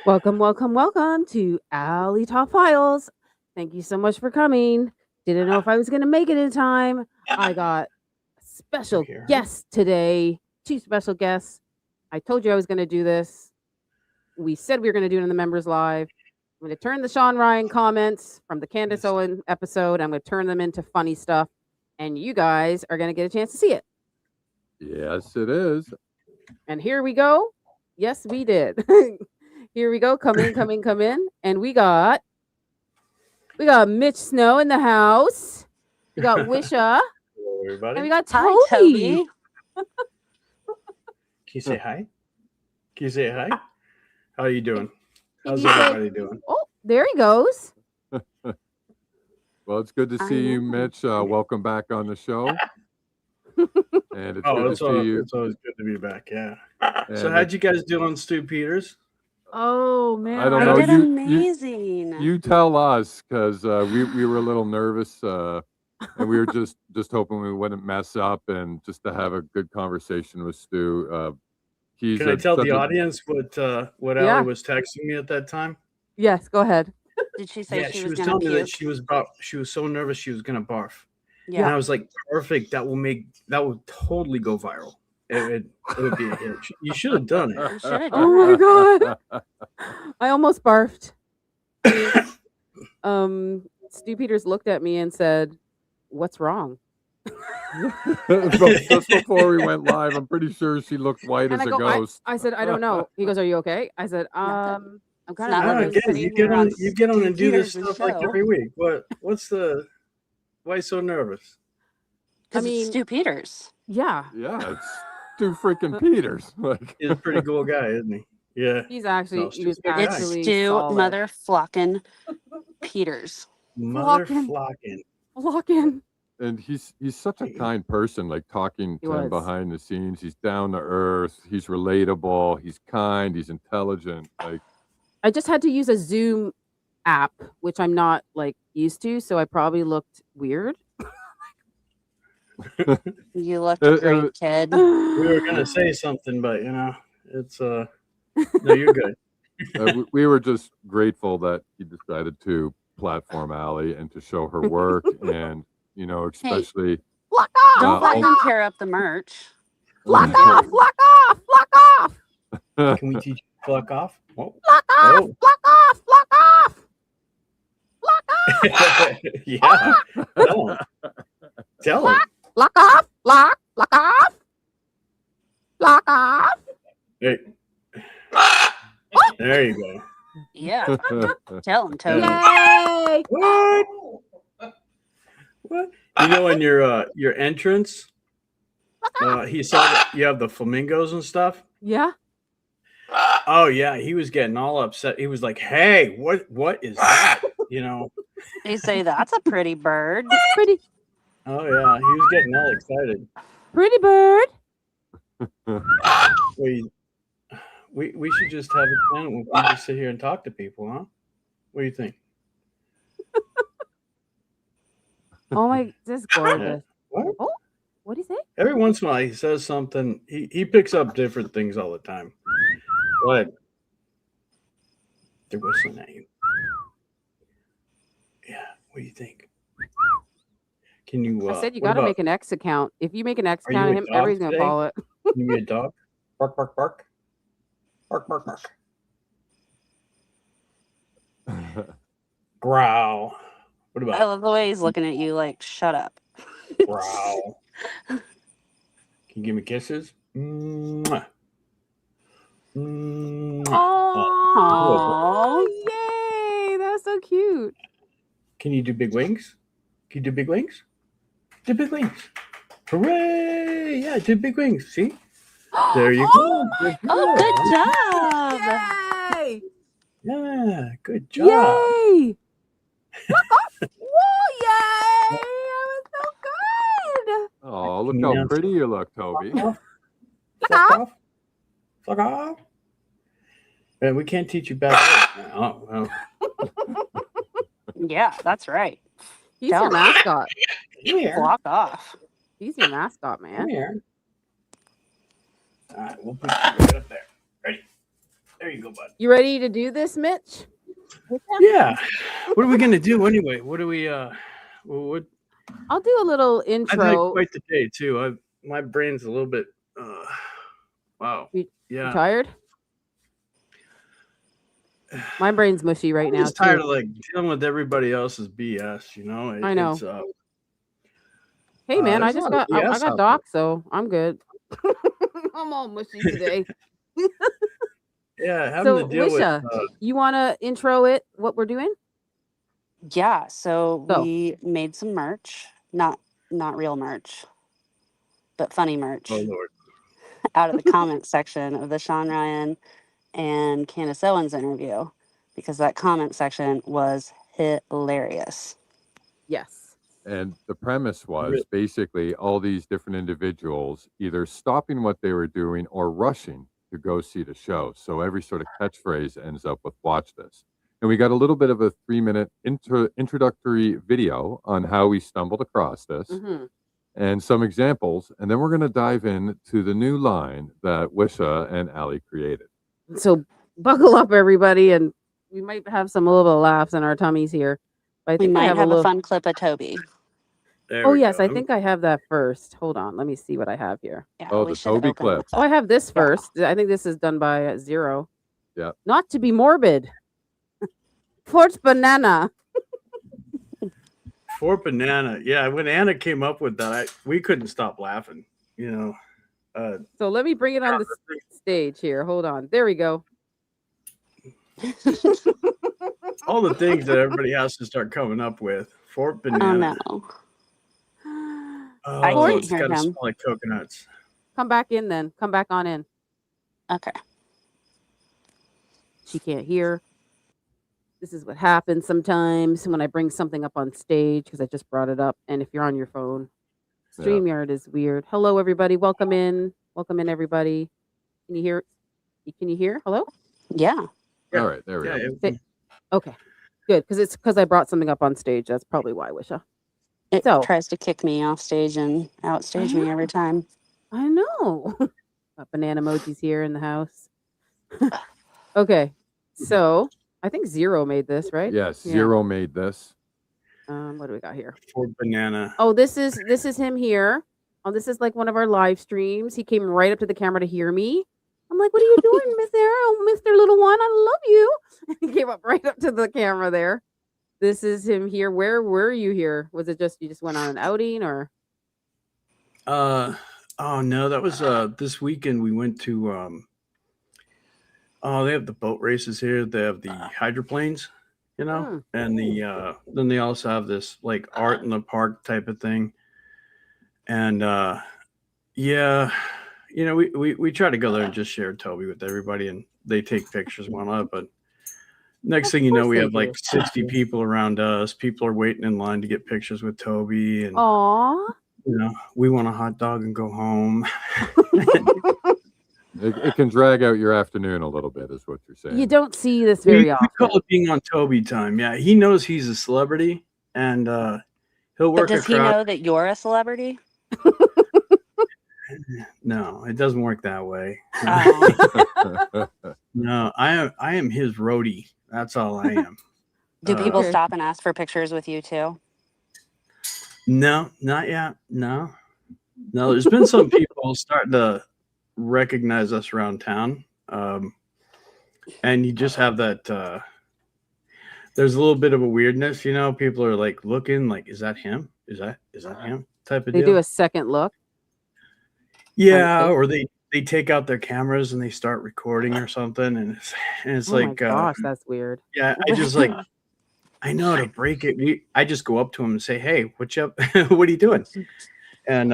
Welcome, welcome, welcome to Alley Top Files. Thank you so much for coming. Didn't know if I was going to make it in time. I got a I'm special here. guest today, two special guests. I told you I was going to do this. We said we were going to do it in the members live. I'm going to turn the Sean Ryan comments from the Candace Yes. Owen episode. I'm going to turn them into funny stuff, and you guys are going to get a chance to see it. Yes, it is. And here we go. Yes, we did. Here we go. Come in. And we got Mitch Snow in the house. We got WISHA. Hello, everybody. And we got Hi, Toby. Toby. Can you say hi? Can you say hi? How are you doing? How's you say- everybody doing? Oh, there he goes. Well, it's good to see you, Mitch. Welcome back on the show. And it's good to see you. It's always good to be back. Yeah. And So how'd you guys do on Stu Peters? Oh man. I don't I know, did you- amazing. You tell us, because we were a little nervous, and we were just hoping we wouldn't mess up, and just to have a good conversation with Stu. He's Can I tell such the a- audience what Yeah. Allie was texting me at that time? Yes, go ahead. Did she say Yeah, she she was was gonna telling me that puke? she was so nervous she was gonna barf. And Yeah. I was like, perfect. That will totally go viral. It would be a hit. You should have done it. You should have done Oh my that. god. I almost barfed. Stu Peters looked at me and said, "What's wrong?" Just before we went live, I'm pretty sure she looked white And as I a go, ghost. I said, "I don't know." He goes, "Are you okay?" I said, Nothing. I'm kind not of like Ah, it's nervous." again, sitting you get here on on you get on and do this Peters' stuff like show. every week. Why so nervous? Because mean- it's Stu Peters. Yeah, Yeah, it's Stu freaking Peters. Like, He's a pretty cool guy, isn't he? Yeah. he's actually No, he was Stu's a good guy. It's actually Stu solid. Mother Flockin' Peters. Mother Flocking. flocking. Lock in. and he's such a kind person, like talking He to him was. behind the scenes. He's down to earth, he's relatable, he's kind, he's intelligent. Like, I just had to use a Zoom app, which I'm not like used to, so I probably looked weird. You looked It- great, it- kid. We were gonna say something, but it's no, you're good. we were just grateful that he decided to platform Allie and to show her work, and especially Lock off! Don't Uh, let him tear up the merch. Lock off! Lock off! Lock off! Can we teach you to fuck off? Oh. Lock off! Oh. Lock off! Lock off! Lock off! Yeah. Tell him. Lock off! Lock! Lock off! Lock off! Hey. There you go. Yeah. Tell him, Toby. Yay! What? What? You know, in your entrance, he saw that you have the flamingos and stuff. Yeah. Oh yeah, he was getting all upset. He was like, "Hey, what is that?" They say that's a pretty bird. Pretty Oh yeah, he was getting all excited. bird. We should just have a plan. We just sit here and talk to people, huh? What do you think? Oh my, this is gorgeous. What? Oh, what do you say? Every once in a while, he says something. He picks up different things all the time. What? They're whistling at you. Yeah. What do you think? Can you? I said you what got to about- make an X account. If you make an X Are you account of a him, dog everybody's gonna today? follow it. Can you be a dog? Bark, bark, bark. Bark, bark, bark. Growl. What I about love the way he's looking at you like, shut up. growl? Can you give me kisses? Mwah. Mwah. Oh, yay! That's so cute. Can you do big wings? Can you do big wings? Do big wings. Hooray! Yeah, do big wings. See? There you go. Good Oh, good job. Yay! Yeah, good job. Yay! Look off! Whoa! Yay! That was so good. oh, look Can you how dance? pretty you look, Toby. Fuck off. Look Fuck off! off. Fuck off. Man, we can't teach you bad words now. Oh, well. Yeah, that's right. He's Tell your him. mascot. Come here. Block off. He's your mascot, Come man. here. All right, we'll put you right up there. Ready? There you go, bud. You ready to do this, Mitch? Yeah. What are we gonna do anyway? What do we what I'll do a little I've had intro. quite the day too. My brain's a little bit wow. You Yeah. tired? My brain's mushy right I'm now. just tired Too. of like dealing with everybody else's BS, you know? I know. It's Hey man, I there's a just lot of got I BS got out doc, so I'm good. I'm all mushy today. yeah, having to So deal with WISHA, you want to intro it? What we're doing? Yeah, so Go. we made some merch, not real merch, but funny merch oh Lord. out of the comment section of the Sean Ryan and Candace Owens interview, because that comment section was hilarious. Yes. And the premise was Really? basically all these different individuals either stopping what they were doing or rushing to go see the show. So every sort of catchphrase ends up with "watch this." And we got a little bit of a 3-minute introductory video on how we stumbled across this Mhm. and some examples. And then we're going to dive into the new line that WISHA and Ali created. So buckle up, everybody, and we might have some little bit of laughs in our tummies here. But I We think I might have have a little. fun clip of Toby. There Oh we yes, go. I think I have that first. Hold on, let me see what I have here. Yeah, Oh, we the should Toby open clip. with Oh, I have this Yeah. first. I think this is done by Zero. Yeah. Not to be morbid. Fort Banana. Fort Banana. Yeah, when Anna came up with that, we couldn't stop laughing, you know. So let me bring it on the stage here. Hold on. There we go. all the things that everybody has to start coming up with. Fort Oh Banana. no. Oh, I can't it's hear got to him. smell like coconuts. Come back in then. Come back on in. Okay. She can't hear. This is what happens sometimes when I bring something up on stage because I just brought it up. And if you're on your phone, Yeah. StreamYard is weird. Hello, everybody. Welcome in. Welcome in, everybody. Can you hear? Can you hear? Hello? Yeah. Yeah. All right, there we go. Yeah, Okay. Good. Because I brought something up on stage. That's probably why, Wisha. It So- tries to kick me off stage and outstage me every time. I know. Got banana emojis here in the house. Okay. So I think Zero made this, right? Yes, Yeah. Zero made this. What do we got here? Fort Banana. Oh, this is him here. Oh, this is like one of our live streams. He came right up to the camera to hear me. I'm like, "What are you doing, Miss Arrow, Mr. Little One? I love you." He came up right up to the camera there. This is him here. Where were you here? Was it just you just went on an outing or? Oh no, that was this weekend. We went to they have the boat races here. They have the hydroplanes, you know, and then they also have this like art in the park type of thing. And yeah, you know, we try to go there and just share Toby with everybody, and they take pictures and whatnot. But next thing you know, we they have do. like 60 people around us. People are waiting in line to get pictures with Toby, and Aw. you know, we want a hot dog and go home. It can drag out your afternoon a little bit, is what you're saying. You don't see this very we often. call it being on Toby time. Yeah, he knows he's a celebrity, and he'll But work a does he crowd. know that you're a celebrity? No, it doesn't work that way. Oh. No, I am his roadie. That's all I am. Do people Okay. stop and ask for pictures with you too? No, not yet. No. There's been some people starting to recognize us around town, and you just have that. There's a little bit of a weirdness, you know. People are like looking, like, is that him? Is that him? Type of They deal. do a second look. Yeah, or they take out their cameras and they start recording or something, and it's Oh like, my gosh, that's weird. yeah, I just like, I know how to break it. I just go up to him and say, "Hey, what's up? What are you doing?" And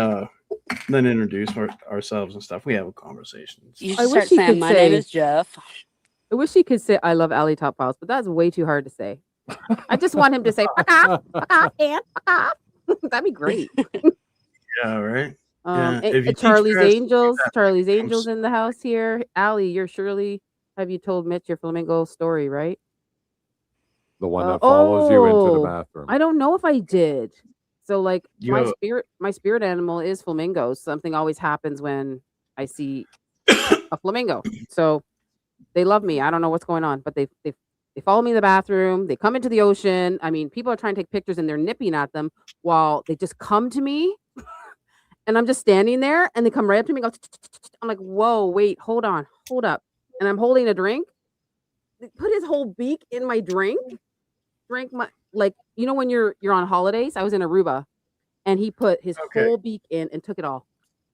then introduce ourselves and stuff. We have a conversation. You I should wish start he saying, could "My name say- is Jeff." I wish he could say I love Ali Top Files, but that's way too hard to say. I just want him to say fuck off, and fuck off. That'd be great. Yeah, right. And if you teach Charlie's parents to do Angels. that, Charlie's it Angels becomes- in the house here. Ali, you're surely have you told Mitch your flamingo story, right? The one that follows you into the oh, bathroom. I don't know if I did. So like You my have- spirit animal is flamingos. Something always happens when I see a flamingo. So They love me. I don't know what's going on, but they follow me in the bathroom. They come into the ocean. I mean, people are trying to take pictures and they're nipping at them while they just come to me, and I'm just standing there, and they come right up to me. And go, I'm like, whoa, wait, hold on, hold up, and I'm holding a drink. They put his whole beak in my drink. Drank my when you're on holidays. I was in Aruba, and he put his whole beak in and took it all.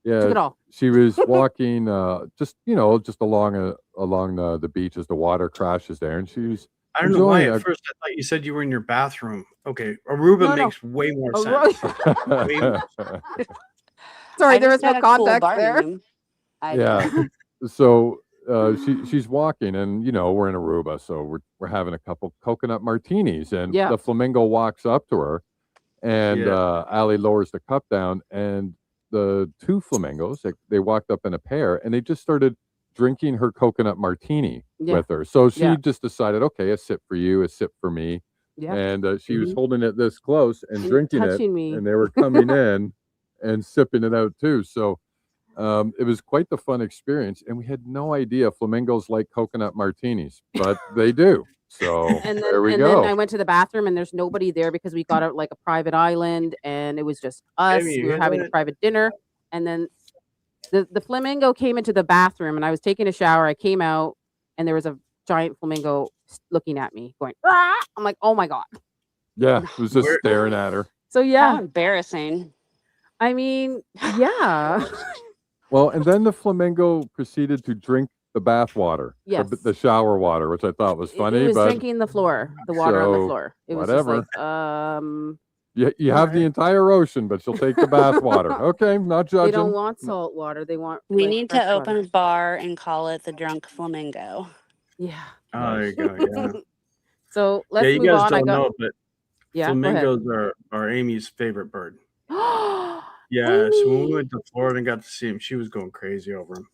Took Yeah, it all. she was walking, just along the beach as the water crashes there, and she was I don't know why enjoying at first I thought you said you were in your bathroom. Okay, Aruba No. makes way more Aru- sense. Way more Sorry, I there was just no got a cool context bar there. name. Yeah. So she's walking, and we're in Aruba, so we're having a couple coconut martinis, and Yeah. the flamingo walks up to her, and Yeah. Allie lowers the cup down, and the two flamingos, they walked up in a pair, and they just started drinking her coconut martini with her. So she just decided, okay, a sip for you, a sip for me. Yeah. And she was holding it this close and drinking it, touching me. and they were coming in and sipping it out too. So it was quite the fun experience, and we had no idea flamingos like coconut martinis, but they do. So there we go. Then I went to the bathroom, and there's nobody there because we got a private island, and it was just us. Amy, you We were hear having a that? private dinner, and then the flamingo came into the bathroom, and I was taking a shower. I came out, and there was a giant flamingo looking at me, going, "Ah!" I'm like, oh my god. Yeah, it was just staring at her. So How yeah, embarrassing. I mean, yeah. Well, and then the flamingo proceeded to drink the bath water, Yes. the shower water, which I thought was funny. It was but drinking the water on the So, floor. It was whatever. just like, you have the entire ocean, but she'll take the bath water. Okay, not they judging. don't want salt water. They want. We like, need fresh to open water. a bar and call it the Drunk Flamingo. Yeah. Oh, there you go. Yeah. So let's Yeah, you move guys on. don't know, but Yeah, go ahead. flamingos are Amy's favorite bird. Yeah, so when we went to Florida and got to see him, she was going crazy over him.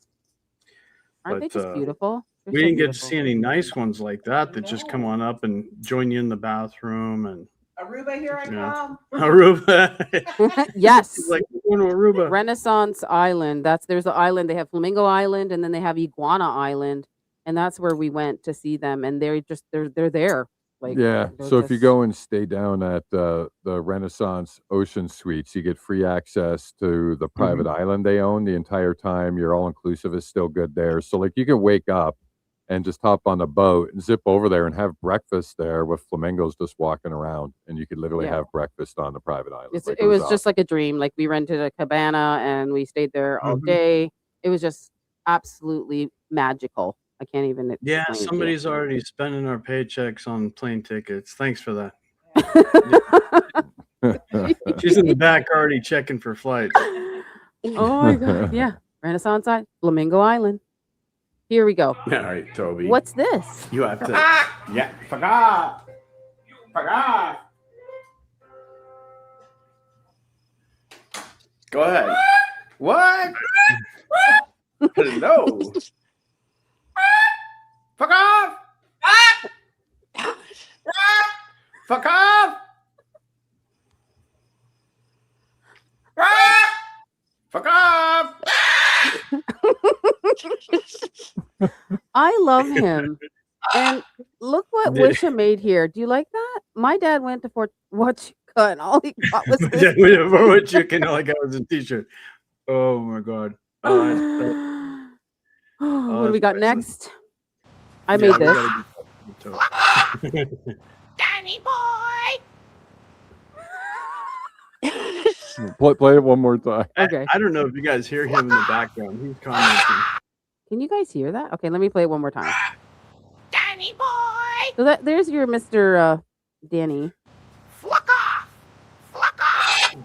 Aren't they But, just beautiful? They're We so didn't get to beautiful. see any nice ones like that just come on up and join you in the bathroom and Aruba, here I come. Aruba. Yes. She's like, we're going to Aruba. Renaissance Island. There's the island. They have Flamingo Island, and then they have Iguana Island, and that's where we went to see them. And they're there. Like, Yeah. they're So if you just- go and stay down at the Renaissance Ocean Suites, you get free access to the private island they own the entire time. Your all inclusive is still good there. So like you can wake up and just hop on the boat and zip over there and have breakfast there with flamingos just walking around, and you could literally Yeah. have breakest on the private island. it was just like a dream. Like we rented a cabana and we stayed there all day. It was just absolutely magical. I can't even. Yeah, explain it to you. somebody's already spending our paychecks on plane tickets. Thanks for that. She's in the back already checking for flights. Oh my god! Yeah, Renaissance Island, Flamingo Island. Here we go. All right, Toby. What's this? You have to. Yeah, forgot. Go ahead. What? Hello. Fuck off. Fuck off. Fuck off. I love him. And look what WISHA made here. Do you like that? My dad went to Fort What and all he got was this. What chicken? All I got was a t-shirt. Oh my god. What do we got that's next? I made this. Danny boy. Play it one more time. Okay. I don't know if you guys hear him in the background. He's commenting. Can you guys hear that? Okay, let me play it one more time. Danny boy. So there's your Mr. Danny. Fluck off. Fluck off.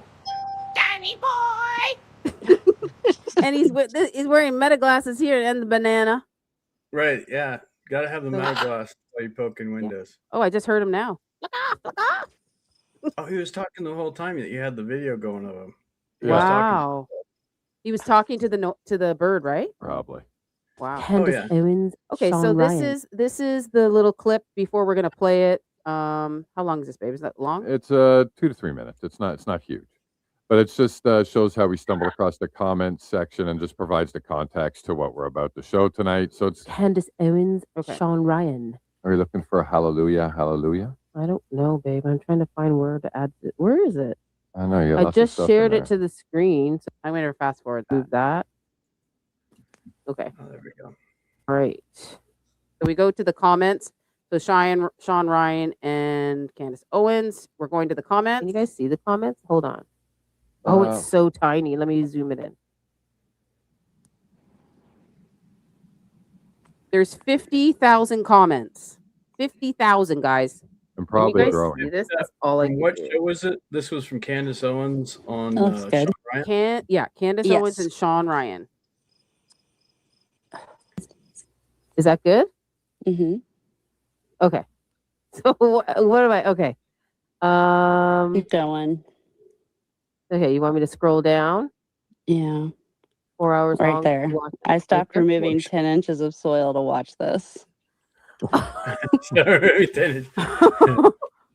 Danny boy. And he's wearing meta glasses here and the banana. Right, yeah. Gotta have the meta glass while you poking windows. Oh, I just heard him now. Fluck off. Fluck off. Oh, he was talking the whole time that you had the video going of him. He was talking. Wow. He was talking to the bird, right? Probably. Wow. Candace Oh, yeah. Okay, so this is the little clip before we're gonna play it. How long is this, babe? Is that long? It's 2 to 3 minutes. It's not huge. But it's just shows how we stumbled across the comment section and just provides the context to what we're about to show tonight. So it's Candace Owens, Sean Ryan. Are you looking for a hallelujah, hallelujah? I don't know, babe. I'm trying to find where to add it. Where is it? I know you. I just shared it to the screen. So I'm going to fast forward that. Move that. Okay. Oh, there we go. All right. So we go to the comments. So Sean Ryan and Candace Owens. We're going to the comments. Can you guys see the comments? Hold on. Oh, it's so tiny. Let me zoom it in. There's 50,000 comments. 50,000, guys. And probably you guys growing. see this? That's all I From can what do. show was it? This was from Candace Owens on That's good. Sean Ryan? Candace Yes. Owens and Sean Ryan. Is that good? Mm-hmm. Okay. So what am I? Okay. Keep going. Okay. You want me to scroll down? Yeah, 4 hours right long? there. You want- I stopped there? removing 10 inches of soil to watch this.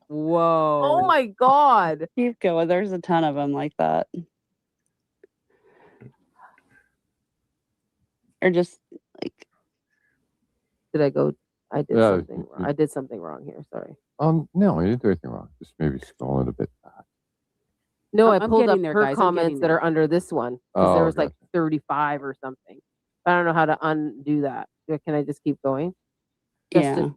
Whoa. Oh my God. Keep going. There's a ton of them like that. Or just like, Did I go? I did Yeah, something wrong. I did something wrong here. Sorry. No, you didn't do anything wrong. Just maybe scroll it a bit back. No, I'm I pulled up getting there, her guys. I'm comments getting that there. are under this one because there Oh, was like 35 or something. I don't know how to undo that. Can I just keep going? yeah.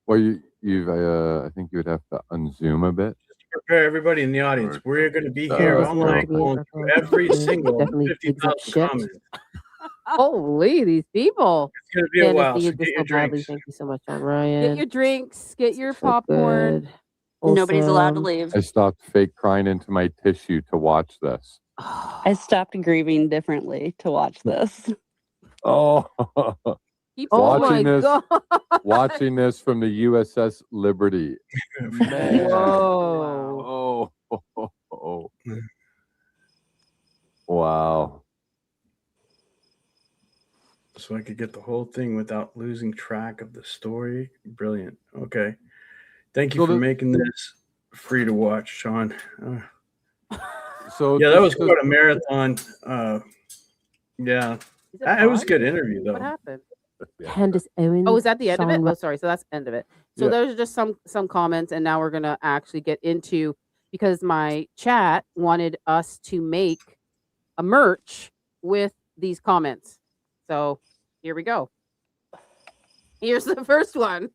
Well, you've I think you would have to unzoom a bit. Just to prepare everybody in the audience, we're going to be I here just all wanted night to be going through every single Definitely digs up 50,000 shit. comments. Holy, these people. It's going to be a Candace, while, you so did get so your badly. drinks. Thank you so much, John Ryan. Get your drinks. Get your So popcorn. good. Nobody's allowed to Wholesome. leave. I stopped fake crying into my tissue to watch this. I stopped grieving differently to watch this. Oh, Keep Oh my Watching this- God. watching this from the USS Liberty. Man. Whoa. Oh. Wow. So I could get the whole thing without losing track of the story. Brilliant. Okay. Thank you So for the- making this free to watch, Sean. So Yeah, that was just- quite a marathon. Yeah, Is it was a on? good interview, What though. happened? Yeah. Candace Owens. Oh, is that the end of it? Sean Oh, sorry. So that's the end of it. So Yeah. there's just some comments, and now we're gonna actually get into, because my chat wanted us to make a merch with these comments. So here we go. Here's the first one.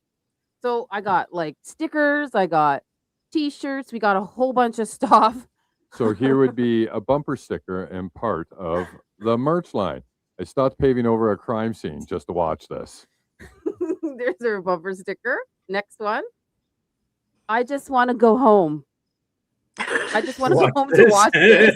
So I got like stickers, I got t-shirts, we got a whole bunch of stuff. So here would be a bumper sticker and part of the merch line. I stopped paving over a crime scene just to watch this. There's our bumper sticker. Next one. I just want to go home. I just want to go home to watch this.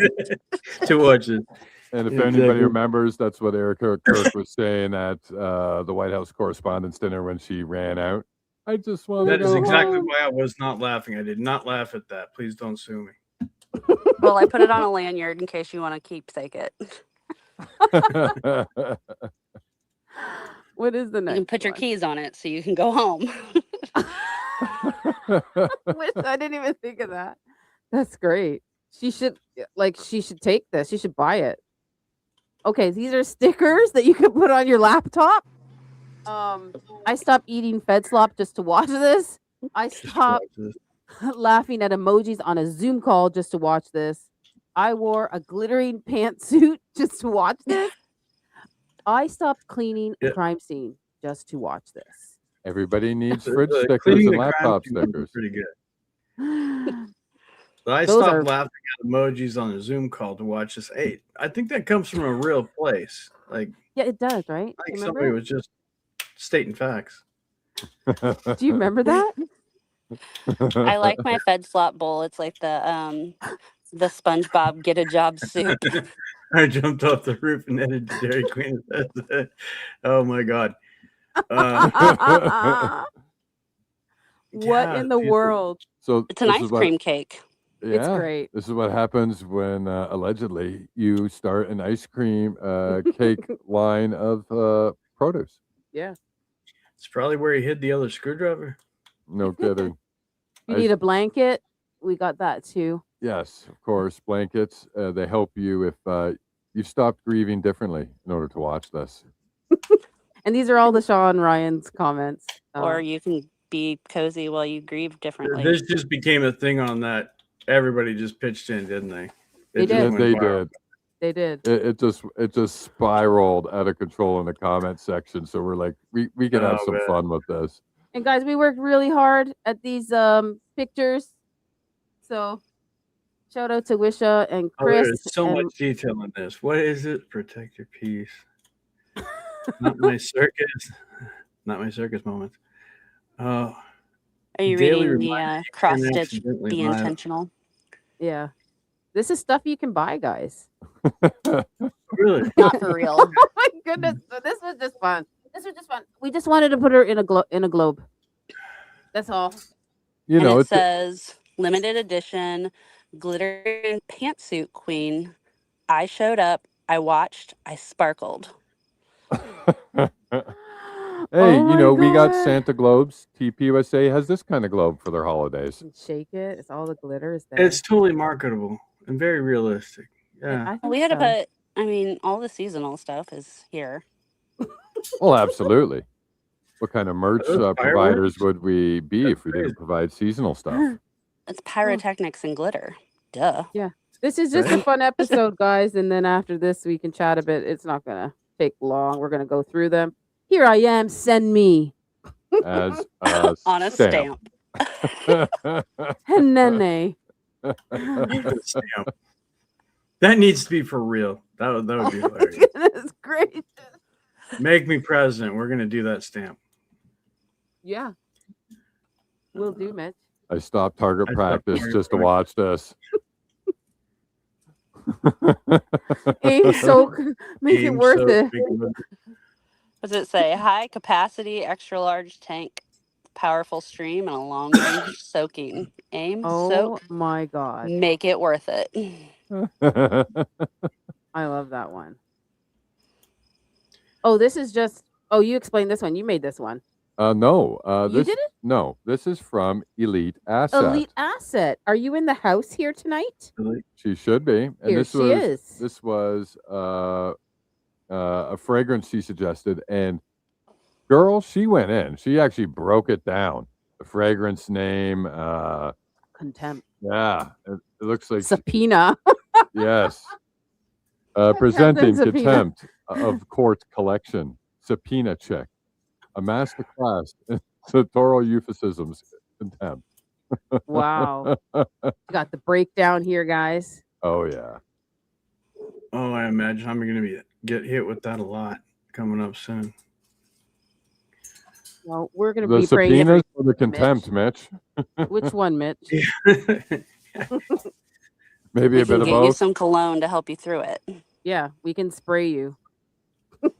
To watch it. And if Exactly. anybody remembers, that's what Eric Kirk was saying at the White House Correspondents' Dinner when she ran out. I just want to That go is exactly home. why I was not laughing. I did not laugh at that. Please don't sue me. Well, I put it on a lanyard in case you want to keepsake it. What is the You next can put your one? keys on it so you can go home. I didn't even think of that. That's great. She should take this. She should buy it. Okay, these are stickers that you can put on your laptop. I stopped eating Fed slop just to watch this. I stopped laughing at emojis on a Zoom call just to watch this. I wore a glittering pantsuit just to watch this. I stopped cleaning a Yeah. crime scene just to watch this. Everybody needs The- fridge the stickers cleaning and the crime laptop scene was stickers. Pretty good. But I Those stopped are- laughing at emojis on a Zoom call to watch this. Hey, I think that comes from a real place. Like, Yeah, it does, right? I think Remember somebody it? was just stating facts. Do you remember that? I like my Fed slop bowl. It's like the SpongeBob get a job soup. I jumped off the roof and headed to Dairy Queen. Oh my god! What Yeah, in the people- world? So It's an this ice is what- cream cake. Yeah, It's great. This is what happens when allegedly you start an ice cream cake line of produce. Yeah. It's probably where he hid the other screwdriver. No kidding. You I- need a blanket? We got that too. Yes, of course. Blankets. They help you if you've stopped grieving differently in order to watch this. And these are all the Sean Ryan's comments. Or you can be cozy while you grieve differently. This just became a thing on that. Everybody just pitched in, didn't they? They did. went They viral. did. They did. It just spiraled out of control in the comment section. So we're like, we can have Oh, some man. fun with this. And guys, we worked really hard at these pictures. So shout out to Wisha and Oh, Chris. there's so and much detail in this. What is it? Protect your peace. Not my circus. Not my circus moments. Are you daily reading the reminder you cross can't stitch? accidentally Be lie. intentional. Yeah. This is stuff you can buy, guys. Really? Not for real. Oh my goodness. So this was just fun. We just wanted to put her in a globe. That's all. You And know, it it's says limited edition glittering pantsuit queen. I showed up. I watched. I sparkled. Hey, Oh you know, my we got God. Santa globes. TPUSA has this kind of globe for their holidays. And shake it. It's all the glitter is there. It's totally marketable and very realistic. Yeah. I think We had to so. put. I mean, all the seasonal stuff is here. Well, absolutely. What kind of merch those providers fireworks? would we be That's if we didn't crazy. provide seasonal stuff? It's pyrotechnics and glitter. Duh. This is just a Right? fun episode, guys. And then after this, we can chat a bit. It's not going to take long. We're going to go through them. Here I am. Send me. As a On a stamp. And then they. Stamp. That needs to be for real. That would be Oh my hilarious. goodness gracious. Make me president. We're gonna do that stamp. Yeah. Will do, Mitch. I stopped target I stopped practice target just to practice. watch this. Aim soak. Make it Aim worth soak, it. make it worth it. What does it say? High capacity, extra large tank, powerful stream, and a long range soaking. Aim, Oh soak, my God. make it worth it. I love that one. Oh, this is just. Oh, you explained this one. You made this one. No. You This, did it? No, this is from Elite Asset. Elite Asset. Are you in the house here tonight? She should be. And Here she is. This was a fragrance she suggested, and girl, she went in. She actually broke it down. The fragrance name. Contempt. Yeah, it looks like Subpoena. yes. Presenting Subpoena. Contempt of Court Collection. Subpoena Check. A master class in sartorial euphemisms. Contempt. Wow. Got the breakdown here, guys. Oh yeah. Oh, I imagine I'm gonna get hit with that a lot coming up soon. Well, we're going to The be praying. subpoenas or the contempt, Mitch? Which one, Mitch? Maybe We a bit can of get you both. some cologne to help you through it. Yeah, we can spray you. What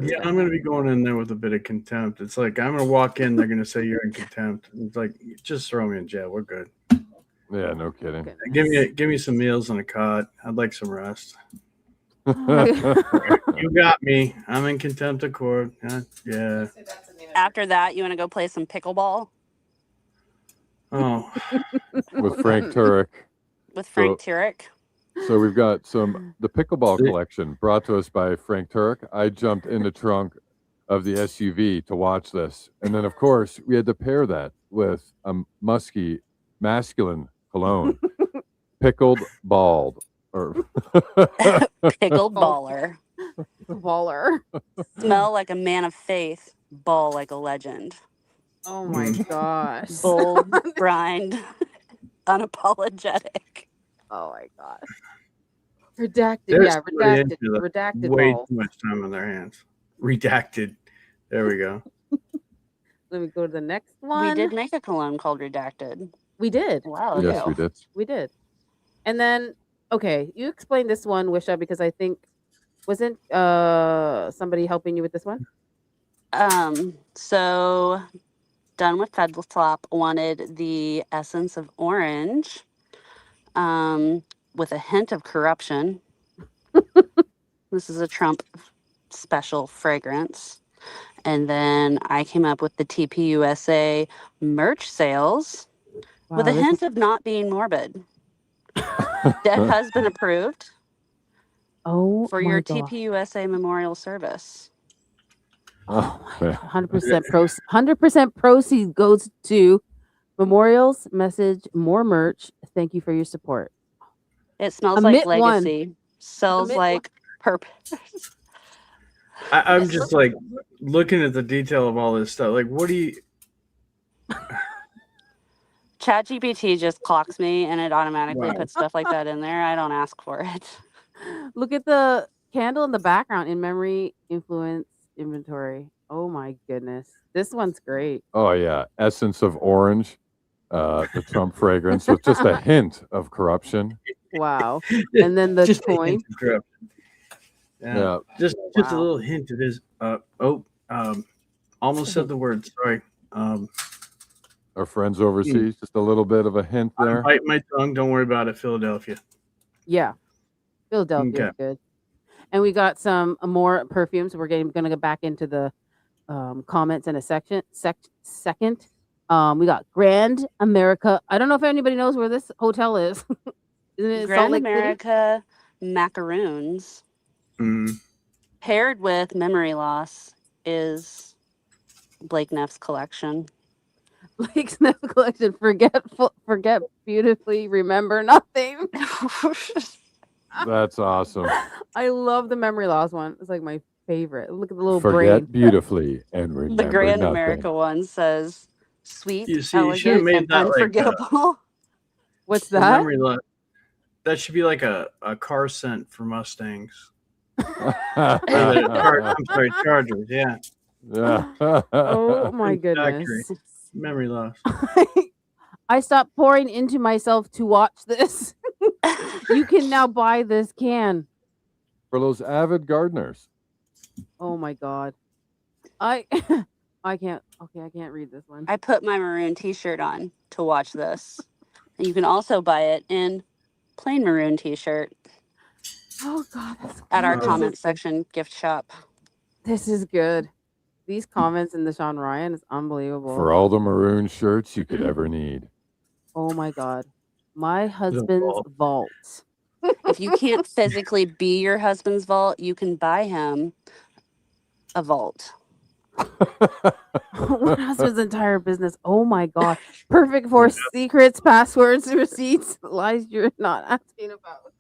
is Yeah, that? I'm gonna be going in there with a bit of contempt. It's like I'm gonna walk in, they're gonna say you're in contempt. It's like just throw me in jail. We're good. Yeah, no kidding. Goodness. Give me some meals and a cot. I'd like some rest. Oh You got me. I'm in contempt of court. Yeah. After that, you want to go play some pickleball Oh, With Frank Turek. with Frank Turek? So we've got the pickleball collection brought to us by Frank Turek. I jumped in the trunk of the SUV to watch this. And then, of course, we had to pair that with a musky, masculine cologne. Pickled bald. Or Pickled baller. Baller. Smell like a man of faith. Ball like a legend. Oh my gosh. Bold, brined, unapologetic. Oh my gosh. Redacted. They're Yeah, really redacted. into the Redacted way ball. too much time on their hands. Redacted. There we go. Let me go to the next one. We did make a cologne called Redacted. We did. Wow. yes, we did. We did. And then, okay, you explained this one, Wisha, because I think wasn't somebody helping you with this one? So Done with FedFlop wanted the essence of orange, with a hint of corruption. This is a Trump special fragrance. And then I came up with the TPUSA merch sales with a Wow, this hint is- of not being morbid. Dead husband approved oh for my your God. TPUSA memorial service. Oh my man. God. 100% proceed goes to memorials, message, more merch. Thank you for your support. It smells A like mint one. legacy. Sells mint like purpose. I'm just like looking at the detail of all this stuff. Like, what do you? ChatGPT just clocks me and it automatically Wow. puts stuff like that in there. I don't ask for it. Look at the candle in the background in memory influence inventory. Oh my goodness. This one's great. Oh yeah, essence of orange, the Trump fragrance with just a hint of corruption. Wow. And then the Just a coin. hint of corruption. Yeah. Yeah, Just a Wow. little hint of his. Almost said the word. Sorry. our friends overseas, just a little bit of a hint there. Bite my tongue. Don't worry about it. Philadelphia. Yeah. Philadelphia is good. And we got some more perfumes. We're gonna go back into the comments in a second. We got Grand America. I don't know if anybody knows where this hotel is. Isn't it Salt Grand Lake City? America macaroons Mm. paired with memory loss is Blake Neff's collection. Blake's Sniff collection. Forget beautifully, remember nothing. That's awesome. I love the memory loss one. It's like my favorite. Look at the little Forget brain. beautifully and remember The Grand nothing. America one says sweet, You see, you should have elegant, made and that like unforgettable. What's the that? memory loss. That should be like a car scent for Mustangs. I'm sorry, Chargers. Yeah, Yeah. Oh my Factory. goodness. memory loss. I stopped pouring into myself to watch this. You can now buy this can. For those avid gardeners. Oh my god. I can't. Okay, I can't read this one. I put my maroon t-shirt on to watch this. And you can also buy it in plain maroon t-shirt Oh god, that's at our good. comment section gift shop. This is good. These comments in the Sean Ryan is unbelievable. For all the maroon shirts you could ever need. Oh my god. My husband's vault. If you can't physically be your husband's vault, you can buy him a vault. My husband's entire business. Oh my god. Perfect for secrets, passwords, receipts, lies you're not asking about.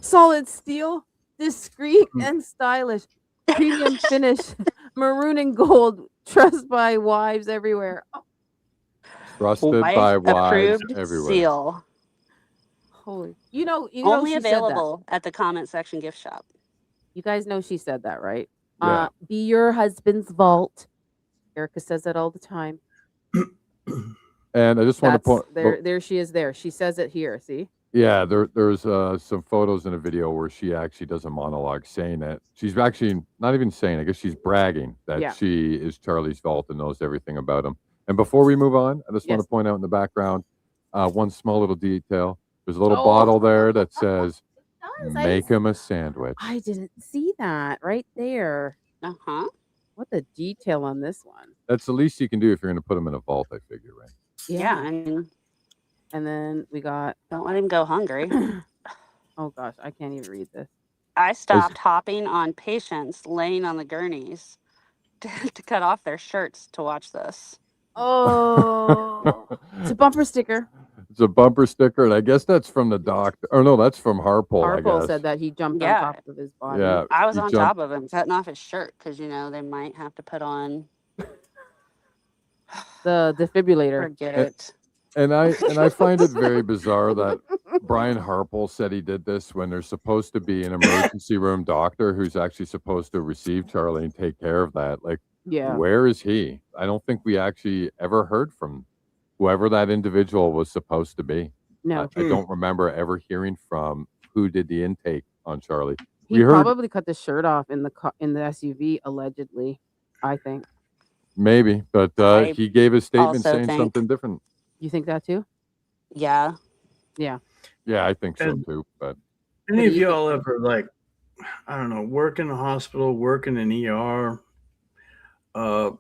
Solid steel, discreet and stylish, premium finish, maroon and gold, trust by wives everywhere. Oh, Trusted Wife by wives approved everywhere. seal. holy. You know Only she said that. available at the comment section gift shop. You guys know she said that, right? Yeah. Be your husband's vault. Erica says that all the time. And I just want to That's, point there she is there. She says it here, see? yeah, there's some photos in a video where she actually does a monologue saying that she's actually not even saying, I guess she's bragging that Yeah. she is Charlie's vault and knows everything about him. And before we move on, I just want Yes. to point out in the background one small little detail. There's a little Oh. bottle there that says Does. make him a sandwich. I didn't see that right there. Uh-huh. What the detail on this one? That's the least you can do if you're going to put him in a vault, I figure, right? Yeah, I mean, And then we got, don't let him go hungry. oh gosh, I can't even read this. I stopped hopping on patients laying on the gurneys to cut off their shirts to watch this. Oh, it's a bumper sticker. It's a bumper sticker, and I guess that's from the doctor. Oh no, that's from Harpole. I Harpo guess. said that he jumped Yeah. on top of his body. Yeah, I was he on jumped- top of him cutting off his shirt because, you know, they might have to put on, The defibrillator. forget it. And I find it very bizarre that Brian Harpole said he did this when there's supposed to be an emergency room doctor who's actually supposed to receive Charlie and take care of that. Like, Yeah. where is he? I don't think we actually ever heard from whoever that individual was supposed to be. No. I don't remember ever hearing from who did the intake on Charlie. He we heard- probably cut the shirt off in the SUV, allegedly. I think. Maybe, but I he gave his statement also saying think- something different. You think that too? Yeah. Yeah, I think so And- too. But Any What of do you y'all ever like I don't know, work in the hospital, work in an ER. I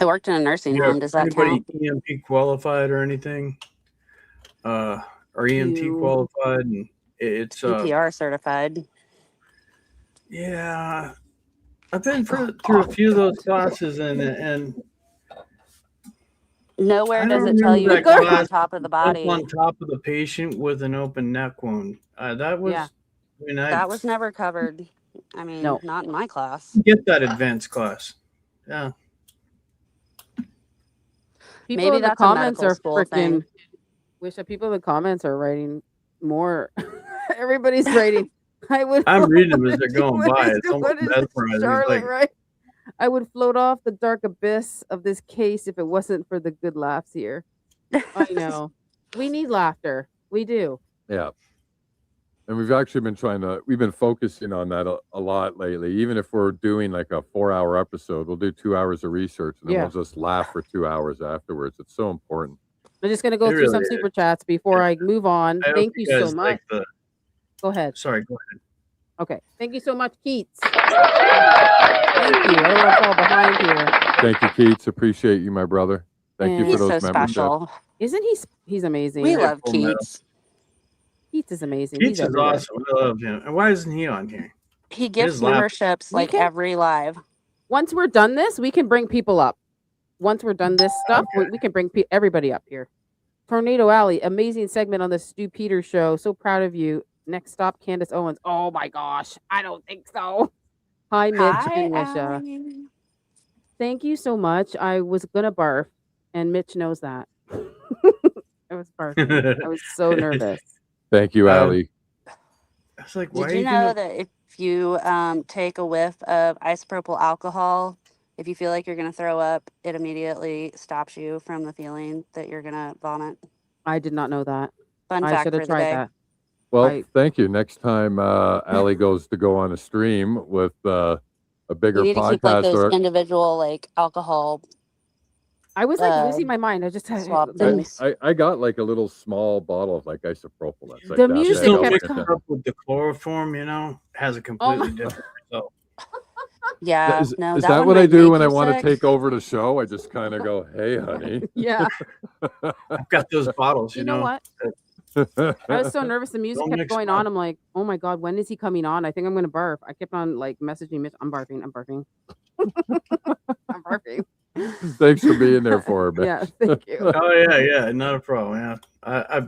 worked in a nursing Yeah, home. Does that anybody count? EMT qualified or anything? Or EMT You- qualified, and it's CPR certified. yeah. I've been through a few of those classes, and Nowhere I does don't it tell you remember to that jump on class. top of the Jump body. on top of the patient with an open neck wound. That was, Yeah. I mean, That was never covered. I mean, No. not in my class. get that advanced class. Yeah. People Maybe in the that's a comments medical are school thing. freaking. Wish that people in the comments are writing more. Everybody's writing. I would. I'm reading them as they're What going by. is- It's almost what is mesmerizing. It's Charlotte, like, right? I would float off the dark abyss of this case if it wasn't for the good laughs here. I know. We need laughter. We do. Yeah. And we've actually been we've been focusing on that a lot lately. Even if we're doing like a 4-hour episode, we'll do 2 hours of research and then Yeah. we'll just laugh for 2 hours afterwards. It's so important. I'm just gonna go It through really some is. super chats before I move on. I hope Thank you so guys much. like Go ahead. Sorry, go ahead. Okay. Thank you so much, Keats. Thank you. I don't want to fall behind here. Thank you, Keats. Appreciate you, my brother. Thank you And for He's those so memberships. special. Isn't he? He's amazing. We Yeah, love full metal. Keats. Keats is amazing. Keats He's is everywhere. awesome. I love him. And why isn't he on here? He gets is laughing. memberships We like can- every live. Once we're done this, we can bring people up. Once we're done this stuff, Okay. we can bring everybody up here. Tornado Alley, amazing segment on the Stu Peters show. So proud of you. Next stop, Candace Owens. Oh my gosh, I don't think so. Hi, Mitch and Wisha. Allie. Thank you so much. I was gonna barf, and Mitch knows that. I was barfing. I was so nervous. Thank you, Allie. I was like, why Did are you you know gonna... that if you take a whiff of isopropyl alcohol, if you feel like you're going to throw up, it immediately stops you from the feeling that you're going to vomit? I did not know that. Fun I fact should for have the tried day. that. Well, thank you. Next time Allie goes to go on a stream with a bigger You need to keep like podcast, those or individual like alcohol. I was like losing my mind. I just had swap the, things. I got like a little small bottle of like isopropyl. That's like The that music Just big. don't kept mix coming. it up with the chloroform, you know? It has a completely different result. Yeah, Is no, that that one what I might do make when I you want to sick. take over the show? I just kind of go, "Hey, honey." yeah. I've got those bottles, You know what? I was so nervous. The music Don't kept mix going them up. on. I'm like, oh my god, when is he coming on? I think I'm gonna barf. I kept on like messaging Mitch. I'm barfing. I'm barfing. I'm barfing. Thanks for being there for me. Yeah, thank you. Oh yeah, not a problem. Yeah,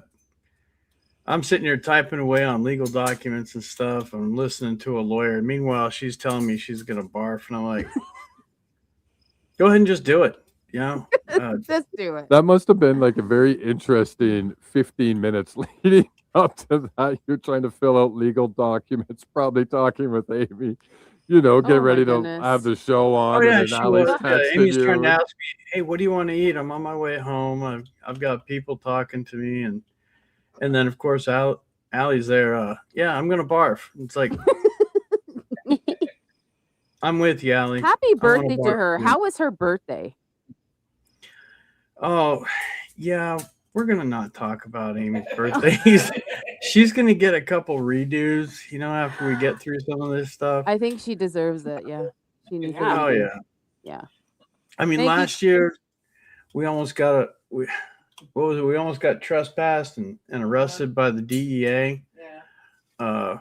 I'm sitting here typing away on legal documents and stuff. I'm listening to a lawyer. Meanwhile, she's telling me she's gonna barf, and I'm like, go ahead and just do it. You know, Just do it. That must have been like a very interesting 15 minutes leading up to that. You're trying to fill out legal documents, probably talking with Amy, get Oh my ready to goodness. have the show on. oh yeah, and she then Allie's was. texting Amy's you. trying to ask me, hey, what do you want to eat? I'm on my way home. I've got people talking to me, and then of course Allie's there. Yeah, I'm gonna barf. It's like, I'm with you, Allie. Happy I wanna birthday to barf her. too. How was her birthday? Oh, yeah, we're gonna not talk about Amy's birthday. She's gonna get a couple redos, you know, after we get through some of this stuff. I think she deserves it. Yeah, she needs. Yeah. Oh yeah, Yeah. I mean, Thank you. last year we almost got what was it? We almost got trespassed and arrested by the DEA. On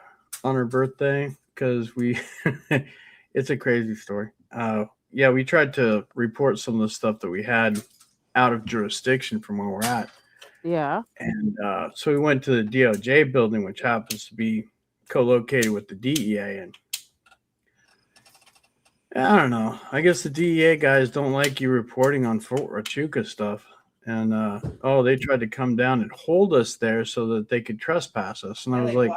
her birthday because we. It's a crazy story. Yeah, we tried to report some of the stuff that we had out of jurisdiction from where we're at. Yeah. And so we went to the DOJ building, which happens to be co-located with the DEA. And I don't know. I guess the DEA guys don't like you reporting on Fort Huachuca stuff. And they tried to come down and hold us there so that they could trespass us. And I was like,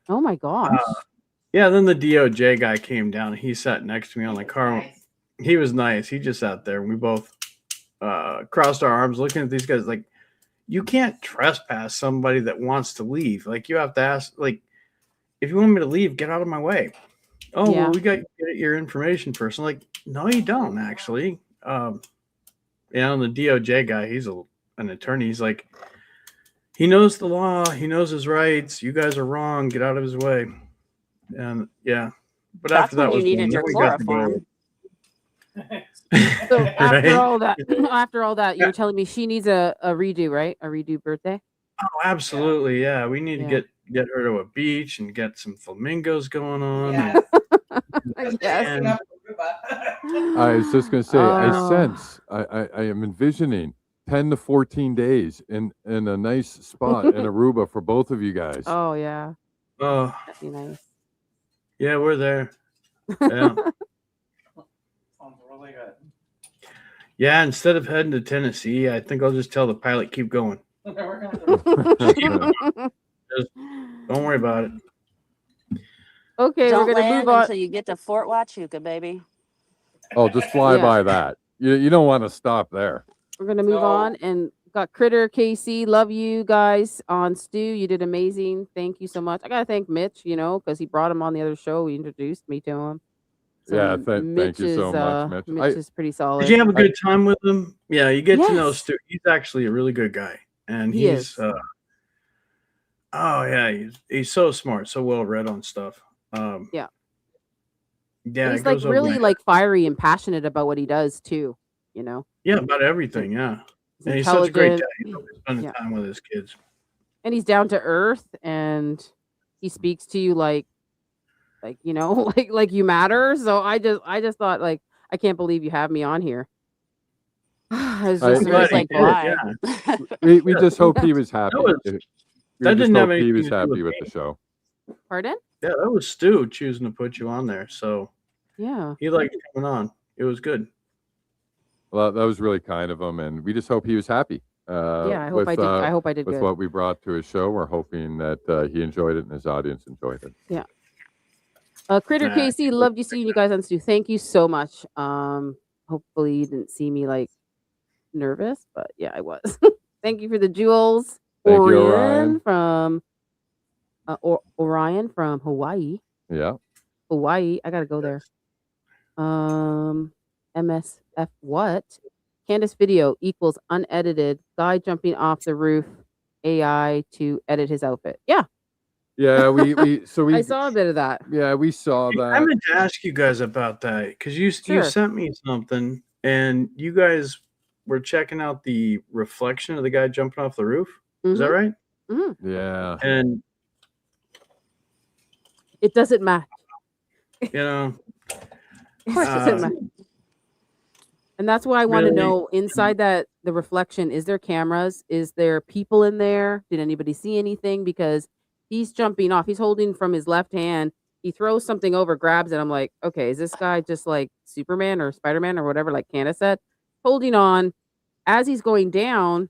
Oh my gosh. yeah. Then the DOJ guy came down. And he sat next to me on the car. He was nice. He just sat there. And we both crossed our arms looking at these guys like, you can't trespass somebody that wants to leave. Like, you have to ask, like, if you want me to leave, get out of my way. Oh, Yeah. well, we got to get your information first. I'm like, no, you don't, actually. And the DOJ guy, he's an attorney. He's like, he knows the law. He knows his rights. You guys are wrong. Get out of his way. And yeah, but That's after that when you was needed fun. your Then we got to chloroform. So after Right? all that, after all that, you're telling me she needs a redo, right? A redo birthday. Oh, absolutely. Yeah, we need to Yeah. get her to a beach and get some flamingos going on. Yes. Yes. And I was just going to say, I Oh. sense, I am envisioning 10 to 14 days in a nice spot in Aruba for both of you guys. Oh yeah, oh, that'd be nice. yeah, we're there. Yeah. Sounds really good. Yeah, instead of heading to Tennessee, I think I'll just tell the pilot keep going. We're gonna Don't worry about it. Okay, Don't we're gonna land move on. until you get to Fort Huachuca, baby. Oh, just fly Yeah. by that. You don't want to stop there. We're gonna move No. on and got Critter KC. Love you guys on Stu. You did amazing. Thank you so much. I gotta thank Mitch, because he brought him on the other show. He introduced me to him. Yeah, Mitch thank you so is, much, Mitch. Mitch is pretty solid. Did you have a good time with him? Yeah, you get to know Yes. Stu. He's actually a really good guy, and He he's is. oh yeah, he's so smart, so well read on stuff. Yeah. Yeah, And he's it like goes over really my head. like fiery and passionate about what he does too. Yeah, about everything. Yeah, He's and he's such a great dad. intelligent. He's always spending Yeah. time with his kids. And he's down to earth, and he speaks to you like like you matter. So I just thought, like, I can't believe you have me on here. I was I- just It very was like, thankful. why? Yeah. We just hope he was happy. was- We that just didn't have hope he anything was to do happy with with me. the show. Pardon? Yeah, that was Stu choosing to put you on there, so Yeah. he liked coming on. It was good. Well, that was really kind of him, and we just hope he was happy. Yeah, I hope with, I did. I hope I did with good. what we brought to his show. We're hoping that he enjoyed it and his audience enjoyed it. Critter Nah, KC, loved you seeing you guys on Stu. Thank you so much. Hopefully you didn't see me like nervous, but yeah, I was. Thank you for the jewels. Thank you, Orion from Orion from Hawaii. Yeah. Hawaii. I gotta go there. MSF what? Candace video equals unedited guy jumping off the roof AI to edit his outfit. Yeah, Yeah, we I saw a bit of that. yeah, we saw I that. meant to ask you guys about that because you Sure. sent me something and you guys were checking out the reflection of the guy jumping off the roof. Is that right? Mhm. Yeah. And It doesn't match. you know, Of course, it doesn't match. And that's why I want to really- know inside that the reflection. Is there cameras? Is there people in there? Did anybody see anything? Because he's jumping off. He's holding from his left hand. He throws something over, grabs it. I'm like, okay, is this guy just like Superman or Spider-Man or whatever, like Candace said? Holding on. As he's going down,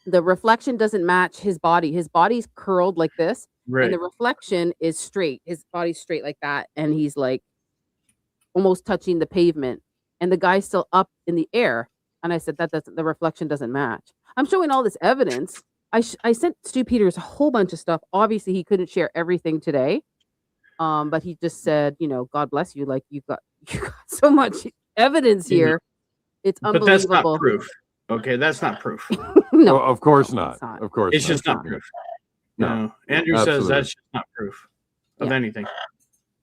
the reflection doesn't match his body. His body's curled like this, right? and the reflection is straight. His body's straight like that, and he's like almost touching the pavement, and the guy's still up in the air. And I said that the reflection doesn't match. I'm showing all this evidence. I sent Stu Peters a whole bunch of stuff. Obviously, he couldn't share everything today, but he just said, God bless you. Like you got so much evidence Yeah. here. It's But unbelievable. that's not proof. Okay, that's not proof. No, Well, of course no, not. it's not. Of course It's just not not. proof. No, No, Andrew says absolutely. that's just not proof of Yeah. anything.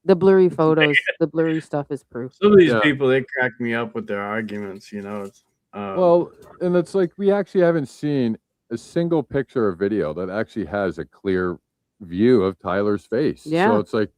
The blurry photos, the blurry stuff is proof. Some of these Yeah. people, they crack me up with their arguments. It's, Well, and it's like we actually haven't seen a single picture or video that actually has a clear view of Tyler's face. Yeah. So it's like,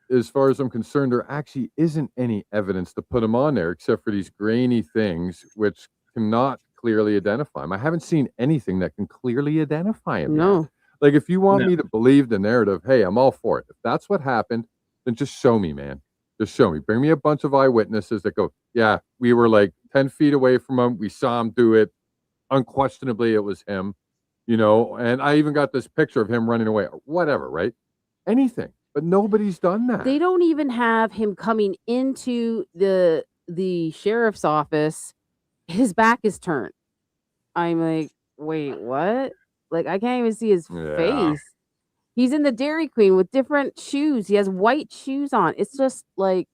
as far as I'm concerned, there actually isn't any evidence to put him on there except for these grainy things which cannot clearly identify him. I haven't seen anything that can clearly identify him. yet. No, Like, if you want No. me to believe the narrative, hey, I'm all for it. If that's what happened, then just show me, man. Just show me. Bring me a bunch of eyewitnesses that go, yeah, we were like 10 feet away from him. We saw him do it. Unquestionably, it was him, and I even got this picture of him running away or whatever, right? Anything. But nobody's done that. they don't even have him coming into the sheriff's office. His back is turned. I'm like, wait, what? Like, I can't even see his Yeah. face. He's in the Dairy Queen with different shoes. He has white shoes on. It's just like,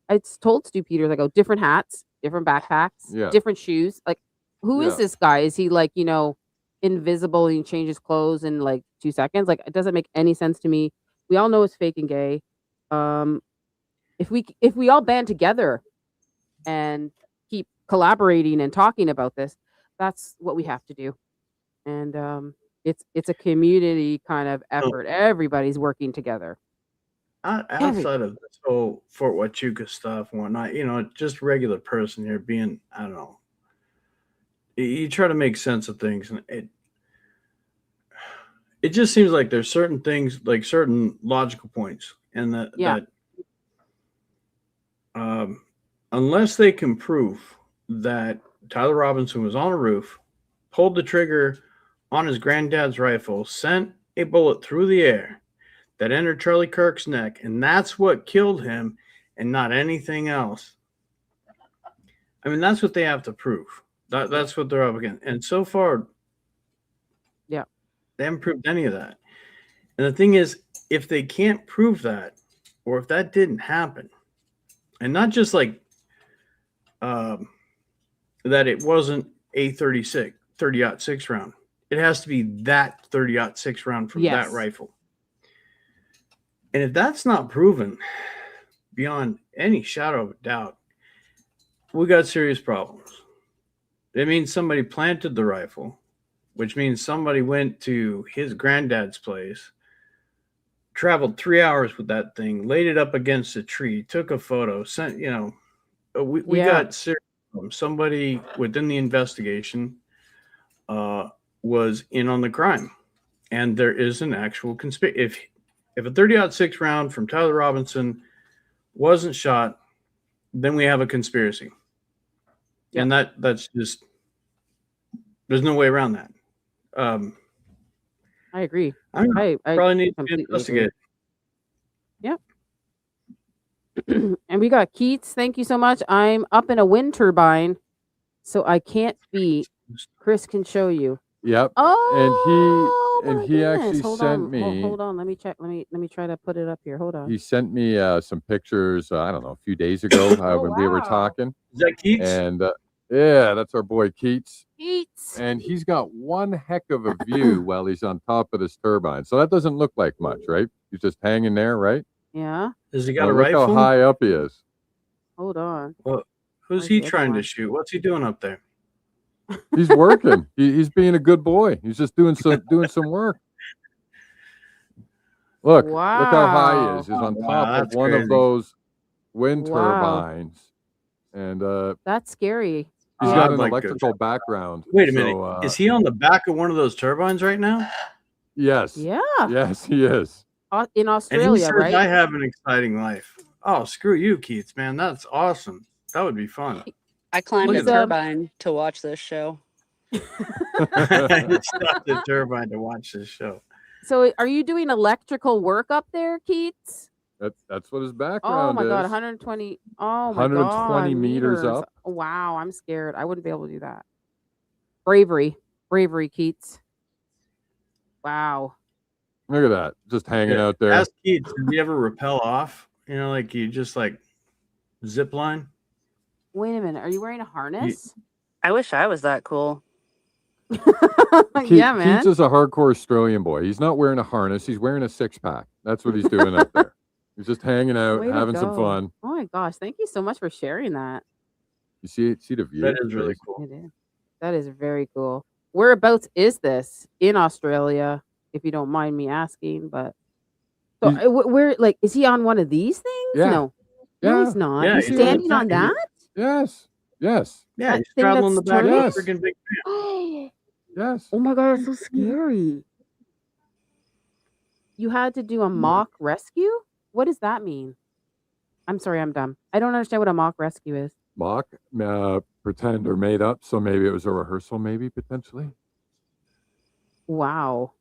I told Stu Peters, I go, different hats, different backpacks, Yeah. different shoes. Like, who is Yeah. this guy? Is he like, invisible and he changes clothes in like 2 seconds? Like, it doesn't make any sense to me. We all know it's fake and gay. if we all band together and keep collaborating and talking about this, that's what we have to do. And it's a community kind of effort. Everybody's working together. Outside of this whole Fort Huachuca stuff and whatnot, just regular person here being, I don't know, you try to make sense of things, and it just seems like there's certain things, like certain logical points, and that unless they can prove that Tyler Robinson was on a roof, pulled the trigger on his granddad's rifle, sent a bullet through the air that entered Charlie Kirk's neck, and that's what killed him and not anything else. I mean, that's what they have to prove. That's what they're up against. And so far, they haven't proved any of that. And the thing is, if they can't prove that, or if that didn't happen, and not just like that it wasn't a 30-06 round, it has to be that 30-06 round from that rifle. And if that's not proven beyond any shadow of a doubt, we got serious problems. It means somebody planted the rifle, which means somebody went to his granddad's place, traveled 3 hours with that thing, laid it up against a tree, took a photo, sent, we got serious problems. Somebody within the investigation was in on the crime. And there is an actual conspiracy. If a 30-06 round from Tyler Robinson wasn't shot, then we have a conspiracy. Yeah. And that's just, there's no way around that. I agree. I probably need to investigate. Yep. And we got Keats. Thank you so much. I'm up in a wind turbine, so I can't be. Chris can show you. Yep. Oh, and he actually sent me. Hold on. Let me check. Let me try to put it up here. Hold on. He sent me some pictures. I don't know, a few days ago when we were talking. Is that Keats? And yeah, that's our boy Keats. Keats. And he's got one heck of a view while he's on top of this turbine. So that doesn't look like much, right? He's just hanging there, right? Yeah. Has he got a rifle? Look how high up he is. Hold on. Well, who's he trying to shoot? What's he doing up there? He's working. He's being a good boy. He's just doing some work. Look how high he is. He's on top of one of those wind turbines. And that's scary. He's got an electrical background. Wait a minute. Is he on the back of one of those turbines right now? Yes. Yeah. Yes, he is. In Australia, and he says, right? I have an exciting life. Oh, screw you, Keats, man. That's awesome. That would be fun. I climbed a turbine to watch this show. I stopped the turbine to watch this show. So are you doing electrical work up there, Keats? That's what his background is. Oh my God, 120. Oh my 120 God, meters up. Wow, I'm scared. I wouldn't be able to do that. Bravery, Keats. Wow. Look at that, just hanging out there. Ask Keats, did you ever rappel off? Like you just like zip line? Wait a minute, are you wearing a harness? I wish I was that cool. Yeah, man. Keats is a hardcore Australian boy. He's not wearing a harness. He's wearing a 6-pack. That's what he's doing up there. He's just hanging out, having some fun. Oh my gosh, thank you so much for sharing that. You see the view? That is really cool. It is. That is very cool. Whereabouts is this in Australia, if you don't mind me asking? But so where, like, is he on one of these things? Yeah. No, he's not. Yeah, he's standing on that. Yes. Yeah, That he's thing traveling the that's back of a turning? freaking big fan. Yes. Oh my God, that's so scary. You had to do a mock rescue? What does that mean? I'm sorry, I'm dumb. I don't understand what a mock rescue is. Mock, pretend or made up. So maybe it was a rehearsal, maybe potentially. Wow.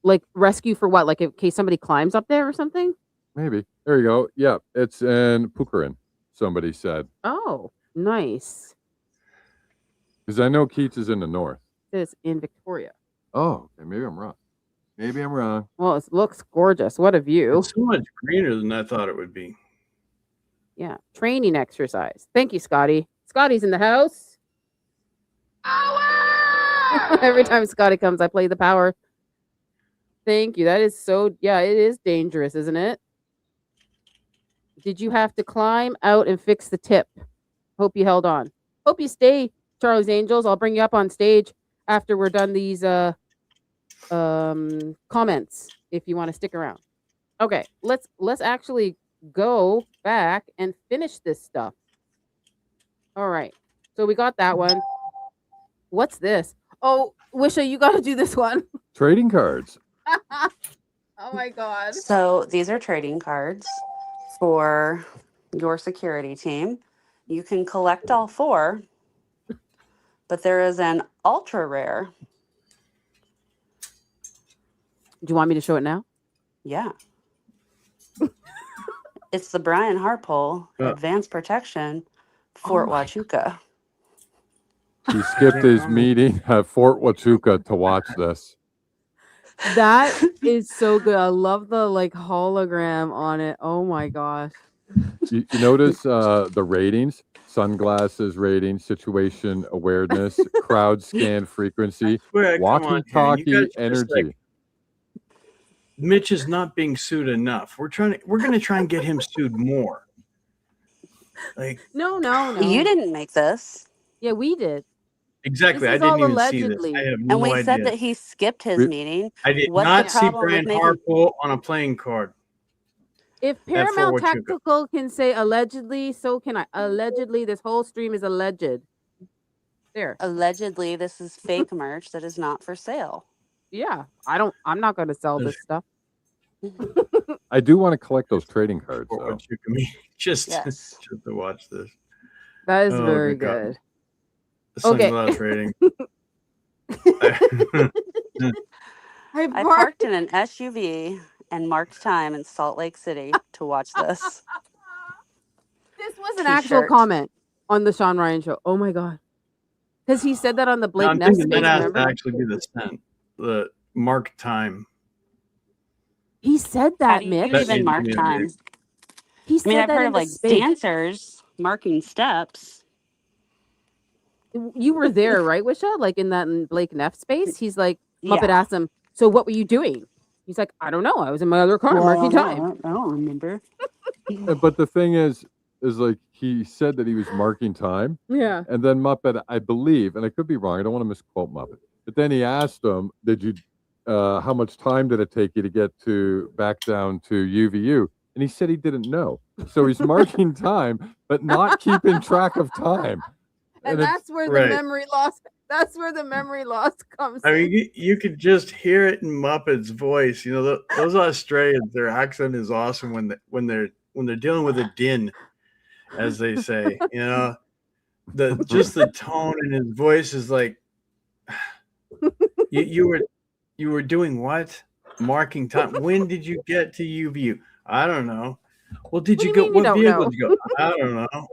Like rescue for what? Like in case somebody climbs up there or something? Maybe. There you go. Yeah, it's in Pukerin, somebody said. Oh, nice. Because I know Keats is in the north. It's in Victoria. Oh, okay, maybe I'm wrong. Well, it looks gorgeous. What a view. It's so much greener than I thought it would be. Yeah. Training exercise. Thank you, Scotty. Scotty's in the house. Every time Scotty comes, I play the power. Thank you. That is so, yeah, it is dangerous, isn't it? Did you have to climb out and fix the tip? Hope you held on. Hope you stay, Charlie's Angels. I'll bring you up on stage after we're done these comments if you want to stick around. Okay, let's actually go back and finish this stuff. All right. So we got that one. What's this? Oh, Wisha, you got to do this one. Trading cards. Oh my god. So these are trading cards for your security team. You can collect all 4, but there is an ultra rare. Do you want me to show it now? Yeah. It's the Brian Harpole Advanced Protection Fort Huachuca. He skipped his meeting at Fort Huachuca to watch this. That is so good. I love the like hologram on it. Oh my gosh. You notice the ratings: sunglasses rating, situation awareness, crowd scan frequency, Swear, come on, man. You walkie-talkie guys just, energy. like, Mitch is not being sued enough. We're going to try and get him sued more. Like, No. You didn't make this. Yeah, we did. exactly. This I is didn't all even see this. allegedly. I have no And we idea. said that he skipped his We- meeting. I did What's not the see problem Brian with making- Harpole on a playing card. If Fort Paramount Huachuca. Tactical can say allegedly, so can I. Allegedly, this whole stream is alleged. There. Allegedly, this is fake merch that is not for sale. Yeah. I'm not gonna sell this stuff. I do want to collect those trading cards, Fort though. Huachuca. Just Yes. to watch this. That is Oh, very good God. good. The Okay. sunglass rating. I parked in an SUV and marked time in Salt Lake City to watch this. This was an actual T-shirt. comment on the Sean Ryan show. Oh my god. Because he said that on the No, Blake I'm Neff thinking space, that has to remember? actually be the scent. The mark time. He said How that, do you Mitch. That even needs mark to be time? He I said mean, I've that heard in of the like space. dancers marking steps. You were there, right, Wisha? Like in that Blake Neff space? He's like, Muppet Yeah. asked him, so what were you doing? He's like, I don't know. I was in my other car marking time. I don't remember. But the thing is like he said that he was marking time, Yeah. and then Muppet, I believe, and I could be wrong, I don't want to misquote Muppet, but then he asked him, "Did you? How much time did it take you to get back down to UVU?" And he said he didn't know. So he's marking time, but not keeping track of time. And it's- that's where the Right. memory loss. That's where the memory loss comes. I mean, you could just hear it in Muppet's voice. You know, those Australians, their accent is awesome when they're dealing with a din, as they say. You know, the tone in his voice is like, you were doing what? Marking time. When did you get to UVU? I don't know. Well, did What you do you go? mean you What don't vehicle know? did you go? I don't know.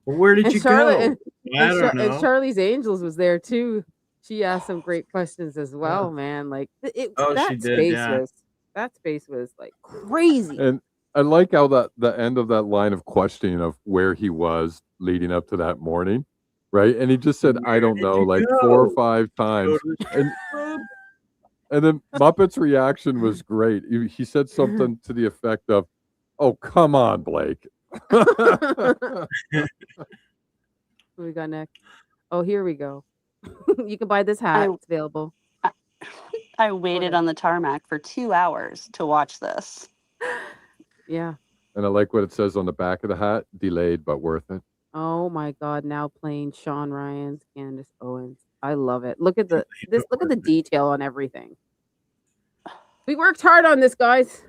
Well, where did And you Charlotte- go? I don't and know. Charlie's Angels was there too. She asked some great questions as well, man. Like Oh, that she did, space yeah. was like crazy. And I like how the end of that line of questioning of where he was leading up to that morning, right? And he just said, "I don't did know," you like go? 4 or 5 times. Go to the strip club? And then Muppet's reaction was great. He said something to the effect of, "Oh, come on, Blake." What we got next? Oh, here we go. You can buy this hat. It's available. I waited on the tarmac for 2 hours to watch this. Yeah. And I like what it says on the back of the hat: delayed but worth it. Oh my God! Now playing Sean Ryan's Candace Owens. I love it. Look at the detail on everything. We worked hard on this, guys.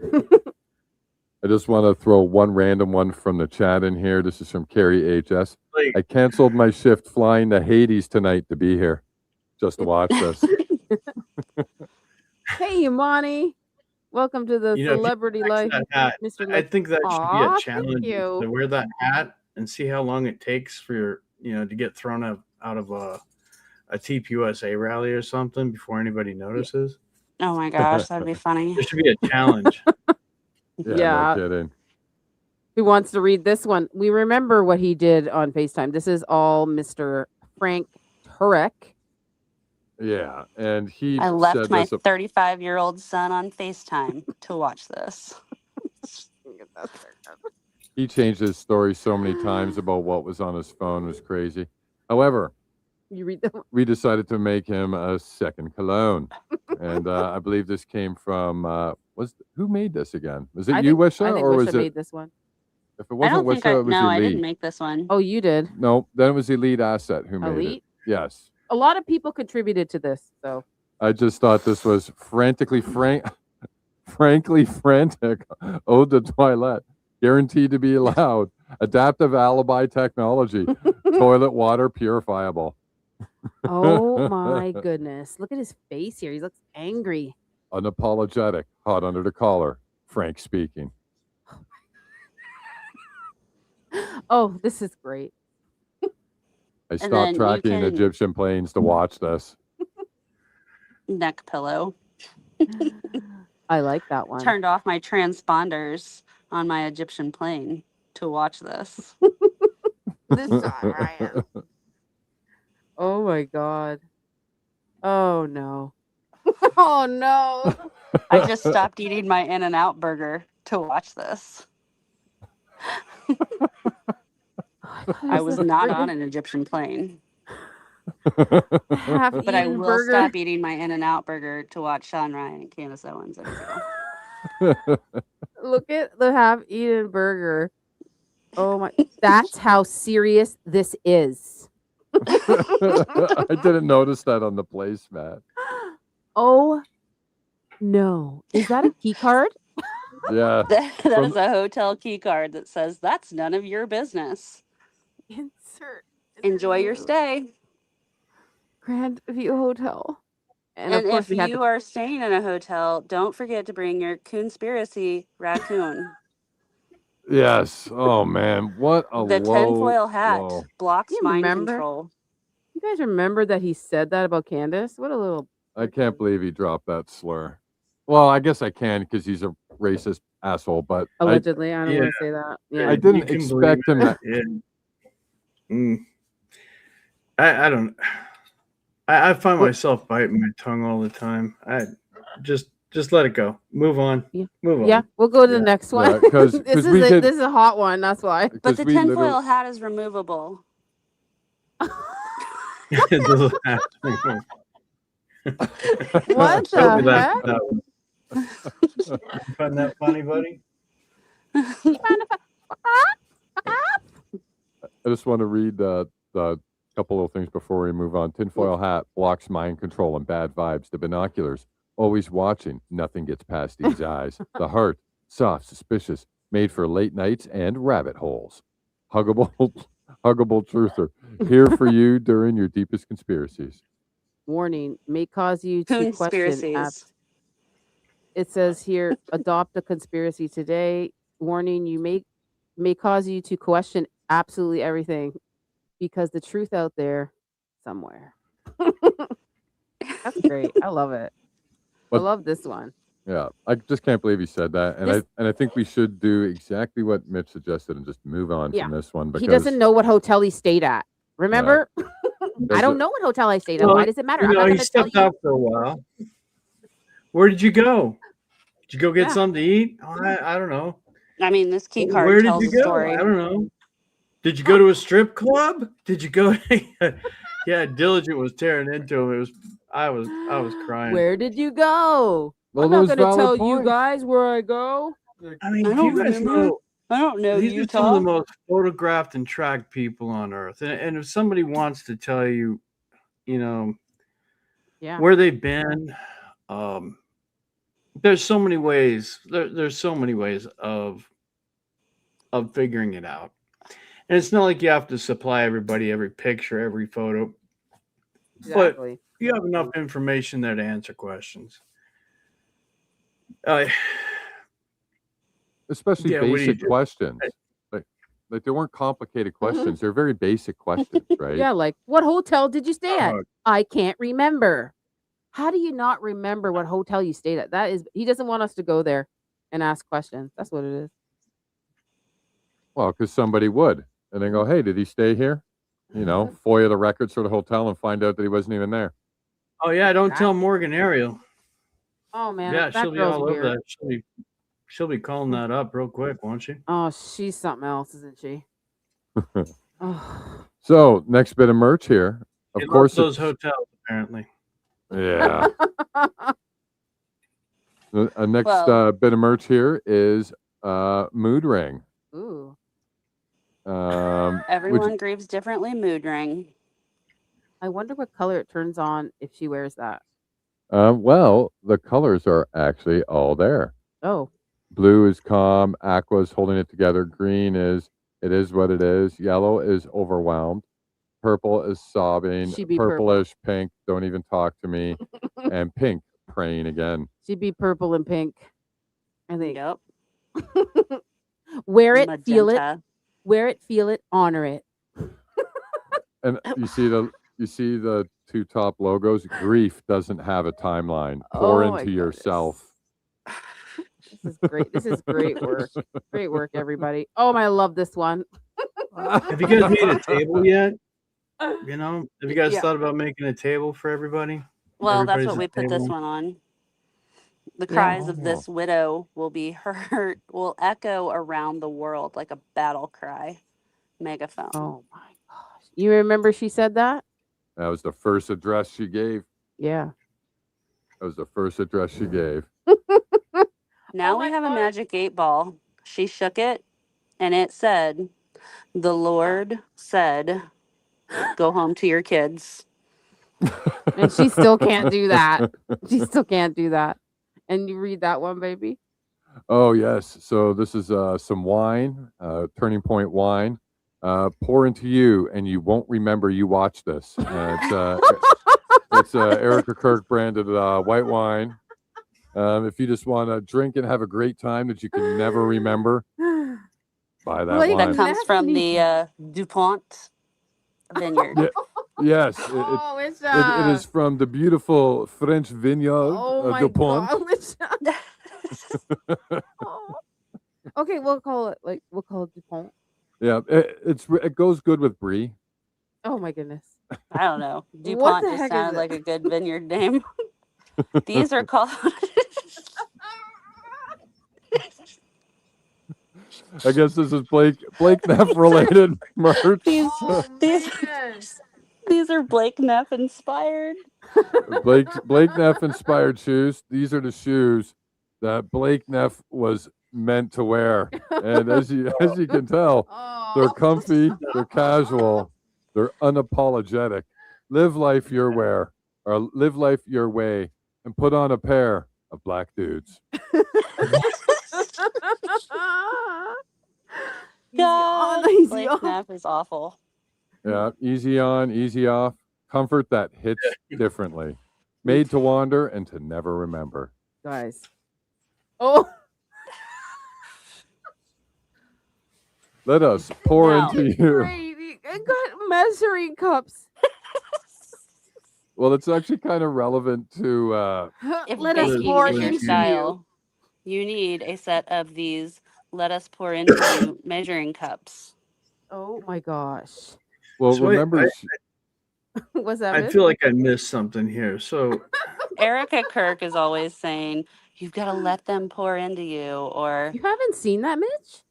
I just want to throw one random one from the chat in here. This is from Carrie HS. Like, I canceled my shift flying to Hades tonight to be here just to watch this. Hey, Imani. Welcome to the you know, if you celebrity wax life, that hat, Mr. I think that should be Aw, a thank challenge you. to wear that hat and see how long it takes for to get thrown out of a TPUSA rally or something before anybody notices. Oh my gosh, that'd be funny. There should be a challenge. Yeah, no kidding. Who wants to read this one? We remember what he did on FaceTime. This is all Mr. Frank Turek. Yeah, and he I left said my this. 35-year-old son on FaceTime to watch this. Look at He changed his story so many times about what was on his phone. It was crazy. However, You read them. we decided to make him a second cologne. And I believe this came from, who made this again? Was it I you, think Wisha? Or Wisha was made it, this one. if it I wasn't don't think Wisha, it was I didn't Elite. make this one. Oh, you did. No, then it was Elite Asset who made it. Elite? Yes. A lot of people contributed to this, so I just thought this was frankly frantic. Ode to Toilette. Guaranteed to be allowed. Adaptive alibi technology. Toilet water purifiable. oh my goodness. Look at his face here. He looks angry. Unapologetic. Hot under the collar. Frank speaking. Oh, this is great. I then stopped you tracking can- Egyptian planes to watch this. Neck pillow. I like that one. Turned off my transponders on my Egyptian plane to watch this. This time, Ryan. Oh my god. Oh no. Oh no. I just stopped eating my In-N-Out burger to watch this. I was not on an Egyptian plane, but I half-eaten will burger. stop eating my In-N-Out burger to watch Sean Ryan and Candace Owens. interview. Look at the half-eaten burger. Oh my! That's how serious this is. I didn't notice that on the placemat. Oh no! Is that a key card? Yeah. That is a hotel key card that says that's none of your business. Insert. Enjoy your stay. Grand View Hotel. And And of course, if we had you are staying in a hotel, don't forget to bring your conspiracy raccoon. Yes. Oh man, what a The low tinfoil hat blow. blocks You mind remember? control. You guys remember that he said that about Candace? What a little. I can't believe he dropped that slur. Well, I guess I can because he's a racist asshole, but Allegedly, I don't Yeah. want to say that. Yeah. I You didn't can believe expect him. Yeah. I don't. I find myself biting my tongue all the time. I just let it go. Move on. Yeah. Move on. Yeah, we'll go to the Yeah. next one. Yeah, 'cause this we is could- this is a hot one. That's why. But because the we tinfoil literally- hat is removable. What Don't be the laughing heck? at that one. You find that funny, buddy? I just want to read the couple little things before we move on. Tinfoil hat blocks mind control and bad vibes. The binoculars, always watching. Nothing gets past these eyes. The heart, soft, suspicious, made for late nights and rabbit holes. Huggable, huggable truther, here for you during your deepest conspiracies. Warning may cause you to question. Conspiracies. It says here, adopt a conspiracy today. Warning, you may cause you to question absolutely everything because the truth out there somewhere. That's great. I love it. But- I love this one. Yeah, I just can't believe he said that, and This- I think we should do exactly what Mitch suggested and just move on Yeah. from this one because He doesn't know what hotel he stayed at. Remember? I There's don't a- know what hotel I stayed at. Well, Why does it matter? You I'm know, not he going to tell stepped you. out for a while. Where did you go? Did you go get Yeah. something to eat? Oh, I don't know. I mean, this key card Where did tells you a go? story. I don't know. Did you go to a strip club? Did you go? Yeah, Diligent was tearing into him. It was. I was crying. Where did you go? Well, I'm not those going to valid tell you points. guys where I go. I mean, I do don't you guys remember. know? I don't know These are some Utah. of the most photographed and tracked people on earth. And if somebody wants to tell you, Yeah. where they've been, there's so many ways. There's so many ways of figuring it out. And it's not like you have to supply everybody every picture, every photo. Exactly. You have enough information there to answer questions. especially Yeah, what do you basic do? questions. Like they weren't complicated questions. They're very basic questions, right? Yeah, like what hotel did you stay at? Oh, I can't remember. How do you not remember what hotel you stayed at? That is, he doesn't want us to go there and ask questions. That's what it is. Well, because somebody would, and then go, "Hey, did he stay here?" You know, FOIA the records for the hotel and find out that he wasn't even there. oh yeah, don't tell Morgan Ariel. Oh man, Yeah, that she'll be girl's all weird. over that. She'll be calling that up real quick, won't she? Oh, she's something else, isn't she? Oh. So next bit of merch here. Of She course, loves those hotels apparently. yeah. The next Well- bit of merch here is mood ring. Ooh. Which, Everyone grieves differently. Mood ring. I wonder what color it turns on if she wears that. well, the colors are actually all there. Oh. Blue is calm, aqua is holding it together, green is it is what it is, yellow is overwhelmed, purple is sobbing, She be purple. purplish, pink, don't even talk to me, and pink, praying again. She'd be purple and pink. I think. Yep. Wear it, feel it. Magenta. Wear it, feel it, honor it. And you see the two top logos. Grief doesn't have a timeline. Pour Oh my into yourself. This is great. This is great work. Great work, everybody. Oh, I love this one. Have you guys made a table yet? You know, have you guys Yeah. thought about making a table for everybody? Well, that's Everybody's what at we the put this table. one on. The Yeah. cries of this widow will be heard, will echo around the world like a battle cry megaphone. Oh my gosh. You remember she said that? That was the first address she gave. Yeah. That was the first address she gave. Now Oh we my have a God. magic 8-ball. She shook it and it said, "The Lord said, go home to your kids." And she still can't do that. She still can't do that. And you read that one, baby? Oh yes. So this is some wine, Turning Point wine. Pour into you, and you won't remember you watched this. It's Erica Kirk branded white wine. If you just want to drink and have a great time that you can never remember, buy that Like wine. That comes from Nasty. the DuPont vineyard. Yeah, yes, Oh, it's it is from the beautiful French vineyard Oh my DuPont. God. Oh. Okay, we'll call it DuPont. Yeah, it goes good with brie. Oh my goodness. I don't know. What DuPont the just heck is sounded it? like a good vineyard name. These are called. I guess this is Blake Neff related merch. These, Oh, these, man. these are Blake Neff inspired. Blake Neff inspired shoes. These are the shoes that Blake Neff was meant to wear. And as you can tell, they're Oh. comfy, they're casual, they're unapologetic. Live life your way, and put on a pair of black dudes. Easy God, on, easy Blake off. Neff is awful. Yeah, easy on, easy off. Comfort that hits differently. Made to wander and to never remember. Guys. Oh. Let us pour Now- into you. Great. I got measuring cups. Well, it's actually kind of relevant to If Let us baking pour is your into you. style, you need a set of these "Let us pour into you" measuring cups. Oh my gosh. well, So remember, What's that? I Miss? feel like I missed something here. So Erica Kirk is always saying, "You've got to let them pour into you," or You haven't seen that, Mitch?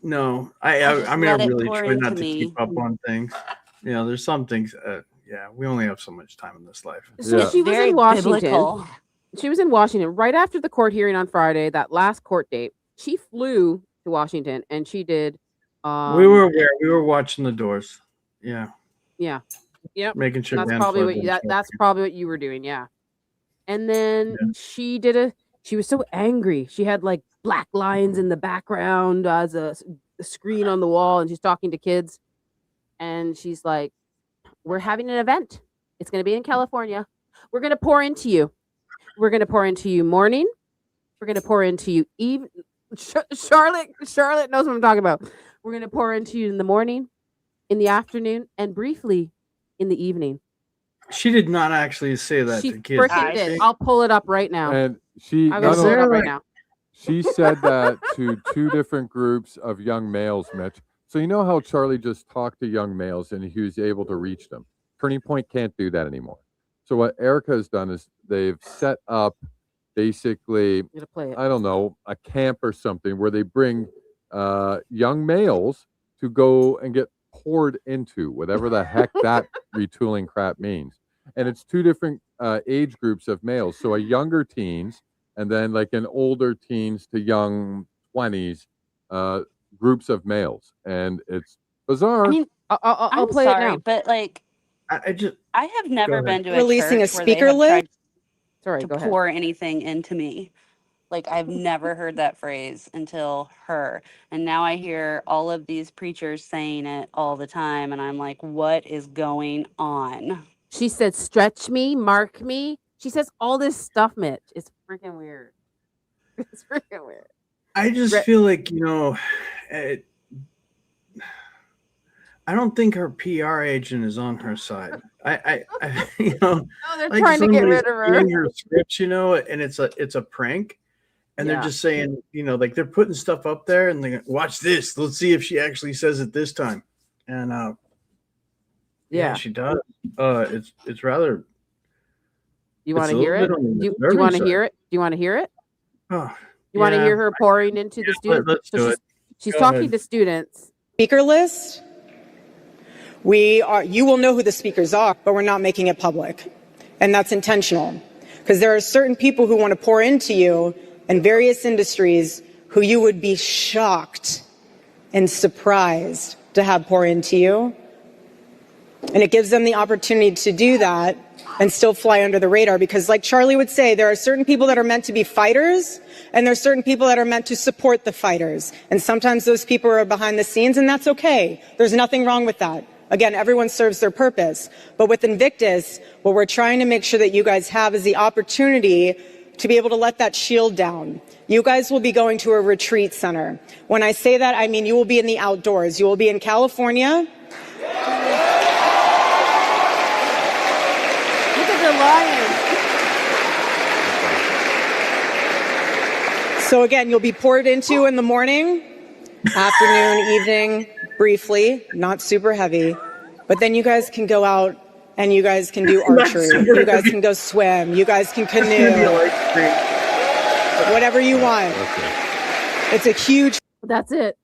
no, Just I mean, I let it really pour try not into to keep me. up on things. You know, there's some things. Yeah, we only have so much time in this life. So Yeah. she was very in Washington. biblical. She was in Washington right after the court hearing on Friday, that last court date. She flew to Washington and she did We were aware. We were watching the doors. Yeah, yeah. Yep. making sure That's Dan probably Flood what didn't show up that's again. probably what you were doing, yeah. And then Yeah. she was so angry. She had like black lines in the background as a screen on the wall, and she's talking to kids. And she's like, "We're having an event. It's going to be in California. We're going to pour into you. We're going to pour into you morning. We're going to pour into you even." Charlotte knows what I'm talking about. We're going to pour into you in the morning, in the afternoon, and briefly in the evening. She did not actually say that She to kids. freaking did did. she? I'll pull it up right now. and she I'm not going to pull it only, up right like- now. she said that to two different groups of young males, Mitch. So you know how Charlie just talked to young males and he was able to reach them. Turning Point can't do that anymore. So what Erica has done is they've set up basically, I'm gonna play it. I don't know, a camp or something where they bring young males to go and get poured into, whatever the heck that retooling crap means. And it's two different age groups of males. So a younger teens and then like an older teens to young 20s groups of males. And it's bizarre. I mean, I'll I'm play sorry, it now. but like, I just I have never ahead. been to a Releasing a church where they speaker have list? tried Sorry, to go ahead. pour anything into me. Like, I've never heard that phrase until her. And now I hear all of these preachers saying it all the time. And I'm like, what is going on? She said, "Stretch me, mark me." She says all this stuff, Mitch. It's freaking weird. It's freaking weird. I just Re- feel like, I don't think her PR agent is on her side. I Oh, they're like trying to get somebody's rid of her. doing her scripts, and it's a prank, and Yeah. they're just saying, like they're putting stuff up there, and they watch this. Let's see if she actually says it this time, and Yeah. she does. It's rather. You want it's to a hear little it? bit on the Do you disturbing want to side. hear it? Do you want to hear it? Oh, You want to yeah. hear her pouring into the students? let's do it. She's Go talking ahead. to students. Speaker list. You will know who the speakers are, but we're not making it public. And that's intentional. Because there are certain people who want to pour into you in various industries who you would be shocked and surprised to have pour into you. And it gives them the opportunity to do that and still fly under the radar. Because like Charlie would say, there are certain people that are meant to be fighters, and there are certain people that are meant to support the fighters. And sometimes those people are behind the scenes, and that's okay. There's nothing wrong with that. Again, everyone serves their purpose. But with Invictus, what we're trying to make sure that you guys have is the opportunity to be able to let that shield down. You guys will be going to a retreat center. When I say that, I mean you will be in the outdoors. You will be in California. Look at the lion. So again, you'll be poured into in the morning, afternoon, evening, briefly, not super heavy. But then you guys can go out and you guys can do archery. You guys can go swim. You guys can canoe. Whatever you want. Okay. It's a huge. That's it.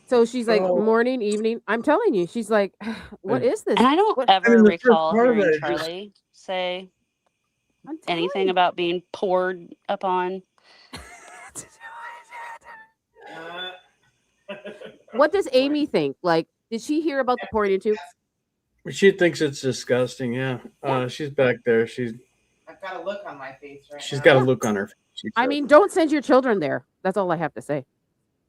So she's like, morning, evening. I'm telling you, she's like, what is this? And I don't What- ever I mean, the first recall part of hearing it just- Charlie say I'm telling anything you. about being poured upon. What does Amy think? Like, did she hear about the pouring into? She thinks it's disgusting. Yeah. She's back there. She's I've got a look on my face right she's now. got a look on her face. She I said. mean, don't send your children there. That's all I have to say.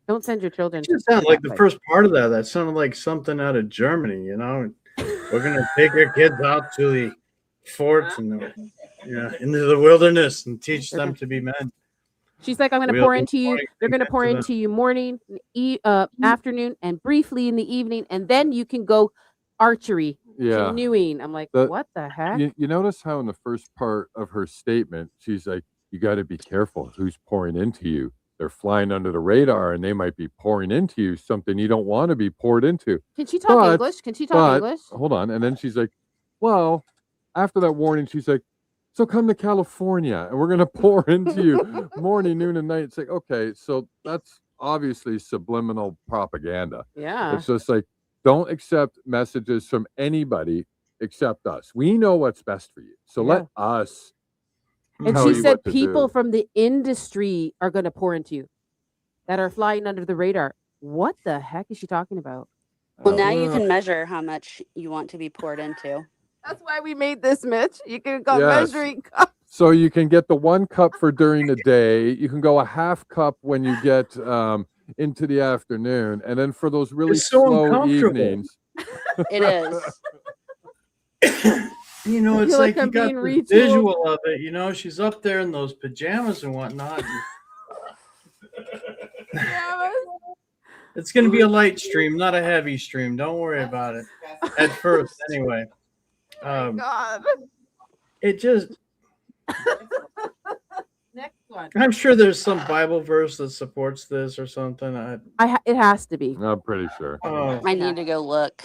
Don't send your children. It just sounded like the first part of that sounded like something out of Germany. We're gonna take our kids out to the forts and into the wilderness and teach them to be men. She's like, I'm going to We'll pour be into you. pouring They're going to into pour them. into you morning, afternoon, and briefly in the evening, and then you can go archery, Yeah. canoeing. I'm like, The- what the heck? You notice how in the first part of her statement, she's like, you got to be careful who's pouring into you. They're flying under the radar and they might be pouring into you something you don't want to be poured into. Can she talk but- English? Can she talk English? Hold on. And then she's like, well, after that warning, she's like, so come to California and we're going to pour into you morning, noon, and night. It's like, okay, so that's obviously subliminal propaganda. Yeah. It's just like, don't accept messages from anybody except us. We know what's best for you. So let us. And tell she you said what to people do. from the industry are going to pour into you that are flying under the radar. What the heck is she talking about? Well, now you can measure how much you want to be poured into. That's why we made this, Mitch. You can go Yes. measuring cups. So you can get the 1 cup for during the day. You can go a half cup when you get into the afternoon, and then for those really It's so slow uncomfortable. evenings. It is. It's feel like like you I'm got being the retooled. visual of it. She's up there in those pajamas and whatnot. It's going to be a light stream, not a heavy stream. Don't worry about it. At first, anyway. God. It just, Next one. I'm sure there's some Bible verse that supports this or something. It has to be. I'm pretty sure. I need to go look.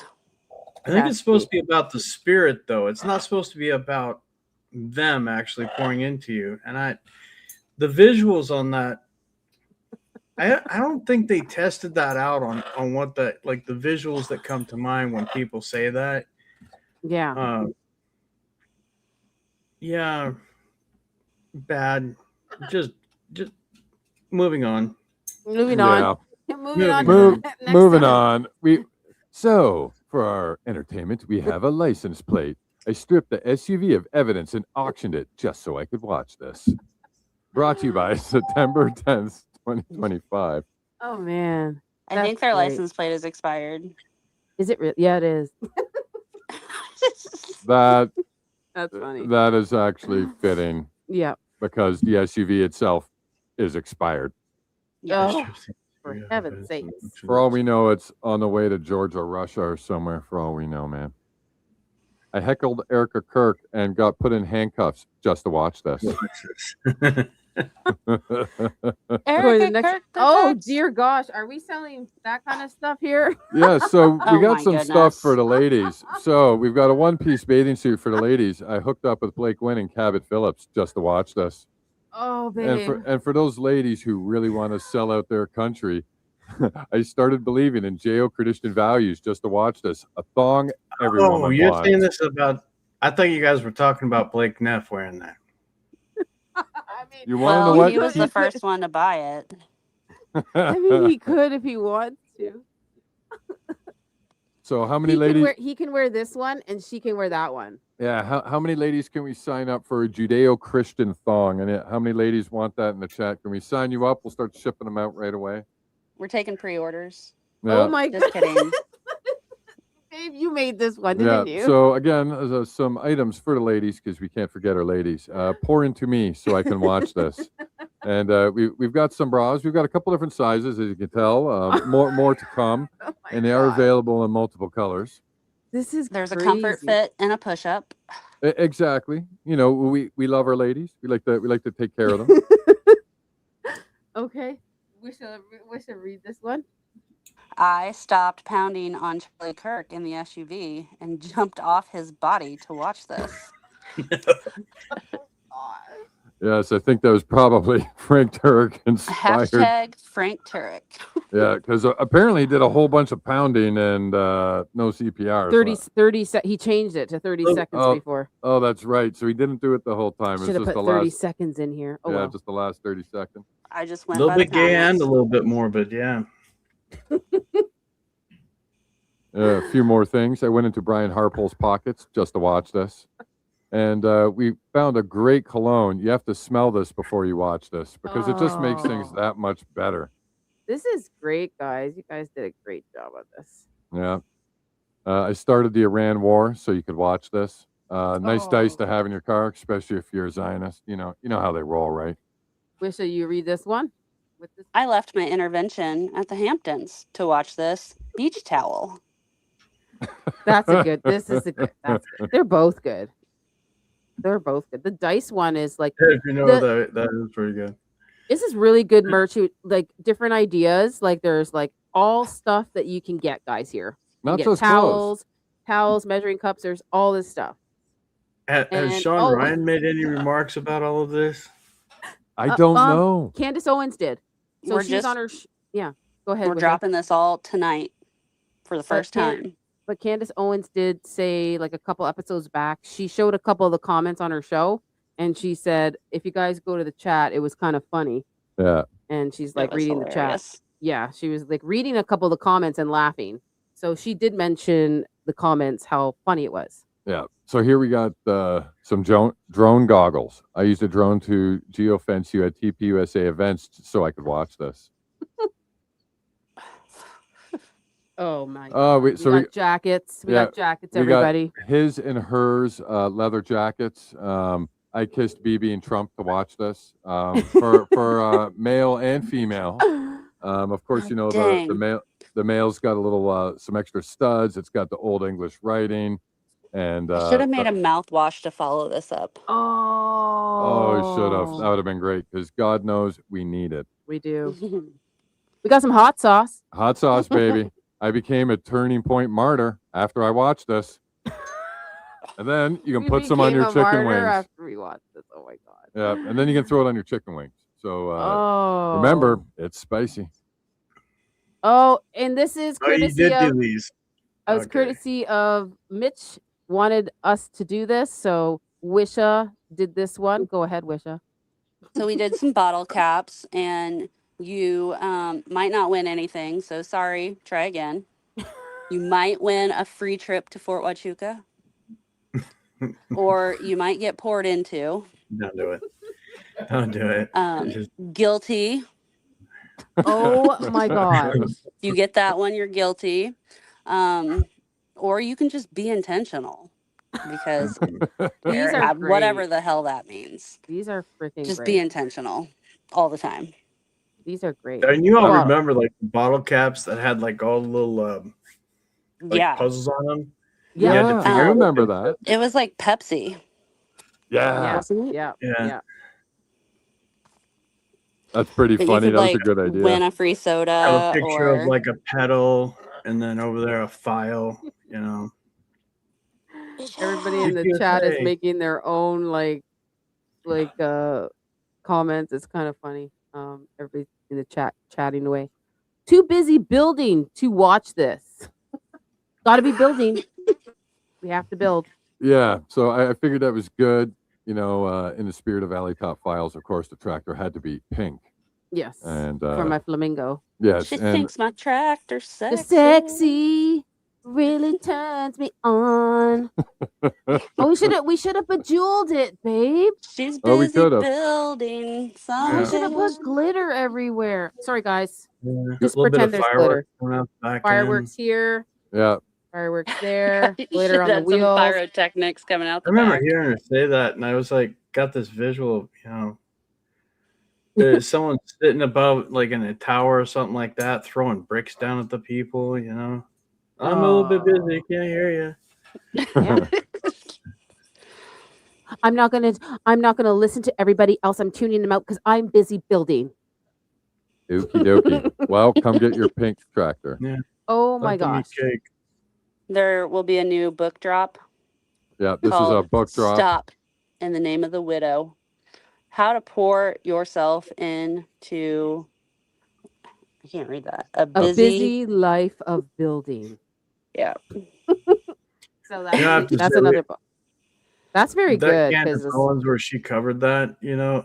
I think has it's supposed to be about the spirit, though. It's not supposed to be about them actually pouring into you. And the visuals on that. I don't think they tested that out on what the like the visuals that come to mind when people say that. Yeah. Yeah, bad. Just moving on. Moving on. Yeah. Moving on. Move, Next moving time. on. So for our entertainment, we have a license plate. I stripped the SUV of evidence and auctioned it just so I could watch this. Brought to you by September 10th, 2025. Oh man. I That's think their great. license plate is expired. Is it? Yeah, it is. That That's funny. that is actually fitting Yeah. because the SUV itself is expired. Oh, for heaven's sakes. For all we know, it's on the way to Georgia, Russia, or somewhere. For all we know, man. I heckled Erica Kirk and got put in handcuffs just to watch this. Erica next- Kirk, the Oh Kirks. dear gosh, are we selling that kind of stuff here? Yeah, so we Oh got my some stuff goodness. for the ladies. So we've got a one-piece bathing suit for the ladies. I hooked up with Blake Wynn and Cabot Phillips just to watch this. Oh, babe. And for those ladies who really want to sell out their country, I started believing in Judeo-Christian values just to watch this. A thong, every Oh, woman you're wants. saying this about? I thought you guys were talking about Blake Neff wearing that. I mean, You want to Well, know what? he was the first one to buy it. I mean, he could if he wants to. So how many He can, ladies? he can wear this one, and she can wear that one. Yeah, how many ladies can we sign up for a Judeo-Christian thong? And how many ladies want that in the chat? Can we sign you up? We'll start shipping them out right away. We're taking pre-orders. Yeah. Oh my Just god, kidding. babe, you made this one, Yeah. didn't you? So again, some items for the ladies because we can't forget our ladies. Pour into me so I can watch this. And we've got some bras. We've got a couple different sizes, as you can tell. More to come, Oh my and they are God. available in multiple colors. This is There's crazy. a comfort fit and a push-up. Exactly. You know, we love our ladies. We like to take care of them. Okay, we should read this one. I stopped pounding on Charlie Kirk in the SUV and jumped off his body to watch this. Yes, I think that was probably Frank Turek inspired. Hashtag Frank Turek. Yeah, because apparently he did a whole bunch of pounding and no CPR. 30 he changed it to 30 seconds before. Oh, that's right. So he didn't do it the whole time. Should have put 30 seconds in here. Oh, yeah, well. just the last 30 seconds. I just A went little by the bit gay and comments. a little bit morbid, yeah. A few more things. I went into Brian Harpole's pockets just to watch this. And we found a great cologne. You have to smell this before you watch this because it just makes things Oh. that much better. This is great, guys. You guys did a great job on this. Yeah. I started the Iran war so you could watch this. Nice dice to have in your car, especially if you're a Zionist. You know how they roll, right? Wisha, you read this one? With this? I left my intervention at the Hamptons to watch this beach towel. That's a good. This is a good. That's good. They're both good. They're both good. The dice one is like If you know that is pretty good. this is really good merch. Like different ideas. Like there's like all stuff that you can get, guys. Here, you Not can get just clothes. towels, measuring cups. There's all this stuff. Has And- Sean oh. Ryan made any remarks about all of this? I don't know. Candace Owens did. So We're she's just- on her. Yeah, go ahead. We're Wisha. dropping this all tonight for the first time. But Candace Owens did say like a couple episodes back, she showed a couple of the comments on her show, and she said, if you guys go to the chat, it was kind of funny. Yeah. And she's It like was reading the chat. hilarious. Yeah, she was like reading a couple of the comments and laughing. So she did mention the comments, how funny it was. Yeah. So here we got some drone goggles. I used a drone to geofence you at TPUSA events so I could watch this. Oh my Oh, we got jackets. We got jackets, we got everybody. his and hers leather jackets. I kissed BB and Trump to watch this for male and female. Of course, you know the male's got a little some extra studs. It's got the old English writing, and I should have made a mouthwash to follow this up. Oh, should have. That would have been great because God knows we need it. We do. We got some hot sauce. Hot sauce, baby. I became a turning point martyr after I watched this. And then you can We put some on became your a chicken martyr wings. after we watched this. Oh my god. Yeah, and then you can throw it on your chicken wings. So Oh, remember, it's spicy. Oh, and this is Oh, you courtesy did of do these. It's Okay. courtesy of Mitch wanted us to do this, so Wisha did this one. Go ahead, Wisha. So we did some bottle caps, and you might not win anything. So sorry. Try again. You might win a free trip to Fort Huachuca, or you might get poured into. Don't do it. Don't do it. Just- Guilty. Oh my god. If you get that one, you're guilty. Or you can just be intentional, because These are whatever great. the hell that means. These are freaking Just great. be intentional all the time. These are great. And you all Bottle. remember like the bottle caps that had like all the little like Yeah. puzzles on them? Yeah. You had to Yeah, figure I out what remember they- that. It was like Pepsi. Yeah, Wasn't it? Yeah. Yeah. Yeah. that's pretty But funny. you could That was like a good idea. win a free Have a soda picture or of like a pedal and then over there a file, you know. Everybody in the Yeah. chat is USA. making their own like comments. It's kind of funny. Everybody in the chat chatting away. Too busy building to watch this. Got to be building. We have to build. Yeah, so I figured that was good. You know, in the spirit of Alley Top Files, of course, the tractor had to be pink. Yes. And For my Flamingo. yes, she and thinks my tractor's The sexy. sexy really turns me on. Oh, we should have bejeweled it, babe. She's Oh, we busy could've. building Oh, we should have put something. glitter everywhere. Sorry, guys. Yeah. Just a little bit pretend of there's fireworks coming out the back Fireworks here, yeah, fireworks there, You glitter should on the have some wheels. pyrotechnics coming out I the remember back. hearing her say that, and I was like, got this visual of, you know, there's someone sitting above, like in a tower or something like that, throwing bricks down at the people, you know. I'm a little bit busy, can't hear you. Yeah. I'm not gonna listen to everybody else. I'm tuning them out because I'm busy building. okie dokie. Well, come get your pink tractor. Oh my Let them eat gosh. cake. There will be a new book drop Yeah, this is a called book drop. Stop in the Name of the Widow. How to pour yourself into, I can't read that. A A busy life of building. Yeah. So You know, I have to that's say, another book. That's very that good Candace because Owens where she covered that, you know,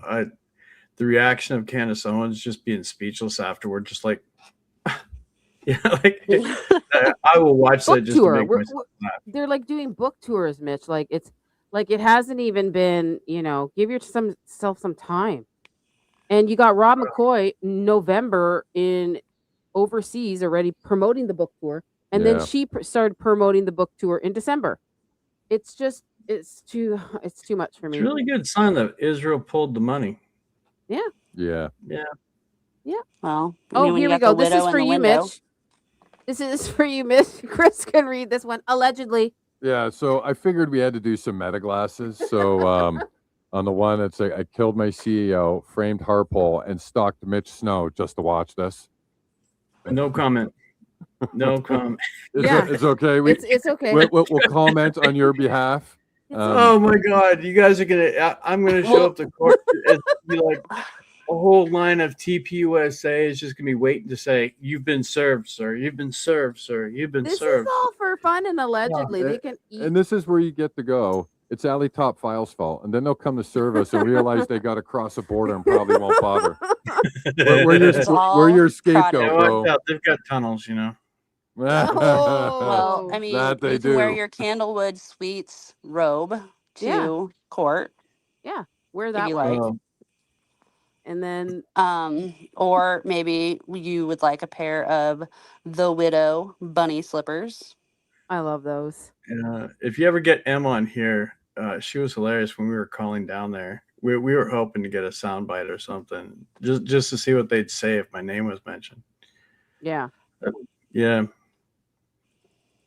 the reaction of Candace Owens just being speechless afterward, just like, yeah, like I will watch that book just tour. to make myself laugh. They're like doing book tours, Mitch. Like it's like it hasn't even been, you know, give yourself some time. And you got Rob McCoy November in overseas already promoting the book tour, and then Yeah. she started promoting the book tour in December. It's just it's too much for me. It's a really good sign that Israel pulled the money. Yeah. Well, I Oh, mean, when here you we got go. the This is widow for in the you, window. Mitch. This is for you, Mitch. Chris can read this one. Allegedly. Yeah, so I figured we had to do some meta glasses. So on the one that's like, I killed my CEO, framed Harpole, and stalked Mitch Snow just to watch this. No comment. No comment. It's okay. It's okay. We'll comment on your behalf. Oh my God, you guys are gonna! I'm gonna show up to court. It's be like a whole line of TPUSA is just gonna be waiting to say, "You've been served, sir. You've been served, sir. You've been This served." is all for fun and allegedly. They can eat. And this is where you get to go. It's Alley Top Files' fault. And then they'll come to serve us and realize they got to cross a border and probably won't bother. We're It's all your Yeah, scapegoat, fraudulent. bro. watch out. They've got tunnels, you know. Well, I Oh. mean, That they you can wear do. your Candlewood Suites robe to Yeah. court Wear if that you one. like. And then Or maybe you would like a pair of the Widow bunny slippers. I love those. If you ever get Emma on here, she was hilarious when we were calling down there. We were hoping to get a soundbite or something, just to see what they'd say if my name was mentioned. Yeah. Yeah.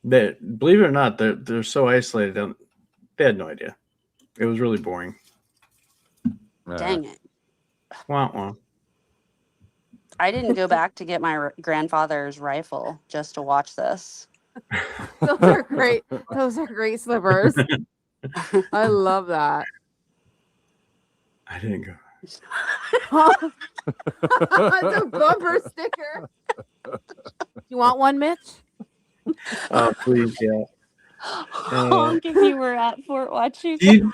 They, believe it or not, they're so isolated. They had no idea. It was really boring. Dang it. Wah, wah. I didn't go back to get my grandfather's rifle just to watch this. Those are great. Those are great slippers. I love that. I didn't go. It's a bumper sticker. You want one, Mitch? Oh, please, yeah. Honk if you were at Fort Huachuca. Do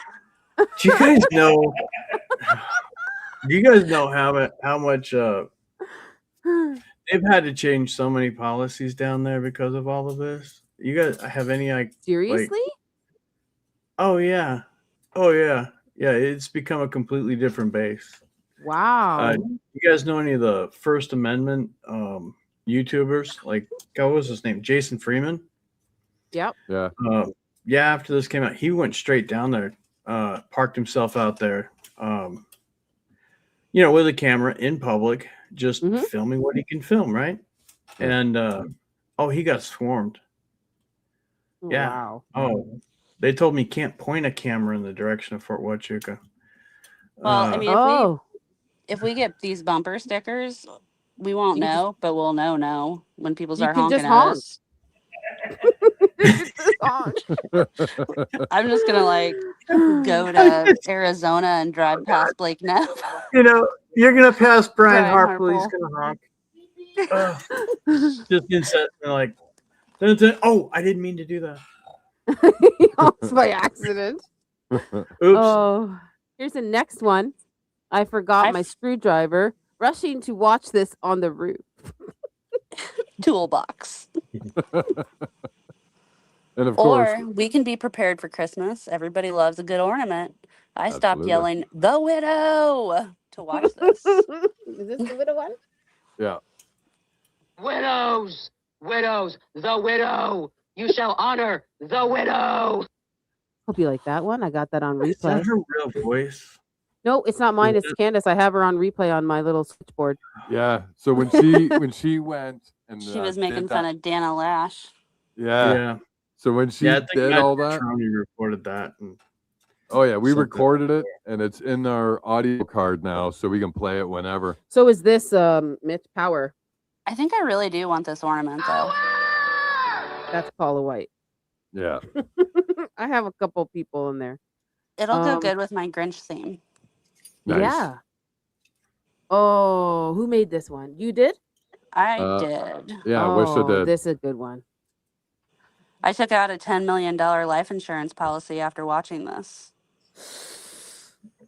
you guys know? Do you guys know how much they've had to change so many policies down there because of all of this? You guys have any like? Seriously? Oh yeah. Yeah. It's become a completely different base. Wow. You guys know any of the First Amendment YouTubers? Like, what was his name? Jason Freeman. Yep. Yeah. Yeah. After this came out, he went straight down there, parked himself out there, with a camera in public, just filming what he can film, right? And he got swarmed. Yeah. Wow. Oh, they told me can't point a camera in the direction of Fort Huachuca. Well, I mean, Oh. if we get these bumper stickers, we won't You know, but we'll know when people You start can honking just at honk. us. Honk. I'm just gonna like go to Arizona and drive past Blake Neff. You're gonna pass Brian Brian Harper. He's Harple. gonna honk. Just instant, like, oh, I didn't mean to do that. He honks by accident. Oops. Oh, here's the next one. I forgot my screwdriver. Rushing to watch this on the roof. Toolbox. And of course, Or we can be prepared for Christmas. Everybody loves a good ornament. I stopped Absolutely. yelling, "The widow!" to watch this. Is this the widow one? yeah. Widows, the widow. You shall honor the widow. Hope you like that one. I got that on Is that replay. her real voice? No, it's not mine. It's Candace. I have her on replay on my little switchboard. Yeah. So when she went and She was did making that- fun of Dana Lash. Yeah. So when she I think did Matt all that, Petroni reported that. And oh yeah, we something. recorded it and it's in our audio card now, so we can play it whenever. So is this Mitch Power? I think I really do want this ornament though. That's Paula White. Yeah. I have a couple people in there. It'll go good with my Grinch theme. Nice. Yeah. Oh, who made this one? You did? I did. Yeah, I wish I did. This is a good one. I took out a $10 million life insurance policy after watching this.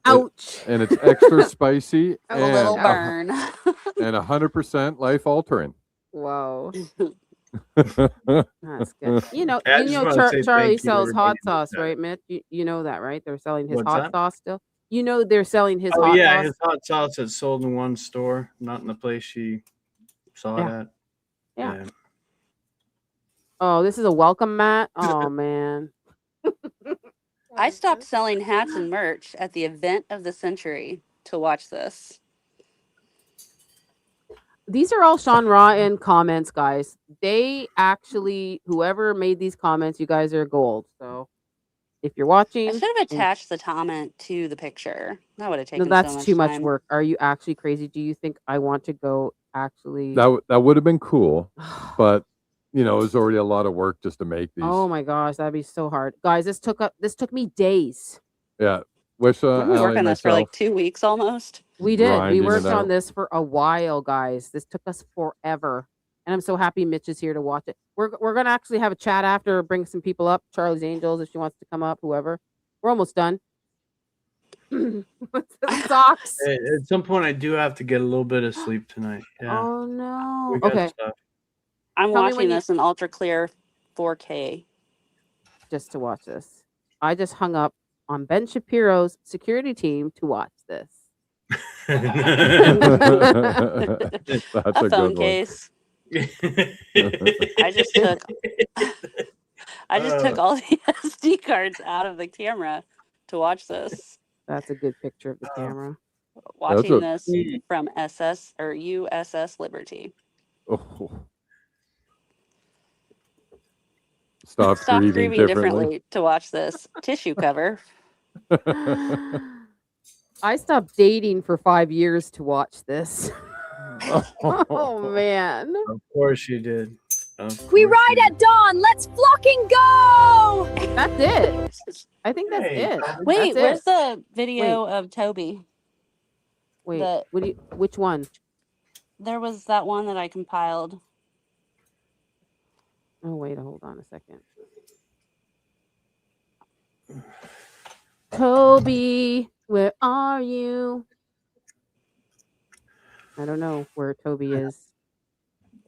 Ouch. And it's extra spicy A little and burn. and 100% life altering. Wow. That's good. I just wanna say Charlie thank you to sells hot everybody who did sauce, that. right, Mitch? You know that, right? They're selling his What's hot that? sauce still. You know they're selling his Oh hot yeah, sauce. his hot sauce that's sold in one store, not in the place she saw Yeah. it at. Yeah. Oh, this is a welcome mat. Oh man. I stopped selling hats and merch at the event of the century to watch this. These are all Sean Raw comments, guys. They actually, whoever made these comments, you guys are gold. So if you're watching, I should have attached the comment to the picture. That would have taken no, that's so much too much time. work. Are you actually crazy? Do you think I want to go actually? That would have been cool, but it was already a lot of work just to make these. Oh my gosh, that'd be so hard, guys. This took me days. Yeah. WISHA, Didn't we work Allie, on this for myself, like 2 weeks almost? We did. We grinding it worked on out. this for a while, guys. This took us forever, and I'm so happy Mitch is here to watch it. We're gonna actually have a chat after, bring some people up. Charlie's Angels, if she wants to come up, whoever. We're almost done. What's the socks? At some point, I do have to get a little bit of sleep tonight. Yeah. Oh no. We got Okay, stuff. I'm Tell me when watching you- this in ultra clear 4K. just to watch this. I just hung up on Ben Shapiro's security team to watch this. That's A a phone good one. case. I just took all the SD cards out of the camera to watch this. That's a good picture of the camera. Watching a- this from SS or USS Liberty. Oh. Stop Stop grieving grieving differently. differently to watch this. Tissue cover. I stopped dating for 5 years to watch this. Oh man. Of course you did. We ride at dawn. Let's fucking go. That's it. I think that's Hey, it. Wait, That's where's it. the video of Toby? Wait, that which one? there was that one that I compiled. Oh, wait, hold on a second. Toby, where are you? I don't know where Toby is.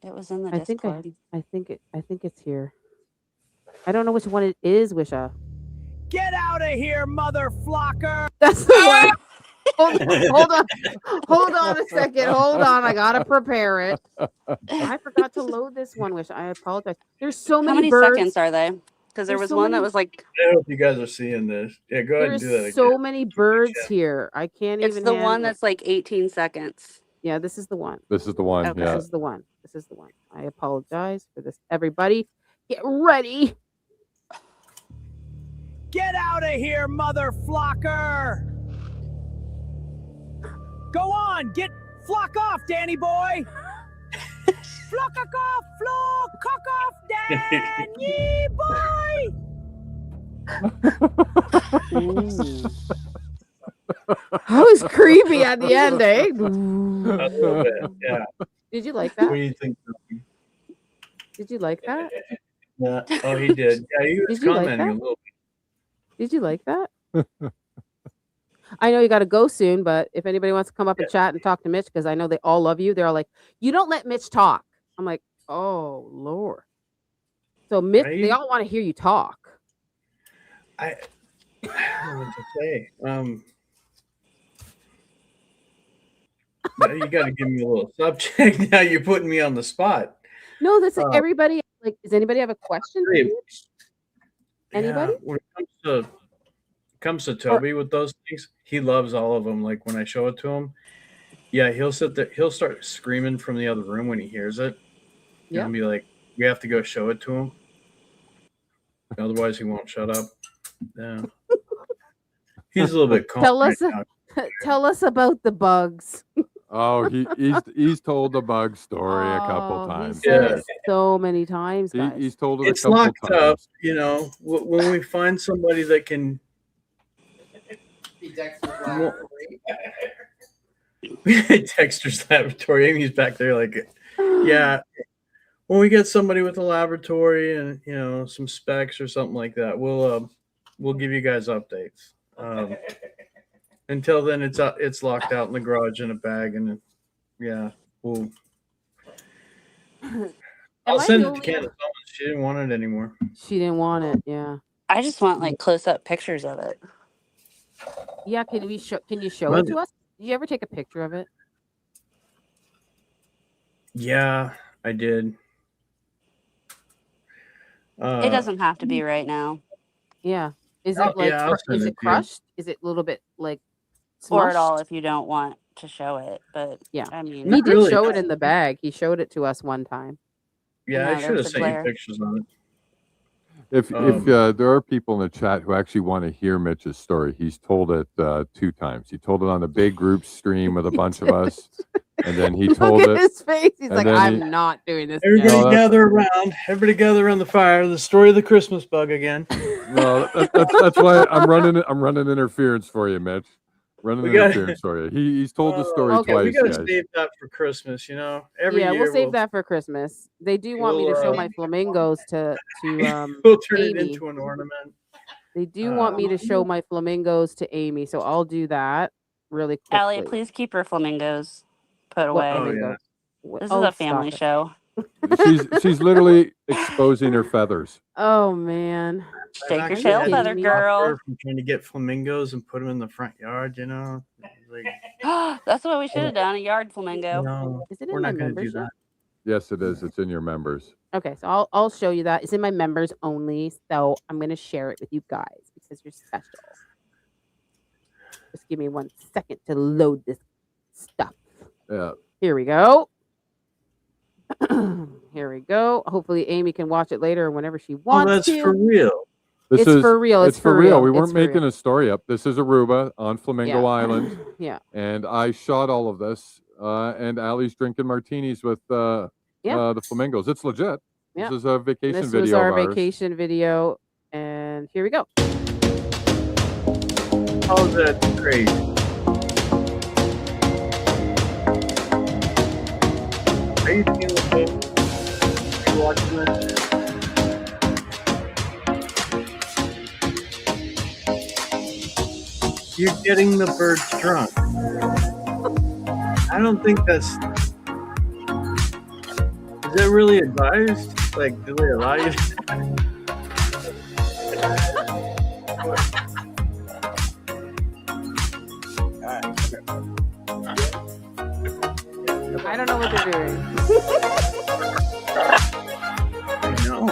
It was in the I think Discord. I think it's here. I don't know which one it is, Wisha. Get out of here, mother flocker! That's the one. Hold on a second. Hold on. I gotta prepare it. I forgot to load this one, Wish. I apologize. There's so How many many birds. seconds are they? Because there There's was so one that many- was like, I hope you guys are seeing this. Yeah, go ahead and do that There's again. so many birds here. I can't it's even the handle one it. that's like 18 seconds. Yeah, this is the one. This is the one. Okay. Yeah. This is the one. This is the one. I apologize for this. Everybody, get ready. Get out of here, mother flocker! Go on, flock off, Danny boy! Flock off, cock off, Danny boy! That was creepy at the end, eh? A little bit, yeah. Did you like What that? do you think? Did you like that? Yeah. Oh, he did. Yeah, he was Did you like commenting that? a little bit. Did you like that? I know you got to go soon, but if anybody wants to come up and chat and talk to Mitch, because I know they all love you, they're all like, you don't let Mitch talk. I'm like, oh, Lord. So Mitch, they Right? all want to hear you talk. I don't know what to say. Now you got to give me a little subject. Now you're putting me on the spot. No, that's like everybody. Like, does anybody have a question? for Hey, Mitch? Anybody? Yeah, when it comes to Toby with those things, he loves all of them. Like when I show it to him, yeah, he'll sit there, he'll start screaming from the other room when he hears it. Yeah. And be like, we have to go show it to him. Otherwise he won't shut up. Yeah. He's a little bit calm. Tell us, right now. tell us about the bugs. Oh, he's told the bug story a couple Oh, times. He said Yeah. it so many times, guys. He's told it It's a couple locked times. up, you know. When we find somebody that can Be Dexter's laboratory. Dexter's laboratory. Amy's back there like, yeah. When we get somebody with a laboratory and some specs or something like that, we'll give you guys updates. Until then, it's locked out in the garage in a bag, and we'll. I'll send it to Candace. She didn't want it anymore. She didn't want it. Yeah. I just want like close-up pictures of it. Yeah. Can you show Well, it to us? Did you ever take a picture of it? Yeah, I did. It doesn't have to be right now. Yeah. Is Oh, it like yeah, I'll send is it it to you. crushed? Is it a little bit like Or at smushed? all if you don't want to show it. But Yeah. I mean, He Not did really. show it in the bag. He showed it to us one time. Yeah, No, I should have there's the sent you glare. pictures on it. If there are people in the chat who actually want to hear Mitch's story, he's told it 2 times. He told it on the big group stream with a bunch of us, and then he told Look at it. his face. He's and like, then I'm not doing this. Everybody again." No, that's- gather around. Everybody gather around the fire. The story of the Christmas bug again. No, that's why I'm running interference for you, Mitch. Running We got- interference for you. He's told the story Okay, twice, we gotta guys. save that for Christmas. Every Yeah, year we'll save that for Christmas. They do want me to show We'll, my flamingos to we'll turn it Amy. into an ornament. They do want me to show my flamingos to Amy, so I'll do that really quickly. Allie, please keep your flamingos put What away. Oh, flamingos? This Oh, is a stop family it. show. She's literally exposing her feathers. Oh man. Shake your actually tail, had to feather stop girl. Her from trying to get flamingos and put them in the front yard. Like, That's what we should have done, a yard flamingo. no, Is it we're in my not going to do membership? that. Yes, it is. It's in your members. Okay, so I'll show you that. It's in my members only, so I'm gonna share it with you guys because you're special. Just give me 1 second to load this stuff. Yeah. Here we go. Here we go. Hopefully Amy can watch it later whenever she Oh, wants that's to. for real. This It's is for real. It's for real. We It's weren't for real. making a story up. This is Aruba on Flamingo Yeah. Island, Yeah. and I shot all of this. And Allie's drinking martinis with the flamingos. It's legit. Yeah. This is a vacation This video was our of ours. vacation video, and here we go. Oh, that's great. You're getting the birds drunk. I don't think that's. Is that really advised? Like, do they allow you? I don't know what they're doing. I know.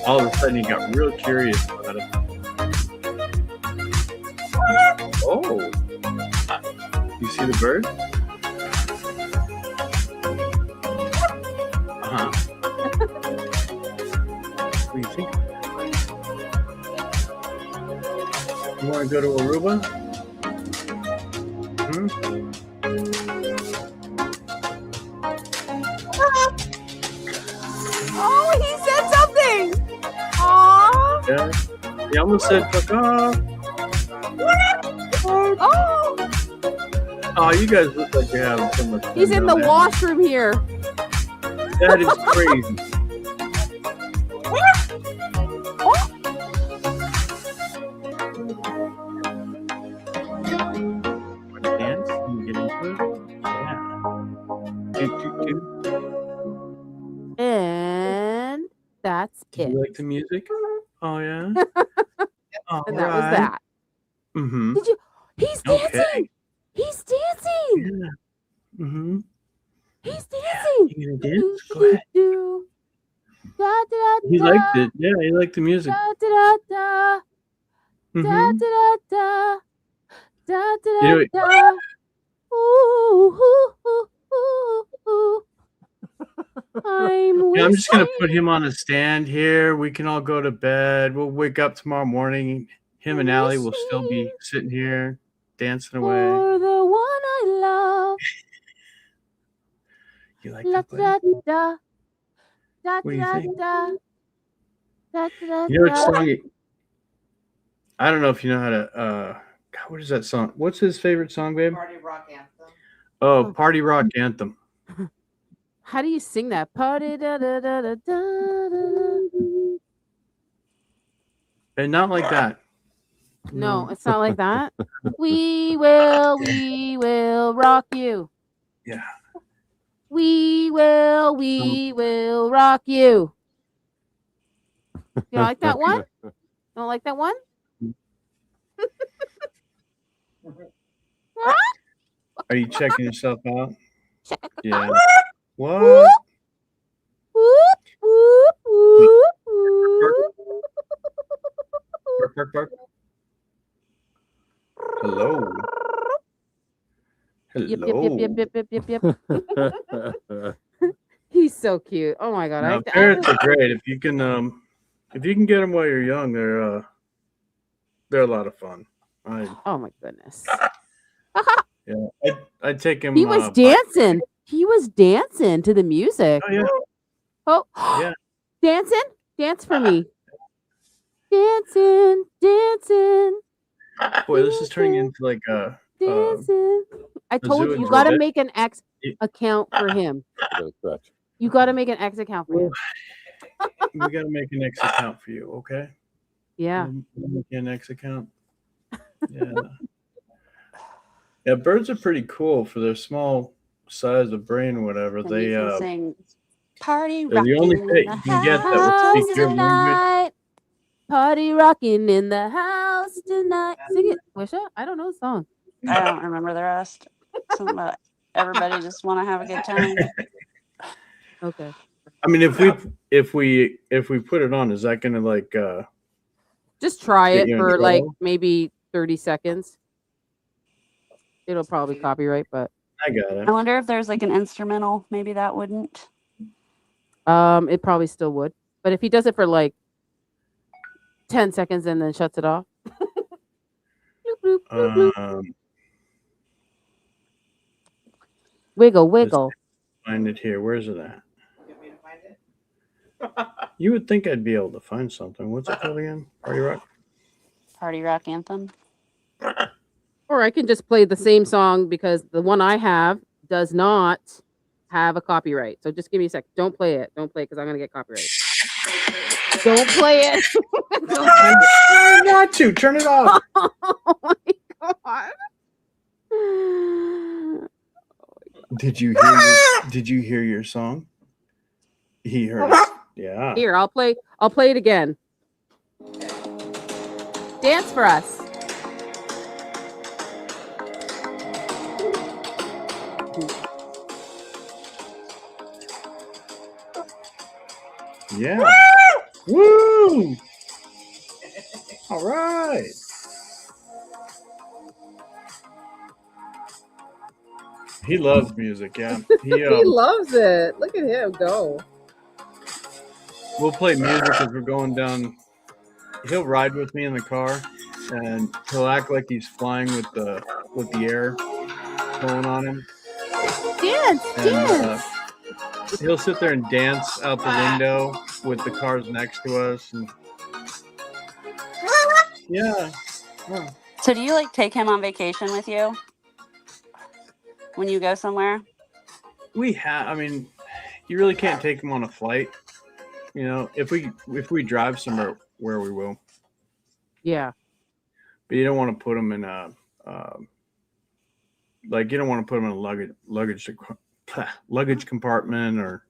All of a sudden, you got real curious about it. Oh, you see the bird? What do you think? You want to go to Aruba? Oh, he said something. Aww. Yeah. He almost said fuck off. Oh. Oh, you guys look like you're having so much fun. He's in the down there. washroom here. That is crazy. Want to dance? Can you get into it? Yeah. Do, do, do. And that's Do it. you like the music? Oh, yeah? And that was that. Mm-hmm. Did you? He's dancing. Okay. He's dancing. Yeah. Mm-hmm. He's dancing. You gonna dance? Go ahead. Da, da, da, He da, liked it. Yeah, he liked the music. da, da, da, da, da, Mm-hmm. da, da, da, da, You know, da, da. Ooh, ooh, ooh, ooh, ooh. Yeah, I'm just gonna put him on a stand here. We can all go to bed. We'll wake up tomorrow morning. Him and Allie will still be sitting here dancing away. For the one I love. You like La, that, buddy? da, da, da, What do you da, think? da, da, da, You know what da. song? I don't know if you know how to. God, what is that song? What's his favorite song, babe? Party rock anthem. Oh, Party Rock Anthem. How do you sing that? Party da da da da da da. And not like that. No, it's not like that. We will rock you. Yeah. We will rock you. You don't like that one? Don't like that one? Are you checking yourself out? Yeah. What? Whoop, whoop, whoop, whoop, whoop. Bark, bark, bark. Hello. Yep, Hello. yep. He's so cute. Oh my god. No, parrots are great. If you can get them while you're young, they're a lot of fun. Oh my goodness. Yeah, I'd take him. He was dancing. He was dancing to the music. Oh yeah. Oh Yeah. Dancing? Dance for me. Dancing, dancing, Boy, this is turning into like a. dancing. I told you, zoo you got to exhibit. make an X account for him. You got to make an X account for him. We gotta make an X account for you, okay? Yeah. We'll make you an X account. Yeah. Yeah, birds are pretty cool for their small size of brain or whatever. And They you can sing Party they're the only Rockin' pet in you the can get that will House speak your language. tonight. Party rocking in the house tonight. Sing it, Wisha. I don't know the song. I don't remember the rest. Something about everybody just want to have a good time. Okay. I mean, if we put it on, is that gonna like Just try get it you in for like trouble? maybe 30 seconds. It'll probably copyright, but I got it. I wonder if there's like an instrumental. Maybe that wouldn't. it probably still would. But if he does it for like 10 seconds and then shuts it off. Bloop, bloop, bloop, bloop. Wiggle, wiggle. Find it here. Where's it at? You want me to find it? You would think I'd be able to find something. What's it called again? Party Rock? Party Rock Anthem. Or I can just play the same song because the one I have does not have a copyright. So just give me a sec. Don't play it. Don't play it because I'm going to get copyright. Don't play it. I'm not to turn it off. Oh my god. Did you hear your song? He heard it. Yeah. Here, I'll play it again. Dance for us. Yeah. Woo! All right. He loves music, yeah. He loves it. Look at him go. We'll play music as we're going down. He'll ride with me in the car, and he'll act like he's flying with the air going on him. Dance. He'll sit there and dance out the window with the cars next to us, and yeah. Huh. So do you like take him on vacation with you when you go somewhere? I mean, you really can't take him on a flight. You know, if we drive somewhere where we will. Yeah. But you don't want to put him in a you don't want to put him in a luggage compartment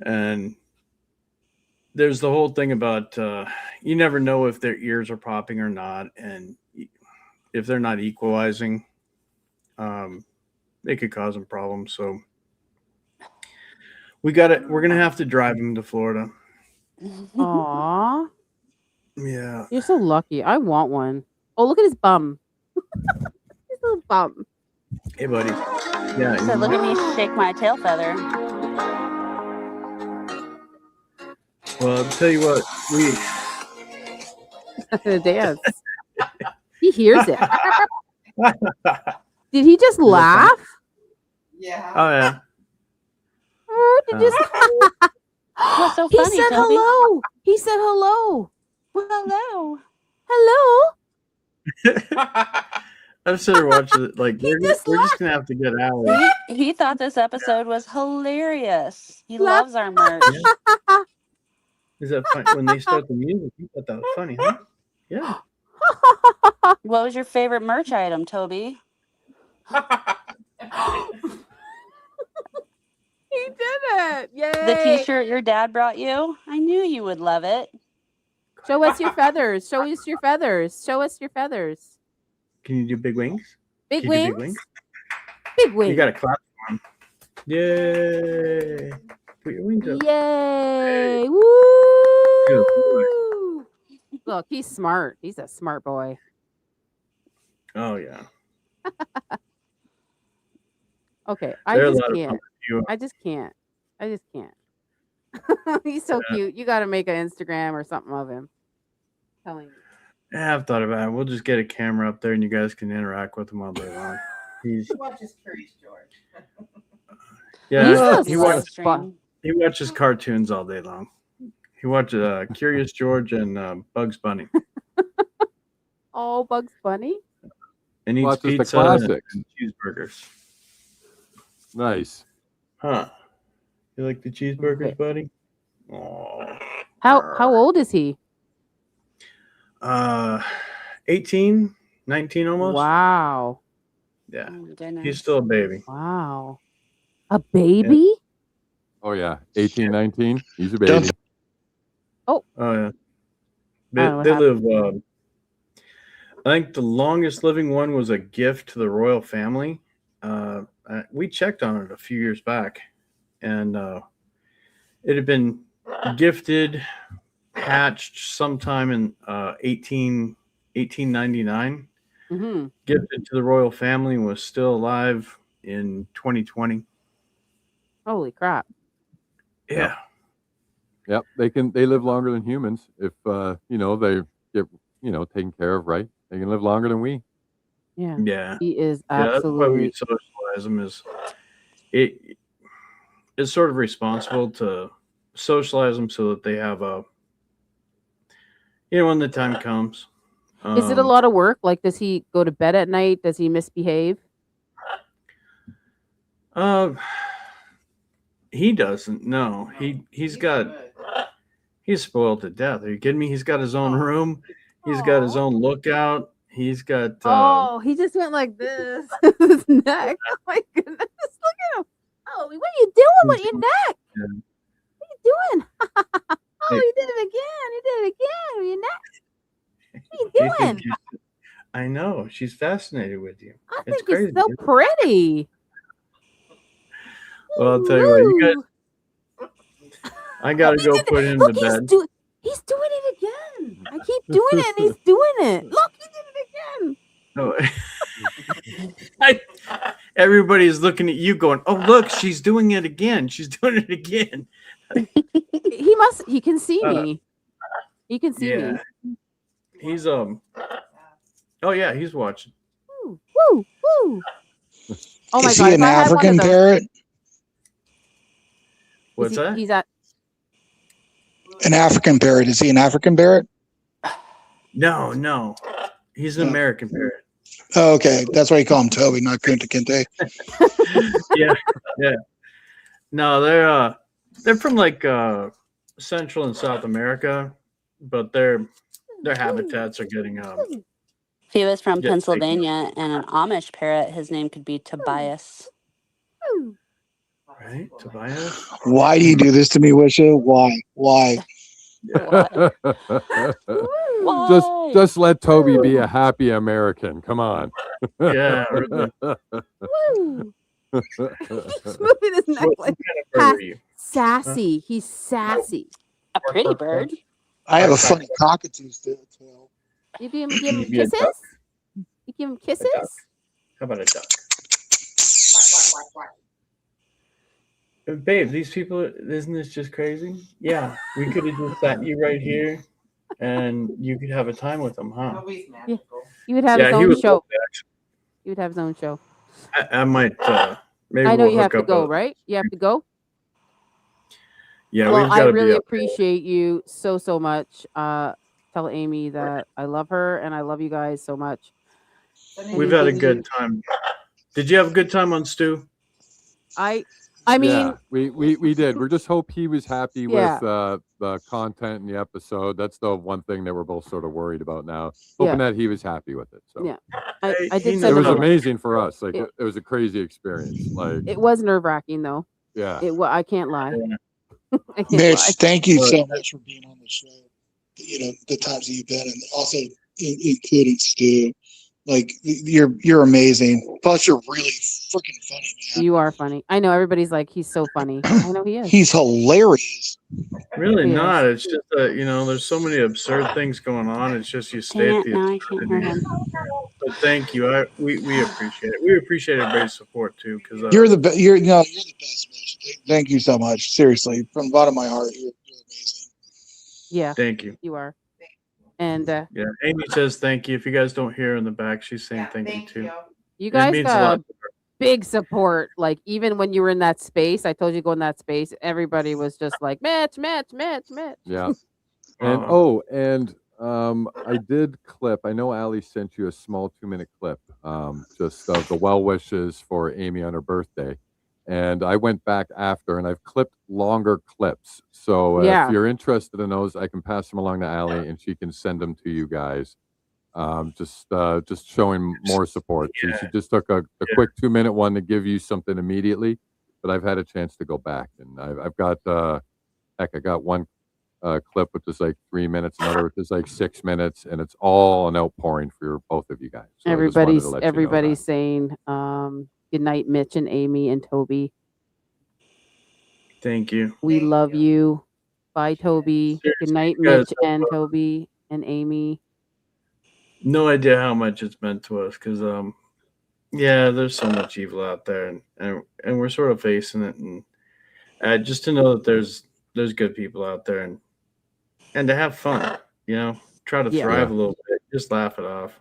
and there's the whole thing about you never know if their ears are popping or not, and if they're not equalizing, it could cause them problems. So we're gonna have to drive him to Florida. Aww. Yeah. You're so lucky. I want one. Oh, look at his bum. His little bum. Hey, buddy. Yeah. So look at me shake my tail feather. Well, I'll tell you what, Dance. He hears it. Did he just laugh? Yeah. Oh yeah. Oh, did you What's so He funny, said Toby? hello. He said hello. Well, hello. Hello. I'm sitting there watching it. Like we're just gonna have to get out. He thought this episode was hilarious. He loves our merch. Yeah. Is that funny? When they start the music, you thought that was funny, huh? Yeah. What was your favorite merch item, Toby? He did it. Yay. The t-shirt your dad brought you? I knew you would love it. Show us your feathers. Show us your feathers. Show us your feathers. Can you do big wings? Big Can you do wings? Big wings. You got to clap for them. Yay. Put your wings up. Yay. Good Woo. Look, he's smart. He's a smart boy. Oh, yeah. Okay. I There are a just lot of can't. you. I just can't. He's so cute. You got to make an Instagram or something of him. Telling me. Yeah, I've thought about it. We'll just get a camera up there and you guys can interact with him all day long. He watches Curious George. Yeah, Stream. he watches cartoons all day long. He watches Curious George and Bugs Bunny. Oh, Bugs Bunny? And eats Watches the pizza classics. and cheeseburgers. Nice. Huh. You like the cheeseburgers, buddy? Oh. How old is he? 18, 19 almost. Wow. Yeah. Oh, my goodness. He's still a baby. Wow. A baby? Oh yeah, 18, 19. He's a baby. Oh yeah. They, Oh, what they live. I think the longest living one was a gift to the royal family. We checked on it a few years back, and it had been gifted, hatched sometime in 1899. Mm-hmm. Gifted to the royal family, and was still alive in 2020. Holy crap. Yeah. Yep, they live longer than humans if they get taken care of right. They can live longer than we. Yeah. Yeah. He is Yeah, that's why we absolutely. socialize them. It's sort of responsible to socialize them so that they have when the time comes. Is it a lot of work? Like, does he go to bed at night? Does he misbehave? He doesn't. No, he's got. He's spoiled to death. Are you kidding me? He's got his own room. He's got his own lookout. He's got. Oh, he just went like this. His neck. Oh my goodness. Look at him. Oh, what are you doing with your neck? What are you doing? Oh, you did it again. You did it again with your neck. What are you doing? I know. She's fascinated with you. I It's think crazy. it's so pretty. Well, I'll tell you what, you guys. I gotta go put him to Look, bed. he's doing it again. I keep doing it and he's doing it. Look, he did it again. Oh, everybody's looking at you going, oh, look, she's doing it again. She's doing it again. He can see me. He can see me. He's oh yeah, he's watching. Woo, woo, woo. Oh my Is God, he an African parrot? What's that? He's at An African parrot. Is he an African parrot? No. He's an American parrot. Oh, okay. That's why you call him Toby, not Kunta Kinte. Yeah. No, they're from like Central and South America, but their habitats are getting If he was from Yeah, Pennsylvania and an Amish parrot, his name could be Tobias. right, Tobias. Why do you do this to me, Wisha? Why? Just let Toby be a happy American. Come on. Yeah. Really. He's moving his neck like sassy. He's sassy. A pretty bird. I have a funny cockatoo tail. You give him kisses? You give him kisses? How about a duck? Babe, these people, isn't this just crazy? Yeah, we could have just sat you right here and you could have a time with them, huh? Yeah. He would have his own show. He would have his own show. I might, maybe I know we'll you have hook to up go, right? You have to go? Yeah, well, we've I got to really be up. appreciate you so much. Tell Amy that I love her and I love you guys so much. We've had a good time. Did you have a good time on Stu? I mean, yeah, we did. We just hope he was happy with the content and the episode. That's the one thing that we're both sort of worried about now. Hoping that he was happy with it. So yeah, I did. It was amazing for us. Like it was a crazy experience. Like it was nerve-wracking though. Yeah, I can't lie. I can't Mitch, lie. thank you so much for being on the show. You know, the times that you've been, and also including Stu. Like you're amazing. Plus, you're really freaking funny, man. You are funny. I know everybody's like, he's so funny. I know he is. He's hilarious. Really He not. is. It's just that, there's so many absurd things going on. It's just you stay at the Now I can't hear him. But thank you. We appreciate it. We appreciate everybody's support too. Because You're the best. You're the best, Mitch. Thank you so much. Seriously, from the bottom of my heart, you're amazing. Yeah. Thank you. You are. And yeah, Amy says thank you. If you guys don't hear her in the back, she's saying thank you too. You It guys means a got lot. big support. Like even when you were in that space, I told you to go in that space. Everybody was just like, Mitch. yeah. And I did clip. I know Ali sent you a small 2-minute clip, just of the well wishes for Amy on her birthday. And I went back after, and I've clipped longer clips. So if you're interested in those, I can pass them along to Ali, and she can send them to you guys. Just showing more support. She just took a quick 2-minute one to give you something immediately, but I've had a chance to go back, and I've got I got one clip which is like 3 minutes, another which is like 6 minutes, and it's all an outpouring for both of you guys. So everybody's saying good night, Mitch and Amy and Toby. Thank you. We love you. Bye, Toby. Good night, Mitch and Toby and Amy. No idea how much it's meant to us because there's so much evil out there, and we're sort of facing it, and just to know that there's good people out there, and to have fun, try to thrive a little bit, just laugh it off.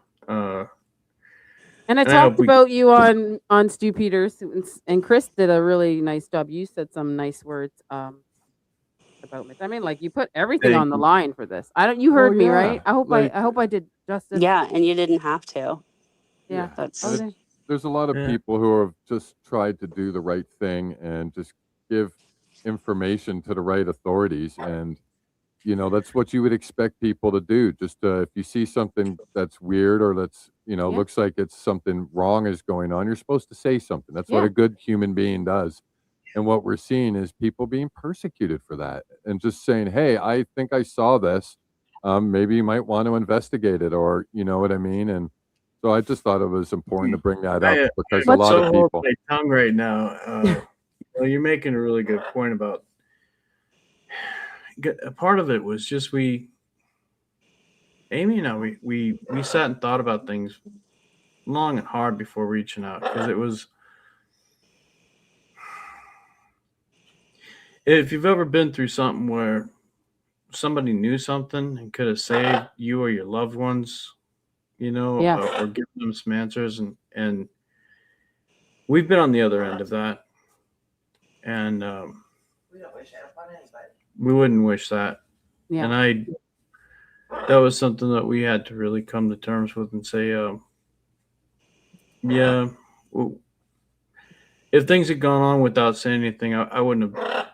And I talked about you on Stu Peters, and Chris did a really nice job. You said some nice words about Mitch. I mean, like you put everything on the line for this. You heard me, right? I hope I did justice. Yeah, and you didn't have to. Yeah. There's a lot of people who have just tried to do the right thing and just give information to the right authorities, and you know, that's what you would expect people to do. Just if you see something that's weird or that's, you know, Yeah. looks like it's something wrong is going on, you're supposed to say something. That's what Yeah. a good human being does. And what we're seeing is people being persecuted for that and just saying, hey, I think I saw this. Maybe you might want to investigate it, or you know what I mean? And so I just thought it was important to bring that up because a I'm lot so of holding people. my tongue right now. Well, you're making a really good point about. A part of it was just Amy and I, we sat and thought about things long and hard before reaching out, because it was. If you've ever been through something where somebody knew something and could have saved you or your loved ones, you know, Yeah. or given them some answers, and we've been on the other end of that, and We don't wish that upon anybody. we wouldn't wish that. Yeah. And that was something that we had to really come to terms with and say, yeah, well, if things had gone on without saying anything, I wouldn't have.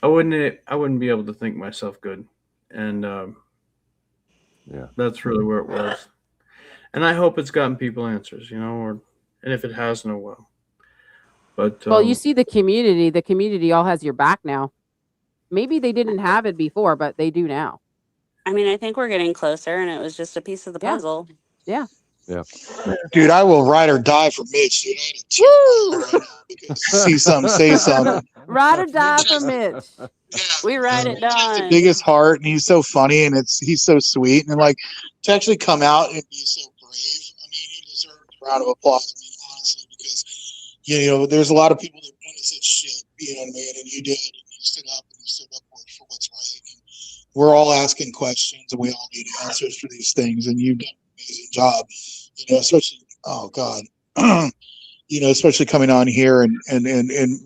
I wouldn't be able to think myself good, and Yeah, that's really where it was. And I hope it's gotten people answers, you know, and if it hasn't, oh well. But Well, you see the community all has your back now. Maybe they didn't have it before, but they do now. I mean, I think we're getting closer, and it was just a piece of the Yeah. puzzle. Yeah. yeah. Dude, I will ride or die for Mitch, dude. I had a tear right now because see something, say something. Ride or die for Mitch. Yeah, We ride it Mitch has the down. biggest heart, and he's so funny, and he's so sweet, and like to actually come out and be so brave. I mean, he deserves a round of applause. I mean, honestly, because you know, there's a lot of people that want to say shit, you know what I mean, and you did, and you stood up for what's right. And we're all asking questions, and we all need answers for these things, and you've done an amazing job. You know, especially you know, especially coming on here and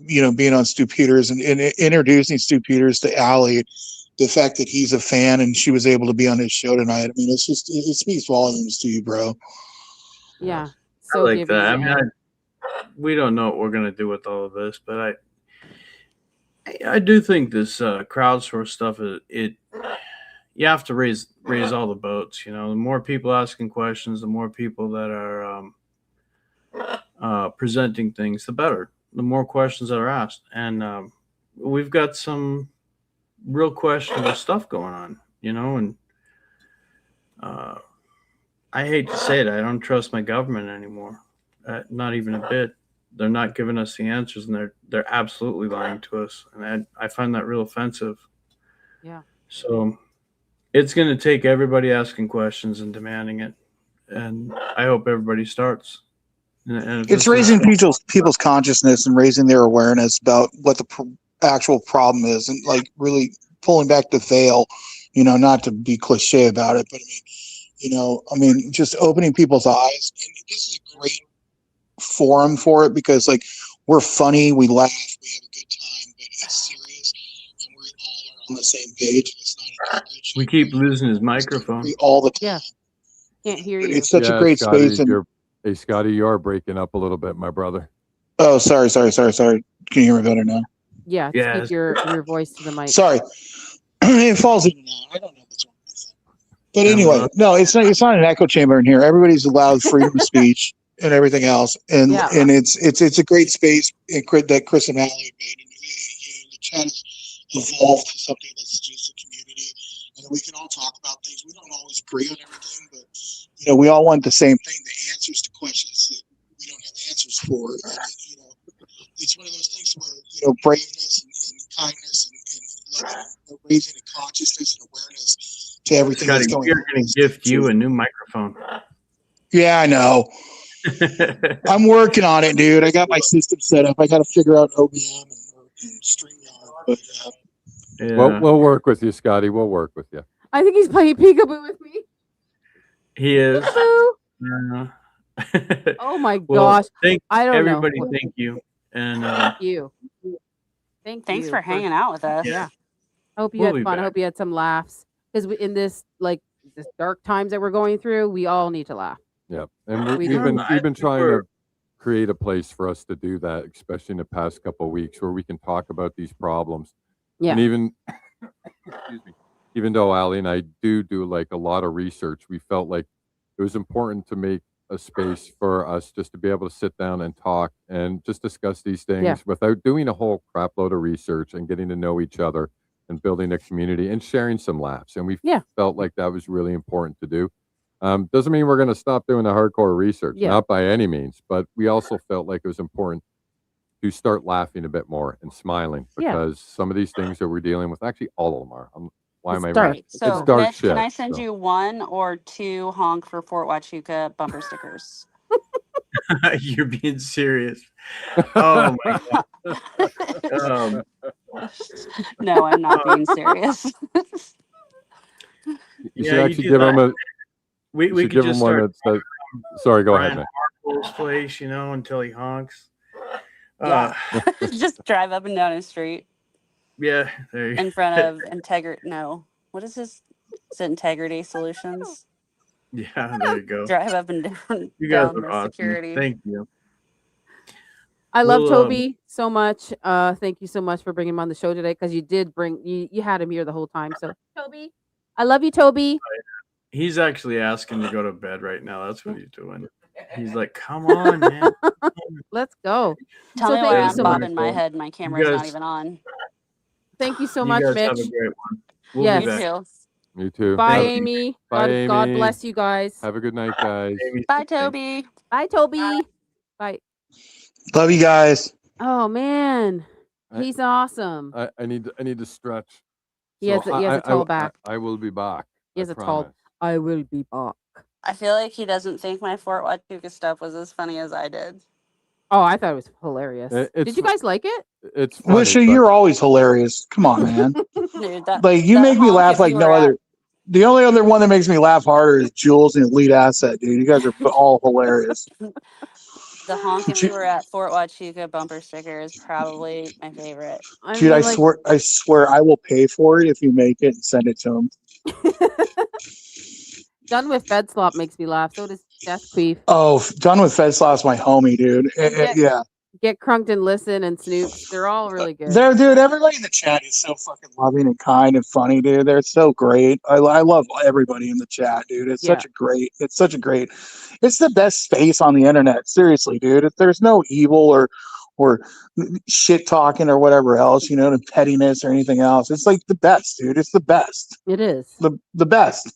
you know, being on Stu Peters and introducing Stu Peters to Allie, the fact that he's a fan and she was able to be on his show tonight. I mean, it speaks volumes to you, bro. Yeah. I So like giving. that. I mean, and- we don't know what we're gonna do with all of this, but I do think this crowdsource stuff you have to raise all the boats. You know, the more people asking questions, the more people that are presenting things, the better. The more questions that are asked, and we've got some real questionable stuff going on. You know, and I hate to say it, I don't trust my government anymore. Not even a bit. They're not giving us the answers, and they're absolutely lying to us, and I find that real offensive. Yeah. So it's going to take everybody asking questions and demanding it, and I hope everybody starts. And if It's this raising is- people's consciousness and raising their awareness about what the actual problem is, and like really pulling back the veil. You know, not to be cliche about it, but I mean, you know, just opening people's eyes. And this is a great forum for it because, like, we're funny, we laugh, we have a good time, but it's serious, and we're all on the same page. And it's not a we keep losing his microphone. all the time. Yeah. Can't hear But you. it's such a Yeah, great Scotty, space. And hey, Scotty, you are breaking up a little bit, my brother. oh, sorry. Can you hear me better now? Yeah. Yeah. Speak your voice to the mic. Sorry. It falls in and out. I don't know what's wrong with it. But anyway, no, it's not an echo chamber in here. Everybody's allowed freedom of speech and everything else. And Yeah. and it's a great space that Chris and Allie have made. And the chat has evolved to something that's just a community. And we can all talk about things. We don't always agree on everything, but you know, we all want the same thing, the answers to questions that we don't have answers for. And, you know, it's one of those things where, you know, braveness and kindness and raising a consciousness and awareness to everything Scotty, that's going we are on. going to gift you a new microphone. Yeah, I know. I'm working on it, dude. I got my system set up. I got to figure out OBM and StreamYard. But Yeah. We'll work with you, Scotty. We'll work with you. I think he's playing peekaboo with me. He is. Peekaboo. Oh my Well, gosh. thank I don't everybody. know. Thank you. And Thank you. Thanks you for hanging out with us. Yeah. I hope you We'll had be fun. I back. hope you had some laughs. Because in this dark times that we're going through, we all need to laugh. Yep. And We we've do. been trying to create a place for us to do that, especially in the past couple of weeks, where we can talk about these problems. Yeah. And even excuse me, even though Allie and I do like a lot of research, we felt like it was important to make a space for us just to be able to sit down and talk and just discuss these things without doing a whole crap load of research and getting to know each other and building a community and sharing some laughs. And we felt like that was really important to do. Doesn't mean we're going to stop doing the hardcore research, not by any means, but we also felt like it was important to start laughing a bit more and smiling because some of these things that we're dealing with, actually all of them are. Why am I right? So, it's dark Mitch, shit. can I send you 1 or 2 honk for Fort Huachuca bumper stickers? You're being serious. Oh my god. No, I'm not being serious. You should actually give him a. We could give just him one start. that says, sorry, go Brian ahead, man. Harpo's place, until he honks. Just drive up and down his street. Yeah, there you in front of No, what is this? Is it Integrity Solutions? Yeah, there you go. Drive up and down. You guys down are the awesome. security. Thank you. I love Toby so much. Thank you so much for bringing him on the show today because you did bring you had him here the whole time. So Toby, I love you, Toby. He's actually asking to go to bed right now. That's what he's doing. He's like, "Come on, man, let's go." Tell me why I'm bobbing my head. My camera's not even on. Thank you so much, guys Mitch. have a great one. We'll be back. You too. You too. Bye, Amy. Bye, Amy. God bless you guys. Have a good night, guys. Bye, Toby. Bye, Toby. Bye. Love you guys. Oh man, he's awesome. I need to stretch. He has a tall back. I will be back. He has a tall. I will be back. I feel like he doesn't think my Fort Huachuca stuff was as funny as I did. Oh, I thought it was hilarious. Did you guys like it? It's funny, WISHA, you're always hilarious. Come on, man. Dude, like you make me laugh like no other. The only other one that makes me laugh harder is Jules and Elite Asset, dude. You guys are all hilarious. The honk if you were at Fort Huachuca bumper sticker is probably my favorite. Dude, I swear I will pay for it if you make it and send it to him. Done with Fed Slop makes me laugh. So does Death Queef. Oh, Done with Fed Slop's my homie, dude. Yeah. Get Crunked and Listen and Snoops. They're all really good. Dude, everybody in the chat is so fucking loving and kind and funny, dude. They're so great. I love everybody in the chat, dude. It's such a great, it's the best space on the internet. Seriously, dude. There's no evil or shit talking or whatever else, and pettiness or anything else. It's like the best, dude. It's the best. It is. The best.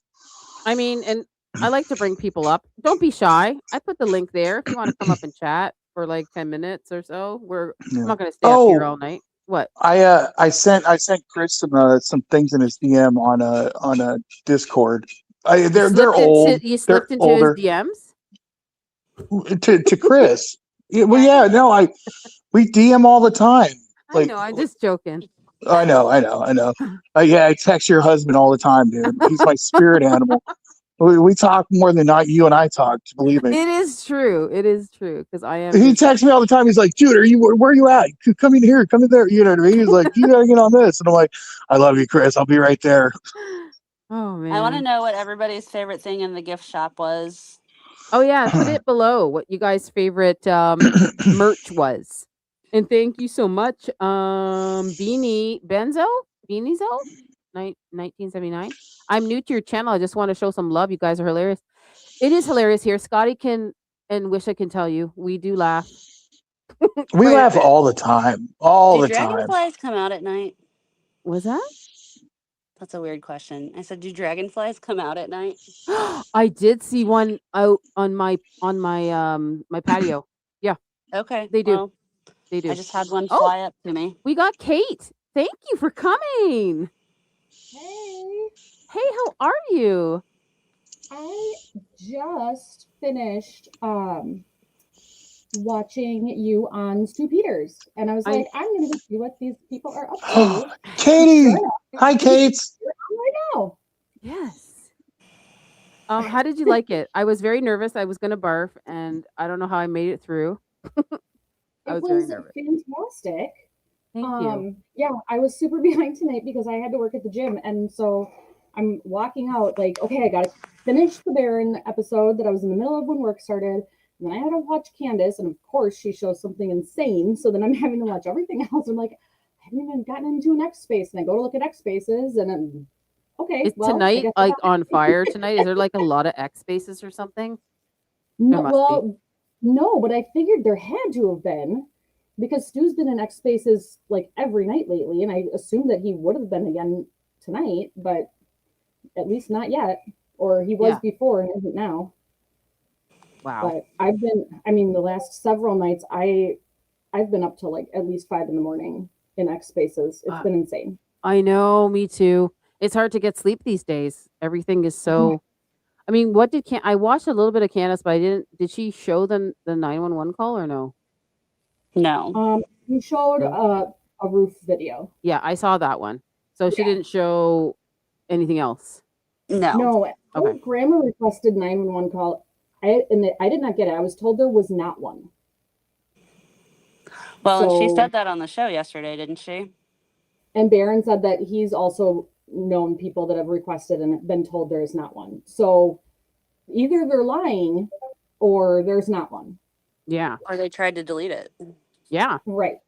I mean, and I like to bring people up. Don't be shy. I put the link there if you want to come up and chat for like 10 minutes or so. I'm not going to stay up here all night. What? I sent Chris some things in his DM on a Discord. They're old. You slipped into his DMs? To Chris. We DM all the time. I know. I'm just joking. I know. I text your husband all the time, dude. He's my spirit animal. We talk more than you and I talk. Believe me. It is true. Because I am. He texts me all the time. He's like, "Dude, where are you at? Come in here. Come in there." You know what I mean? He's like, "You gotta get on this," and I'm like, "I love you, Chris. I'll be right there." Oh man. I want to know what everybody's favorite thing in the gift shop was. Oh yeah, put it below what you guys' favorite merch was. And thank you so much, Beanie 1979. I'm new to your channel. I just want to show some love. You guys are hilarious. It is hilarious here. Scotty and WISHA can tell you we do laugh. We laugh all the time. Do dragonflies come out at night? Was that? That's a weird question. I said, do dragonflies come out at night? I did see one out on my my patio. Yeah. Okay. They do. Well, they do. I just had one fly up to me. We got Kate. Thank you for coming. Hey, how are you? I just finished watching you on Stu Peters, and I was like, I'm gonna go see what these people are up to. Katie, hi, Kate. Right now. Yes. How did you like it? I was very nervous. I was gonna barf, and I don't know how I made it through. It was fantastic. Thank you. Yeah, I was super behind tonight because I had to work at the gym, and so I'm walking out like, okay, I got to finish the Baron episode that I was in the middle of when work started. And then I had to watch Candace, and of course she shows something insane. So then I'm having to watch everything else. I'm like, I haven't even gotten into an X space. And I go to look at X spaces and then, okay, Is well, I tonight guess I like got on fire tonight? Is there like a lot of X spaces or something? No, must be. well, no, but I figured there had to have been because Stu's been in X spaces like every night lately, and I assumed that he would have been again tonight, but at least not yet. Or he was Yeah. before and isn't now. Wow. But I mean, the last several nights I've been up till like at least 5 a.m. in X spaces. It's been insane. I know, me too. It's hard to get sleep these days. Everything is so. I mean, what did I watched a little bit of Candace, but I didn't. Did she show them the 911 call or no? No. You showed a roof video. Yeah, I saw that one. So she didn't show anything else. No. Okay. Grandma requested 911 call. I did not get it. I was told there was not one. Well, and she So- said that on the show yesterday, didn't she? And Barron said that he's also known people that have requested and been told there is not one. So either they're lying or there's not one. Yeah. Or they tried to delete it. Yeah. Right.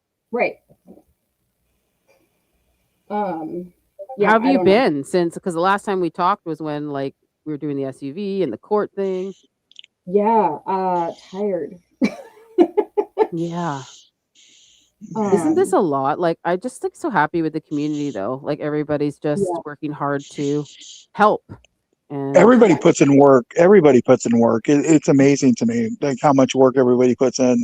How have you been since? Because the last time we talked was when like we were doing the SUV and the court thing. Yeah. Tired. Yeah. Isn't this a lot? Like, I just like so happy with the community though. Like everybody's just working hard to help. And Everybody puts in work. It's amazing to me, like how much work everybody puts in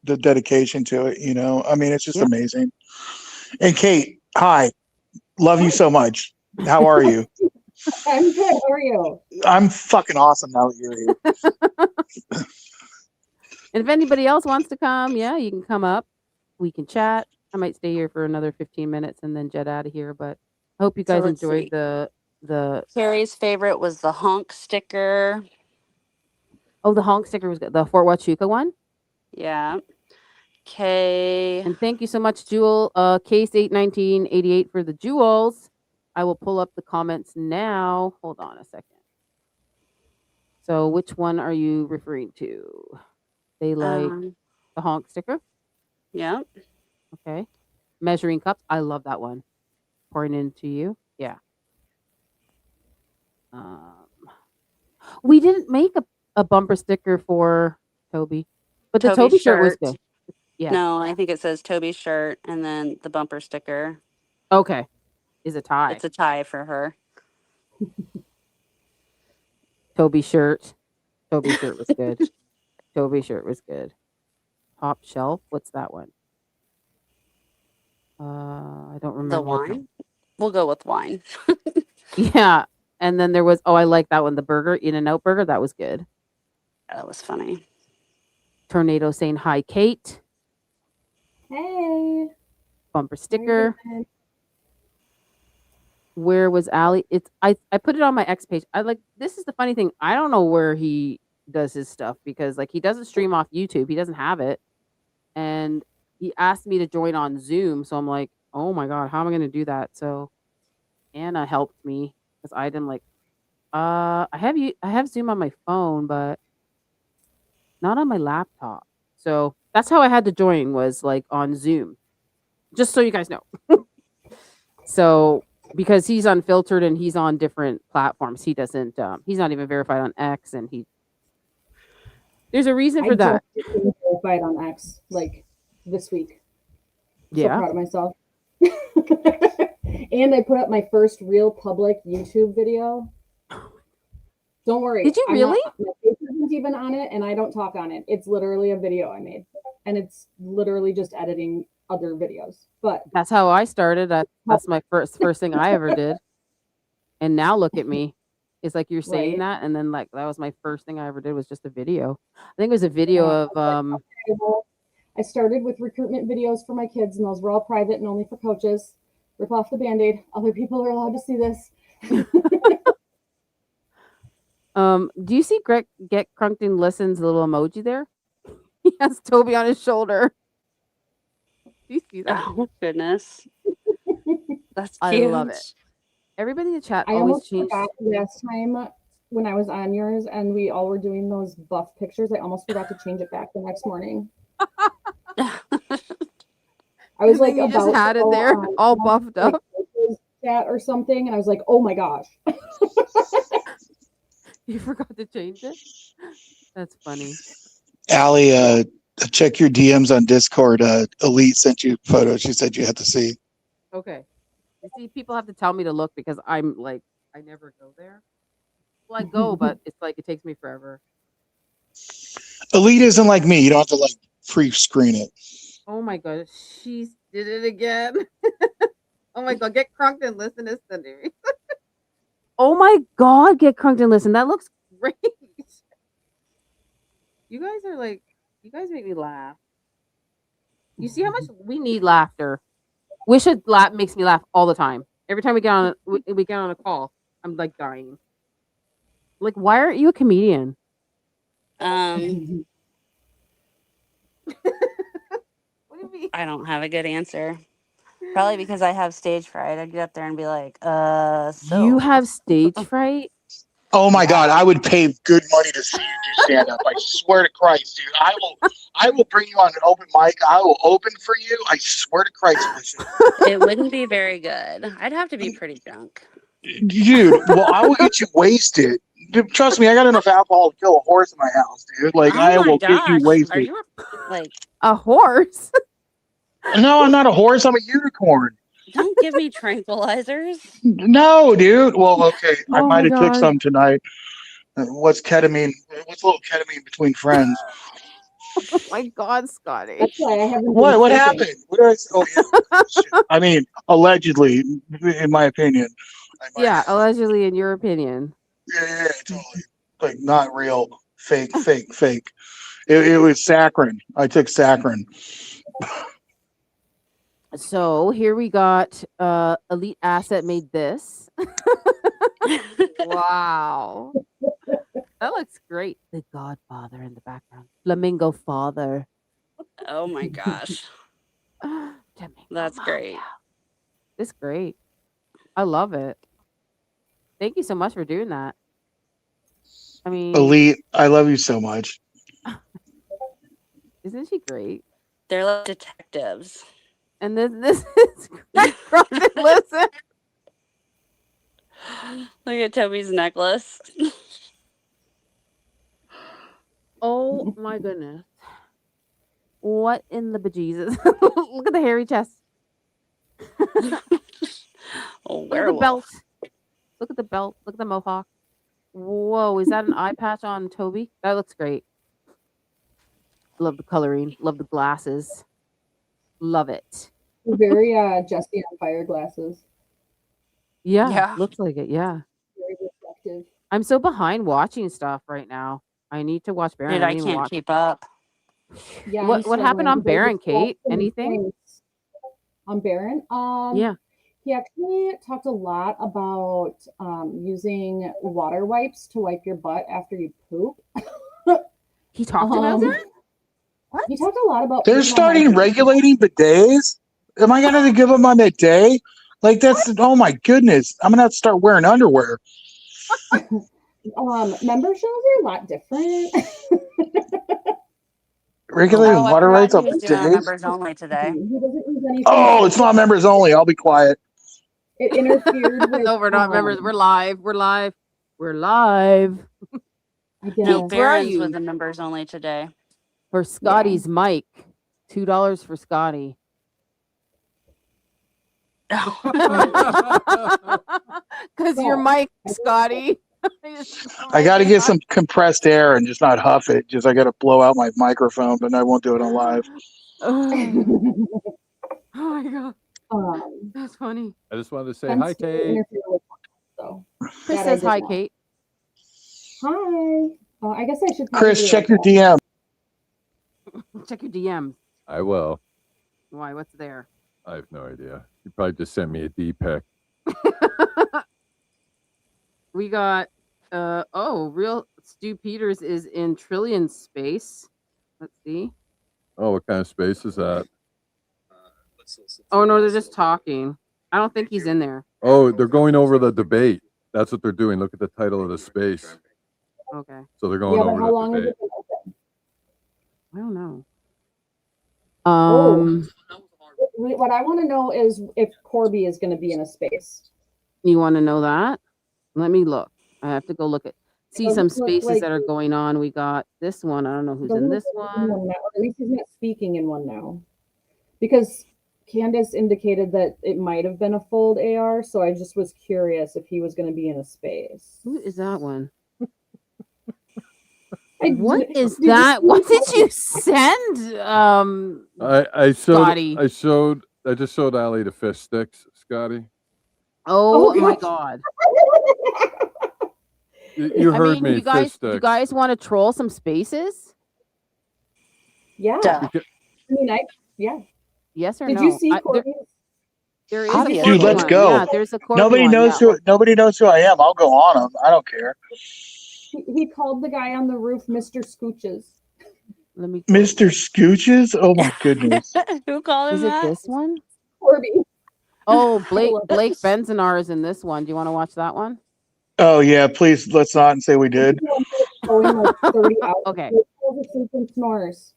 the dedication to it. You know, I mean, it's just amazing. And Kate, hi, love you so much. How are you? I'm good. How are you? I'm fucking awesome now that you're here. And if anybody else wants to come, yeah, you can come up. We can chat. I might stay here for another 15 minutes and then jet out of here. But I hope you guys let's enjoyed see. the. Carrie's favorite was the honk sticker. Oh, the honk sticker was good. The Fort Huachuca one. Yeah. Okay. And thank you so much, Jewel. Case 81988 for the jewels. I will pull up the comments now. Hold on a second. So which one are you referring to? They like the honk sticker? Yeah. Okay. Measuring cups. I love that one. Pouring into you. Yeah. We didn't make a bumper sticker for Toby, but the Toby shirt was good. Yeah. No, I think it says Toby's shirt and then the bumper sticker. Okay. Is a tie. It's a tie for her. Toby shirt. Toby shirt was good. Toby shirt was good. Top shelf. What's that one? I don't remember. The wine? We'll go with wine. Yeah. And then there was, I like that one. The burger, In-N-Out burger. That was good. That was funny. Tornado saying hi, Kate. Hey. Bumper sticker. Where was Allie? I put it on my X page. This is the funny thing. I don't know where he does his stuff because like he doesn't stream off YouTube. He doesn't have it. And he asked me to join on Zoom. So I'm like, oh my God, how am I going to do that? So Anna helped me because I didn't like, I have Zoom on my phone, but not on my laptop. So that's how I had to join was like on Zoom, just so you guys know. So because he's unfiltered and he's on different platforms, he doesn't, he's not even verified on X and there's a reason for that. I just became verified on X like this week. Yeah. So proud of myself. And I put up my first real public YouTube video. Don't worry. Did you really? My face isn't even on it and I don't talk on it. It's literally a video I made. And it's literally just editing other videos. But that's how I started. That's my first thing I ever did. And now look at me. It's like you're saying that, and then like that was my first thing I ever did was just a video. I think it was a video of I started with recruitment videos for my kids, and those were all private and only for coaches. Rip off the Band-Aid. Other people are allowed to see this. Do you see Greg Get Crunkton Listens little emoji there? He has Toby on his shoulder. Do you see that? Oh goodness. That's cute. I love it. Everybody in the chat I always almost changed. forgot last time when I was on yours and we all were doing those buff pictures. I almost forgot to change it back the next morning. I was And then like you just about to had it go there, on all some, buffed like, up. chat or something, and I was like, oh my gosh. You forgot to change it. That's funny. Allie, check your DMs on Discord. Elite sent you a photo. She said you had to see. Okay. You see, people have to tell me to look because I'm like, I never go there. Well, I go, but it's like it takes me forever. Elite isn't like me. You don't have to like pre-screen it. Oh my god, she did it again. Oh my god, get crunked and listen to Cindy. Oh my god, get crunked and listen. That looks great. You guys are like, you guys make me laugh. You see how much we need laughter. WISHA laugh makes me laugh all the time. Every time we get on a call, I'm like dying. Like, why aren't you a comedian? What do you mean? I don't have a good answer. Probably because I have stage fright. I'd get up there and be like, so. You have stage fright? Oh my God, I would pay good money to see you do stand up. I swear to Christ, dude. I will bring you on an open mic. I will open for you. I swear to Christ, listen. It wouldn't be very good. I'd have to be pretty drunk. Dude, well, I will get you wasted. Dude, trust me, I got enough alcohol to kill a horse in my house, dude. Like, Oh I my will get you gosh. wasted. Are you like a horse? No, I'm not a horse. I'm a unicorn. Don't give me tranquilizers. No, dude. Well, okay. I Oh might my have took God. some tonight. What's ketamine? What's a little ketamine between friends? Oh my God, Scotty. That's why I haven't. What happened? What did I say? Oh, yeah. Shit. I mean, allegedly, in my opinion. Yeah, allegedly, in your opinion. Yeah, totally. Like, not real. Fake. It was saccharin. I took saccharin. So here we got Elite Asset made this. Wow. That looks great. The Godfather in the background. Flamingo father. Oh my gosh. That's great. It's great. I love it. Thank you so much for doing that. I mean, Elite, I love you so much. Isn't she great? They're like detectives. And this is listen. Look at Toby's necklace. Oh my goodness. What in the bejesus? Look at the hairy chest. Look at the belt. Look at the belt. Look at the mohawk. Whoa, is that an eye patch on Toby? That looks great. Love the coloring. Love the glasses. Love it. Very Jesse on Fire glasses. Yeah, looks like it. Yeah. Very reflective. I'm so behind watching stuff right now. I need to watch Baron. Dude, I can't keep up. Yeah. What happened on Baron, Kate? Anything? On Baron? Yeah. He actually talked a lot about using water wipes to wipe your butt after you poop. He talked about that? What? He talked a lot about. They're starting regulating bidets. Am I gonna give them my bidet? Like that's oh my goodness! I'm gonna have to start wearing underwear. Member shows are a lot different. Regulating water rights on He's doing bidets. members only today. He doesn't use anything. Oh, it's not members only. I'll be quiet. It interfered with. No, we're not members. We're live. We're live. We're live. No, Where are Baron's you? with the members only today. For Scotty's mic. $2 for Scotty. Because your mic, Scotty. I got to get some compressed air and just not huff it. Just I got to blow out my microphone, but I won't do it on live. Oh my God. That's funny. I just wanted to say hi, Kate. Chris says hi, Kate. Hi. I guess I should. Chris, check your DM. Check your DM. I will. Why? What's there? I have no idea. You probably just sent me a D pic. We got real Stu Peters is in Trillion space. Let's see. Oh, what kind of space is that? Oh no, they're just talking. I don't think he's in there. Oh, they're going over the debate. That's what they're doing. Look at the title of the space. Okay. So they're going over the debate. I don't know. What I want to know is if Corby is going to be in a space. You want to know that? Let me look. I have to go look at see some Doesn't look spaces like that are going on. We got this one. I don't know who's doesn't in look this like he's in one. one now, or at least he's not speaking in one now. Because Candace indicated that it might have been a fold AR, so I just was curious if he was going to be in a space. Who is that one? I What did- is did you that? see What did Corby? you send? I Scotty. I just showed Allie the fish sticks, Scotty. Oh my gosh. God. You I heard mean, me. you guys, Fish sticks. you guys want to troll some spaces? Yeah. Duh. I mean, yeah. Yes or Did no? you see There, Corby? there is a Obviously. Corby Dude, let's one. go. Yeah, there's a Corby Nobody one. knows Yeah. nobody knows who I am. I'll go on them. I don't care. He called the guy on the roof Mr. Scooches. Let me. Mr. Scooches? Oh my goodness. Who called him Is it that? this one? Corby. Oh, Blake love it. Blake Benzinar is in this one. Do you want to watch that one? Oh yeah, please let's not say we did. Going like 30 hours. Okay. He falls asleep and snores.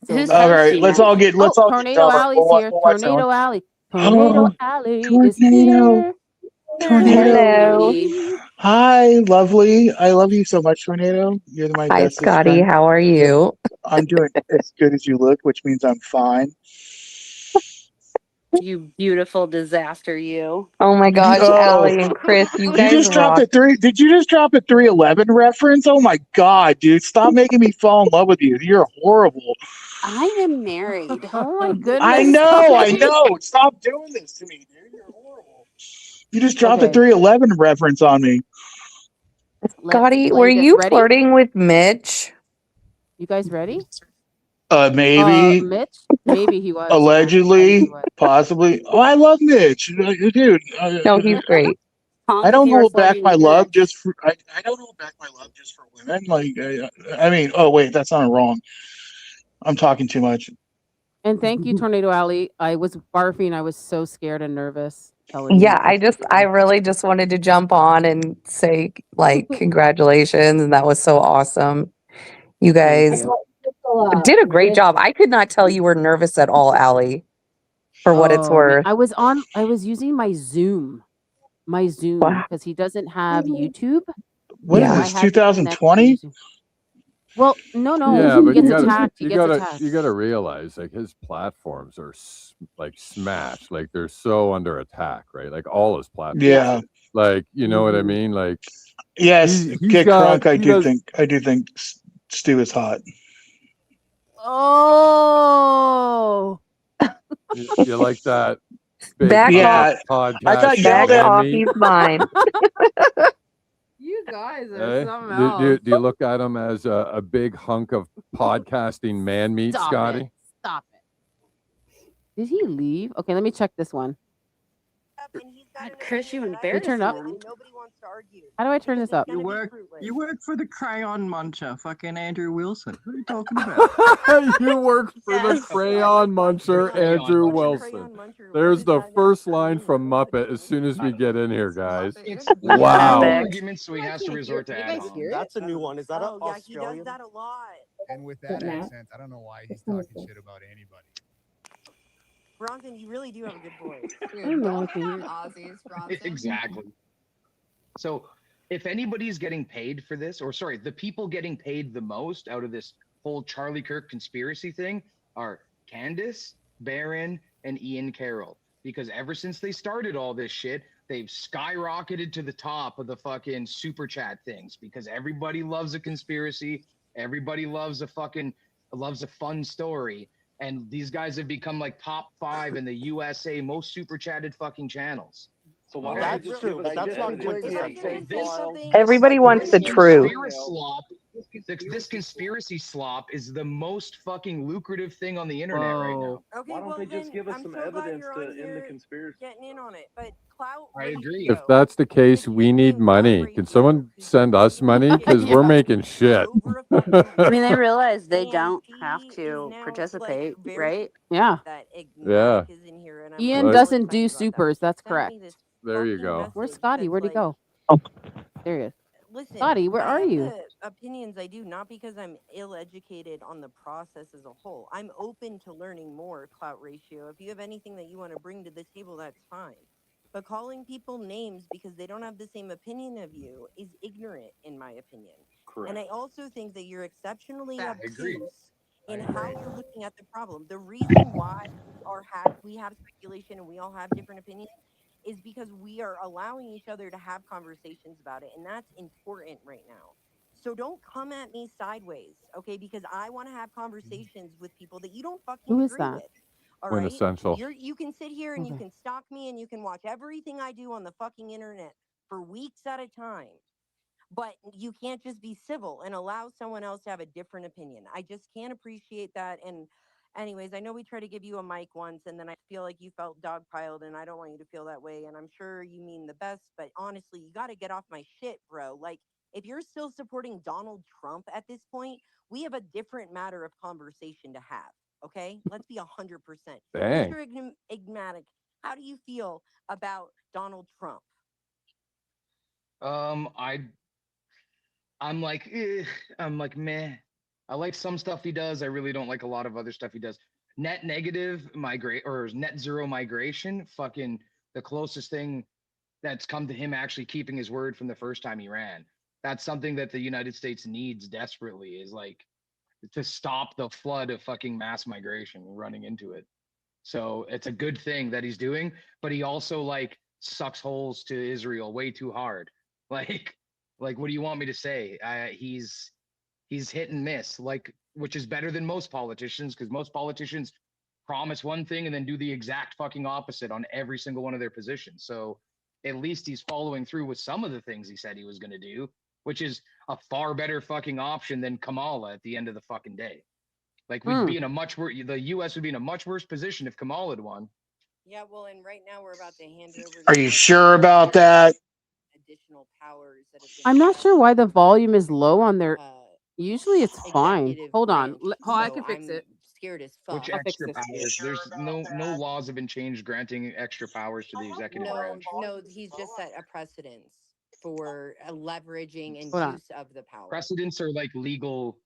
Who's All right, hosting let's it? all get Oh, dumber. Tornado Alley's We'll here. watch that Tornado one. Alley. Tornado Alley is Tornado. here. Tornado. Hello. Hi, lovely. I love you so much, Tornado. You're my Hi, bestest Scotty. friend. How are you? I'm doing as good as you look, which means I'm fine. You beautiful disaster, you. Oh my gosh, Oh, Allie and Chris, you you guys just dropped rock. a three. Did you just drop a 311 reference? Oh my god, dude! Stop making me fall in love with you. You're horrible. I am married. Oh my goodness. I know. Stop doing this to me, dude. You're horrible. You just dropped a Okay. 311 reference on me. Let's Scotty, play were this. you Ready? flirting with Mitch? You guys ready? Maybe, Mitch? Maybe he was. Yeah. I think allegedly, he was. possibly. Oh, I love Mitch, dude. No, he's great. I don't hold back my love just for. I don't hold back my love just for women. Like, I mean, oh wait, that's not wrong. I'm talking too much. And thank you, Tornado Alley. I was barfing. I was so scared and nervous. Telling Yeah, you. I really just wanted to jump on and say like congratulations, and that was so awesome. You Thank guys you. did a great job. I could not tell you were nervous at all, Allie, for what it's Oh, man. worth. I was using my Zoom. Wow. Because he doesn't have YouTube. What is Yeah. this? 2020? Well, no, Yeah, he but gets you attacked. He gets attacked. gotta realize like his platforms are like smashed. Like they're so under attack, right? Like all his platforms. Yeah. Like you know what I Mhm. mean? Like Yes, he's get got- crunk. he I do think Stu is hot. Oh, you like that? Big Back Yeah, podcast. I got Back yelled at. off, man-meat? he's mine. you guys are Eh? something Do else. you look at him as a big hunk of podcasting man meat, Stop Scotty? it. Stop it. Did he leave? Okay, let me check this one. God, Chris, you Did it embarrassed turn up? him. How do I turn this up? You work for the crayon muncher, fucking Andrew Wilson. What are you talking about? You work for the crayon muncher, Andrew Wilson. There's the first line from Muppet as soon as we get in here, guys. It's Wow. argument, so he has to resort to ad hominem. That's a new one. Is that Oh, yeah, he Australian? does that a lot. And with that Matt? accent, I don't know why he's talking shit about anybody. Bronson, you really do have a good voice. Exactly. So if anybody's getting paid for this, or sorry, the people getting paid the most out of this whole Charlie Kirk conspiracy thing are Candace, Barron, and Ian Carroll. Because ever since they started all this shit, they've skyrocketed to the top of the fucking super chat things because everybody loves a conspiracy. Everybody loves a fun story. And these guys have become like top 5 in the USA most super chatted fucking channels. So why That's true, but that's not Everybody wants the truth. This conspiracy slop is the most fucking lucrative thing on the internet right now. Okay, Why don't they just give us some evidence to end the conspiracy? Getting in on it, but clout. I agree. If that's the case, we need money. Can someone send us money? Because we're making shit. I mean, they realize they don't have to participate, right? Yeah. Yeah. Ian Right. doesn't do supers. That's correct. There you go. Where's Scotty? Where'd he go? Oh. There he is. Listen, Scotty, where I are have you? opinions I do, not because I'm ill-educated on the process as a whole. I'm open to learning more, Clout Ratio. If you have anything that you want to bring to the table, that's fine. But calling people names because they don't have the same opinion of you is ignorant, in my opinion. Correct. And I also think that you're exceptionally I agree. obtuse in how you're looking at the problem. The reason why we have speculation and we all have different opinions is because we are allowing each other to have conversations about it, and that's important right now. So don't come at me sideways, okay? Because I want to have conversations with people that you don't fucking Who is agree that? with. All right? Quintessential. You can sit here and you Okay. can stalk me and you can watch everything I do on the fucking internet for weeks at a time. But you can't just be civil and allow someone else to have a different opinion. I just can't appreciate that. And anyways, I know we tried to give you a mic once and then I feel like you felt dogpiled, and I don't want you to feel that way. And I'm sure you mean the best, but honestly, you got to get off my shit, bro. Like, if you're still supporting Donald Trump at this point, we have a different matter of conversation to have. Okay? Let's be 100%. Dang. Mr. Igmatic, how do you feel about Donald Trump? I'm like, I'm like, meh. I like some stuff he does. I really don't like a lot of other stuff he does. Net negative migrate or net zero migration, fucking the closest thing that's come to him actually keeping his word from the first time he ran. That's something that the United States needs desperately, is like to stop the flood of fucking mass migration running into it. So it's a good thing that he's doing, but he also like sucks holes to Israel way too hard. Like what do you want me to say? He's hit and miss, like, which is better than most politicians, because most politicians promise one thing and then do the exact fucking opposite on every single one of their positions. So at least he's following through with some of the things he said he was going to do, which is a far better fucking option than Kamala at the end of the fucking day. Like, we'd be in a much worse, the U.S. would be in a much worse position if Kamala had won. Yeah, well, and right now we're about to hand it over. Are you sure about that? Additional powers that have been I'm not sure why the volume is low on their. Usually it's fine. executive Hold on. branch, Oh, I so can fix I'm it. scared as fuck. Which I'll fix extra this. powers? There's no laws have been changed granting extra powers to the executive branch. No, he's just set a precedence for leveraging and Hold on. use of the power. Precedents are like legal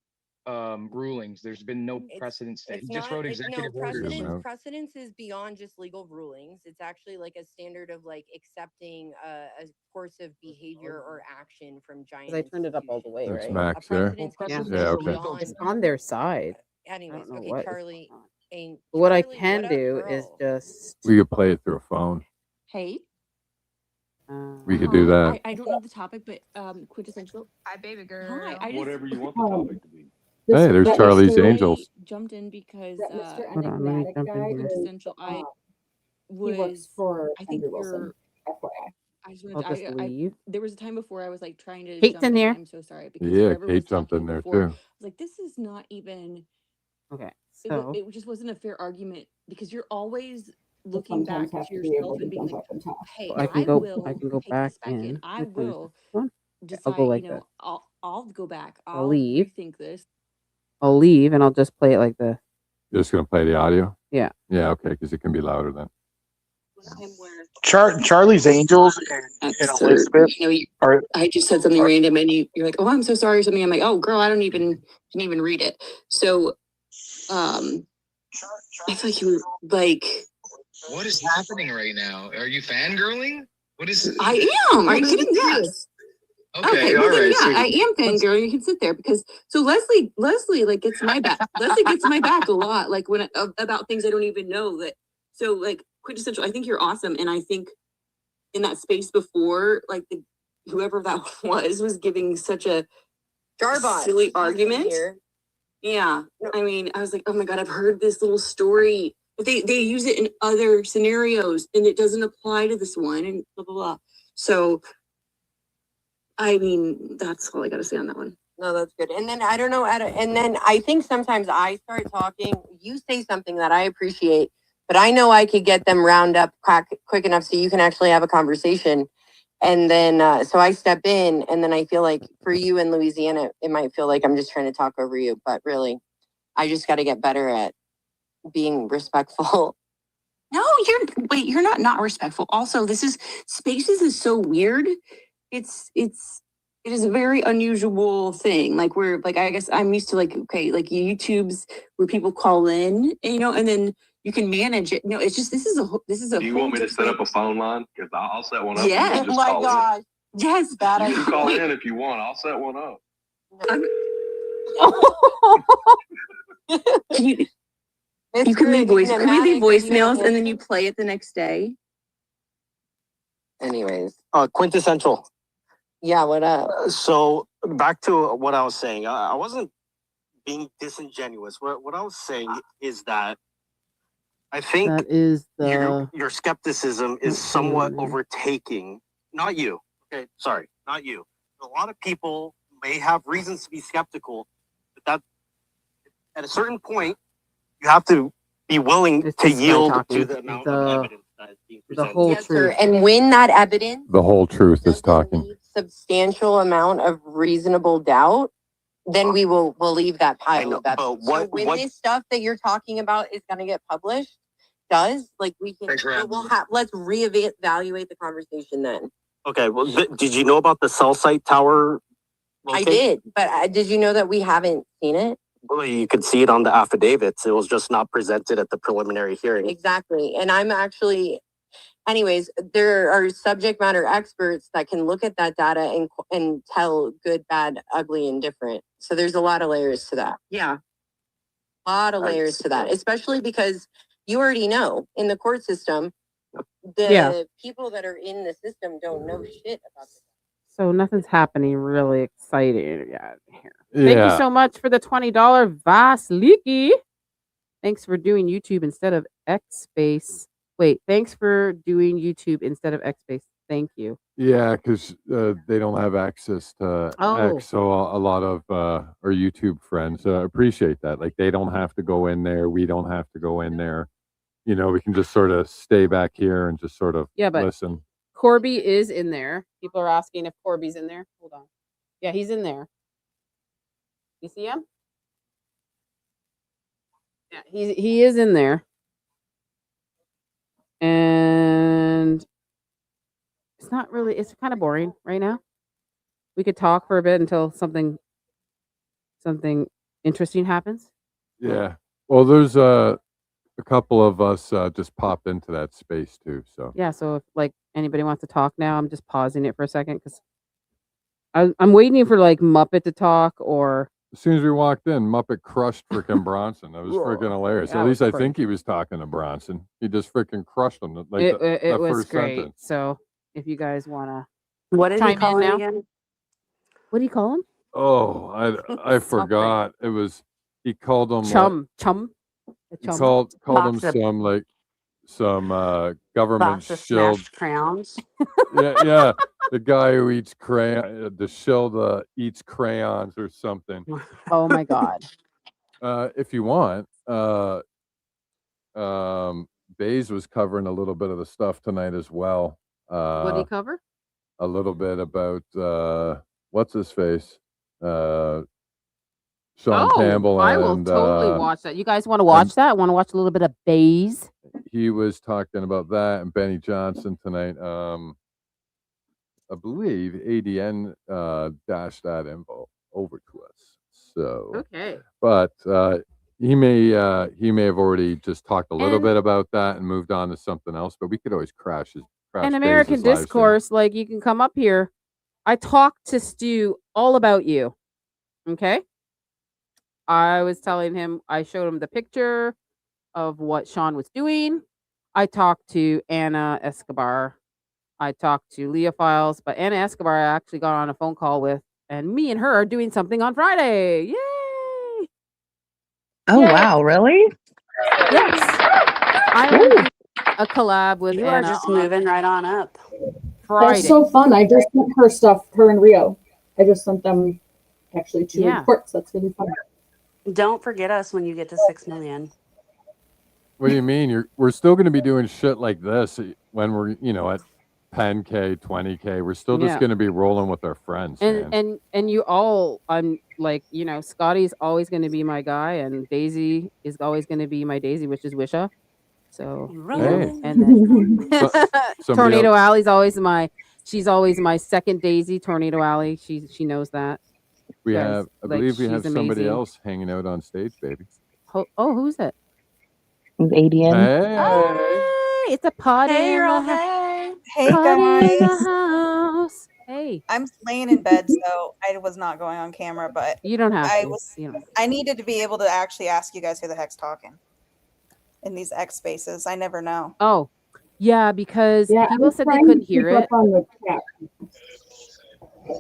rulings. There's been no precedents. He just wrote executive orders. Precedence is beyond just legal rulings. It's actually like a standard of like accepting a course of behavior or action from giant. Because I turned it up all the way, There's right? Max there. Yeah. Yeah, okay. It's on their side. Anyways, know okay, what is Charlie. What I Charlie, can what up, do is girl? just. We could play it through a phone. Hey. We could do that. I don't know the topic, but quintessential. Hi, baby girl. Hi. I just, Whatever you want the topic to be. Hey, there's I Charlie's really Angels. jumped in because Mr. Hold on, let me Enigmatic jump in guy here. quintessential. I he works was. for I think Andrew Wilson. you're. FYI. I just I'll wanted just to, leave. there was a time before I was like trying to Kate's jump in in. there. I'm so sorry because Yeah, whoever was Kate jumped in talking there before, I too. was like, this is not even. Okay, It, so it just wasn't a fair argument because you're always You looking sometimes back have to to be able yourself to and being jump like, up and talk. hey, I I can will go take back this back in. in. I Which one is will this one? decide, I'll go like you this. know, I'll go back. I'll I'll leave. rethink this. I'll leave and I'll just play it like this. You're just gonna play the audio? Yeah. Yeah, okay, because it can be louder then. Charlie's Angels and Elizabeth are. I just said something random and you're like, oh, I'm so sorry or something. I'm like, oh girl, I didn't even read it. So I feel like you were like, What is happening right now? Are you fangirling? What is? I am. Are you kidding? Yes. Okay, well all then, right. yeah, So I am fangirl. You can sit there because so Leslie like gets my back. Leslie gets my back a lot, like when about things I don't even know that. So like quintessential. I think you're awesome, and I think in that space before, like whoever that was giving such a Jarbot, silly argument. Yeah, I mean, I was like, oh my god, I've heard this little story, but they use it in other scenarios, and it doesn't apply to this one, and blah blah blah. So. I mean, that's all I got to say on that one. No, that's good. And then I don't know, and then I think sometimes I start talking. You say something that I appreciate, but I know I could get them round up quick enough so you can actually have a conversation. And then so I step in, and then I feel like for you in Louisiana, it might feel like I'm just trying to talk over you, but really, I just got to get better at being respectful. No, you're not respectful. Also, Spaces is so weird. It's it is a very unusual thing. Like we're like, I guess I'm used to like, okay, like YouTube's where people call in, and then you can manage it. No, it's just this is a. Do you want me to set up a phone line? Because I'll set one up. Yeah. You can Oh just my call gosh. Yes. In. You can call in if you want. I'll set one up. You can leave voicemails and then you play it the next day. Anyways, Quintessential. yeah, what up? So back to what I was saying. I wasn't being disingenuous. What I was saying is that I think That is your skepticism is somewhat overtaking. Not you. Okay, sorry, not you. A lot of people may have reasons to be skeptical, but that at a certain point you have to be willing to yield to the amount of evidence that is being presented. the whole Yes, sir. truth. And when that evidence The whole truth is talking. substantial amount of reasonable doubt, then we'll leave that pile of evidence. but So when this stuff that you're talking about is going to get published, like we can, Thanks for having me. let's reevaluate the conversation then. Okay, well, did you know about the cell site tower? I did, but did you know that we haven't seen it? Well, you could see it on the affidavits. It was just not presented at the preliminary hearing. Exactly. And I'm actually, anyways, there are subject matter experts that can look at that data and tell good, bad, ugly, and different. So there's a lot of layers to that. Yeah. A lot of layers to that, especially because you already know in the court system, the people that are in the system don't know shit about this. So nothing's happening really exciting yet here. Thank you so much for the $20 Vasliki. Thanks for doing YouTube instead of X-Space. Wait, thanks for doing YouTube instead of X-Space. Thank you. Yeah, because they don't have access to X, so a lot of our YouTube friends appreciate that. Like they don't have to go in there, we don't have to go in there. You know, we can just sort of stay back here and just sort of listen. Corby is in there. People are asking if Corby's in there. Hold on. Yeah, he's in there. You see him? Yeah, he is in there. And it's not really, it's kind of boring right now. We could talk for a bit until something interesting happens. Yeah. Well, there's a couple of us just popped into that space too. So Yeah, so if like anybody wants to talk now, I'm just pausing it for a second because I'm waiting for like Muppet to talk or as soon as we walked in, Muppet crushed freaking Bronson. That was freaking hilarious. That At least was I great. think he was talking to Bronson. He just freaking crushed him. Like it that was first great. sentence. So if you guys want to What did he chime call in him now. again? What do you call him? Oh, I forgot. It was he called him Chum. He Chum. called him Box of- some government Box of shield. smashed crowns. Yeah. The guy who eats the shill that eats crayons or something. Oh my God. If you want, Baze was covering a little bit of the stuff tonight as well. What did he cover? A little bit about what's his face, Sean Campbell, I will and totally watch that. You guys want to watch that? Want to watch a little bit of Baze? he was talking about that, and Benny Johnson tonight. I believe ADN dashed that info over to us. So Okay. but he may have already just talked a little And- bit about that and moved on to something else. But we could always crash And American Baze's live stream. Discourse, like you can come up here. I talked to Stu all about you. Okay. I was telling him, I showed him the picture of what Sean was doing. I talked to Anna Escobar. I talked to Leah Files, but Anna Escobar I actually got on a phone call with, and me and her are doing something on Friday. Yay! Oh, Yay. wow. Really? Yes. I'm doing a collab with You are Anna just on moving right on up. Friday. That's so fun. I just sent her stuff, her and Rio. I just sent them actually 2 Yeah. reports. That's going to be fun. Don't forget us when you get to 6 million. What do you mean? We're still going to be doing shit like this when we're at 10K, 20K. We're still just Yeah. going to be rolling with our friends, man. And you all, I'm like, Scotty's always going to be my guy, and Daisy is always going to be my Daisy, which is Wisha. So Hey. and then Somebody Tornado else- Alley's always my She's always my second Daisy, Tornado Alley. She knows that. We Guys, have, I like, believe we she's have somebody amazing. else hanging out on stage, baby. Oh, who's it? ADN. Hey, It's a party Hey, in girl. the house. Hey. Hey Party in the guys, house. Hey, I'm laying in bed, so I was not going on camera, but you don't have I to. was. You know. I needed to be able to actually ask you guys who the heck's talking in these X spaces. I never know. Oh, yeah, because Yeah, people I'm said they trying to couldn't keep hear up it. on the chat.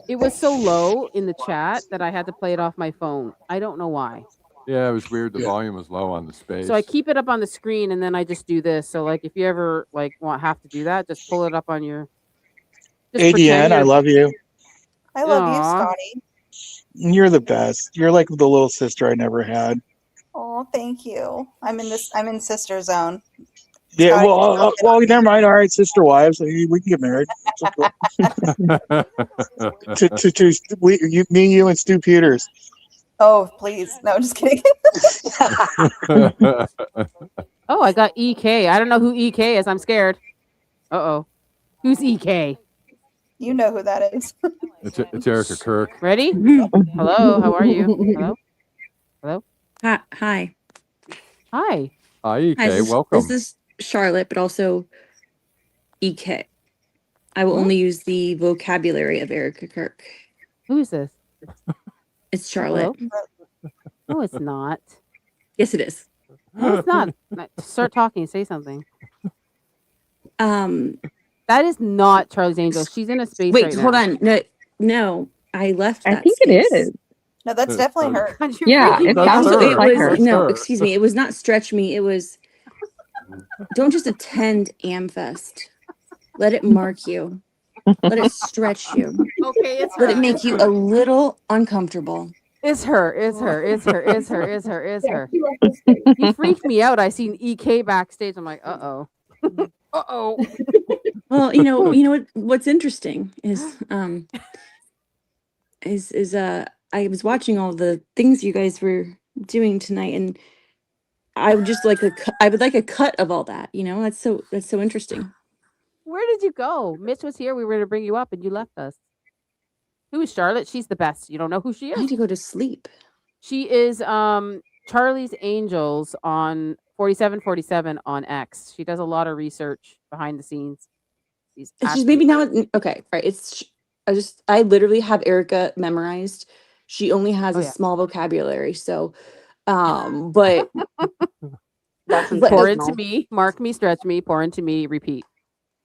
It was so low in the chat that I had to play it off my phone. I don't know why. yeah, it was weird. The volume was low on the space. So I keep it up on the screen and then I just do this. So like if you ever like have to do that, just pull it up on your just pretend ADN, I you're love you. I love you, Aw. Scotty. You're the best. You're like the little sister I never had. Oh, thank you. I'm in sister zone. Yeah, Scotty, well, never mind. All right, sister wives, we can get married. It's okay. Me, you, and Stu Peters. oh, please. No, just kidding. Oh, I got EK. I don't know who EK is. I'm scared. Uh-oh. Who's EK? You know who that is. It's Erica Kirk. Ready? Hello, how are you? Hello? Hello? Hi. Hi, Hi, EK. Welcome. This is Charlotte, but also EK. I will What? only use the vocabulary of Erica Kirk. Who is this? It's Charlotte. Hello? No, it's not. Yes, it is. No, it's not. Start talking. Say something. That is not Charlie's Angels. She's in a space Wait, right hold now. on. No, I left. I That think space. it is. No, that's definitely her. God, you're Yeah, freaking it me out. sounds Also, just it like was her. no. her. Excuse me. It was not stretch me. It was don't just attend Amfest. Let it mark you. Let it stretch you. Okay, it's her. Let it make you a little uncomfortable. It's her. It's her. It's her. It's her. It's her. It's her. You freaked me out. I seen EK backstage. I'm like, uh-oh. Uh-oh. Well, you know what's interesting is I was watching all the things you guys were doing tonight, and I would just like I would like a cut of all that. That's so interesting. Where did you go? Mitch was here. We were to bring you up and you left us. Who is Charlotte? She's the best. You don't know who she I need is? to go to sleep. She is Charlie's Angels on 4747 on X. She does a lot of research behind the scenes. It's just maybe now. Okay, right. I literally have Erica memorized. She only has a small vocabulary, so but That's pour intentional. into me, mark me, stretch me, pour into me, repeat.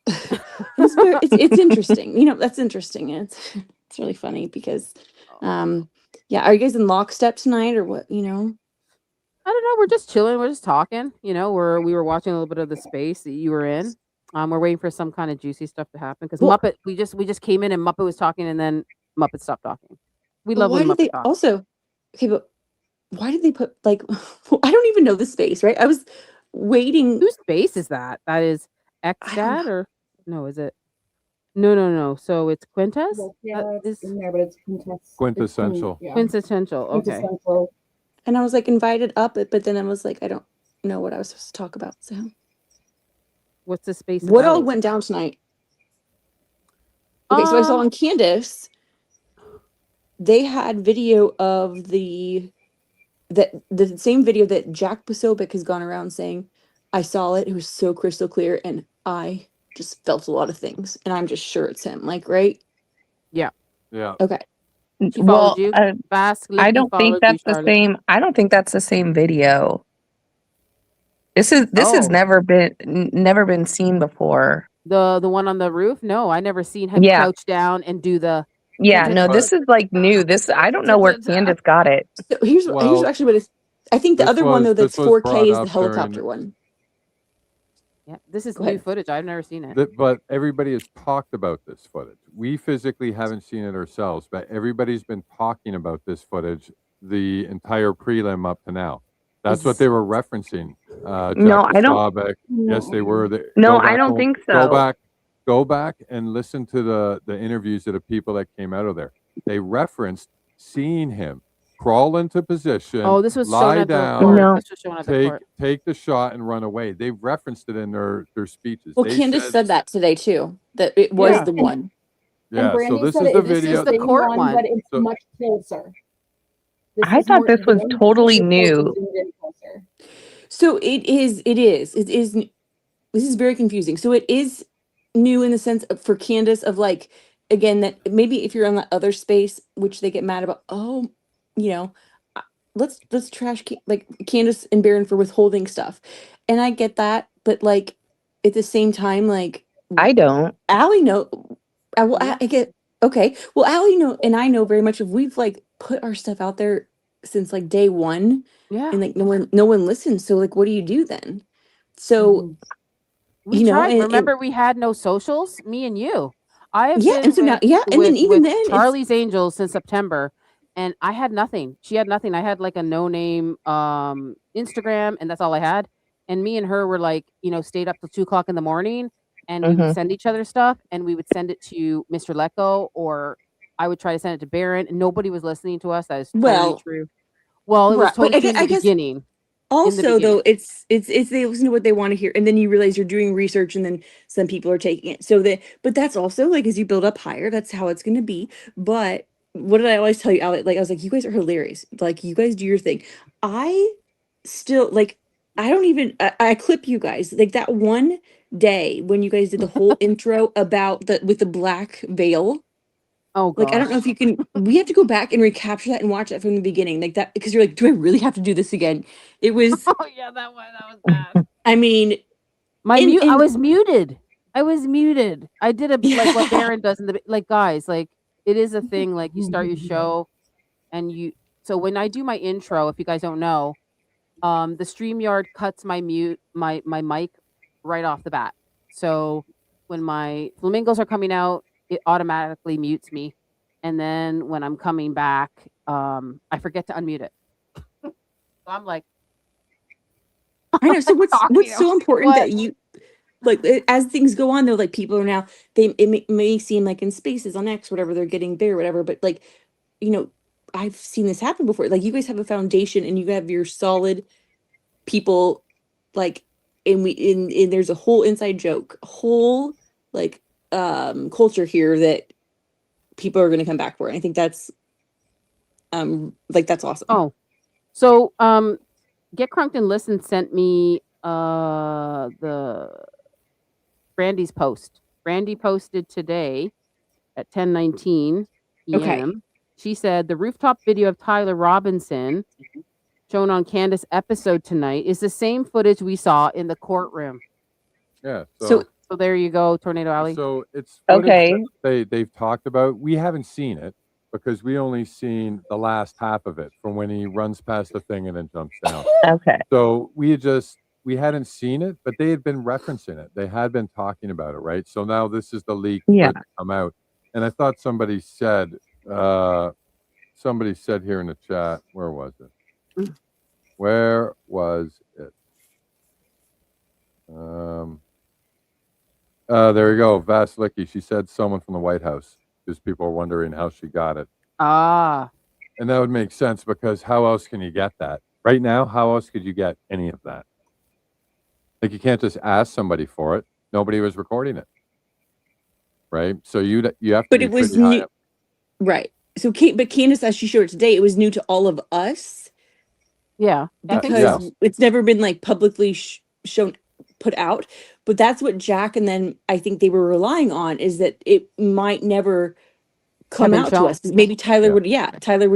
it's interesting. That's interesting. It's really funny because yeah, are you guys in lockstep tonight or what? I don't know. We're just chilling. We're just talking. We were watching a little bit of the space that you were in. We're waiting for some kind of juicy stuff to happen because Muppet. We just came in and Muppet was talking and then Muppet stopped talking. We love when Muppet talks. Also, okay, but why did they put I don't even know the space, right? I was waiting. Whose space is that? That is X-Dad or no? Is it? No. So it's Quintess. Well, yeah, it's in there, but it's Quintessential. Quintessential. Okay. Quintessential. And I was invited up, but then I was like, I don't know what I was supposed to talk about. So, what's the space? What about? all went down tonight? Okay, so I saw on Candace, they had video of the same video that Jack Posobiec has gone around saying, I saw it. It was so crystal clear, and I just felt a lot of things, and I'm just sure it's him. Right? Yeah. Yeah. Okay. She followed you. I don't think that's the same. I don't think that's the same video. This has never been seen before. The one on the roof? No, I never seen him crouch down and do the. Yeah, no, this is new. I don't know where Candace got it. So here's actually what is. I think the other one though that's 4K is the helicopter one. Yeah, this is new footage. I've never seen it. But everybody has talked about this footage. We physically haven't seen it ourselves, but everybody's been talking about this footage the entire prelim up to now. That's what they were referencing. No, I don't. Posobiec. Yes, they were. No, I don't think so. Go back and listen to the interviews of the people that came out of there. They referenced seeing him crawl into position. Oh, this was lie shown at down, the court. This was shown at the court. take the shot and run away. They've referenced it in their speeches. Well, Candace said that today too. That it was the one. And Yeah, so Brandy this said is the it's This video. is the same court one, one. but it's So- much closer. This I is thought more, this the was one totally super close new. and zoomed in closer. So it is. This is very confusing. So it is new in the sense of, for Candace, of like, again, that maybe if you're on the other space, which they get mad about, oh, you know, let's trash like Candace and Baron for withholding stuff. And I get that, but like at the same time, like I don't. Allie Yeah. I get, okay. Well, Allie and I know very much if we've like put our stuff out there since like day one, Yeah. and like no one listens. So like, what do you do then? So We you know, tried. and Remember, we had no socials, me and you. I have yeah, been and so now, yeah, and then even with then, it's Charlie's Angels since September, and I had nothing. She had nothing. I had like a no name Instagram, and that's all I had. And me and her were like, stayed up till 2 o'clock in the morning, and we would send each other stuff, and we would send it to Mr. Lecco, or I would try to send it to Baron, and nobody was listening to us. That is totally well, true. Well, it was right, but totally true in the I guess beginning. also though it's they listen to what they want to hear, and then you realize you're doing research, and then some people are taking it. So that, but that's also like as you build up higher, that's how it's going to be. But what did I always tell you, Alec? Like I was like, you guys are hilarious. Like you guys do your thing. I still like. I don't even. I clip you guys like that one day when you guys did the whole intro about the with the black veil. Oh Like I don't know gosh. if you can. We have to go back and recapture that and watch that from the beginning, like that, because you're like, do I really have to do this again? It was. Oh yeah, that was bad. I mean, I and was muted. I was muted. I did like what Yeah. Baron does in the like guys, like it is a thing, like you start your show and so when I do my intro, if you guys don't know, the StreamYard cuts my mic right off the bat. So when my flamingos are coming out, it automatically mutes me. And then when I'm coming back, I forget to unmute it. So I'm like, I know. So what's talking so about important what? that you like as things go on though, like people are now may seem like in spaces on X, whatever, they're getting there, whatever, but like, you know, I've seen this happen before. Like you guys have a foundation and you have your solid people, like, and there's a whole inside joke, whole like culture here that people are going to come back for. And I think that's like that's awesome. Oh, so Get Crunked and Listen sent me the Brandy's post. Brandy posted today at 10:19 p.m. Okay. She said the rooftop video of Tyler Robinson shown on Candace episode tonight is the same footage we saw in the courtroom. Yeah. So there you go, Tornado Alley. So it's footage Okay. that they've talked about. We haven't seen it because we only seen the last half of it from when he runs past the thing and then jumps down. Okay. So we hadn't seen it, but they had been referencing it. They had been talking about it, right? So now this is the leak Yeah. to come out. And I thought somebody said here in the chat, where was it? Where was it? There you go. Vasilicky. She said someone from the White House because people are wondering how she got it. Ah. And that would make sense because how else can you get that? Right now, how else could you get any of that? Like you can't just ask somebody for it. Nobody was recording it. Right? So you have to But be it was pretty high new, up. right? So but Candace, as she showed it today, it was new to all of us. Yeah, I think Because so. it's never been like publicly shown, put out. But that's what Jack and then I think they were relying on, is that it might never come been out to shown. us. Maybe Tyler would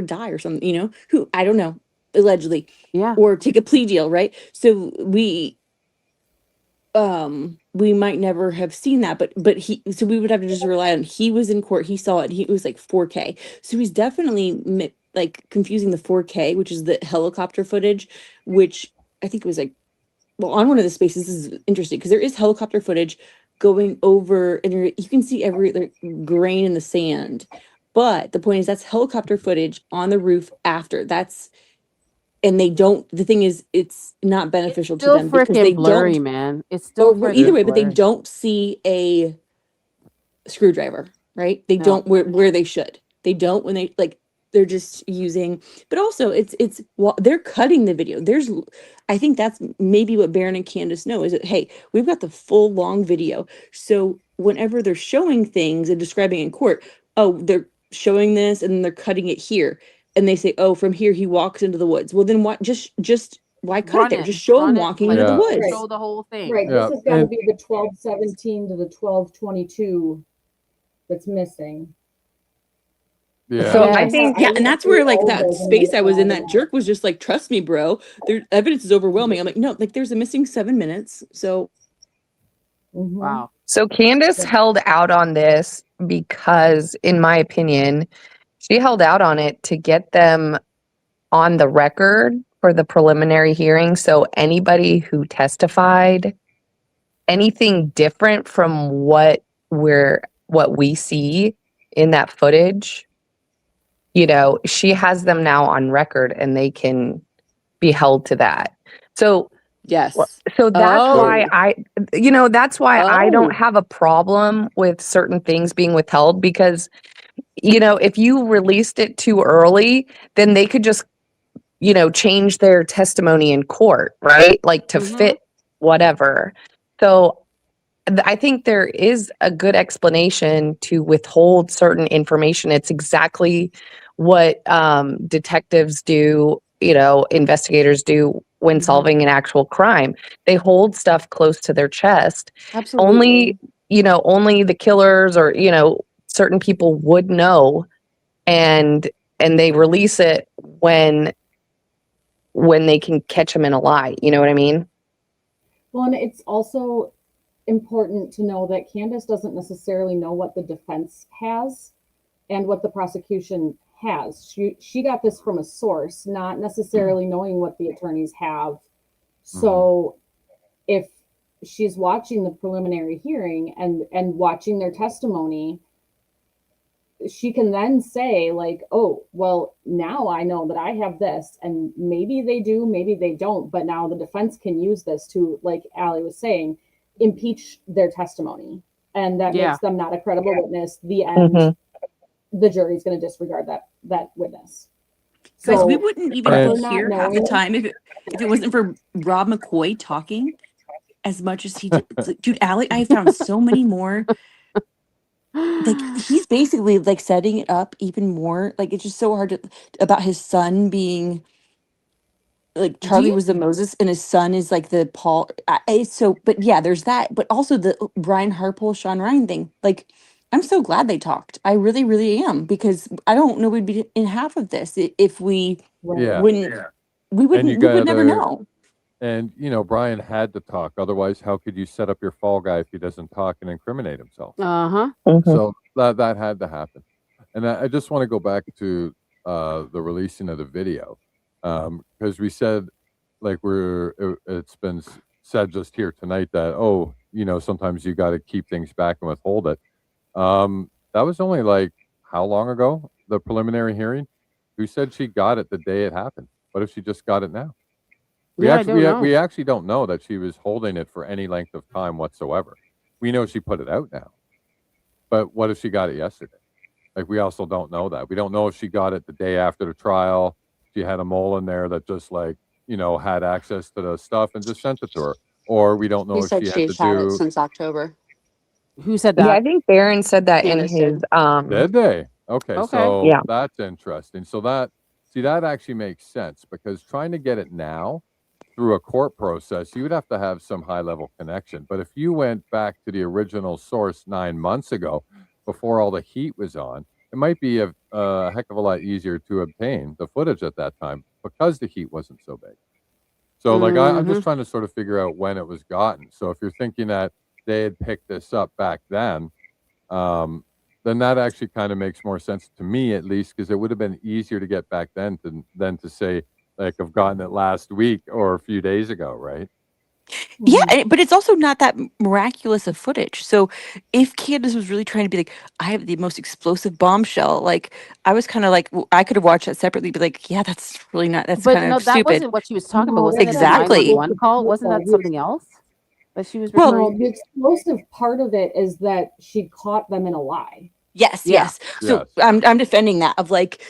die or something, you know, who, I don't know, allegedly. Yeah. Or take a plea deal, right? So we might never have seen that, but so we would have to just rely on, he was in court, he saw it, he was like 4K. So he's definitely like confusing the 4K, which is the helicopter footage, which I think was like, well, on one of the spaces, this is interesting because there is helicopter footage going over, and you can see every like, grain in the sand. But the point is that's helicopter footage on the roof after. And they don't. The thing is, it's not beneficial to Still them because they freaking blurry, don't. man. It's still Or either freaking way, but they blurry. don't see a screwdriver, right? They No. don't where they should. They don't when they like. They're just using, but also it's well, they're cutting the video. I think that's maybe what Baron and Candace know is that, hey, we've got the full long video. So whenever they're showing things and describing in court, oh, they're showing this and then they're cutting it here. And they say, oh, from here he walks into the woods. Well, then what? Just why cut it there? Just show him walking into the woods. Show the whole thing. Right. This has got to be the 1217 to the 1222 that's missing. Yeah. So I think, and that's where like that space I was in, that jerk was just like, trust me, bro. Their evidence is overwhelming. I'm like, no, like there's a missing 7 minutes. So wow. So Candace held out on this because, in my opinion, she held out on it to get them on the record for the preliminary hearing. So anybody who testified anything different from what we see in that footage, you know, she has them now on record and they can be held to that. So yes. So that's why I don't have a problem with certain things being withheld, because, you know, if you released it too early, then they could just, you know, change their testimony in court, right? Like to fit whatever. So I think there is a good explanation to withhold certain information. It's exactly what detectives do, you know, investigators do when solving an actual crime. They hold stuff close to their chest. Absolutely. Only the killers or, you know, certain people would know, and they release it when they can catch them in a lie. You know what I mean? Well, and it's also important to know that Candace doesn't necessarily know what the defense has and what the prosecution has. She got this from a source, not necessarily knowing what the attorneys have. So if she's watching the preliminary hearing and watching their testimony, she can then say like, oh, well, now I know that I have this, and maybe they do, maybe they don't, but now the defense can use this to, like Allie was saying, impeach their testimony, and that makes them not a credible witness. The end, the jury's going to disregard that witness. Because So we wouldn't even be here half the time if it wasn't for Rob McCoy talking as much as he did. Dude, Allie, I found so many more. Like he's basically like setting it up even more. Like it's just so hard to, about his son being like Charlie was the Moses and his son is like the Paul. But yeah, there's that. But also the Brian Harpole, Sean Ryan thing. Like I'm so glad they talked. I really, really am, because I don't know we'd be in half of this if we wouldn't. We would never know. And, you know, Brian had to talk. Otherwise, how could you set up your fall guy if he doesn't talk and incriminate himself? So that had to happen. And I just want to go back to the releasing of the video, because we said, like, it's been said just here tonight that, oh, you know, sometimes you got to keep things back and withhold it. That was only like how long ago, the preliminary hearing? Who said she got it the day it happened? What if she just got it now? We actually don't know that she was holding it for any length of time whatsoever. We know she put it out now, but what if she got it yesterday? Like, we also don't know that. We don't know if she got it the day after the trial. She had a mole in there that just, like, you know, had access to the stuff and just sent it to her. Or we don't know He if said she she's had had to it do. since October. Who said that? Yeah, I think Barron said that Candace in his Did they? Okay, so Yeah. that's interesting. So that actually makes sense, because trying to get it now through a court process, you would have to have some high level connection. But if you went back to the original source 9 months ago, before all the heat was on, it might be a heck of a lot easier to obtain the footage at that time because the heat wasn't so big. So like, I'm just trying to sort of figure out when it was gotten. So if you're thinking that they had picked this up back then that actually kind of makes more sense to me, at least, because it would have been easier to get back then than to say, like, I've gotten it last week or a few days ago, right? Yeah, but it's also not that miraculous of footage. So if Candace was really trying to be like, I have the most explosive bombshell, like, I was kind of like, I could have watched that separately, be like, yeah, that's really not, that's But kind no, of that stupid. wasn't what she was talking about. No, Wasn't Exactly. it the 911 call? Wasn't that something else that she was Well, referring? the explosive part of it is that she caught them in a lie. Yes. So I'm defending that of like,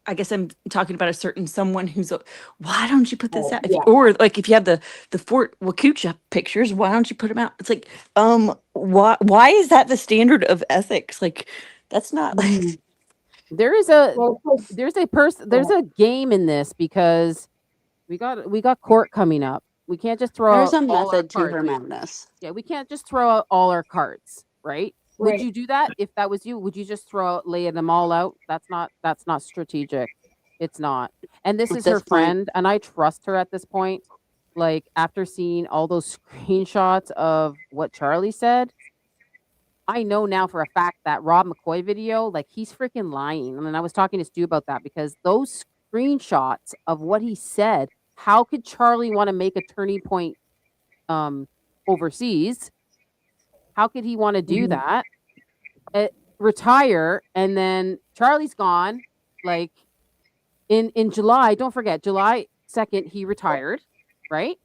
I guess I'm talking about a certain someone who's why don't you put this out? Yeah. Or like if you have the Fort Wakucha pictures, why don't you put them out? It's like, why is that the standard of ethics? Like, that's not like There is there's a game in this because we got court coming up. We can't just throw There's out a all our method to cards. her madness. Yeah, we can't just throw out all our cards, right? Would Right. you do that if that was you? Would you just lay them all out? That's not strategic. It's not. And this At is her this point. friend, and I trust her at this point. Like after seeing all those screenshots of what Charlie said, I know now for a fact that Rob McCoy video, like he's freaking lying. And I was talking to Stu about that because those screenshots of what he said, how could Charlie want to make a turning point overseas? How could he want to do that? Retire and then Charlie's gone. Like in July, don't forget, July 2nd, he retired, right?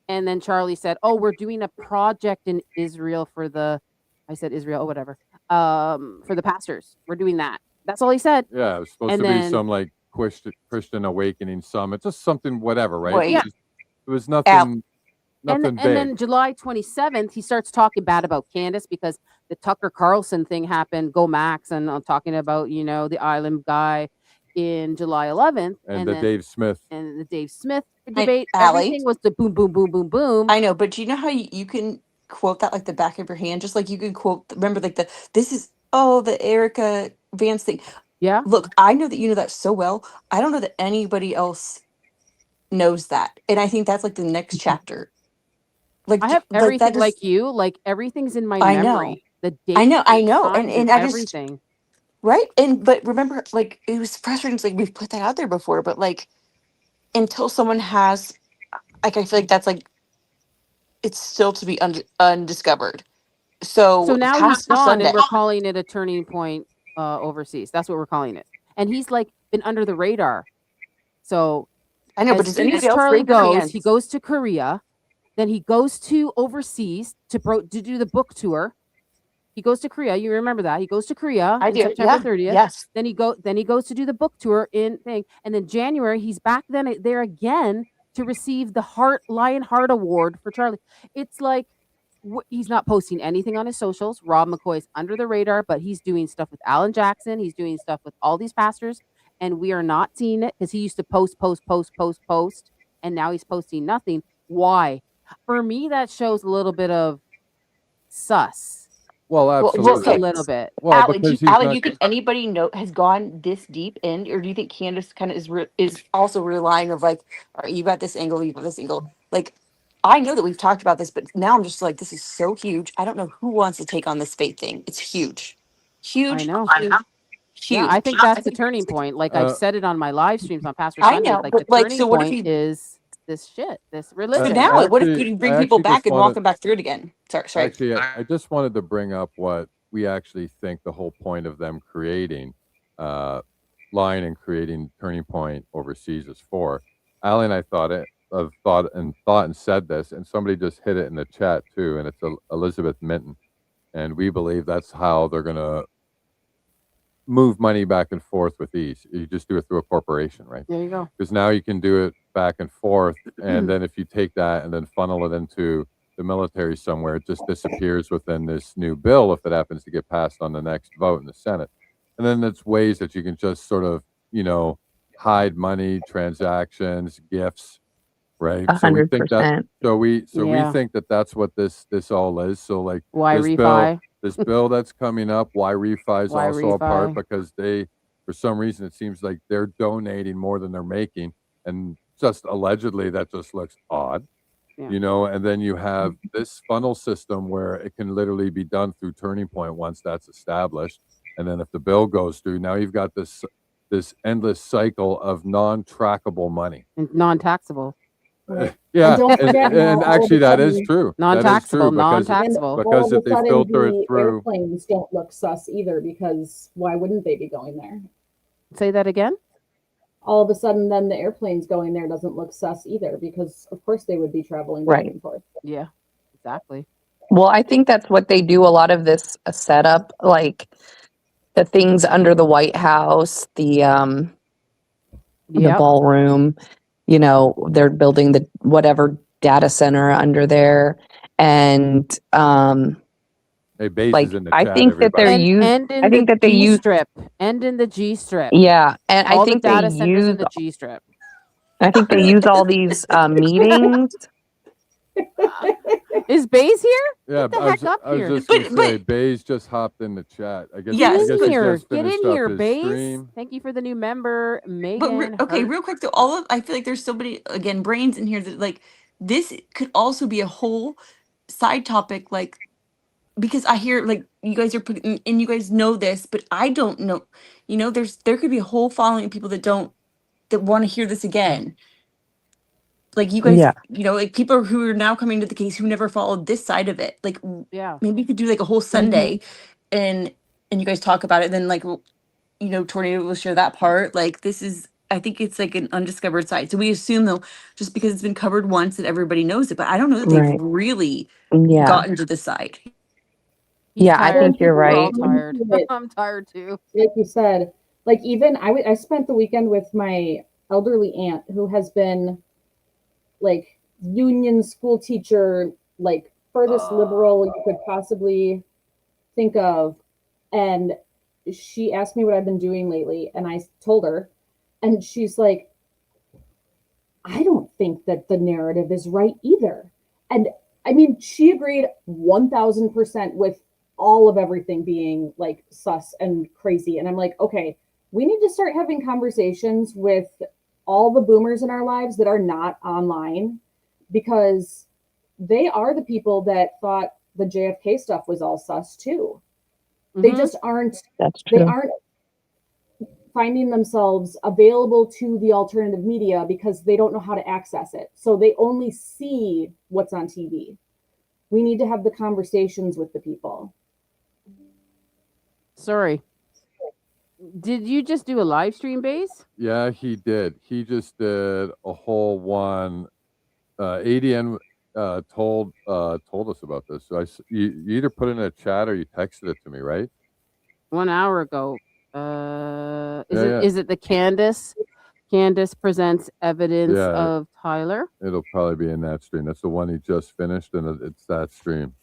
And then Charlie said, "Oh, we're doing a project in Israel for the," I said Israel, whatever, for the pastors. We're doing that. That's all he said. Yeah, it was supposed And to be then- some like Christian awakening summit, just something, whatever, right? Right. Yeah. It was nothing. Nothing and big. then July 27th, he starts talking bad about Candace because the Tucker Carlson thing happened. Go Max, and talking about the island guy in July 11th, and the then, Dave Smith. and the Dave Smith debate. Allie? Everything was the boom, boom, boom, boom, boom. I know, but do you know how you can quote that like the back of your hand? Just like you can quote, remember, like the Erica Vance thing. Yeah. Look, I know that you know that so well. I don't know that anybody else knows that. And I think that's like the next chapter. Like I have like, everything that like just- you. Like everything's in my I know. memory. The date. I know, the times, and I just everything. right. But remember, like it was frustrating. It's like we've put that out there before, but like until someone has, like I feel like that's like it's still to be undiscovered. So now he's Pastor gone, Sunday, and we're calling it a turning point overseas. That's what we're calling it. And he's like been under the radar. So I know, but as does soon anybody as else Charlie raise their goes, hands? he goes to Korea, then he goes to overseas to do the book tour. He goes to Korea. You remember that? He goes to Korea I on do, September yeah, 30th. yes. Then he goes to do the book tour in thing. And then January, he's back there again to receive the Lion Heart Award for Charlie. It's like he's not posting anything on his socials. Rob McCoy's under the radar, but he's doing stuff with Alan Jackson. He's doing stuff with all these pastors, and we are not seeing it because he used to post, and now he's posting nothing. Why? For me, that shows a little bit of sus. Well, absolutely. Just a little bit. Well, Allie, because he's Allie, not- do you think anybody has gone this deep in, or do you think Candace kind of is also relying of like, all right, you got this angle, you got this angle. Like, I know that we've talked about this, but now I'm just like, this is so huge. I don't know who wants to take on this faith thing. It's huge, huge. I know. Huge. Yeah, I think that's the turning point. Like I've said it on my live streams on Pastor I Sunday. know, Like but, the like, turning so what if point is this shit, this religion. So now, what if Actually- you bring I people actually back just and walk wanted- them back through it again? Sorry. Actually, I just wanted to bring up what we actually think the whole point of them creating Lion and creating Turning Point overseas is for. Allie and I thought and said this, and somebody just hit it in the chat too, and it's Elizabeth Minton, and we believe that's how they're gonna move money back and forth with ease. You just do it through a corporation, right? There you go. Because now you can do it back and forth, and then if you take that and then funnel it into the military somewhere, it just disappears within this new bill if it happens to get passed on the next vote in the Senate. And then there's ways that you can just sort of, hide money, transactions, gifts, right? So we think that 100%. Yeah. we think that that's what this all is. So like Why this refi? this bill that's coming up, why refi is Why also a part refi? because they, for some reason, it seems like they're donating more than they're making, and just allegedly that just looks odd. Yeah. And then you have this funnel system where it can literally be done through Turning Point once that's established. And then if the bill goes through, now you've got this endless cycle of non-trackable money. And non-taxable. Yeah, And don't forget now, and all of actually a that is sudden- true. Non-taxable, That is true non-taxable. And because all of if a they sudden, filter it the through, airplanes don't look sus either, because why wouldn't they be going there? Say that again. All of a sudden, then the airplanes going there doesn't look sus either, because of course they would be traveling back Right. and forth. Yeah, exactly. Well, I think that's what they do. A lot of this setup, like the things under the White House, the the ballroom. You know, they're building the whatever data center under there, and Hey, Baze like is in the I chat, think that they're everybody. used. And in I think the that they G use. strip. And in the G strip. Yeah, and I All the think they data centers in use. the G strip. I think they use all these meetings. Is Baze here? Yeah, Get the heck up I was here. just gonna say, Baze just hopped in the chat. I guess. Get I in guess he here. just Get in finished up here, his Baze. stream. Thank you for the new member, But Megan. okay, Hurt. real quick though, I feel like there's so many again brains in here that like this could also be a whole side topic, like because I hear like you guys are putting and you guys know this, but I don't know. You know, there could be a whole following of people that want to hear this again. Like you guys, Yeah. you know, like people who are now coming to the case who never followed this side of it. Like Yeah. maybe you could do like a whole Sunday and you guys talk about it, then like you know, Tornado will share that part. Like this is I think it's like an undiscovered side. So we assume though, just because it's been covered once that everybody knows it, but I don't know that they've Right. really Yeah. gotten to the side. He's Yeah, I tired. think you're We're all right. tired. But I'm tired too. like you said, like even I spent the weekend with my elderly aunt who has been like union school teacher, like furthest liberal you could possibly think of. And she asked me what I've been doing lately, and I told her, and she's like, I don't think that the narrative is right either. And I mean, she agreed 1000% with all of everything being like sus and crazy. And I'm like, okay, we need to start having conversations with all the boomers in our lives that are not online, because they are the people that thought the JFK stuff was all sus too. They just aren't. That's They true. aren't finding themselves available to the alternative media because they don't know how to access it. So they only see what's on TV. We need to have the conversations with the people. Sorry. Did you just do a live stream, Base? Yeah, he did. He just did a whole one. ADN told us about this. So you either put it in a chat or you texted it to me, right? 1 hour ago. Yeah. Is it the Candace? Candace presents evidence Yeah. of Tyler. It'll probably be in that stream. That's the one he just finished, and it's that stream.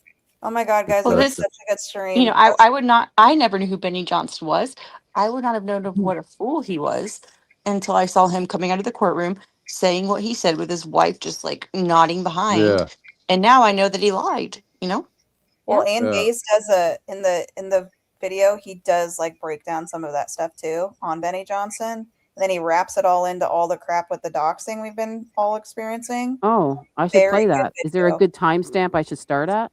Oh my God, guys, Well, it was this- such a good stream. You know, I never knew who Benny Johnston was. I would not have known of what a fool he was until I saw him coming out of the courtroom saying what he said with his wife just like nodding behind. Yeah. And now I know that he lied, you know? Well, Yeah. and Yeah. Baze does in the video, he does like break down some of that stuff too on Benny Johnson. And then he wraps it all into all the crap with the doxing we've been all experiencing. Oh, I should Very play good that. Is there a video. good timestamp I should start at?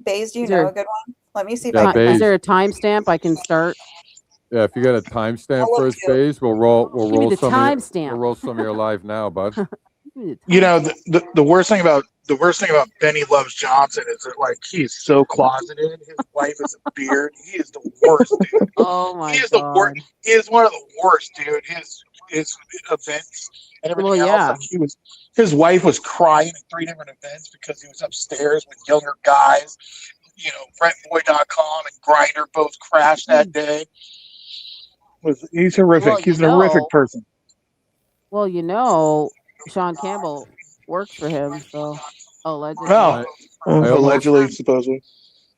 Baze, do you Is know there- a good one? Let me see if Yeah, I can. Baze. Is there a timestamp I can start? Yeah, if you got a timestamp I'll for look his too. phase, we'll roll me the some of your, timestamp. we'll roll some of your live now, bud. You know, the worst thing about Benny Loves Johnson is that like he is so closeted. His wife is a beard. He is the worst, dude. Oh my He is the worst. god. He is one of the worst, dude. His events and everything Well, else. yeah. Like his wife was crying at 3 different events because he was upstairs with younger guys. You know, RentBoy.com and Grindr both crashed that day. He's horrific. Well, He's you an horrific know- person. Well, you know, Sean Campbell works for him, so allegedly. Well, I almost- allegedly, supposedly.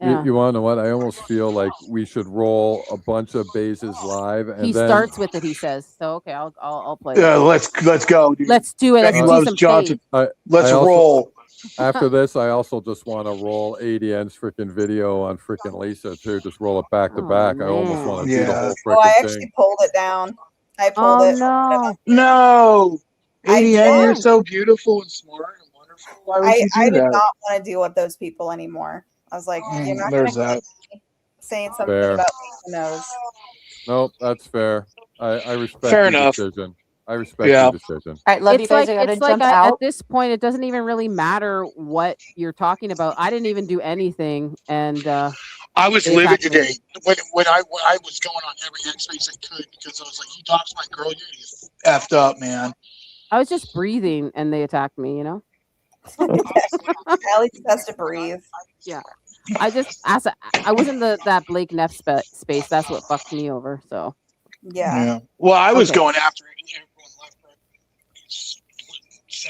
Yeah. You want to know what? I almost feel like we should roll a bunch of bases live, and He then starts with it. He says, "So okay, I'll play." Yeah, it. let's go, dude. Let's do it. Let's Benny do Loves some Johnson. fade. Let's I also- roll. After this, I also just want to roll ADN's freaking video on freaking Lisa too. Just roll it back to Oh, back. I almost man. want to do the Yeah. whole Oh, I freaking actually thing. pulled it down. I pulled Oh it. no! No, I ADN, you're did. so beautiful and smart and wonderful. Why would I you do did that? not want to deal with those people anymore. I was like, you're not going There's to that. saying something Fair. about the nose. Nope, that's fair. I respect Fair your enough. decision. I respect Yeah. your decision. All right, love you It's guys. like I gotta it's like jump at out. this point, it doesn't even really matter what you're talking about. I didn't even do anything, and I was they livid attacked me. today when I was going on every X space I could because I was like, "You doxed my girl, you're gonna get effed up, man." I was just breathing, and they attacked me. You know? At least has to breathe. Yeah. I was in that Blake Neff space. That's what fucked me over. So Yeah. Well, I was Okay. going after everyone left right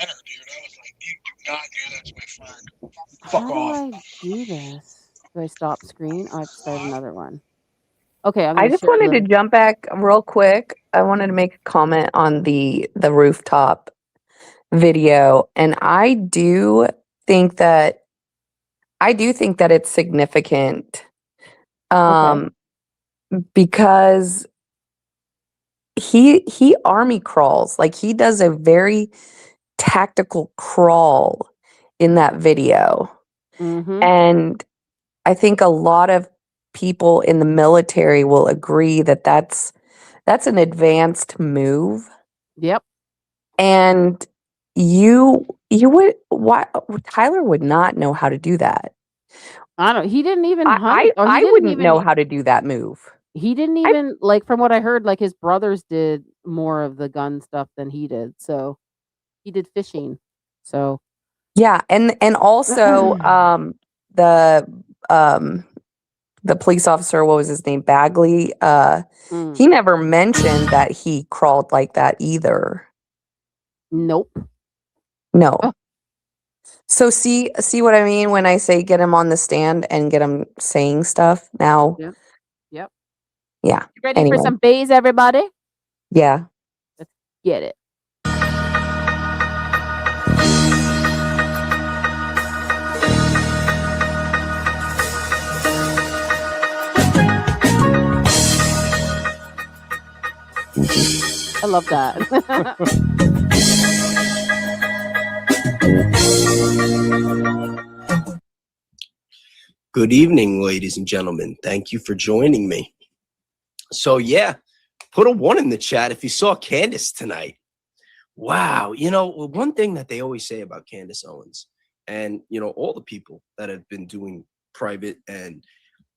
center, dude. I was like, you do not do that to my friend. How Fuck do off. I do this? Do I stop screen? Oh, I have to start another one. Okay, I'm I gonna just share wanted to the. jump back real quick. I wanted to make a comment on the rooftop video, and I do think that it's significant, Okay. because he army crawls, like he does a very tactical crawl in that video, Mm-hmm. and I think a lot of people in the military will agree that that's an advanced move. Yep. And you would, why Tyler would not know how to do that. I don't. He didn't even hunt. I Or he I didn't wouldn't even. know how to do that move. He didn't even like. From what I heard, like his brothers did more of the gun stuff than he did. So he did fishing. So Yeah, and also the police officer, what was his name, Bagley, he never mentioned that he crawled like that either. Nope. No. So see what I mean when I say get him on the stand and get him saying stuff now? Yep. Yep. Yeah. You ready Anyway. for some bays, everybody? Yeah. Let's get it. I love that. Good evening, ladies and gentlemen. Thank you for joining me. So yeah, put a 1 in the chat if you saw Candace tonight. Wow. You know, one thing that they always say about Candace Owens and, you know, all the people that have been doing private and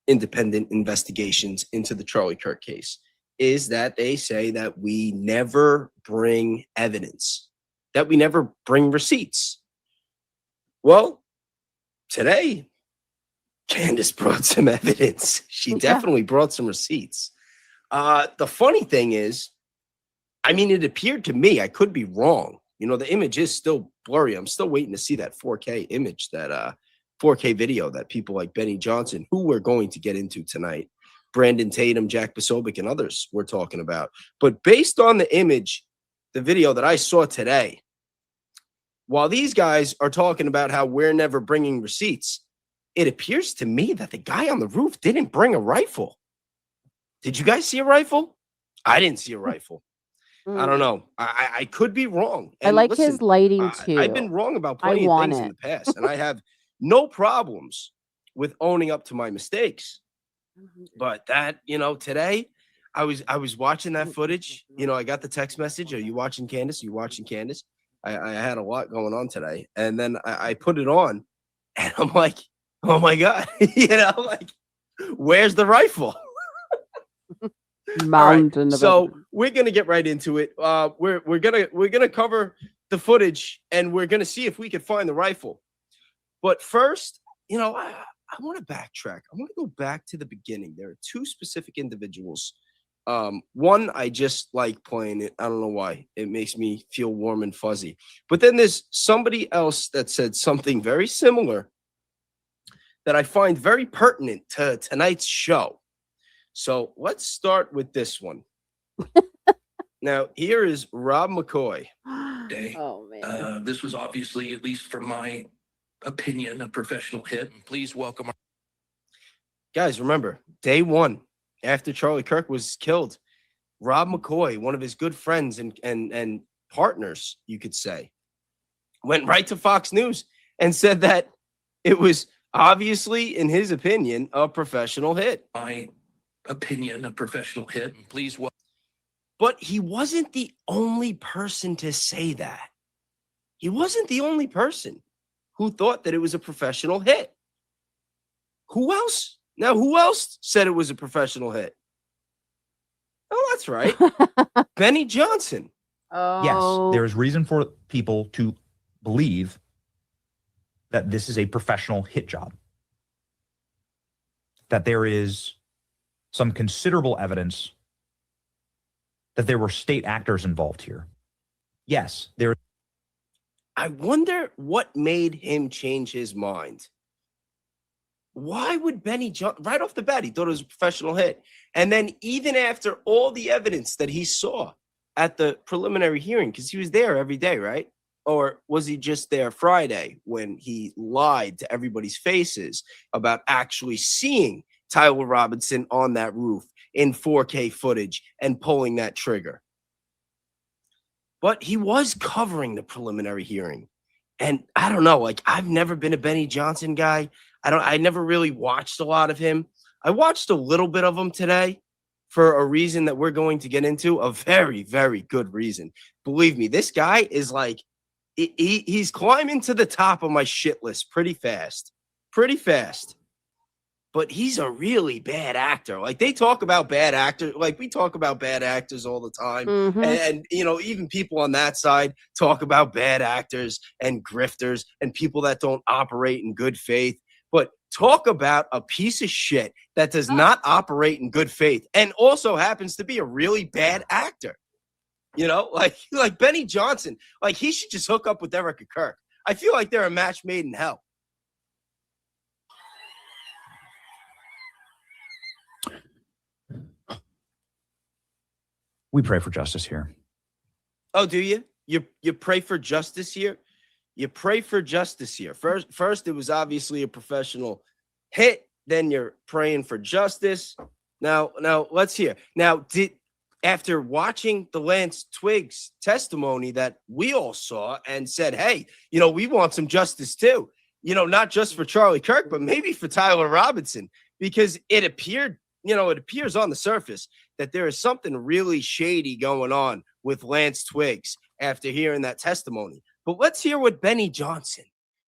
independent investigations into the Charlie Kirk case is that they say that we never bring evidence, that we never bring receipts. Well, today, Candace brought some evidence. She definitely brought some receipts. The funny thing is, I mean, it appeared to me, I could be wrong. You know, the image is still blurry. I'm still waiting to see that 4K image, that 4K video that people like Benny Johnson, who we're going to get into tonight, Brandon Tatum, Jack Posobiec, and others we're talking about. But based on the image, the video that I saw today, while these guys are talking about how we're never bringing receipts, it appears to me that the guy on the roof didn't bring a rifle. Did you guys see a rifle? I didn't see a rifle. I don't know. I could be wrong. I And like listen, his lighting too. I've been wrong about I plenty of want things in it. the past, and I have no problems with owning up to my mistakes. But that, you know, today I was watching that footage. You know, I got the text message. Are you watching Candace? Are you watching Candace? I had a lot going on today. And then I put it on and I'm like, oh my God, you know, like, where's the rifle? Mountain of So evidence. we're gonna get right into it. We're gonna cover the footage and we're gonna see if we can find the rifle. But first, you know, I want to backtrack. I want to go back to the beginning. There are two specific individuals. One, I just like playing it. I don't know why. It makes me feel warm and fuzzy. But then there's somebody else that said something very similar that I find very pertinent to tonight's show. So let's start with this one. Now, here is Rob McCoy. Oh, man. This was obviously, at least from my opinion, a professional hit. Please welcome our Guys, remember, day one, after Charlie Kirk was killed, Rob McCoy, one of his good friends and partners, you could say, went right to Fox News and said that it was obviously, in his opinion, a professional hit. my opinion, a professional hit. Please welcome. But he wasn't the only person to say that. He wasn't the only person who thought that it was a professional hit. Who else? Now, who else said it was a professional hit? Oh, that's right. Benny Johnson. Yes, there is reason for people to believe that this is a professional hit job. That there is some considerable evidence that there were state actors involved here. Yes, there. I wonder what made him change his mind. Why would Benny Johnson, right off the bat, he thought it was a professional hit. And then even after all the evidence that he saw at the preliminary hearing, because he was there every day, right? Or was he just there Friday when he lied to everybody's faces about actually seeing Tyler Robinson on that roof in 4K footage and pulling that trigger? But he was covering the preliminary hearing. And I don't know, like, I've never been a Benny Johnson guy. I never really watched a lot of him. I watched a little bit of him today for a reason that we're going to get into, a very, very good reason. Believe me, this guy is like, he's climbing to the top of my shit list pretty fast. But he's a really bad actor. Like, they talk about bad actors. Like, we talk about bad actors all the time. And, you know, even people on that side talk about bad actors and grifters and people that don't operate in good faith. But talk about a piece of shit that does not operate in good faith and also happens to be a really bad actor. You know, like Benny Johnson, like, he should just hook up with Erica Kirk. I feel like they're a match made in hell. We pray for justice here. Oh, do you? You pray for justice here? You pray for justice here. First, it was obviously a professional hit. Then you're praying for justice. Now let's hear. Now, after watching the Lance Twiggs testimony that we all saw and said, hey, you know, we want some justice too. You know, not just for Charlie Kirk, but maybe for Tyler Robinson, because it appears on the surface that there is something really shady going on with Lance Twiggs after hearing that testimony. But let's hear what Benny Johnson,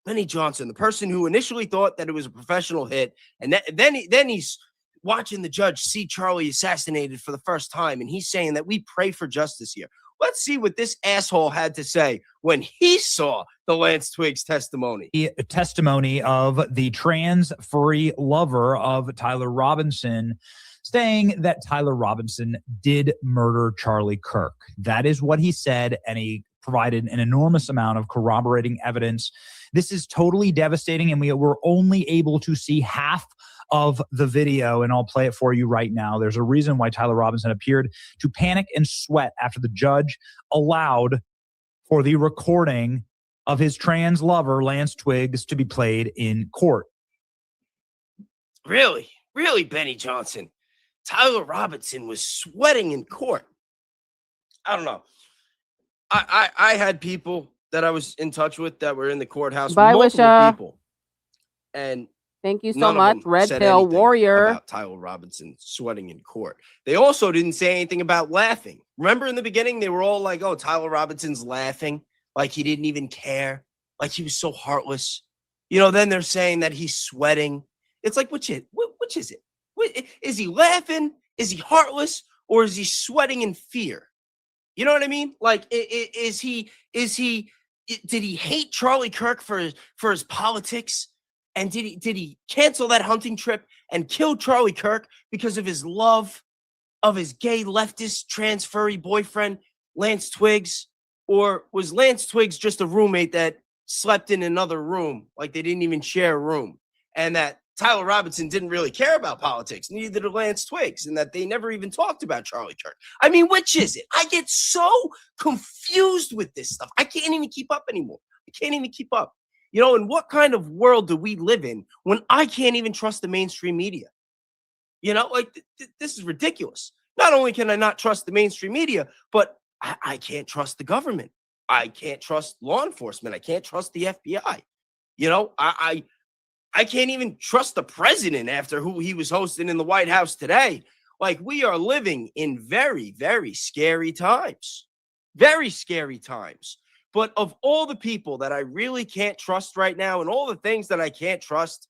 the person who initially thought that it was a professional hit, and then he's watching the judge see Charlie assassinated for the first time, and he's saying that we pray for justice here. Let's see what this asshole had to say when he saw the Lance Twiggs testimony. The testimony of the trans furry lover of Tyler Robinson, saying that Tyler Robinson did murder Charlie Kirk. That is what he said, and he provided an enormous amount of corroborating evidence. This is totally devastating, and we were only able to see half of the video, and I'll play it for you right now. There's a reason why Tyler Robinson appeared to panic and sweat after the judge allowed for the recording of his trans lover, Lance Twiggs, to be played in court. Really, Benny Johnson? Tyler Robinson was sweating in court. I don't know. I had people that I was in touch with that were in the courthouse. Bye, multiple WISHA. people. And thank you so none of much, them Red said Tail anything Warrior. about Tyler Robinson sweating in court. They also didn't say anything about laughing. Remember in the beginning, they were all like, oh, Tyler Robinson's laughing. Like he didn't even care. Like he was so heartless. You know, then they're saying that he's sweating. It's like, which is it? Is he laughing? Is he heartless? Or is he sweating in fear? You know what I mean? Like, did he hate Charlie Kirk for his politics? And did he cancel that hunting trip and kill Charlie Kirk because of his love of his gay leftist trans furry boyfriend, Lance Twiggs? Or was Lance Twiggs just a roommate that slept in another room, like they didn't even share a room, and that Tyler Robinson didn't really care about politics, neither did Lance Twiggs, and that they never even talked about Charlie Kirk? I mean, which is it? I get so confused with this stuff. I can't even keep up anymore. I can't even keep up. You know, and what kind of world do we live in when I can't even trust the mainstream media? You know, like this is ridiculous. Not only can I not trust the mainstream media, but I can't trust the government. I can't trust law enforcement. I can't trust the FBI. You know, I can't even trust the president after who he was hosting in the White House today. Like, we are living in very, very scary times. Very scary times. But of all the people that I really can't trust right now and all the things that I can't trust,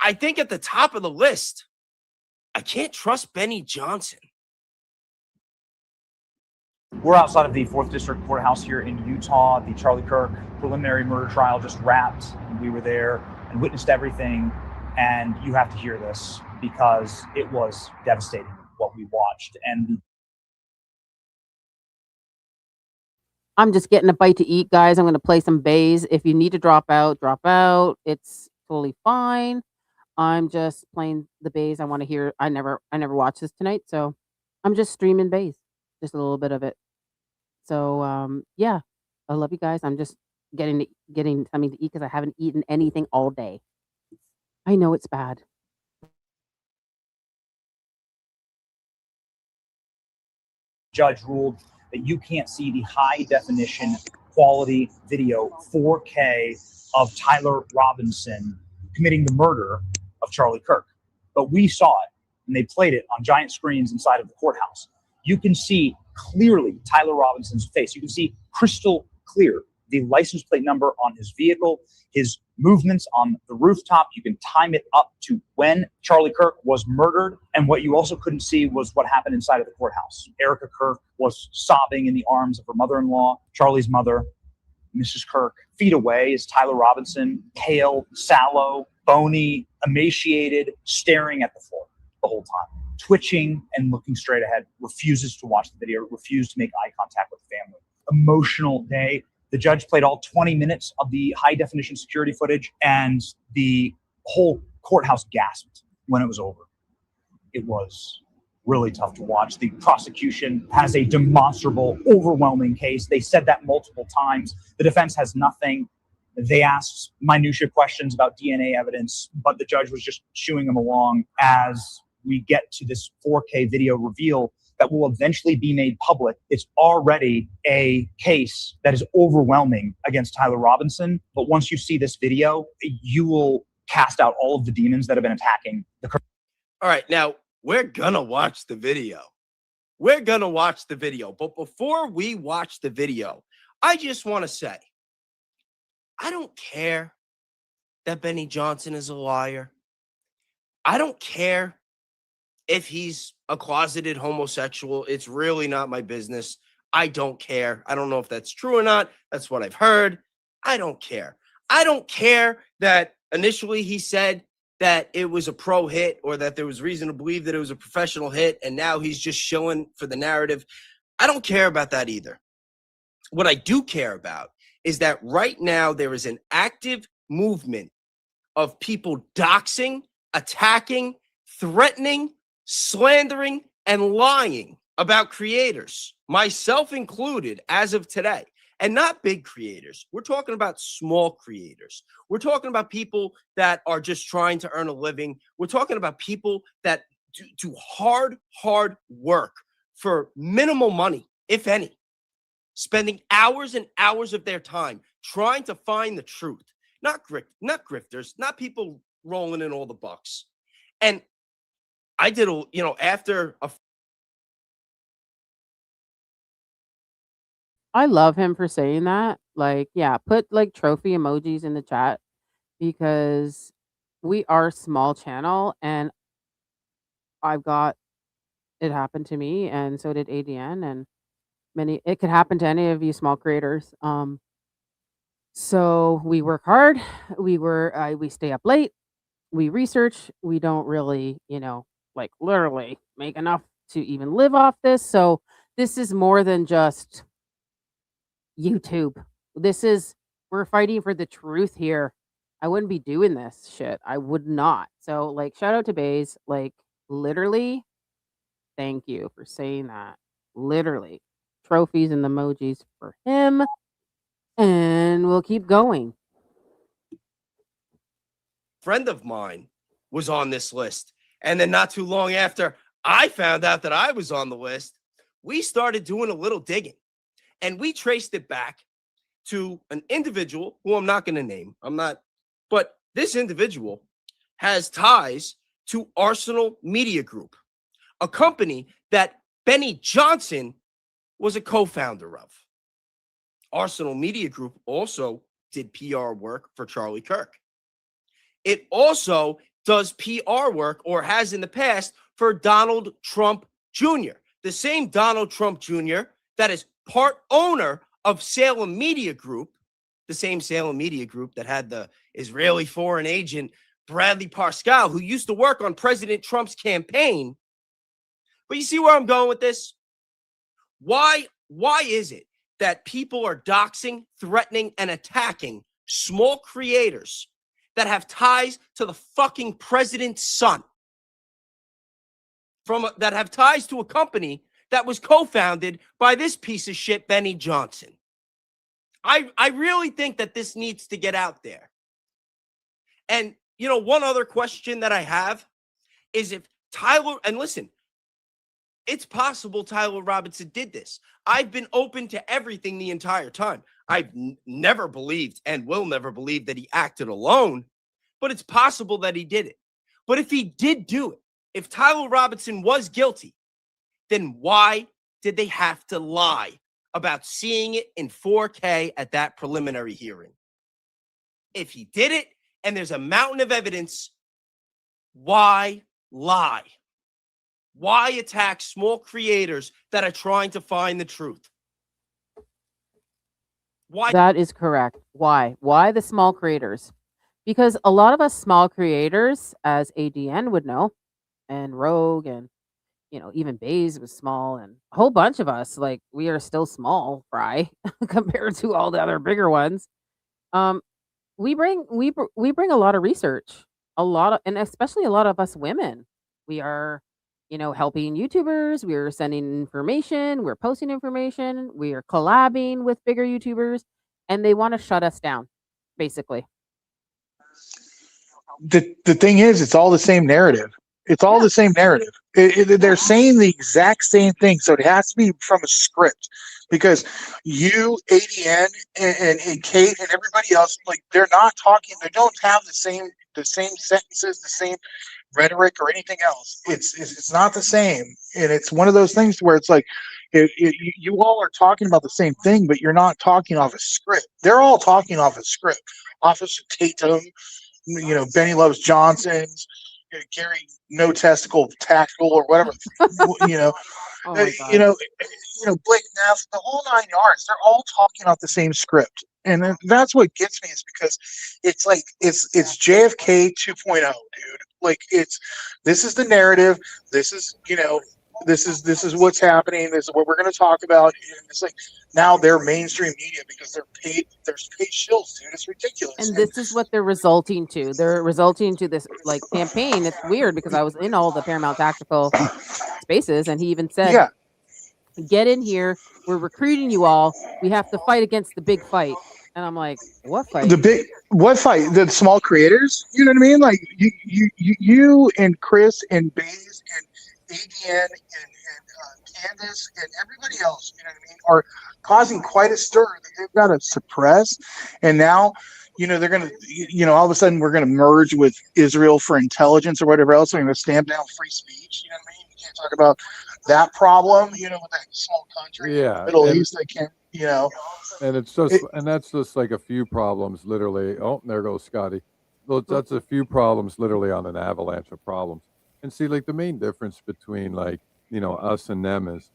I think at the top of the list, I can't trust Benny Johnson. We're outside of the 4th District Courthouse here in Utah. The Charlie Kirk preliminary murder trial just wrapped, and we were there and witnessed everything. And you have to hear this because it was devastating what we watched. And I'm just getting a bite to eat, guys. I'm going to play some bass. If you need to drop out, drop out. It's totally fine. I'm just playing the bass. I want to hear. I never watched this tonight, so I'm just streaming bass, just a little bit of it. So yeah, I love you guys. I'm just getting something to eat because I haven't eaten anything all day. I know it's bad. Judge ruled that you can't see the high definition quality video 4K of Tyler Robinson committing the murder of Charlie Kirk. But we saw it, and they played it on giant screens inside of the courthouse. You can see clearly Tyler Robinson's face. You can see crystal clear the license plate number on his vehicle, his movements on the rooftop. You can time it up to when Charlie Kirk was murdered. And what you also couldn't see was what happened inside of the courthouse. Erica Kirk was sobbing in the arms of her mother-in-law. Charlie's mother, Mrs. Kirk, feet away is Tyler Robinson, pale, sallow, bony, emaciated, staring at the floor the whole time, twitching and looking straight ahead, refuses to watch the video, refused to make eye contact with the family. Emotional day. The judge played all 20 minutes of the high definition security footage, and the whole courthouse gasped when it was over. It was really tough to watch. The prosecution has a demonstrable, overwhelming case. They said that multiple times. The defense has nothing. They asked minutiae questions about DNA evidence, but the judge was just chewing them along as we get to this 4K video reveal that will eventually be made public. It's already a case that is overwhelming against Tyler Robinson. But once you see this video, you will cast out all of the demons that have been attacking the. All right, now we're gonna watch the video. We're gonna watch the video. But before we watch the video, I just want to say, I don't care that Benny Johnson is a liar. I don't care if he's a closeted homosexual. It's really not my business. I don't care. I don't know if that's true or not. That's what I've heard. I don't care. I don't care that initially he said that it was a pro hit or that there was reason to believe that it was a professional hit, and now he's just shilling for the narrative. I don't care about that either. What I do care about is that right now there is an active movement of people doxing, attacking, threatening, slandering, and lying about creators, myself included, as of today. And not big creators. We're talking about small creators. We're talking about people that are just trying to earn a living. We're talking about people that do hard work for minimal money, if any, spending hours and hours of their time trying to find the truth. Not grifters, not people rolling in all the bucks. And I did, after a. I love him for saying that. Like, yeah, put like trophy emojis in the chat because we are a small channel and I've got it happened to me and so did ADN and it could happen to any of you small creators. So we work hard, we stay up late, we research, we don't really, like literally make enough to even live off this. So this is more than just YouTube. We're fighting for the truth here. I wouldn't be doing this shit. I would not. So like shout out to Baze. Like literally, thank you for saying that. Literally. Trophies and emojis for him. And we'll keep going. Friend of mine was on this list. And then not too long after I found out that I was on the list, we started doing a little digging. And we traced it back to an individual who I'm not going to name. But this individual has ties to Arsenal Media Group, a company that Benny Johnson was a co-founder of. Arsenal Media Group also did PR work for Charlie Kirk. It also does PR work, or has in the past, for Donald Trump Jr., the same Donald Trump Jr. that is part owner of Salem Media Group, the same Salem Media Group that had the Israeli foreign agent Bradley Pascal, who used to work on President Trump's campaign. But you see where I'm going with this? Why is it that people are doxing, threatening, and attacking small creators that have ties to the fucking president's son, that have ties to a company that was co-founded by this piece of shit, Benny Johnson. I really think that this needs to get out there. And, you know, one other question that I have is if Tyler, and listen, it's possible Tyler Robinson did this. I've been open to everything the entire time. I've never believed and will never believe that he acted alone, but it's possible that he did it. But if he did do it, if Tyler Robinson was guilty, then why did they have to lie about seeing it in 4K at that preliminary hearing? If he did it and there's a mountain of evidence, why lie? Why attack small creators that are trying to find the truth? Why? That is correct. Why? Why the small creators? Because a lot of us small creators, as ADN would know, and Rogue, and even Baze was small, and a whole bunch of us, like, we are still small fry compared to all the other bigger ones. We bring a lot of research, and especially a lot of us women. We are, helping YouTubers. We're sending information. We're posting information. We are collabing with bigger YouTubers, and they want to shut us down, basically. The thing is, it's all the same narrative. It's all the same narrative. They're saying the exact same thing, so it has to be from a script. Because you, ADN, and Kate, and everybody else, like, they're not talking. They don't have the same sentences, the same rhetoric, or anything else. It's not the same, and it's one of those things where it's like, you all are talking about the same thing, but you're not talking off a script. They're all talking off a script, Officer Tatum, Benny Loves Johnson's, Gary No Testicle Tactical, or whatever, Oh my God. Blake Neff, the whole 9 yards. They're all talking off the same script, and that's what gets me, is because it's like it's JFK 2.0, dude. Like, this is the narrative. This is this is what's happening. This is what we're going to talk about. And it's like, now they're mainstream media because they're paid. There's paid shills, dude. It's ridiculous. And this is what they're resulting to. They're resulting to this, like, campaign. It's weird because I was in all the Paramount Tactical spaces, and he even said, Yeah. "Get in here. We're recruiting you all. We have to fight against the big fight." And I'm like, "What fight?" What fight? The small creators? You know what I mean? Like, you and Chris and Baze and ADN and Candace and everybody else, you know what I mean, are causing quite a stir that they've got to suppress. And now, they're going to, all of a sudden we're going to merge with Israel for intelligence or whatever else. We're going to stamp down free speech. You know what I mean? You can't talk about that problem, with that small country in the Middle East. They can't, And it's just, and that's just like a few problems, literally. Oh, there goes Scotty. That's a few problems, literally, on an avalanche of problems. And see, like, the main difference between, like, us and them is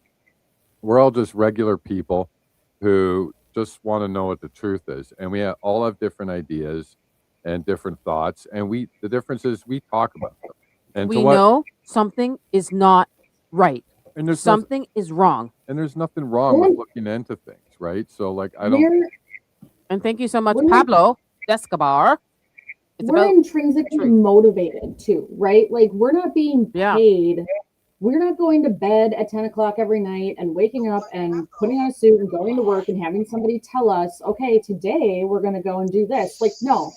we're all just regular people who just want to know what the truth is, and we all have different ideas and different thoughts, and the difference is we talk about them. And we know something is not right, and there's something is wrong, and there's nothing wrong with looking into things, right? So, like, I don't. And thank you so much, Pablo Escobar. We're intrinsically motivated too, right? Like, we're not being paid. We're not going to bed at 10 o'clock every night and waking up and putting on a suit and going to work and having somebody tell us, okay, today we're going to go and do this. Like, no.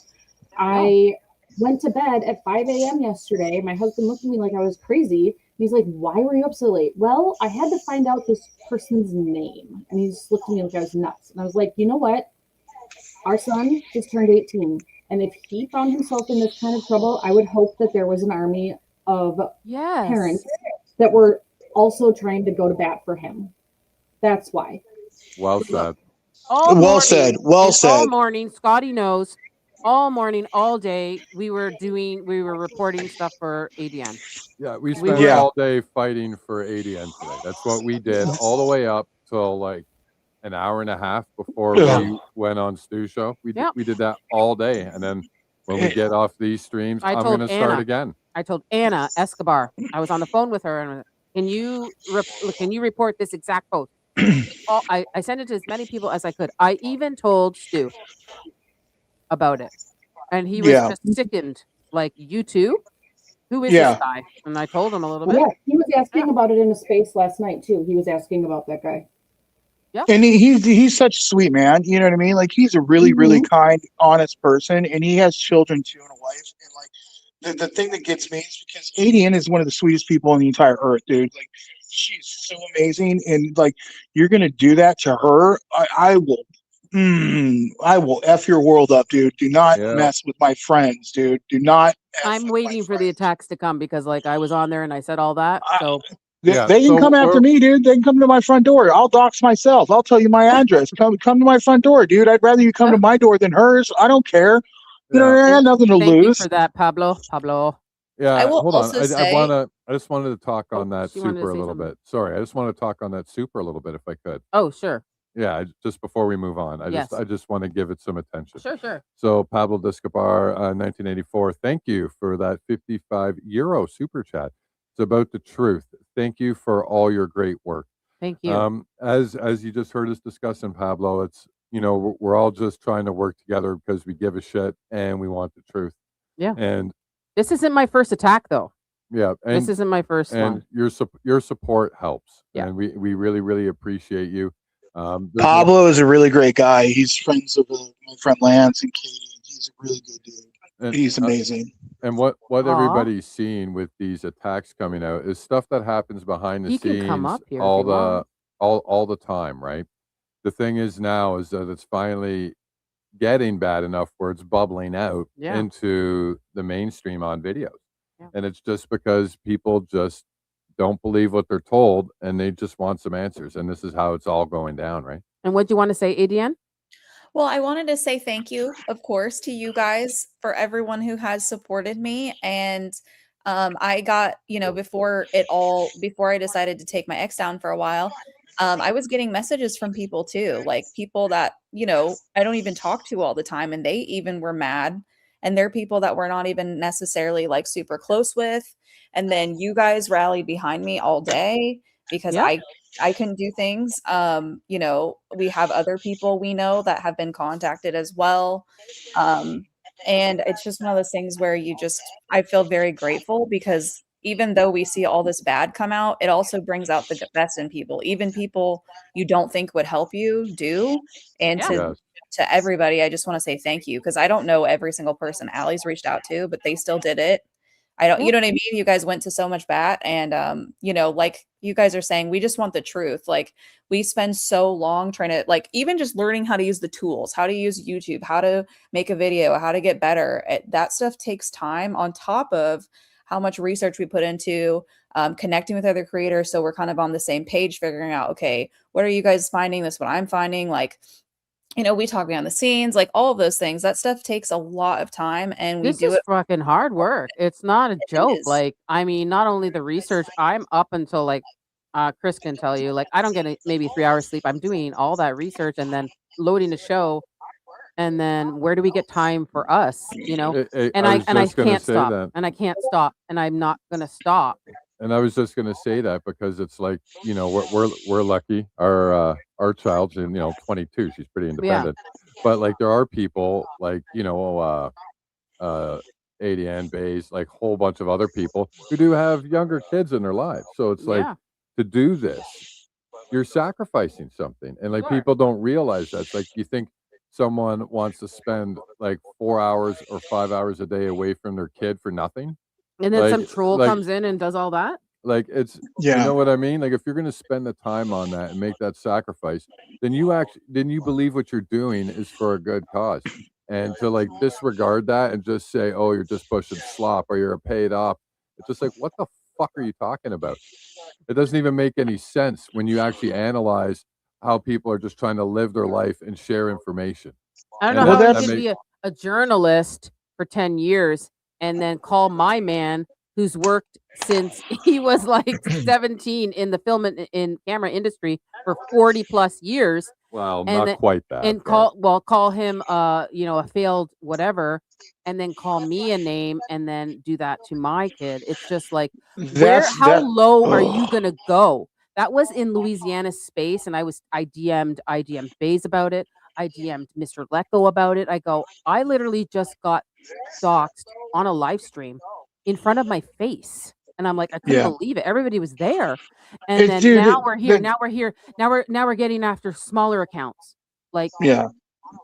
I went to bed at 5 a.m. yesterday. My husband looked at me like I was crazy. He's like, "Why were you up so late?" "Well, I had to find out this person's name." And he just looked at me like I was nuts. And I was like, you know what? Our son just turned 18. And if he found himself in this kind of trouble, I would hope that there was an army of parents that were also trying to go to bat for him. That's why. Well said. Well said. All morning, Scotty knows. All morning, all day, we were reporting stuff for ADN. Yeah, we spent all day fighting for ADN today. That's what we did, all the way up till like an hour and a half before we went on Stu's show. We did that all day, and then when we get off these streams, I'm going to start again. I told Anna Escobar. I was on the phone with her, and can you report this exact post? I sent it to as many people as I could. I even told Stu about it, and he was Yeah. just sickened. Like, you too? Who is this Yeah. guy? And I told him a little bit. Yeah, he was asking about it in a space last night too. He was asking about that guy. And he's such a sweet man. You know what I mean? Like, he's a really, really kind, honest person, and he has children too and a wife. And like, the thing that gets me is because Adian is one of the sweetest people on the entire earth, dude. Like, she's so amazing, and like, you're gonna do that to her. I will F your world up, dude. Do not mess with my friends, dude. Do not. I'm waiting for the attacks to come because, like, I was on there and I said all that. So They can come after me, dude. They can come to my front door. I'll dox myself. I'll tell you my address. Come to my front door, dude. I'd rather you come to my door than hers. I don't care. You know, I got nothing to thank you lose. for that, Pablo. Yeah, I will hold on. also I say- just wanted to talk on that she wanted to super a say little something. bit. Sorry, I just want to talk on that super a little bit if I could. Oh, sure. Yeah, just before we move on, Yes. I just want to give it some attention. Sure. So Pablo Discabar, 1984. Thank you for that €55 super chat. It's about the truth. Thank you for all your great work. Thank you. As you just heard us discussing, Pablo, it's, you know, we're all just trying to work together because we give a shit and we want the truth. Yeah. And This isn't my first attack, though. yeah, and This isn't my first and one. your support helps. Yeah. And we really, really appreciate you. There's a- Pablo is a really great guy. He's friends with my friend Lance and Katie. He's a really good dude. And, He's amazing. And what Aw. everybody's seeing with these attacks coming out is stuff that happens behind the He can scenes come up here if all you want. all the time, right? The thing is now is that it's finally getting bad enough where it's bubbling out Yeah. into the mainstream on videos. Yeah. And it's just because people just don't believe what they're told and they just want some answers. And this is how it's all going down, right? And what do you want to say, Adian? Well, I wanted to say thank you, of course, to you guys for everyone who has supported me. And I got, before I decided to take my ex down for a while, I was getting messages from people too, like people that, I don't even talk to all the time. And they even were mad. And they're people that we're not even necessarily like super close with. And then you guys rallied behind me all day because Yeah. I couldn't do things. We have other people we know that have been contacted as well. And it's just one of those things where I feel very grateful because even though we see all this bad come out, it also brings out the best in people. Even people you don't think would help you do. And Yeah. to everybody, I just want to say thank you because I don't know every single person Allie's reached out to, but they still did it. I don't, you know what I mean? You guys went to so much bat and, like you guys are saying, we just want the truth. Like we spend so long trying to even just learning how to use the tools, how to use YouTube, how to make a video, how to get better. That stuff takes time on top of how much research we put into connecting with other creators. So we're kind of on the same page, figuring out, okay, what are you guys finding? This, what I'm finding, we talk behind the scenes, like all of those things. That stuff takes a lot of time and we This do is it. fucking hard work. It's not a joke. is. Like, I mean, not only the research, I'm up until Chris can tell you, like, I don't get maybe 3 hours sleep. I'm doing all that research and then loading the show. And then where do we get time for us? And I just gonna can't say stop. that. And I can't stop. And I'm not gonna stop. And I was just going to say that because it's like, we're lucky. Our child's in 22. She's pretty independent. But like there are people like ADN Bays, like a whole bunch of other people who do have younger kids in their lives. So it's like to do this, you're sacrificing something, and like people don't realize that. It's like you think someone wants to spend like 4 hours or 5 hours a day away from their kid for nothing. And then Like- some troll like- comes in and does all that. Like it's, you know what I mean? Like if you're going to spend the time on that and make that sacrifice, then you believe what you're doing is for a good cause. And to like disregard that and just say, oh, you're just pushing slop or you're a paid off. It's just like, what the fuck are you talking about? It doesn't even make any sense when you actually analyze how people are just trying to live their life and share information. I don't And know how that you can be a journalist for 10 years and then call my man who's worked since he was like 17 in the film and in camera industry for 40 plus years. Well, and not then- quite that. And call him a failed whatever, and then call me a name and then do that to my kid. It's just like how low are you gonna go That was in Louisiana space, and I DM'd Baze about it. I DM'd Mr. Lecco about it. I go, I literally just got doxxed on a live stream in front of my face. And I'm like, I couldn't Yeah. believe it. Everybody was there. And then Dude, now we're here. Now we're getting after smaller accounts. Like, yeah.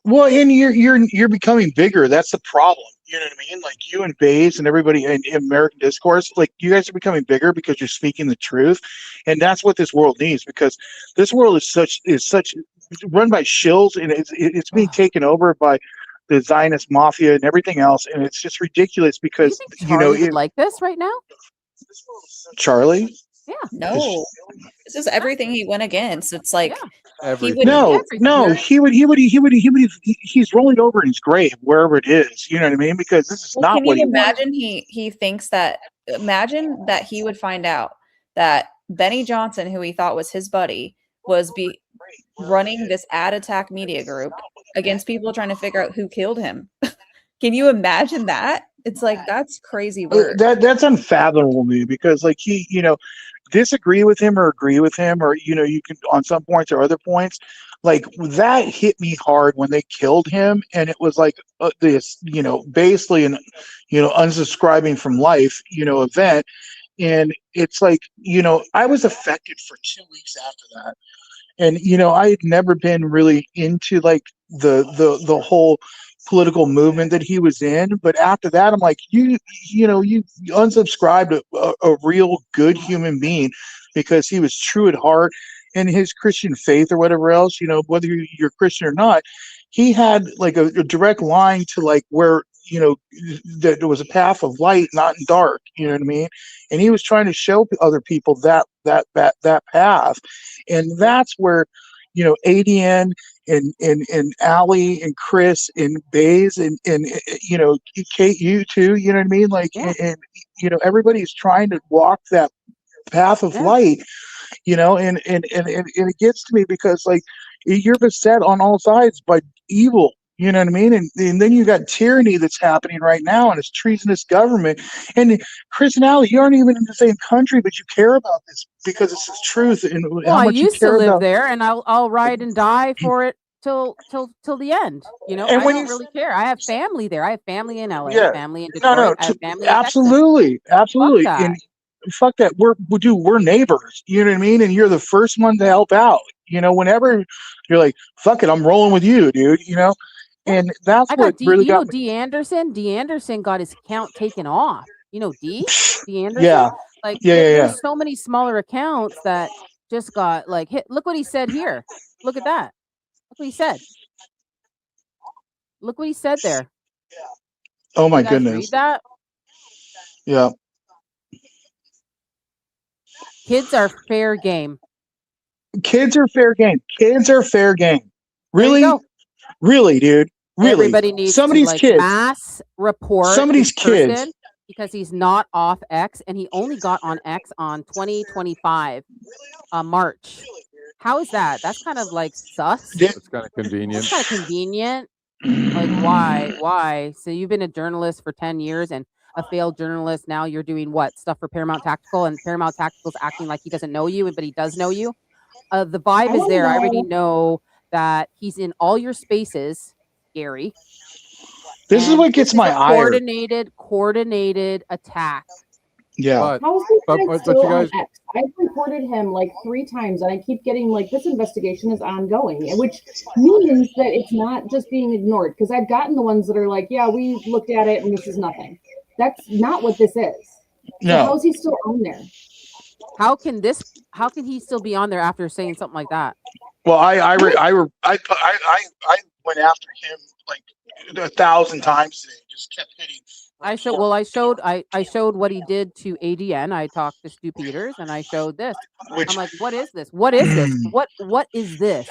Well, and you're becoming bigger. That's the problem. You know what I mean? Like you and Baze and everybody in American discourse, like you guys are becoming bigger because you're speaking the truth, and that's what this world needs. Because this world is such run by shills, and it's being taken over by the Zionist mafia and everything else, and it's just ridiculous. Because Charlie would like this right now? Charlie. Yeah. No, this is everything he went against. It's like he would. No, he's rolling over in his grave wherever it is. You know what I mean? Because this is not Can what you he wanted. imagine? He thinks that. Imagine that he would find out that Benny Johnson, who he thought was his buddy, was running this ad attack media group against people trying to figure out who killed him. Can you imagine that? It's like that's crazy work. That's unfathomable to me because like he, disagree with him or agree with him or you can on some points or other points, like that hit me hard when they killed him, and it was like this basically an unsubscribing from life event, and it's like I was affected for 2 weeks after that, and I had never been really into like the whole political movement that he was in, but after that I'm like you unsubscribed a real good human being because he was true at heart and his Christian faith or whatever else, whether you're Christian or not, he had like a direct line to like where that there was a path of light, not in dark, you know what I mean, and he was trying to show other people that path, and that's where ADN and Allie and Chris and Baze and Kate, you too, you know what I mean? Like, and everybody's trying to walk that path of light, and it gets to me because like you're beset on all sides by evil. You know what I mean? And then you got tyranny that's happening right now, and it's treasonous government. And Chris and Allie, you aren't even in the same country, but you care about this because it's the truth and well, how I much you used to care live about. there, and I'll ride and die for it till the end. And I when don't really care. I have family there. I have family in LA, Yeah, family in no, Detroit, I have family in Texas. absolutely, Fuck absolutely. that. And fuck that. We're neighbors. You know what I mean? And you're the first one to help out. Whenever you're like, fuck it, I'm rolling with you, dude. And that's I what got really got me. D Anderson. D Anderson got his account taken off. D Anderson. Yeah, Like yeah. there's so many smaller accounts that just got like hit. Look what he said here. Look at that. Look what he said. Look what he said there. Oh Can my you guys goodness. read that? Yeah. Kids are fair game. Kids are fair game. Kids are fair game. There you Really? go. Really, dude. Really. Everybody needs Somebody's to like kids. mass report Somebody's this person kids. because he's not off X, and he only got on X on 2025 March. How is that? That's kind of like sus. It's kind of convenient. It's kind of convenient. Like why? So you've been a journalist for 10 years and a failed journalist. Now you're doing what stuff for Paramount Tactical, and Paramount Tactical's acting like he doesn't know you, but he does know you. The vibe is there. I already know that he's in all your spaces, Gary. This is what gets my ire. Coordinated attack. Yeah. How is this guy but still you guys- on X? I've reported him like 3 times, and I keep getting like this investigation is ongoing, which means that it's not just being ignored. Because I've gotten the ones that are like, yeah, we looked at it and this is nothing. That's not what this is. No. So how is he still on there? How can he still be on there after saying something like that? Well, I went after him like 1,000 times today. Just kept hitting. I showed what he did to ADN. I talked to Stu Peters and I showed this. I'm like, what is this? What is this? What is this?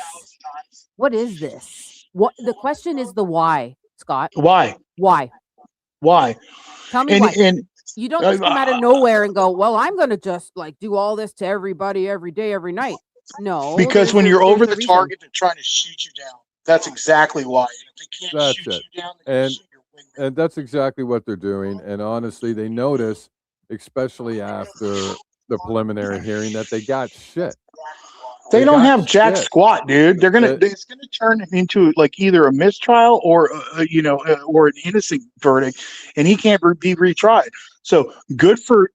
What is this? What the question is the why, Scott. Why? Tell me why. And you don't just come out of nowhere and go, well, I'm gonna just like do all this to everybody every day, every night. No. Because when you're over the reason. target, they're trying to shoot you down. That's exactly why. And if they can't That's shoot it. you down, they can shoot your wingman. And that's exactly what they're doing. And honestly, they notice, especially after the preliminary hearing that they got shit. They don't got have jack shit. squat, dude. They're gonna. Uh, It's gonna turn into like either a mistrial or or an innocent verdict, and he can't be retried. So good for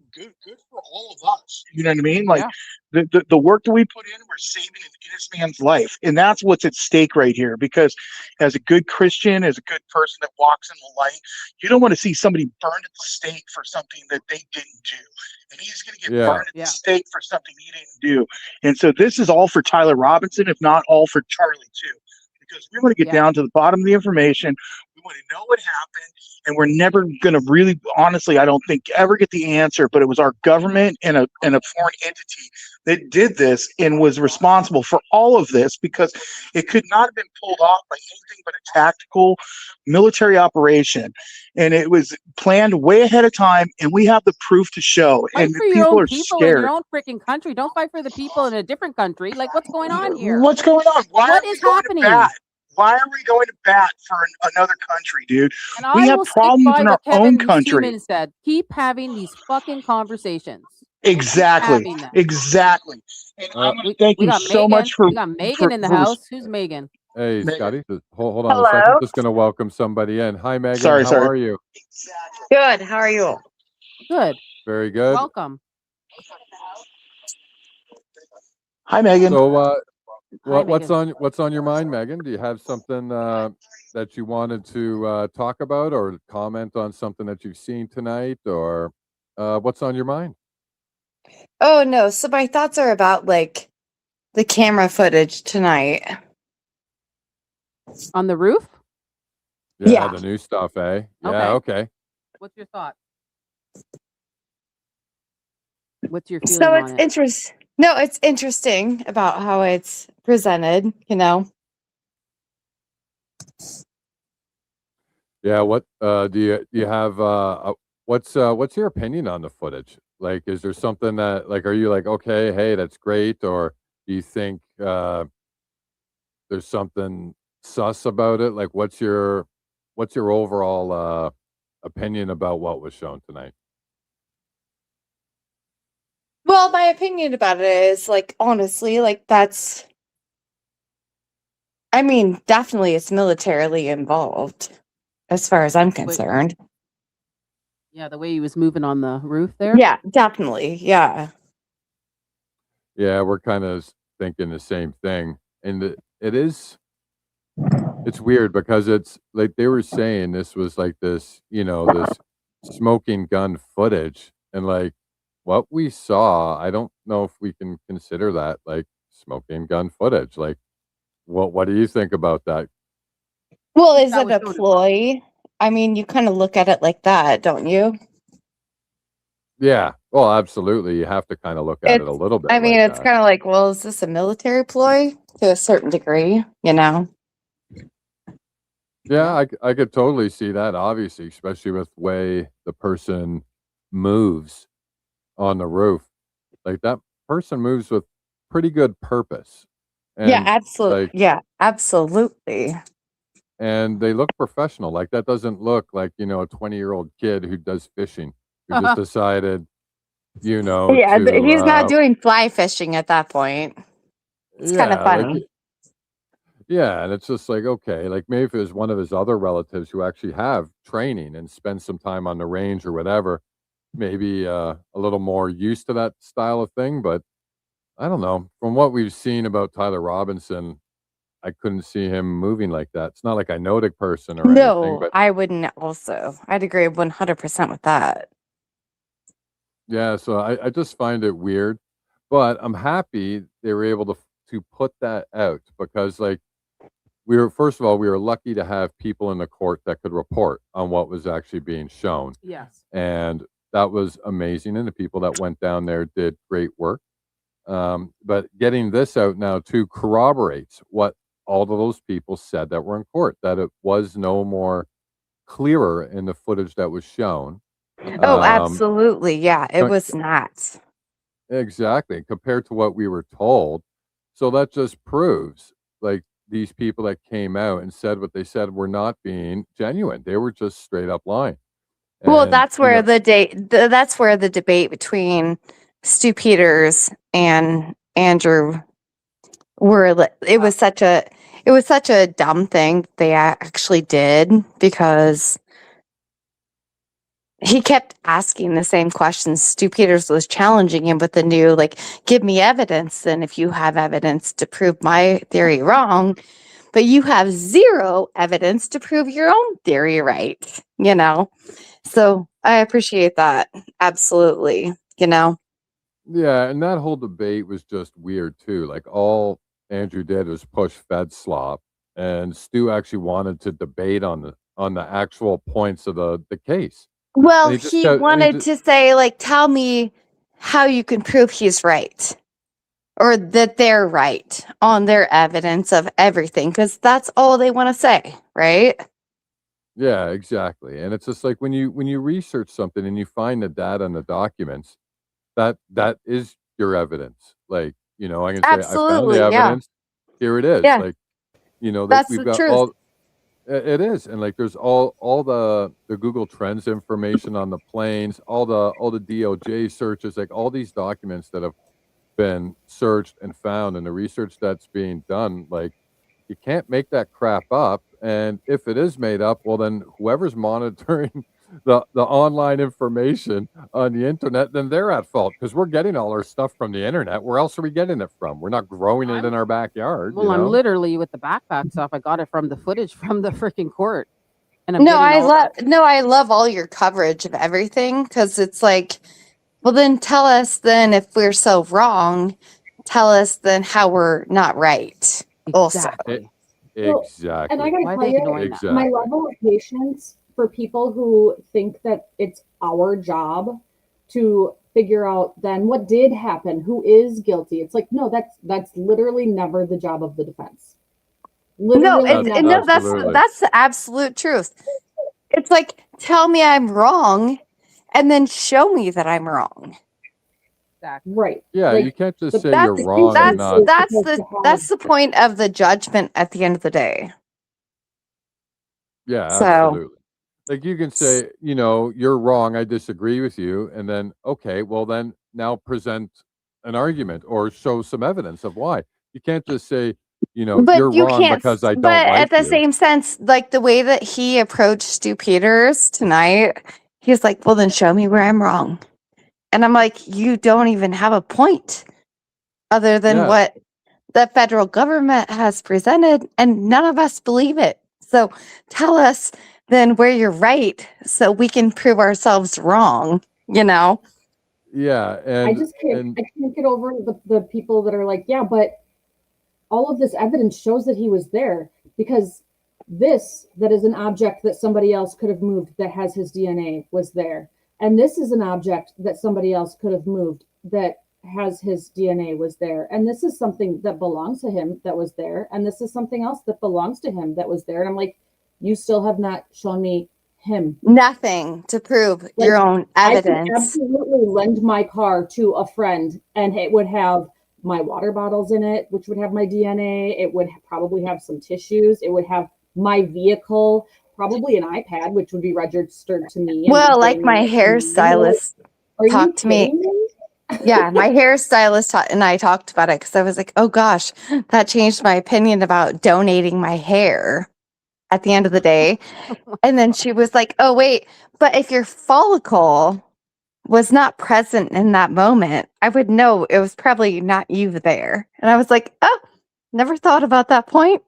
all of us. You know what I mean? Like the work that we put in, we're saving an innocent man's life, and that's what's at stake right here. Because as a good Christian, as a good person that walks in the light, you don't want to see somebody burned at the stake for something that they didn't do, and he's going to get Yeah. burned at the stake for something he didn't do. And so this is all for Tyler Robinson, if not all for Charlie too, because we want to get down to the bottom of the information. We want to know what happened, and we're never going to really, honestly, I don't think ever get the answer. But it was our government and a foreign entity that did this and was responsible for all of this, because it could not have been pulled off by anything but a tactical military operation, and it was planned way ahead of time, and we have the proof to show. Fight And for your people own are people in scared. your own freaking country. Don't fight for the people in a different country. Like, what's going on here? What's going on? Why What are we is going happening? to bat? Why are we going to bat for another country, dude? And We I have will stick problems by in our what Kevin own country. Newman said. Keep having these fucking conversations. Exactly. having them. Exactly. And I want to thank We you got so Megan. much for We got Megan in the for house. Who's Megan? Hey, Megan. Scotty, hold on a second. Hello? Just going to welcome somebody in. Hi, Megan. Sorry, How sorry. are you? Good. How are you? Good. Very good. Welcome. Hi, Megan. So, Megan. what's on your mind, Megan? Do you have something that you wanted to talk about, or comment on something that you've seen tonight, or what's on your mind? Oh no, so my thoughts are about like the camera footage tonight. On the roof? Yeah, the new stuff, eh? Yeah, okay. What's your thought? What's your feeling So on it's it? interesting. No, it's interesting about how it's presented, you know. Yeah, what do you have what's your opinion on the footage? Like, is there something that, like, are you like, okay, hey, that's great, or do you think there's something sus about it? Like, what's your overall opinion about what was shown tonight? Well, my opinion about it is like honestly, like that's I mean, definitely it's militarily involved as far as I'm concerned. Yeah, the way he was moving on the roof there. Yeah, definitely. Yeah. Yeah, we're kind of thinking the same thing, and it's weird because it's like they were saying this was like this, this smoking gun footage, and like what we saw, I don't know if we can consider that like smoking gun footage. Like, what do you think about that? Well, is it a ploy? I mean, you kind of look at it like that, don't you? Yeah, well, absolutely. You have to kind of look at it a little bit. I mean, like it's that. kind of like, well, is this a military ploy to a certain degree, you know? Yeah, I could totally see that, obviously, especially with the way the person moves on the roof. Like, that person moves with pretty good purpose. Yeah, And absolutely. like, Yeah, absolutely. and they look professional. Like, that doesn't look like, a 20-year-old kid who does fishing, who just decided, Yeah, to he's not doing fly fishing at that point. It's kind of yeah, funny. yeah, and it's just like, okay, like maybe if it was one of his other relatives who actually have training and spend some time on the range or whatever, maybe a little more used to that style of thing. But I don't know. From what we've seen about Tyler Robinson, I couldn't see him moving like that. It's not like I know the person or anything, No, but I wouldn't also. I'd agree 100% with that. yeah, so I just find it weird. But I'm happy they were able to put that out, because like first of all, we were lucky to have people in the court that could report on what was actually being shown. Yes. And that was amazing. And the people that went down there did great work. But getting this out now too corroborates what all of those people said that were in court, that it was no more clearer in the footage that was shown. Oh, absolutely. Yeah, it co- was not. Exactly. Compared to what we were told. So that just proves like these people that came out and said what they said were not being genuine. They were just straight up lying. Well, And, that's where that's where the debate between Stu Peters and Andrew it was such a dumb thing they actually did, because he kept asking the same questions. Stu Peters was challenging him with the new, like, give me evidence, and if you have evidence to prove my theory wrong, but you have zero evidence to prove your own theory right, So I appreciate that. Absolutely. Yeah, and that whole debate was just weird too. Like, all Andrew did was push Fed slop, and Stu actually wanted to debate on the actual points of the case. Well, And he just he kept, and he wanted just, to say, like, tell me how you can prove he's right, or that they're right on their evidence of everything, because that's all they want to say, right? yeah, exactly. And it's just like when you research something and you find the data and the documents, that is your evidence. Like, I can say I found the Absolutely. Yeah. evidence. Here it is. Yeah. Like, that That's we've the got truth. all. It is, and like there's all the Google Trends information on the planes, all the DOJ searches, like all these documents that have been searched and found, and the research that's being done. Like, you can't make that crap up. And if it is made up, well, then whoever's monitoring the online information on the internet, then they're at fault, because we're getting all our stuff from the internet. Where else are we getting it from? We're not growing it in our backyard. Well, I'm literally with the backpack stuff. I got it from the footage from the freaking court, and I'm No, getting I love all your coverage of everything, because it's like, well, then tell us then if we're so wrong. Tell us then how we're not right. Also. Well, and I Exactly. gotta tell you, my Exactly. level of patience for people who think that it's our job to figure out then what did happen, who is guilty. It's like, no, that's literally never the job of the defense. No, Literally never. no, that's the absolute truth. It's like, tell me I'm wrong, and then show me that I'm wrong. Right. Yeah, Like, you can't just but say you're wrong and not. That's the point of the judgment at the end of the day. Yeah, So- absolutely. Like, you can say, you're wrong, I disagree with you, and then, okay, well, then now present an argument or show some evidence of why. You can't just say, But you're you wrong can't. because I don't But like at the you. same sense, like the way that he approached Stu Peters tonight, he's like, "Well, then show me where I'm wrong," and I'm like, "You don't even have a point, other than Yeah. what the federal government has presented, and none of us believe it. So tell us then where you're right, so we can prove ourselves wrong." Yeah, I and just can't get over the people that are like, yeah, but all of this evidence shows that he was there, because that is an object that somebody else could have moved that has his DNA was there. And this is an object that somebody else could have moved that has his DNA was there. And this is something that belongs to him that was there. And this is something else that belongs to him that was there. And I'm like, you still have not shown me him. Nothing to prove your own I evidence. could absolutely lend my car to a friend and it would have my water bottles in it, which would have my DNA. It would probably have some tissues. It would have my vehicle, probably an iPad, which would be registered to me. Well, like my hairstylist talked to me. Yeah, my hairstylist and I talked about it, because I was like, oh gosh, that changed my opinion about donating my hair at the end of the day. And then she was like, oh wait, but if your follicle was not present in that moment, I would know it was probably not you there. And I was like, oh, never thought about that point.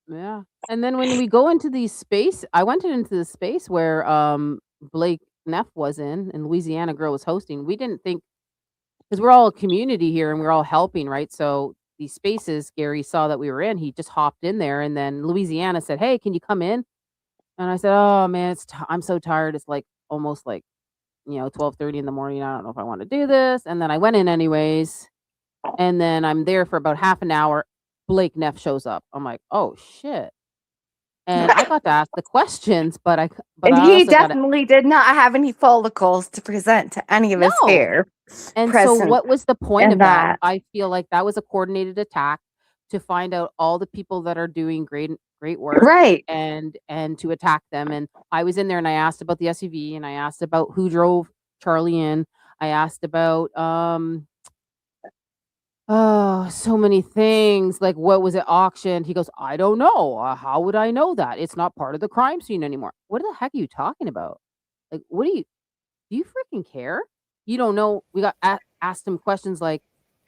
Yeah. And then when we go into these space, I went into the space where Blake Neff was in, and Louisiana Girl was hosting. We didn't think, because we're all a community here and we're all helping, right? So these spaces, Gary saw that we were in, he just hopped in there, and then Louisiana said, hey, can you come in? And I said, oh man, I'm so tired. It's like almost like 12:30 in the morning. I don't know if I want to do this. And then I went in anyways. And then I'm there for about half an hour. Blake Neff shows up. I'm like, oh shit. And I got to ask the questions, but I He also got definitely did not have any follicles to present to any of his hair. And so present what was the point in of that? I feel like that was a coordinated attack to find out all the people that are doing great work. Right. And to attack them. And I was in there and I asked about the SUV, and I asked about who drove Charlie in. I asked about oh, so many things. Like, what was it auctioned? He goes, I don't know. How would I know that? It's not part of the crime scene anymore. What the heck are you talking about? Like, what do you freaking care? You don't know. We got asked him questions like,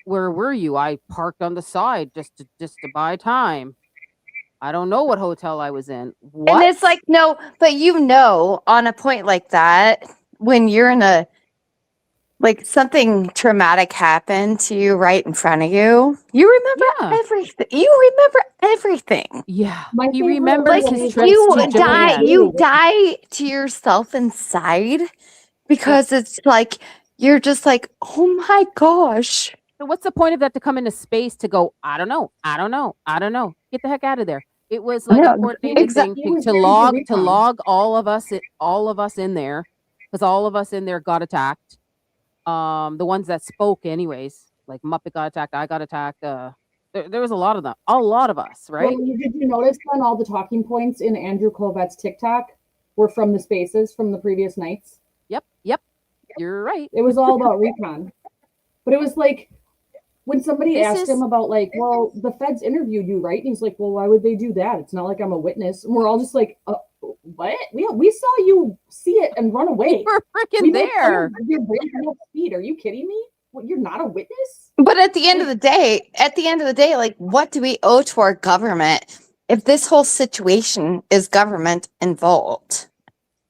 where were you? I parked on the side just to buy time. I don't know what hotel I was in. What? And it's like, no, but on a point like that, when you're in a, like something traumatic happened to you right in front of you, you remember everything. You remember everything. Yeah. My He favorite remembers one his is trips You to die, Japan. you die to yourself inside because it's like you're just like, oh my gosh. So what's the point of that to come into space to go, I don't know. Get the heck out of there. It was like a No, coordinated thing He was to there do log recon. all of us in there, because all of us in there got attacked. The ones that spoke anyways, like Muppet got attacked, I got attacked. There was a lot of them, a lot of us, right? Well, did you notice then all the talking points in Andrew Covet's TikTok were from the spaces from the previous nights? Yep. You're right. It was all about recon. But it was like when somebody This asked is- him about like, well, the feds interviewed you, right? And he's like, well, why would they do that? It's not like I'm a witness. And we're all just like, what? We saw you see it and run away. We're freaking We made fun there. of your breakneck speed. Are you kidding me? What, you're not a witness? But at the end of the day, like, what do we owe to our government if this whole situation is government involved?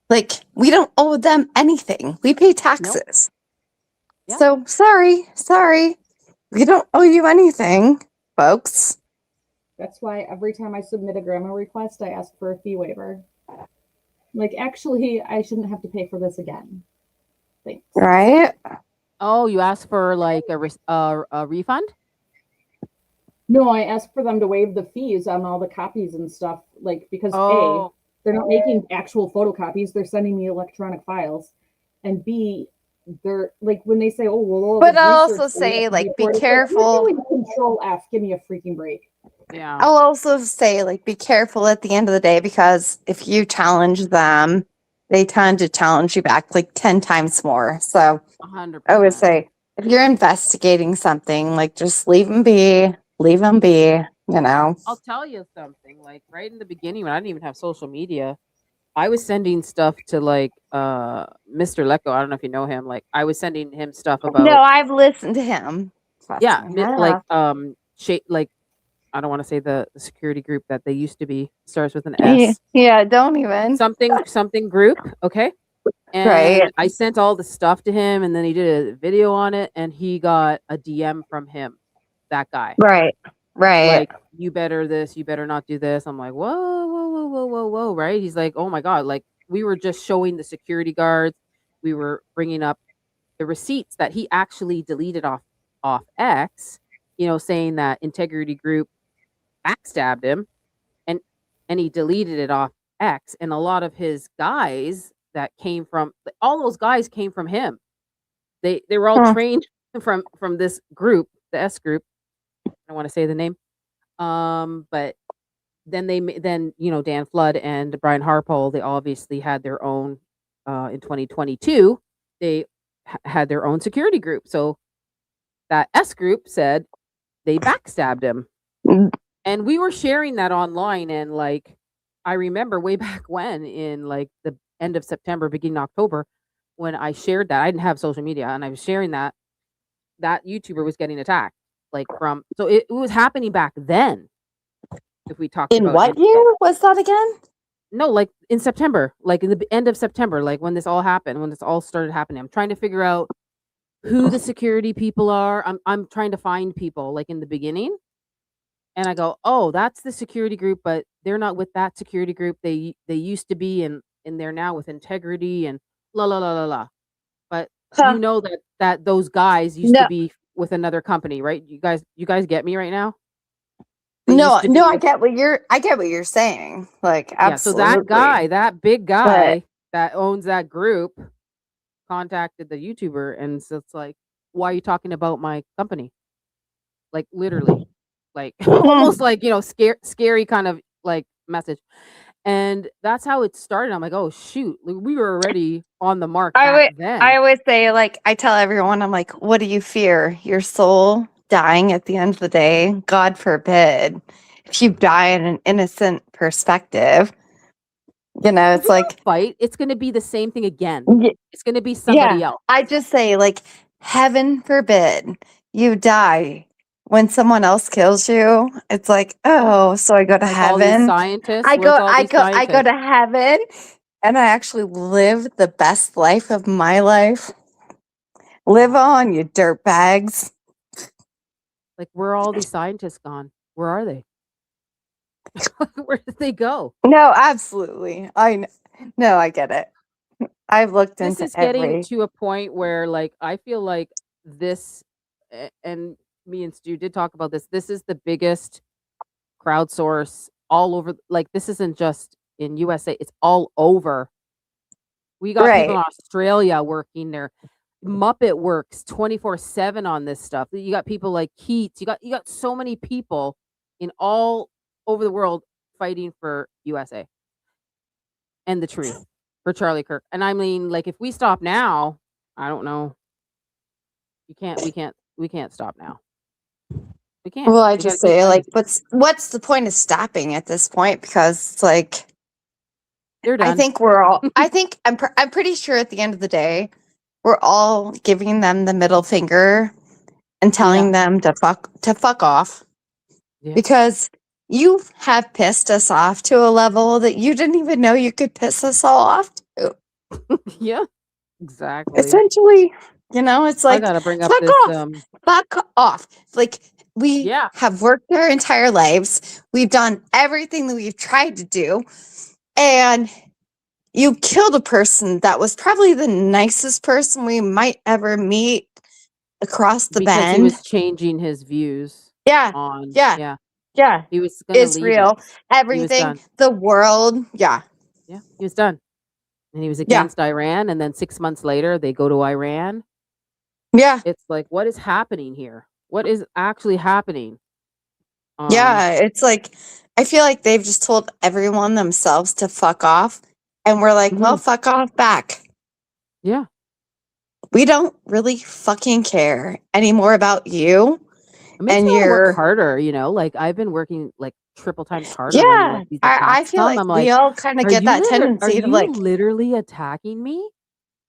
Like, we don't owe them anything. We pay taxes. Yep. So sorry. We don't owe you anything, folks. That's why every time I submit a grandma request, I ask for a fee waiver. Like, actually, I shouldn't have to pay for this again. Thanks. Right? Oh, you asked for like a refund? No, I asked for them to waive the fees on all the copies and stuff. Like, because Oh. A, they're not making actual photocopies, they're sending me electronic files. And B, they're like, when they say, oh, well, all But this I'll research also that we say, have to like, be report," it's careful. you're doing Control F, give me a freaking break. Yeah. I'll also say, like, be careful at the end of the day, because if you challenge them, they tend to challenge you back like 10 times more. So 100%. I would say, if you're investigating something, like, just leave them be, you know. I'll tell you something. Like right in the beginning, when I didn't even have social media, I was sending stuff to like Mr. Lecco. I don't know if you know him. Like I was sending him stuff about No, I've listened to him. Trust yeah, me, I like have. like I don't want to say the security group that they used to be, starts with an S. Yeah, don't even. Something group, okay? And Right. I sent all the stuff to him, and then he did a video on it, and he got a DM from him, that guy. Right. Like, you better this, you better not do this. I'm like, whoa, right? He's like, oh my God. Like, we were just showing the security guards. We were bringing up the receipts that he actually deleted off X, saying that Integrity Group backstabbed him, and he deleted it off X. And a lot of his guys that came from, all those guys came from him. They were all trained from this group, the S group. I don't want to say the name. But then Dan Flood and Brian Harpole, they obviously had their own in 2022. They had their own security group. So that S group said they backstabbed him. And we were sharing that online, and like I remember way back when, in like the end of September, beginning of October, when I shared that, I didn't have social media, and I was sharing that YouTuber was getting attacked. Like so it was happening back then. If we talk In about what year was that again? No, like in September, like in the end of September, like when this all happened, when this all started happening. I'm trying to figure out who the security people are. I'm trying to find people like in the beginning. And I go, oh, that's the security group, but they're not with that security group. They used to be in there now with Integrity and la la la la la. But you know that those guys used to be with another company, right? You guys get me right now? They No, used to be I with- get what you're saying. Like, absolutely. Yeah, so that guy, that big guy that owns that group, contacted the YouTuber, and so it's like, why are you talking about my company? Like literally, like almost like scary kind of like message. And that's how it started. I'm like, oh shoot, we were already on the mark I back would, then. I always say, like, I tell everyone, I'm like, what do you fear? Your soul dying at the end of the day? God forbid. If you die in an innocent perspective, you know, If it's we don't like, fight, it's gonna be the same thing again. It's gonna be yeah, somebody else. I just say, like, heaven forbid you die when someone else kills you. It's like, oh, so I go to Like all these heaven. scientists. I Where's go, all I these go, I go scientists? to heaven, and I actually live the best life of my life. Live on, you dirtbags. Like, where are all these scientists gone? Where are they? Where did they go? No, absolutely. No, I get it. I've looked This into is getting every. to a point where, like, I feel like this, and me and Stu did talk about this. This is the biggest crowdsource all over. Like, this isn't just in USA; it's all over. We got people in Right. Australia working there. Muppet works 24/7 on this stuff. You got people like Keats. You got so many people in all over the world fighting for USA and the truth for Charlie Kirk. And I mean, like, if we stop now, I don't know. We can't stop now. We can't. Well, I We got to just keep say, fighting. like, what's the point of stopping at this point? Because it's like, They're I done. think we're all. I think I'm pretty sure at the end of the day, we're all giving them the middle finger and telling them to fuck off. Yeah. Because you have pissed us off to a level that you didn't even know you could piss us all off to. Yeah. Exactly. Essentially, you know, it's I like, got to bring up fuck this off. Fuck off. Like, we have worked our entire lives. We've done everything that we've tried to do. And you killed a person that was probably the nicest person we might ever meet across the because he bend. was changing his views Yeah. on Yeah. he was gonna leave Israel, it. He was everything, done. the world. Yeah. Yeah, he was done. And he was Yeah. against Iran, and then 6 months later they go to Iran. Yeah. It's like, what is happening here? What is actually happening? Yeah. It's like, I feel like they've just told everyone themselves to fuck off. And we're like, well, fuck off back. Yeah. We don't really fucking care anymore about you. It makes And me want to work you're. harder, you know? Like, I've been working like triple times harder when Yeah. like these I attacks feel come. like I'm we like, all kind of are get you that tendency to, like, literally attacking me?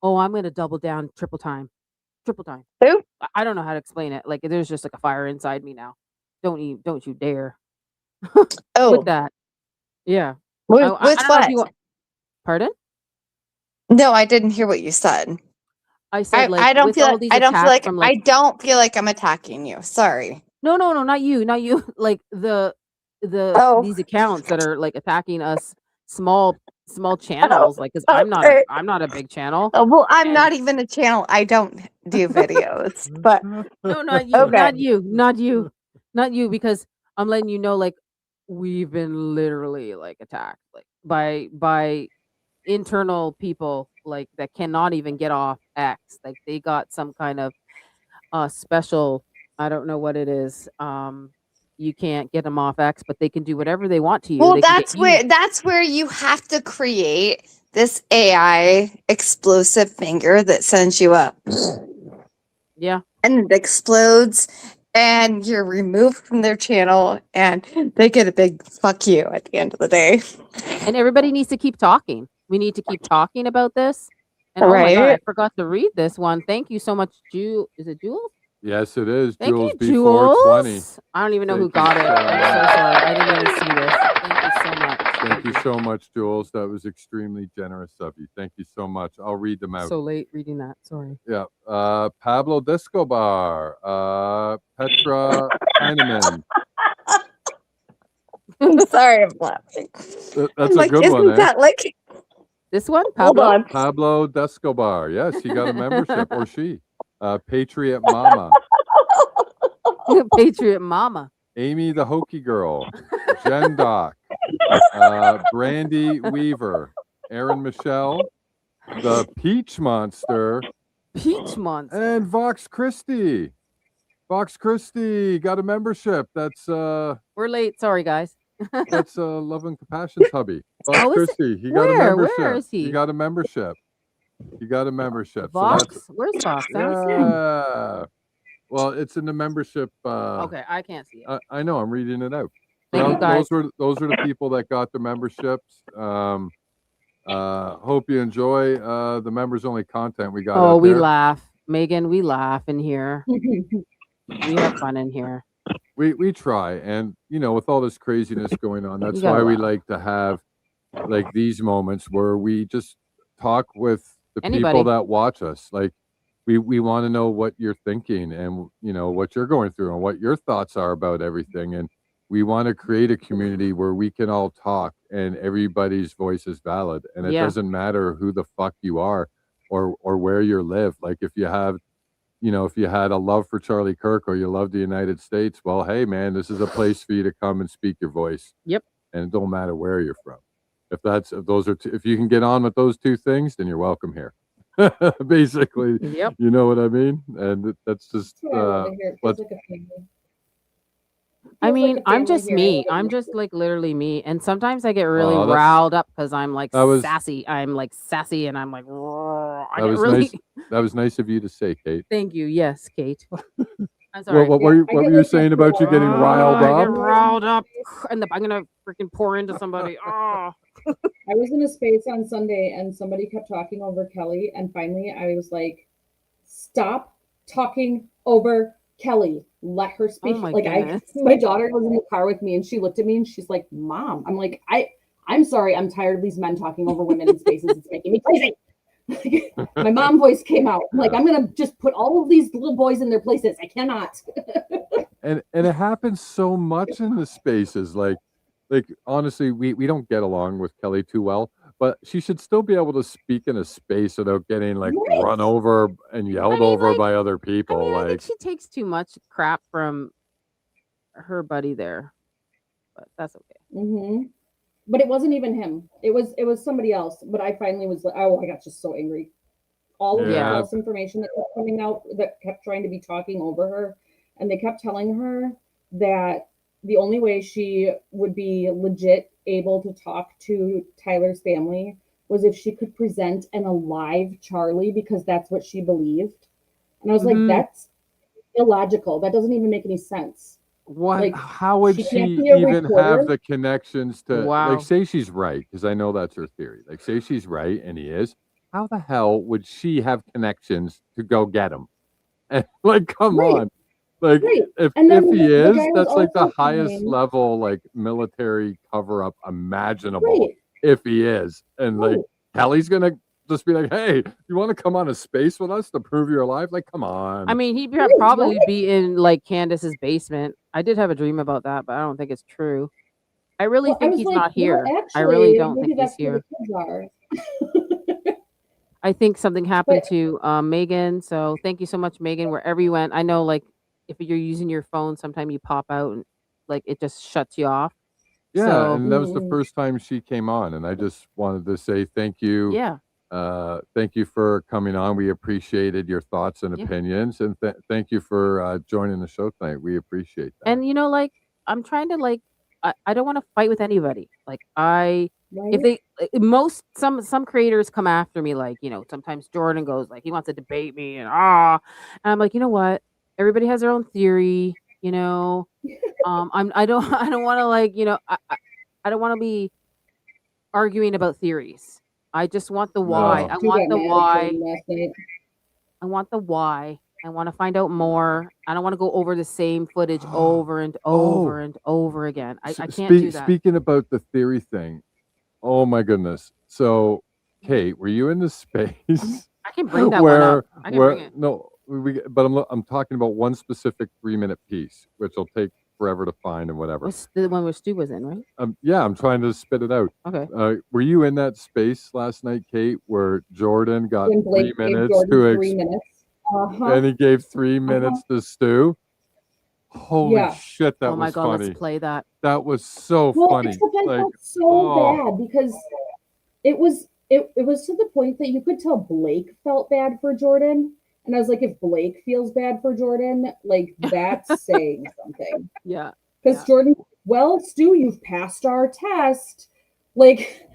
Oh, I'm gonna double down triple time. Triple time. Who? I don't know how to explain it. Like, there's just like a fire inside me now. Don't you dare. Oh. With that. Yeah. With I don't know if what? you want. Pardon? No, I didn't hear what you said. I said, like, I don't with feel all like these I don't feel attacks like from I like don't feel like I'm attacking you. Sorry. no, not you, not you. Like Oh. these accounts that are like attacking us small channels, like, because I'm Okay. not a big channel. Oh, well, I'm And not even a channel. I don't do videos. But no, not you, okay. not you, because I'm letting you know, like, we've been literally like attacked, like, by internal people, like, that cannot even get off X. Like, they got some kind of special, I don't know what it is. You can't get them off X, but they can do whatever they want to you. Well, They can get you. that's where you have to create this AI explosive finger that sends you up. Yeah. And it explodes and you're removed from their channel and they get a big fuck you at the end of the day. And everybody needs to keep talking. We need to keep talking about this. And oh my God, I Right? forgot to read this one. Thank you so much, Is it Jules? Yes, it is. Thank Jules you, B420. Jules. I don't even know who Thank you got it. so I'm so much. sorry. I didn't even see this. Thank you so much. Thank you so much, Jules. That was extremely generous of you. Thank you so much. I'll read them out. So late reading that. Sorry. Yeah. Pablo Disco Bar. Petra Heineman. I'm sorry, I'm laughing. That's I'm a like, good one, isn't eh? that like This one? Hold Pablo? on. Pablo Descobar. Yes, he got a membership, or she. Patriot Mama. Patriot Mama. Amy the Hokey Girl. Jen Doc. Brandy Weaver. Erin Michelle. The Peach Monster. Peach Monster. And Vox Christie. Vox Christie got a membership. That's We're late. Sorry, guys. That's Love and Compassion's hubby. Box Oh, is it? Christie. He got a Where? membership. Where is He he? got a membership. He got a membership. So that's Vox? Where's Vox? I don't see him. yeah. Well, it's in the membership. Okay, I can't see it. I know. I'm reading it out. Thank you, guys. Those were the people that got the memberships. Hope you enjoy the members only content we got. Oh, out we there. laugh, Megan. We laugh in here. We have fun in here. We try, and with all this craziness going on, that's gotta why we laugh. like to have like these moments where we just talk with the Anybody. people that watch us. Like we want to know what you're thinking and what you're going through and what your thoughts are about everything. And we want to create a community where we can all talk and everybody's voice is valid. And it Yeah. doesn't matter who the fuck you are or where you live. Like if you have, if you had a love for Charlie Kirk or you love the United States, well, hey man, this is a place for you to come and speak your voice. Yep. And it don't matter where you're from. If you can get on with those two things, then you're welcome here. Basically, Yep. you know what I mean? And that's just That's what I love to hear. It feels what like a family. I Feels mean, like a I'm family just here. me. I'm just like literally me. And sometimes I get really Oh, riled up because I'm like that was- sassy. I'm like sassy and I'm like, "Roar." I that get was really. nice. That was nice of you to say, Kate. Thank you. Yes, Kate. I'm sorry. What were you saying about you getting riled I get up? riled up, and I'm gonna freaking pour into somebody. Oh. I was in a space on Sunday and somebody kept talking over Kelly, and finally I was like, "Stop talking over Kelly. Let her speak." Oh my like goodness. my daughter was in the car with me and she looked at me and she's like, "Mom." I'm like, I'm sorry, I'm tired of these men talking over women in spaces. It's making me crazy. My mom voice came out. I'm like, I'm gonna just put all of these little boys in their places. I cannot. And it happens so much in the spaces. Like honestly, we don't get along with Kelly too well, but she should still be able to speak in a space without getting like Right. run over and yelled over by other people. I think Like she takes too much crap from her buddy there, but that's okay. Mm-hmm. But it wasn't even him. It was somebody else. But I finally was like, oh, I got just so angry. All of the Yeah. false information that kept coming out that kept trying to be talking over her, and they kept telling her that the only way she would be legit able to talk to Tyler's family was if she could present an alive Charlie, because that's what she believed. And I was Mhm. like, that's illogical. That doesn't even make any sense. what? Like, How would she she can't be a even reporter? have the connections to Wow. like say she's right? Because I know that's her theory. Like say she's right and he is. How the hell would she have connections to go get him? And like, come Right. on. Like Right. if And then he the is, guy was that's like the also highest saying- level like military cover up imaginable. Right. If he is, and like Right. Kelly's gonna just be like, "Hey, you want to come on a space with us to prove you're alive?" Like, come on. I mean, he'd Right, probably right. be in like Candace's basement. I did have a dream about that, but I don't think it's true. I really Well, I think was he's like, not here. well, I really actually, don't maybe think he's that's where here. the kids are. I think something happened But to Megan. So thank you so much, Megan. Wherever you went, I know like if you're using your phone, sometimes you pop out and like it just shuts you off. Yeah, So and that was the mm, first time she came on, and I just wanted to say thank you. yeah, Thank you for coming on. We appreciated your thoughts and yeah. opinions, and thank you for joining the show tonight. We appreciate that. And like I'm trying to like I don't want to fight with anybody. Like if right? they some creators come after me, like sometimes Jordan goes like he wants to debate me and I'm like, you know what, everybody has their own theory. I don't I don't want to like I don't want to be arguing about theories. I just want the why. No. I Stu want got the mad at why. Jordan last night. I want the why. I want to find out more. I don't want to go over the same footage over and over Oh, and over again. I can't do that. speaking about the theory thing, oh my goodness. So, Kate, were you in the space I can bring that one up. where I can bring it. no, but I'm talking about one specific 3-minute piece, which will take forever to find and whatever. What's the one where Stu was in, right? Yeah, I'm trying to spit it out. Okay. Were you in that space last night, Kate, where Jordan got When 3 Blake gave minutes Jordan to 3 minutes. and he gave 3 minutes to Stu? Holy Yeah. shit, that Oh my was god, funny. let's play that. That was so Well, funny. except I Like, felt so oh, bad because it was to the point that you could tell Blake felt bad for Jordan. And I was like, if Blake feels bad for Jordan, like that's saying something. Yeah. Because Jordan, well, Stu, you've passed our test. Like,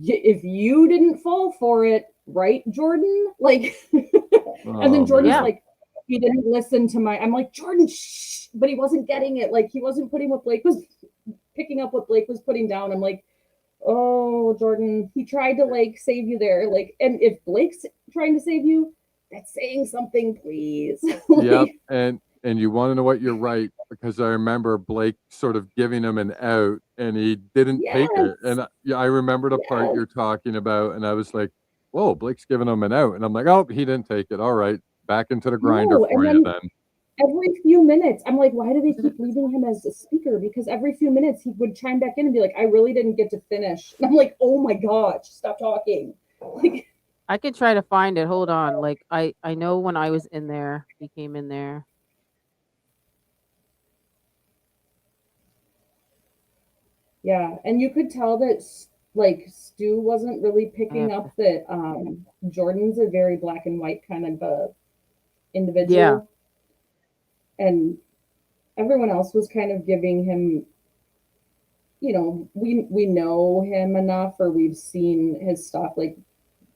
if you didn't fall for it, right, Jordan? Like, and then Jordan's like, he didn't listen to my. I'm like, Jordan, shh, but he wasn't getting it. Like, he wasn't putting what Blake was picking up, what Blake was putting down. I'm like, oh, Jordan, he tried to like save you there. Like, and if Blake's trying to save you, that's saying something, please. Yep, and you want to know what, you're right, because I remember Blake sort of giving him an out, and he didn't take it. And I remember the part you're talking about, and I was like, "Whoa, Blake's giving him an out," and I'm like, "Oh, he didn't take it. All right, back into the grinder No, for and you then then." every few minutes, I'm like, why do they keep leaving him as a speaker? Because every few minutes he would chime back in and be like, I really didn't get to finish. And I'm like, oh my gosh, stop talking. Like, I could try to find it. Hold on. Like I know when I was in there, he came in there. yeah, and you could tell that like Stu wasn't really picking up that Jordan's a very black and white kind of individual. Yeah. And everyone else was kind of giving him, you know, we know him enough, or we've seen his stuff, like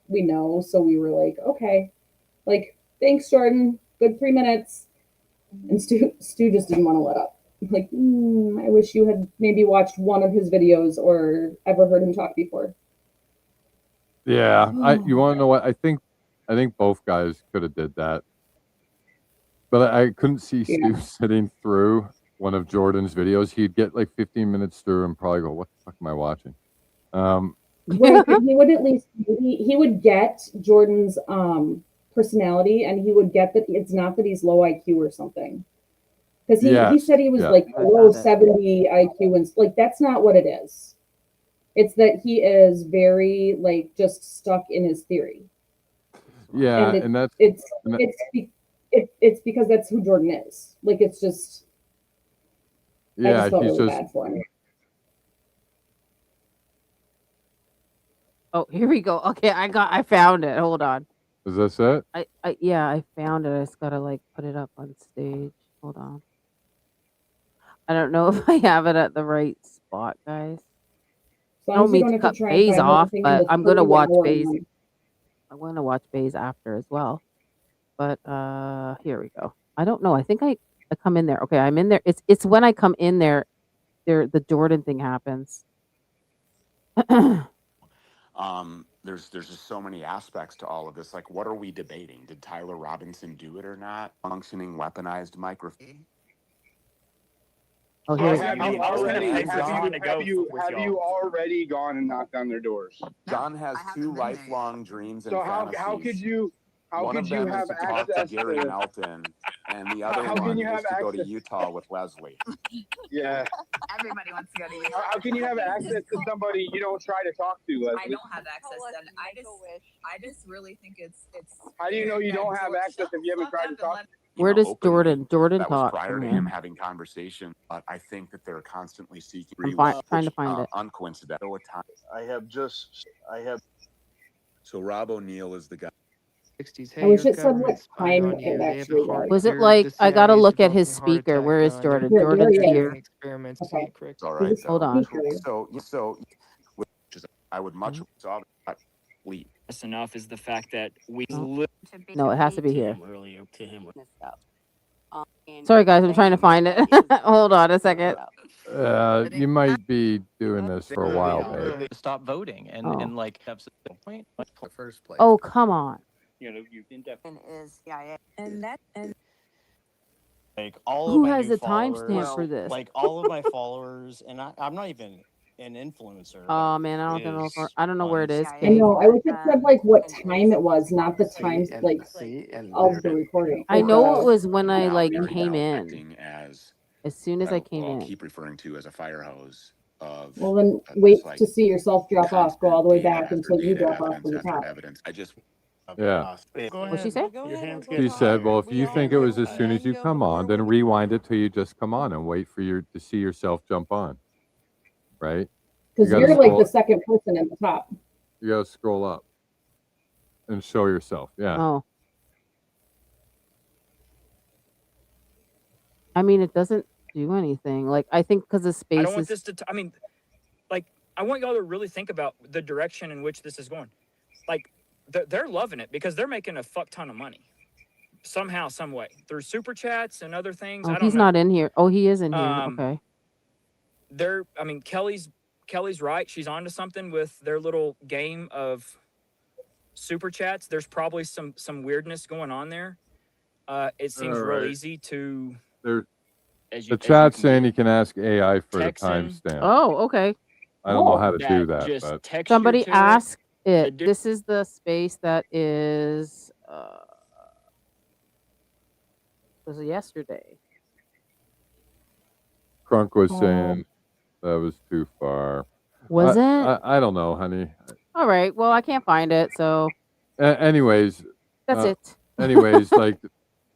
we know, so we were like, okay, like, thanks, Jordan, good 3 minutes. And Stu just didn't want to let up. Like, I wish you had maybe watched one of his videos or ever heard him talk before. Yeah, you want to know what? I think both guys could have did that, but I couldn't see Stu sitting through one of Jordan's videos. He'd get like 15 minutes through and probably go, "What the fuck am I watching?" Right, but he would at least he would get Jordan's personality, and he would get that it's not that he's low IQ or something. Because he said he was like low 70 IQ, and like that's not what it is. It's that he is very like just stuck in his theory. Yeah, and it's because that's who Jordan is. Like, it's just I just felt really bad for him. Oh, here we go. Okay, I found it. Hold on. Is this it? I found it. I just gotta like put it up on stage. Hold on. I don't know if I have it at the right spot, guys. As I long don't as you mean don't to have to cut try and Baze find off, everything in but the I'm gonna 30 watch hour Baze. one. I'm gonna watch Baze after as well. But here we go. I don't know. I think I come in there. Okay, I'm in there. It's when I come in there, the Jordan thing happens. There's just so many aspects to all of this. Like, what are we debating? Did Tyler Robinson do it or not? Functioning weaponized microphone. Oh, So here have you already gone and knocked on their doors? John has two lifelong dreams and So fantasies. how could you One of them is have to talk to access Gary to Melton, and the other How can one you is have to go to access- Utah with Leslie. Yeah. Everybody wants to go to Utah. How can you have access to somebody you don't try to talk to, Leslie? I don't have access, and I just really think it's. How do you know you don't have access if you haven't tried to talk? Where does Jordan That was talk prior from to here? him having conversation, but I think that they're constantly seeking Trying to find it. uncoincidental. I have. So Rob O'Neill is the guy. 60s. I wish it said what time it actually was. Was it like I gotta look at his speaker? Where is Jordan? Here, Jordan's there he is. here. Experiments Okay. All right. Hold on. So I would much saw that leap. That's enough is the fact that we No, it has to be here. earlier to him. Sorry, guys, I'm trying to find it. Hold on a second. You might be doing this for a while, babe. Stop voting and like have the point the first place. Oh, come on. You know, you in depth Is and like all Who of my has new the timestamp followers, for this? Like all of my followers, and I'm not even an influencer. Oh man, I don't know where it is. I know. I wish it said like what time it was, not the time like of the recording. I know it was when I like came in. As soon as I came I'll in. keep referring to as a fire hose of. Well, then wait to see yourself drop off. Go all the way back until you drop off from the top. Evidence. I just. Yeah. What'd she say? She said, "Well, if you think it was as soon as you come on, then rewind it till you just come on and wait for to see yourself jump on." Right? Because you're like the second person at the top. You gotta scroll up and show yourself. Yeah. Oh. I mean, it doesn't do anything. Like I think because the I space don't want is this to. I mean, like I want y'all to really think about the direction in which this is going. Like they're loving it because they're making a fuck ton of money somehow, some way through super chats and other things. Oh, I don't he's know. not in here. Oh, he is in here. Um, Okay. I mean, Kelly's right. She's onto something with their little game of super chats. There's probably some weirdness going on there. It seems real Alright. easy to There, as the you chat's can saying get you can ask AI for the texting timestamp. Oh, okay. I don't know how to do that that, just but texture Somebody to it. ask The it. This is the space that is was yesterday. Crunk was Oh. saying that was too far. Was it? I don't know, honey. All right. Well, I can't find it, so Anyways, that's it. anyways, like,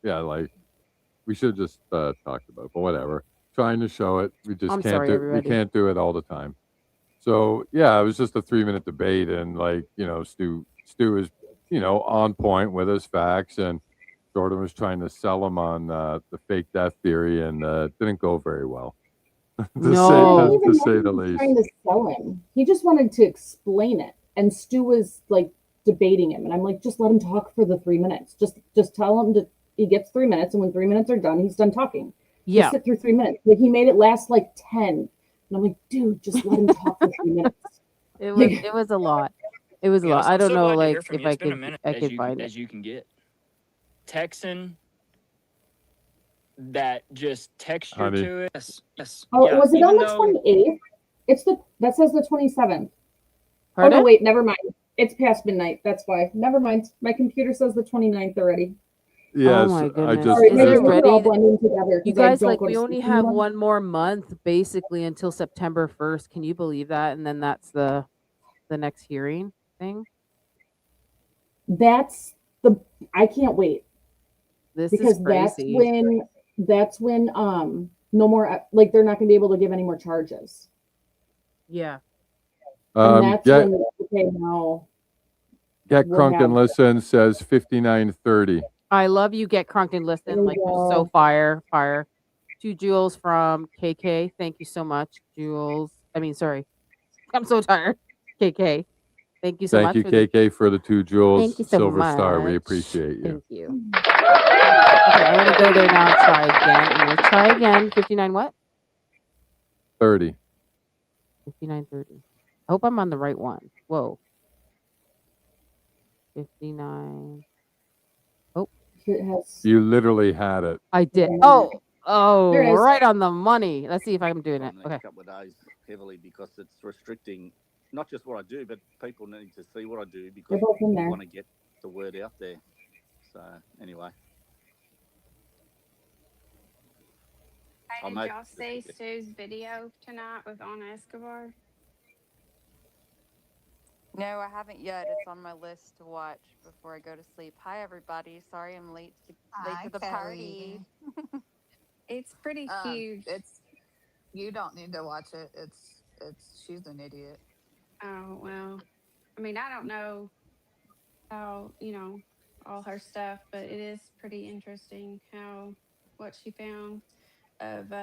yeah, like we should just talked about it, but whatever. Trying to show it, we just I'm can't sorry, do. We everybody. can't do it all the time. So yeah, it was just a 3-minute debate, and like Stu is on point with his facts, and Jordan was trying to sell him on the fake death theory, and didn't go very well. I don't even to know say if the he was least. trying to sell him. He just wanted to explain it, and Stu was like debating him, and I'm like, just let him talk for the 3 minutes. Just tell him that he gets 3 minutes, and when 3 minutes are done, he's done talking. Yeah. Just sit through 3 minutes. Like he made it last like 10, and I'm like, dude, just let him talk for 3 minutes. It was a lot. It was a Yes, lot. I I'm don't so know, glad to like hear from if you. I It's been a could minute I could find it. as you can get. Texan that just texture Honey. to it. Yes. Oh, Yeah, was it even on the though 28th? That says the 27th. Oh Pardon? no, wait, never mind. It's past midnight. That's why. Never mind. My computer says the 29th already. Yes, Oh my I goodness. just. Sorry, Is my it days are all ready? blending together You because I guys, don't like go we to only sleep have anymore. one more month basically until September 1st. Can you believe that? And then that's the next hearing thing. I can't wait. This Because is crazy. that's when no more like they're not going to be able to give any more charges. Yeah. And that's Get when okay now get we'll Crunk and have listen says 59:30. I love you. Get Crunked and listen. There Like you you're so go. fire. To Jules from KK. Thank you so much, Jules. I mean, sorry. I'm so tired. KK. Thank you so Thank much you, for the KK, for the 2 jewels. Thank you so Silver Star, we much. appreciate you. Thank you. Okay, I'm gonna go there now and try again. I'm gonna try again. 59 what? 30. 59:30. I hope I'm on the right one. Whoa. 59. Oh, it has You literally had it. I did. There Oh, it is. right on the money. Let's see if I'm doing it. the next Okay. couple of days heavily because it's restricting not just what I do, but people need to see what I do because They're both in we there. want to get the word out there. So anyway, Hey, did mate, y'all see Stu's video tonight with Anna Escobar? No, I haven't yet. It's on my list to watch before I go to sleep. Hi, everybody. Sorry I'm late Hi, to the party. Kelly. It's pretty huge. You don't need to watch it. She's an idiot. Oh, well, I mean, I don't know how, all her stuff, but it is pretty interesting what she found of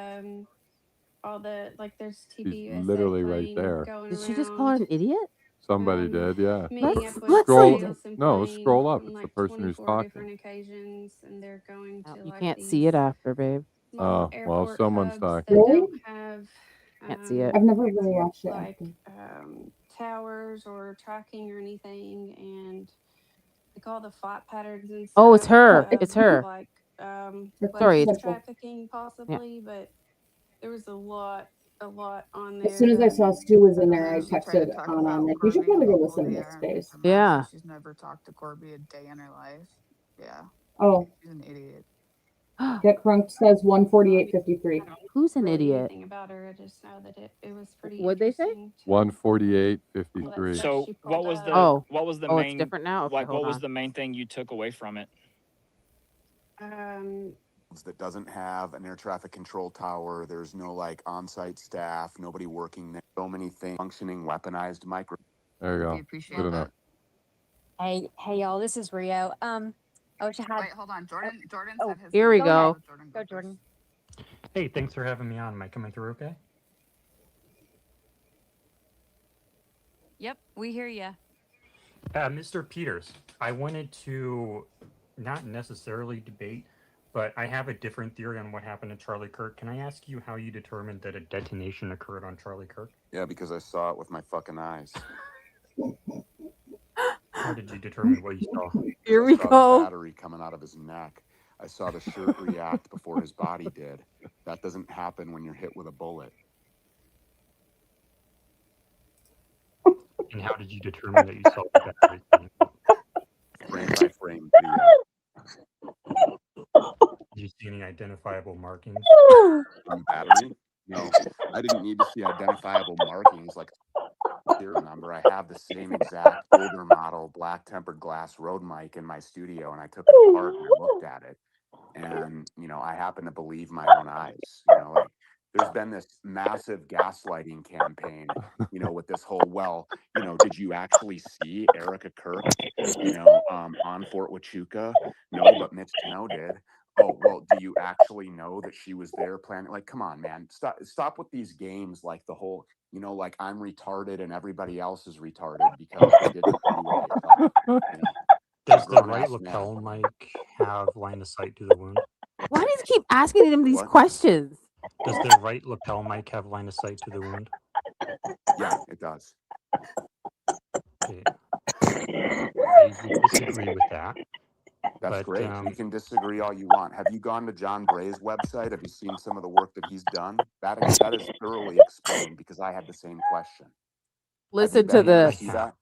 all the, like, there's She's TPUSA literally right plane there. going Did around. she just call her an idiot? Somebody did, yeah. Meeting up with Scroll. Nelson No, plane scroll up. on It's the like person who's 24 talking. different occasions, and they're going to You like can't these see it after, babe. small Oh, well, airport someone's hubs talking. that don't have Can't see it. I've never really watched it. like towers or tracking or anything, and like all the flight patterns and stuff. Oh, it's her. of, It's her. Like Sorry, weapons it's trafficking possibly, but there was a lot on As soon as I there. saw Stu was in there, I She tried to texted talk Anna. I'm about like, you should Corby probably go local listen to this there. space. And Mom Yeah. says she's never talked to Corby a day in her life. Yeah. Oh, She's an idiot. Get Crunk says 148.53. Who's an Really idiot? anything about her. I just know that it was pretty. What'd they say? interesting to 148.53. So she what pulled was up. the Oh. what was the Oh, it's main different now? Okay, like what hold was on. the main thing you took away from it? That doesn't have an air traffic control tower. There's no like on-site staff, nobody working there. So many things, functioning weaponized micro. There you go. Good enough. Hey, y'all. This is Rio. I wish I had. Wait, hold on. Jordan Oh, said his here we name. go. Go, Jordan. Hey, thanks for having me on. Am I coming through okay? Yep, we hear you. Mr. Peters, I wanted to not necessarily debate, but I have a different theory on what happened to Charlie Kirk. Can I ask you how you determined that a detonation occurred on Charlie Kirk? Yeah, because I saw it with my fucking eyes. How did you determine what you saw? Here I we saw the go. battery coming out of his neck. I saw the shirt react before his body did. That doesn't happen when you're hit with a bullet. And how did you determine that you saw the battery coming out? Frame by frame video. Did you see any identifiable markings? On the battery? No, I didn't need to see identifiable markings like serial number. I have the same exact older model black tempered glass Rode mic in my studio, and I took it apart and I looked at it. And, I happen to believe my own eyes. Like there's been this massive gaslighting campaign, with this whole, did you actually see Erica Kirk, on Fort Huachuca? No, but Mitch Snow did. Oh, well, do you actually know that she was there planning? Like, come on, man. Stop with these games like the whole, like I'm retarded and everybody else is retarded because they didn't do what they thought. Does the Grown right ass lapel man. mic have line of sight to the wound? Why does he keep asking them these What? questions? Does the right lapel mic have line of sight to the wound? Yeah, it does. Okay. I would disagree with that. That's But great. We can disagree all you want. Have you gone to John Bray's website? Have you seen some of the work that he's done? That is thoroughly explained because I had the same question. Listen to Have you been able this. to see that?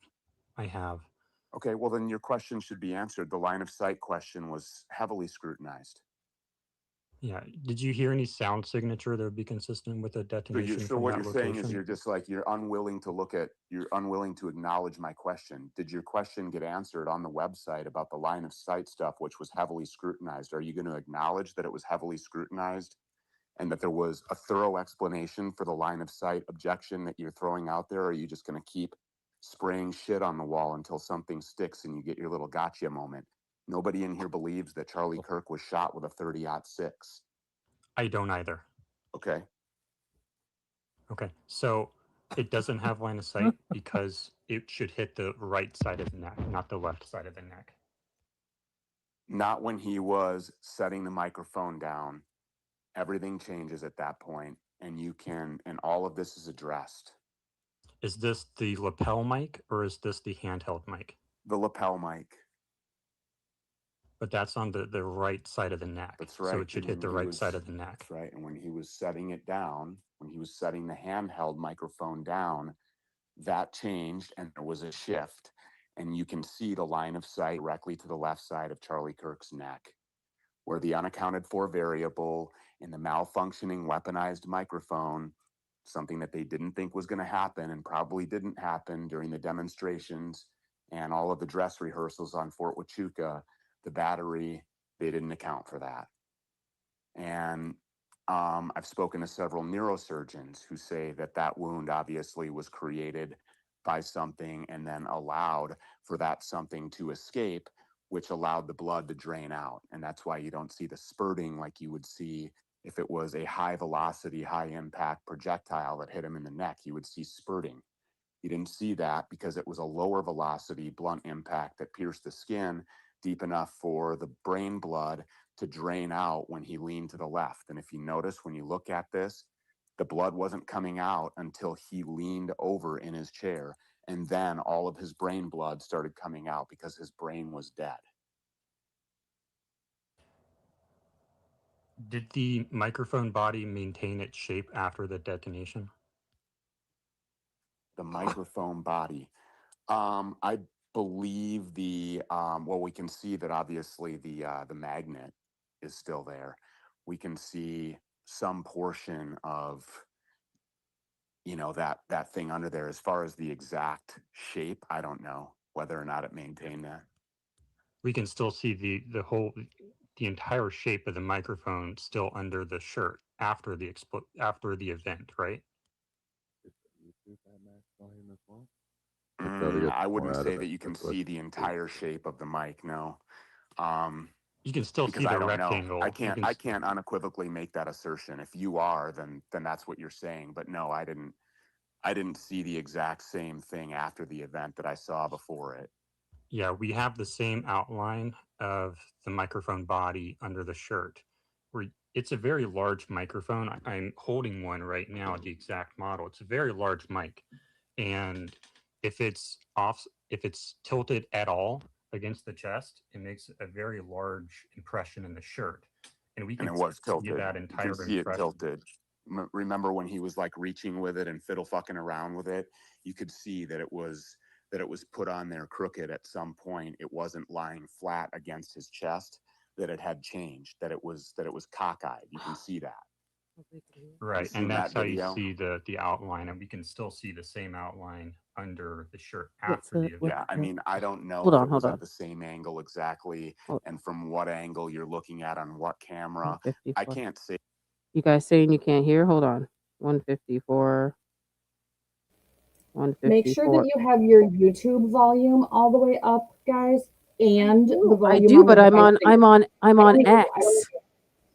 I have. Okay, well then your question should be answered. The line of sight question was heavily scrutinized. Yeah. Did you hear any sound signature that would be consistent with a detonation So from what that you're location? saying is you're unwilling to acknowledge my question. Did your question get answered on the website about the line of sight stuff, which was heavily scrutinized? Are you going to acknowledge that it was heavily scrutinized and that there was a thorough explanation for the line of sight objection that you're throwing out there? Or are you just going to keep spraying shit on the wall until something sticks and you get your little gotcha moment? Nobody in here believes that Charlie Kirk was shot with a 30-06. I don't either. Okay. Okay. So it doesn't have line of sight because it should hit the right side of the neck, not the left side of the neck. Not when he was setting the microphone down. Everything changes at that point, and all of this is addressed. Is this the lapel mic or is this the handheld mic? The lapel mic. But that's on the right side of the neck. That's right. So it should hit the right side of the neck. That's right. And when he was setting it down, when he was setting the handheld microphone down, that changed and there was a shift. And you can see the line of sight directly to the left side of Charlie Kirk's neck, where the unaccounted for variable in the malfunctioning weaponized microphone, something that they didn't think was going to happen and probably didn't happen during the demonstrations and all of the dress rehearsals on Fort Huachuca, the battery, they didn't account for that. And I've spoken to several neurosurgeons who say that wound obviously was created by something and then allowed for that something to escape, which allowed the blood to drain out. And that's why you don't see the spurting like you would see if it was a high velocity, high impact projectile that hit him in the neck. You would see spurting. You didn't see that because it was a lower velocity blunt impact that pierced the skin deep enough for the brain blood to drain out when he leaned to the left. And if you notice, when you look at this, the blood wasn't coming out until he leaned over in his chair. And then all of his brain blood started coming out because his brain was dead. Did the microphone body maintain its shape after the detonation? The microphone body. I believe we can see that obviously the magnet is still there. We can see some portion of, that thing under there. As far as the exact shape, I don't know whether or not it maintained that. We can still see the entire shape of the microphone still under the shirt after the event, right? I wouldn't say that you can see the entire shape of the mic. No. You can still because see I the don't know. rectangle. I can't unequivocally make that assertion. If you are, then that's what you're saying. But no, I didn't see the exact same thing after the event that I saw before it. Yeah, we have the same outline of the microphone body under the shirt. It's a very large microphone. I'm holding one right now, the exact model. It's a very large mic. And if it's tilted at all against the chest, it makes a very large impression in the shirt. And we can And it was see tilted. that You entire can see it impression. tilted. Remember when he was like reaching with it and fiddle fucking around with it? You could see that it was put on there crooked at some point. It wasn't lying flat against his chest, that it had changed, that it was cockeyed. You can see that. Right, seen and that's that how you video? see the outline, and we can still see the same outline under the shirt What's after the the event. Yeah, I mean, I don't know Hold if on, it was hold on. at the same angle exactly, Hold- and from what angle you're looking at on what camera. 154. I can't say. You guys saying you can't hear? Hold on. 154. Make sure 154. that you have your YouTube volume all the way up, guys, and the I volume do, on the but I'm device on that you're- I'm I on don't mean you. X.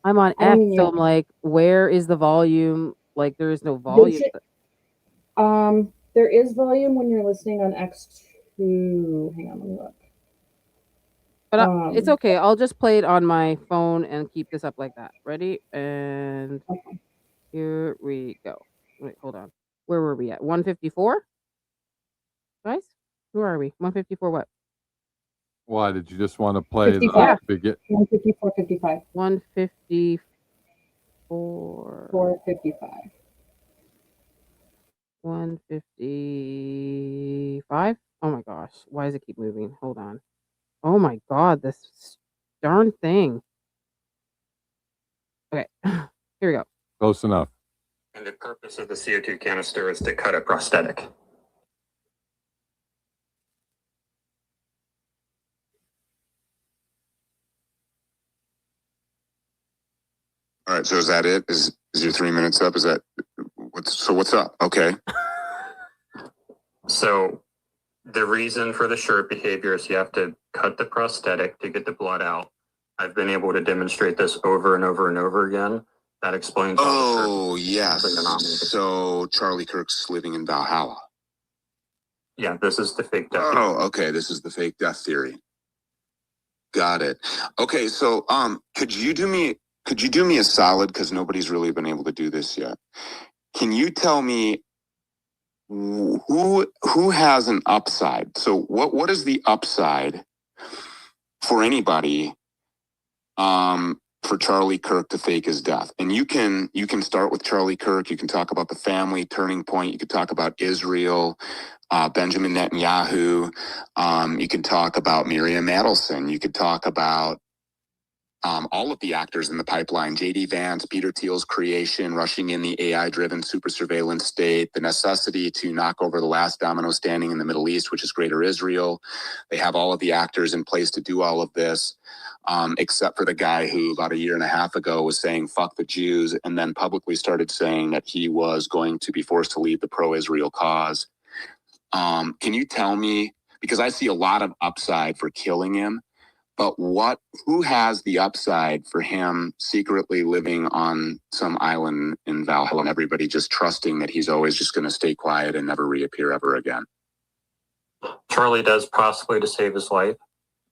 I'm on I don't X, mean so you. I'm like, where is the volume? Like, there is no They volume. should- there is volume when you're listening on X2. Hang on, let me look. But it's okay. I'll just play it on my phone and keep this up like that. Ready? And here we go. Wait, hold on. Where were we at? 154? Guys? Where are we? 154 what? Why did you just want to play 55. the begin? 154, 55. 154. 455. 155. Oh my gosh. Why does it keep moving? Hold on. Oh my god, this darn thing. Okay. Here we go. Close enough. And the purpose of the CO2 canister is to cut a prosthetic. All right, so is that it? Is your 3 minutes up? Is that what's up? Okay. So the reason for the shirt behavior is you have to cut the prosthetic to get the blood out. I've been able to demonstrate this over and over and over again. That explains Oh, yes. So Charlie Kirk's living in Valhalla. Yeah, this is the fake death. Oh, okay. This is the fake death theory. Got it. Okay, so could you do me a solid, because nobody's really been able to do this yet? Can you tell me who has an upside? So what is the upside for anybody for Charlie Kirk to fake his death? And you can start with Charlie Kirk. You can talk about the family turning point. You could talk about Israel, Benjamin Netanyahu. You could talk about Miriam Adelson. You could talk about all of the actors in the pipeline: J.D. Vance, Peter Thiel's creation, rushing in the AI-driven super surveillance state, the necessity to knock over the last domino standing in the Middle East, which is Greater Israel. They have all of the actors in place to do all of this, except for the guy who about a year and a half ago was saying fuck the Jews, and then publicly started saying that he was going to be forced to leave the pro-Israel cause. Can you tell me, because I see a lot of upside for killing him, but who has the upside for him secretly living on some island in Valhalla and everybody just trusting that he's always just going to stay quiet and never reappear ever again? Charlie does possibly to save his life.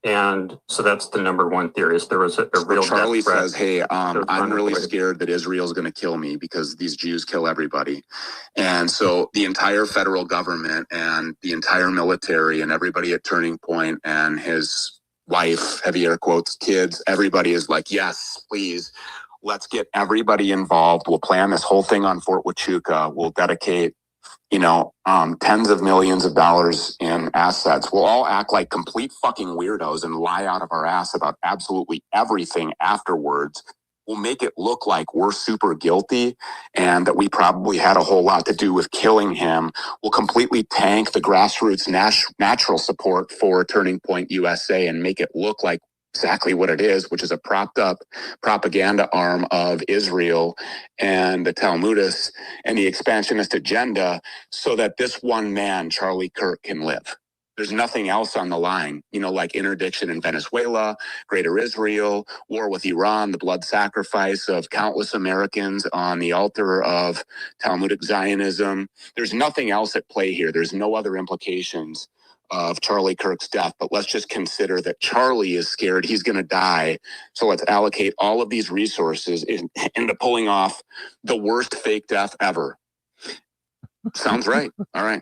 And so that's the number one theory, is there was a real Charlie death threat. says, hey, I'm really scared that Israel's going to kill me because these Jews kill everybody. And so the entire federal government and the entire military and everybody at Turning Point and his wife, heavy air quotes, kids, everybody is like, yes, please, let's get everybody involved. We'll plan this whole thing on Fort Huachuca. We'll dedicate, tens of millions of dollars in assets. We'll all act like complete fucking weirdos and lie out of our ass about absolutely everything afterwards. We'll make it look like we're super guilty and that we probably had a whole lot to do with killing him. We'll completely tank the grassroots natural support for Turning Point USA and make it look like exactly what it is, which is a propped up propaganda arm of Israel and the Talmudists and the expansionist agenda, so that this one man, Charlie Kirk, can live. There's nothing else on the line, you know, like interdiction in Venezuela, Greater Israel, war with Iran, the blood sacrifice of countless Americans on the altar of Talmudic Zionism. There's nothing else at play here. There's no other implications of Charlie Kirk's death, but let's just consider that Charlie is scared he's going to die. So let's allocate all of these resources into pulling off the worst fake death ever. Sounds right. All right.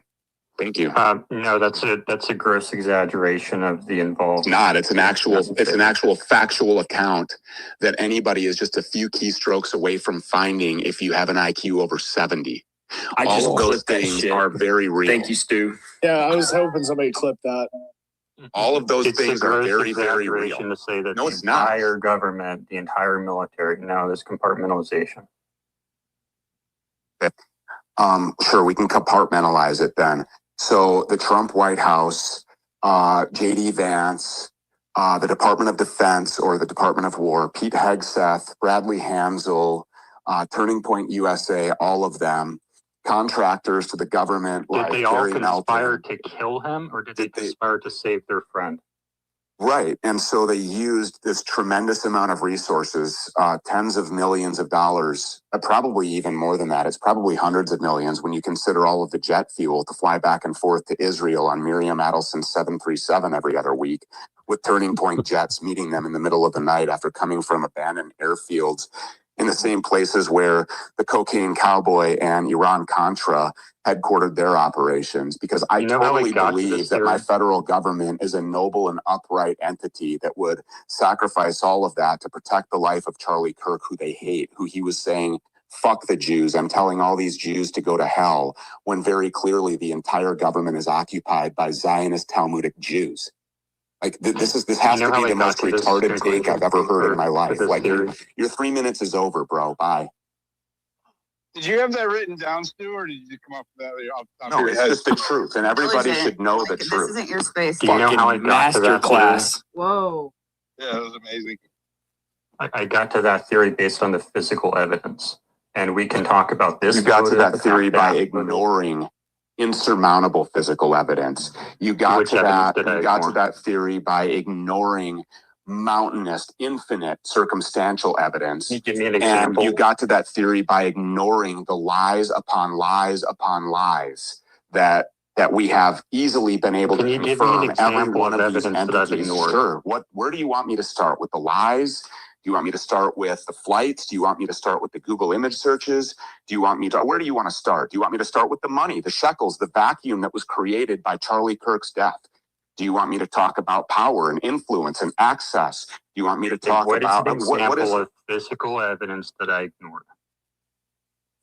Thank you. No, that's a gross exaggeration of the involved. Not. It's an actual factual account that anybody is just a few keystrokes away from finding if you have an IQ over 70. All of those things are very real. Thank you, Stu. Yeah, I was hoping somebody clipped that. All of those It's things a are gross very, very real. exaggeration to say that No, the it's not. entire government, the entire military, no, there's compartmentalization. Sure, we can compartmentalize it then. So the Trump White House, J.D. Vance, the Department of Defense or the Department of War, Pete Hegseth, Bradley Hansel, Turning Point USA, all of them, contractors to the government. Did like they all Gary conspire Melton. to kill him, or did they conspire to save their friend? Right. And so they used this tremendous amount of resources, tens of millions of dollars, probably even more than that. It's probably hundreds of millions when you consider all of the jet fuel to fly back and forth to Israel on Miriam Adelson's 737 every other week, with Turning Point jets meeting them in the middle of the night after coming from abandoned airfields in the same places where the Cocaine Cowboy and Iran-Contra headquartered their operations, because I totally believe that my federal government is a noble and upright entity that would sacrifice all of that to protect the life of Charlie Kirk, who they hate, who he was saying, fuck the Jews, I'm telling all these Jews to go to hell, when very clearly the entire government is occupied by Zionist Talmudic Jews. Like this has to be the most retarded take I've ever heard in my life. Like your 3 minutes is over, bro. Bye. Did you have that written down, Stu, or did you come up with that? No, it's just the truth, and everybody should know the truth. This isn't your space. Do you know how I got to that Masterclass. Whoa. Yeah, it was amazing. I got to that theory based on the physical evidence, and we can talk about this. You got to motive, that theory not by that ignoring insurmountable physical evidence. You got Which to evidence that. did I You got to ignore? that theory by ignoring mountainous, infinite circumstantial evidence. Can you give me an And example? you got to that theory by ignoring the lies upon lies upon lies that we have easily been able Can to you give me an confirm every example one of of these evidence that I've entities. ignored? Sure. Where do you want me to start? With the lies? Do you want me to start with the flights? Do you want me to start with the Google image searches? Do you want me to, where do you want to start? Do you want me to start with the money, the shekels, the vacuum that was created by Charlie Kirk's death? Do you want me to talk about power and influence and access? Do you want me to talk What is about an example what is of physical evidence that I ignored?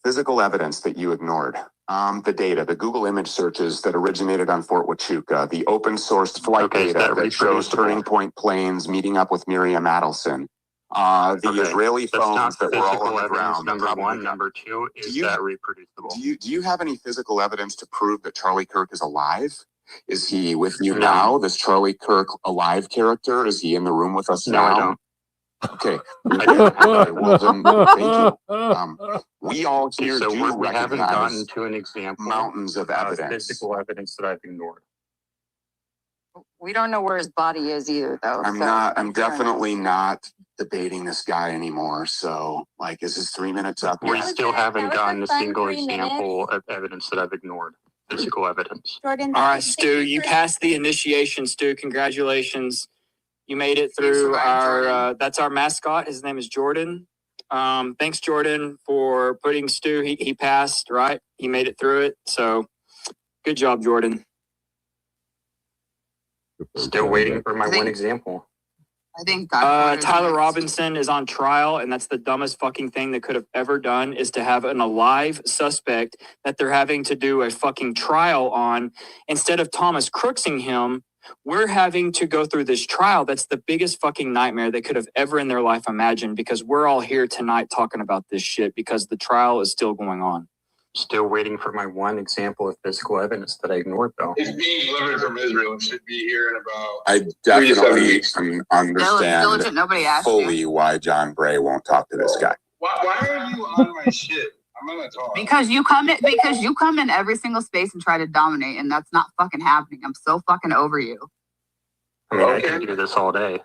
physical evidence that you ignored? The data, the Google image searches that originated on Fort Huachuca, the open sourced flight Okay, is data that that shows reproducible? Turning Point planes meeting up with Miriam Adelson, the Okay, Israeli that's phones not that were all physical on the evidence. ground. that Number probably one. got- Number two, is that reproducible? Do you have any physical evidence to prove that Charlie Kirk is alive? Is he with you No. now? This Charlie Kirk alive character? Is he in the room with us No, now? I don't. Okay. I don't. Okay, well then, thank you. We all here So do we haven't recognize gotten to an example mountains of evidence. physical evidence that I've ignored. We don't know where his body is either, though. I'm definitely not debating this guy anymore. So, like, is his 3 minutes up? We yet? still haven't gotten a fun single 3 minutes. example of evidence that I've ignored. Physical evidence. Jordan. All right, Stu, you passed the initiation, Stu. Congratulations. You made it through our, that's our mascot. His name is Jordan. Thanks, Jordan, for putting Stu. He passed, right? He made it through it. So good job, Jordan. Still waiting for my one example. I think Tyler Robinson is on trial, and that's the dumbest fucking thing they could have ever done, is to have an alive suspect that they're having to do a fucking trial on. Instead of Thomas crooksing him, we're having to go through this trial. That's the biggest fucking nightmare they could have ever in their life imagined, because we're all here tonight talking about this shit because the trial is still going on. Still waiting for my one example of physical evidence that I ignored, though. It's being delivered from Israel and should be here in about. I 3 to 7 definitely weeks. can understand Diligent, nobody asked fully why John Bray won't talk to this guy. Why are you on my shit? I'm gonna talk. Because you come in every single space and try to dominate, and that's not fucking happening. I'm so fucking over you. I mean, I can do this all day.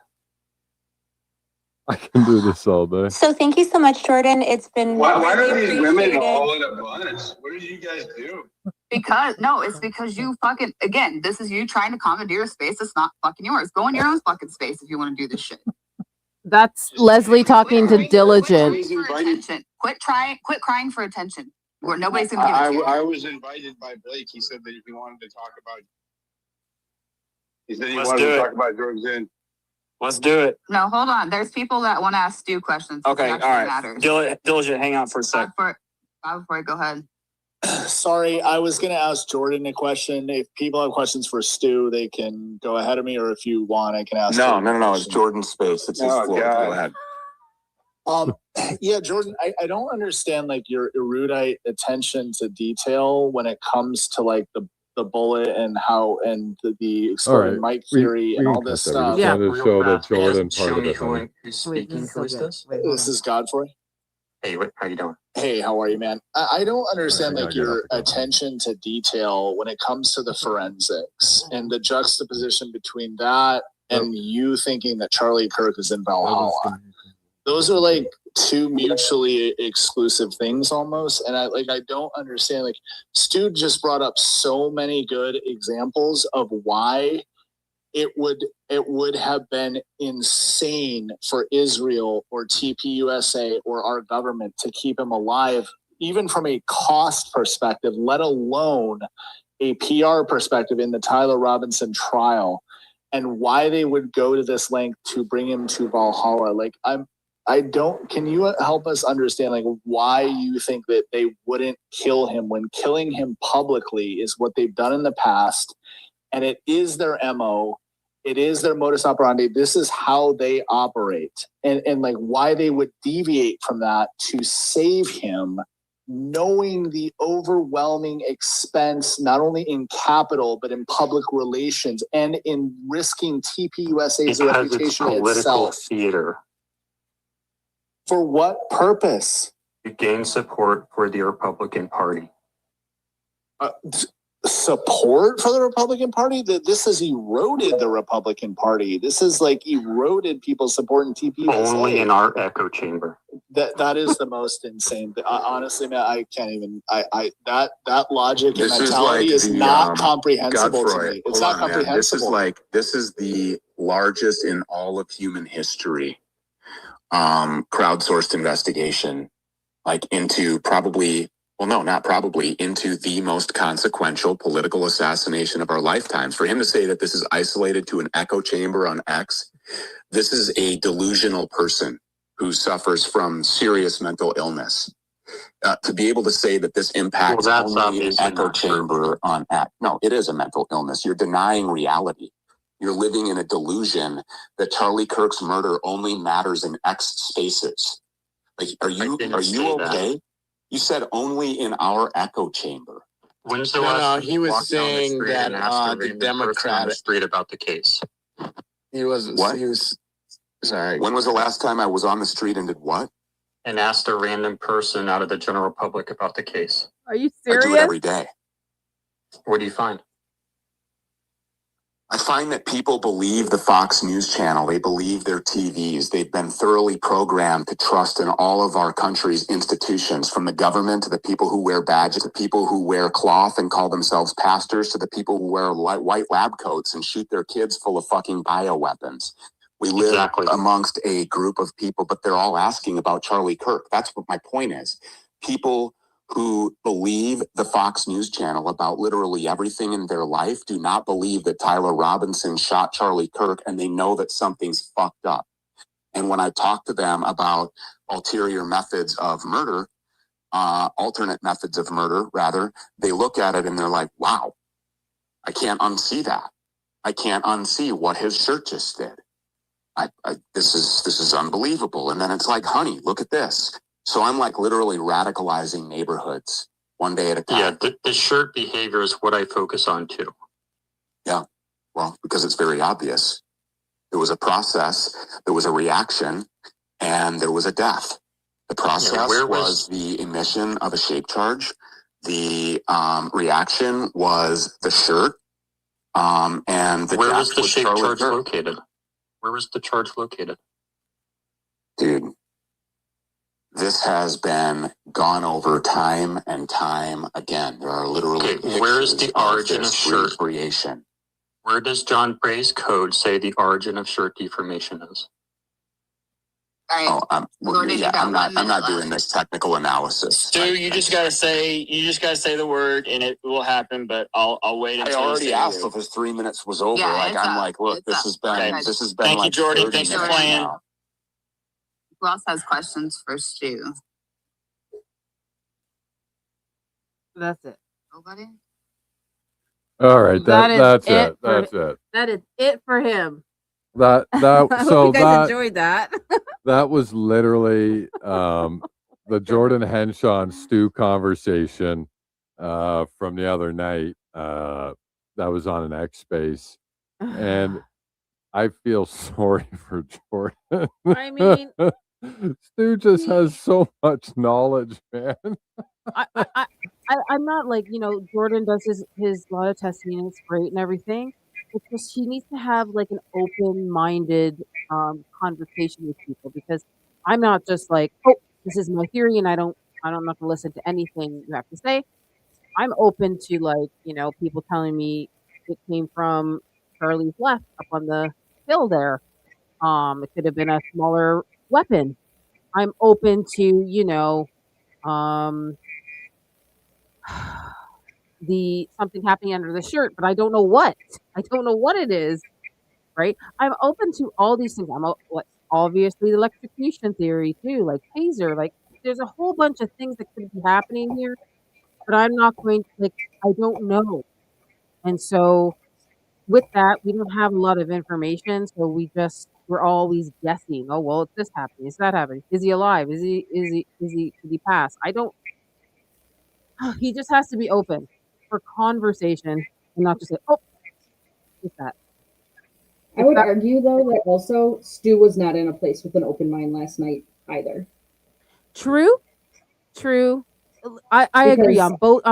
I can do this all day. So thank you so much, Jordan. It's been Why really are these women appreciated. all in a bunch? What did you guys do? It's because you fucking, again, this is you trying to commandeer a space that's not fucking yours. Go in your own fucking space if you want to do this shit. That's Leslie talking to Diligent. Quit crying for attention. Where nobody's gonna give it to you. I was invited by Blake. He said that he wanted to talk about. He said he wanted to talk about George Zinn. Let's do it. No, hold on. There's people that want to ask Stu questions. Okay, all right. Matters. Diligent, hang out for a sec. Before I go ahead. Sorry, I was going to ask Jordan a question. If people have questions for Stu, they can go ahead of me, or if you want, I can ask. No. It's Jordan's space. It's his floor. Go ahead. Yeah, Jordan, I don't understand like your erudite attention to detail when it comes to like the bullet and how and the exploding mic theory and all this stuff. Yeah, to show that Jordan part of it. Who's speaking? Who is this? This is Godfrey. Hey, how you doing? Hey, how are you, man? I don't understand like your attention to detail when it comes to the forensics and the juxtaposition between that and you thinking that Charlie Kirk is in Valhalla. Those are like two mutually exclusive things almost. And I don't understand, like Stu just brought up so many good examples of why it would have been insane for Israel or TPUSA or our government to keep him alive, even from a cost perspective, let alone a PR perspective in the Tyler Robinson trial, and why they would go to this length to bring him to Valhalla. Like can you help us understand like why you think that they wouldn't kill him when killing him publicly is what they've done in the past, and it is their MO, it is their modus operandi, this is how they operate, and like why they would deviate from that to save him, knowing the overwhelming expense, not only in capital, but in public relations and in risking TPUSA's reputation it's political itself. theater. For what purpose? To gain support for the Republican Party. Support for the Republican Party? This has eroded the Republican Party. This has like eroded people's support in TPUSA. Only in our echo chamber. That is the most insane thing. Honestly, man, I can't even. That logic and mentality is not comprehensible to me. It's not comprehensible. This is the largest in all of human history crowdsourced investigation, like into into the most consequential political assassination of our lifetimes. For him to say that this is isolated to an echo chamber on X, this is a delusional person who suffers from serious mental illness. To be able to say that this impacts only an echo chamber on X. No, it is a mental illness. You're denying reality. You're living in a delusion that Charlie Kirk's murder only matters in X spaces. Like, are you okay? That. You said only in our echo chamber. When's the last he was saying that the Democrat on the street about the case. He was what? He was sorry. When was the last time I was on the street and did what? And asked a random person out of the general public about the case. Are you serious? I do it every day. What do you find? I find that people believe the Fox News channel. They believe their TVs. They've been thoroughly programmed to trust in all of our country's institutions, from the government to the people who wear badges, to people who wear cloth and call themselves pastors, to the people who wear white lab coats and shoot their kids full of fucking bioweapons. We live amongst a group of people, but they're all asking about Charlie Kirk. That's what my point is. People who believe the Fox News channel about literally everything in their life do not believe that Tyler Robinson shot Charlie Kirk, and they know that something's fucked up. And when I talk to them about ulterior methods of murder, alternate methods of murder, rather, they look at it and they're like, wow, I can't unsee that. I can't unsee what his shirt just did. This is unbelievable. And then it's like, honey, look at this. So I'm like literally radicalizing neighborhoods one day at a time. Yeah, the shirt behavior is what I focus on too. Yeah, well, because it's very obvious. There was a process, there was a reaction, and there was a death. The process was the emission of a shape charge. The reaction was the shirt. And the Where was depth the was shape Charlie charge Kirk. located? Where was the charge located? Dude, this has been gone over time and time again. There are literally Where is the pictures origin of this shirt? recreation. Where does John Bray's code say the origin of shirt deformation is? Oh, I'm not doing this technical analysis. Stu, you just gotta say the word and it will happen, but I'll wait I until already asked if his 3 minutes was over. Yeah, like it's I'm up. like, look, It's this up. has been Okay. like Thank you, Jordan. 30 Thanks for minutes playing. now. Who else has questions for Stu? That's it. Nobody? All right, That is that's it it. for- That's it. That is it for him. That I so hope you guys that enjoyed that. that was literally the Jordan Henshaw Stu conversation from the other night. That was on an X Space, and I feel sorry for Jordan. I mean, Stu just has so much knowledge, man. I'm not like, Jordan does his lot of testing and it's great and everything. It's just he needs to have like an open-minded conversation with people, because I'm not just like, oh, this is my theory and I'm not gonna listen to anything you have to say. I'm open to, like, people telling me it came from Charlie's left up on the hill there. It could have been a smaller weapon. I'm open to, um something happening under the shirt, but I don't know what. I don't know what it is, right? I'm open to all these things. Like, obviously the electrocution theory too, like taser, like there's a whole bunch of things that could be happening here, but I'm not going to, like, I don't know. And so with that, we don't have a lot of information, so we're always guessing. Oh, well, it's this happening, is that happening? Is he alive? Did he pass? I don't he just has to be open for conversation and not just say, oh, it's that. I would argue, though, that also Stu was not in a place with an open mind last night either. True. I agree on both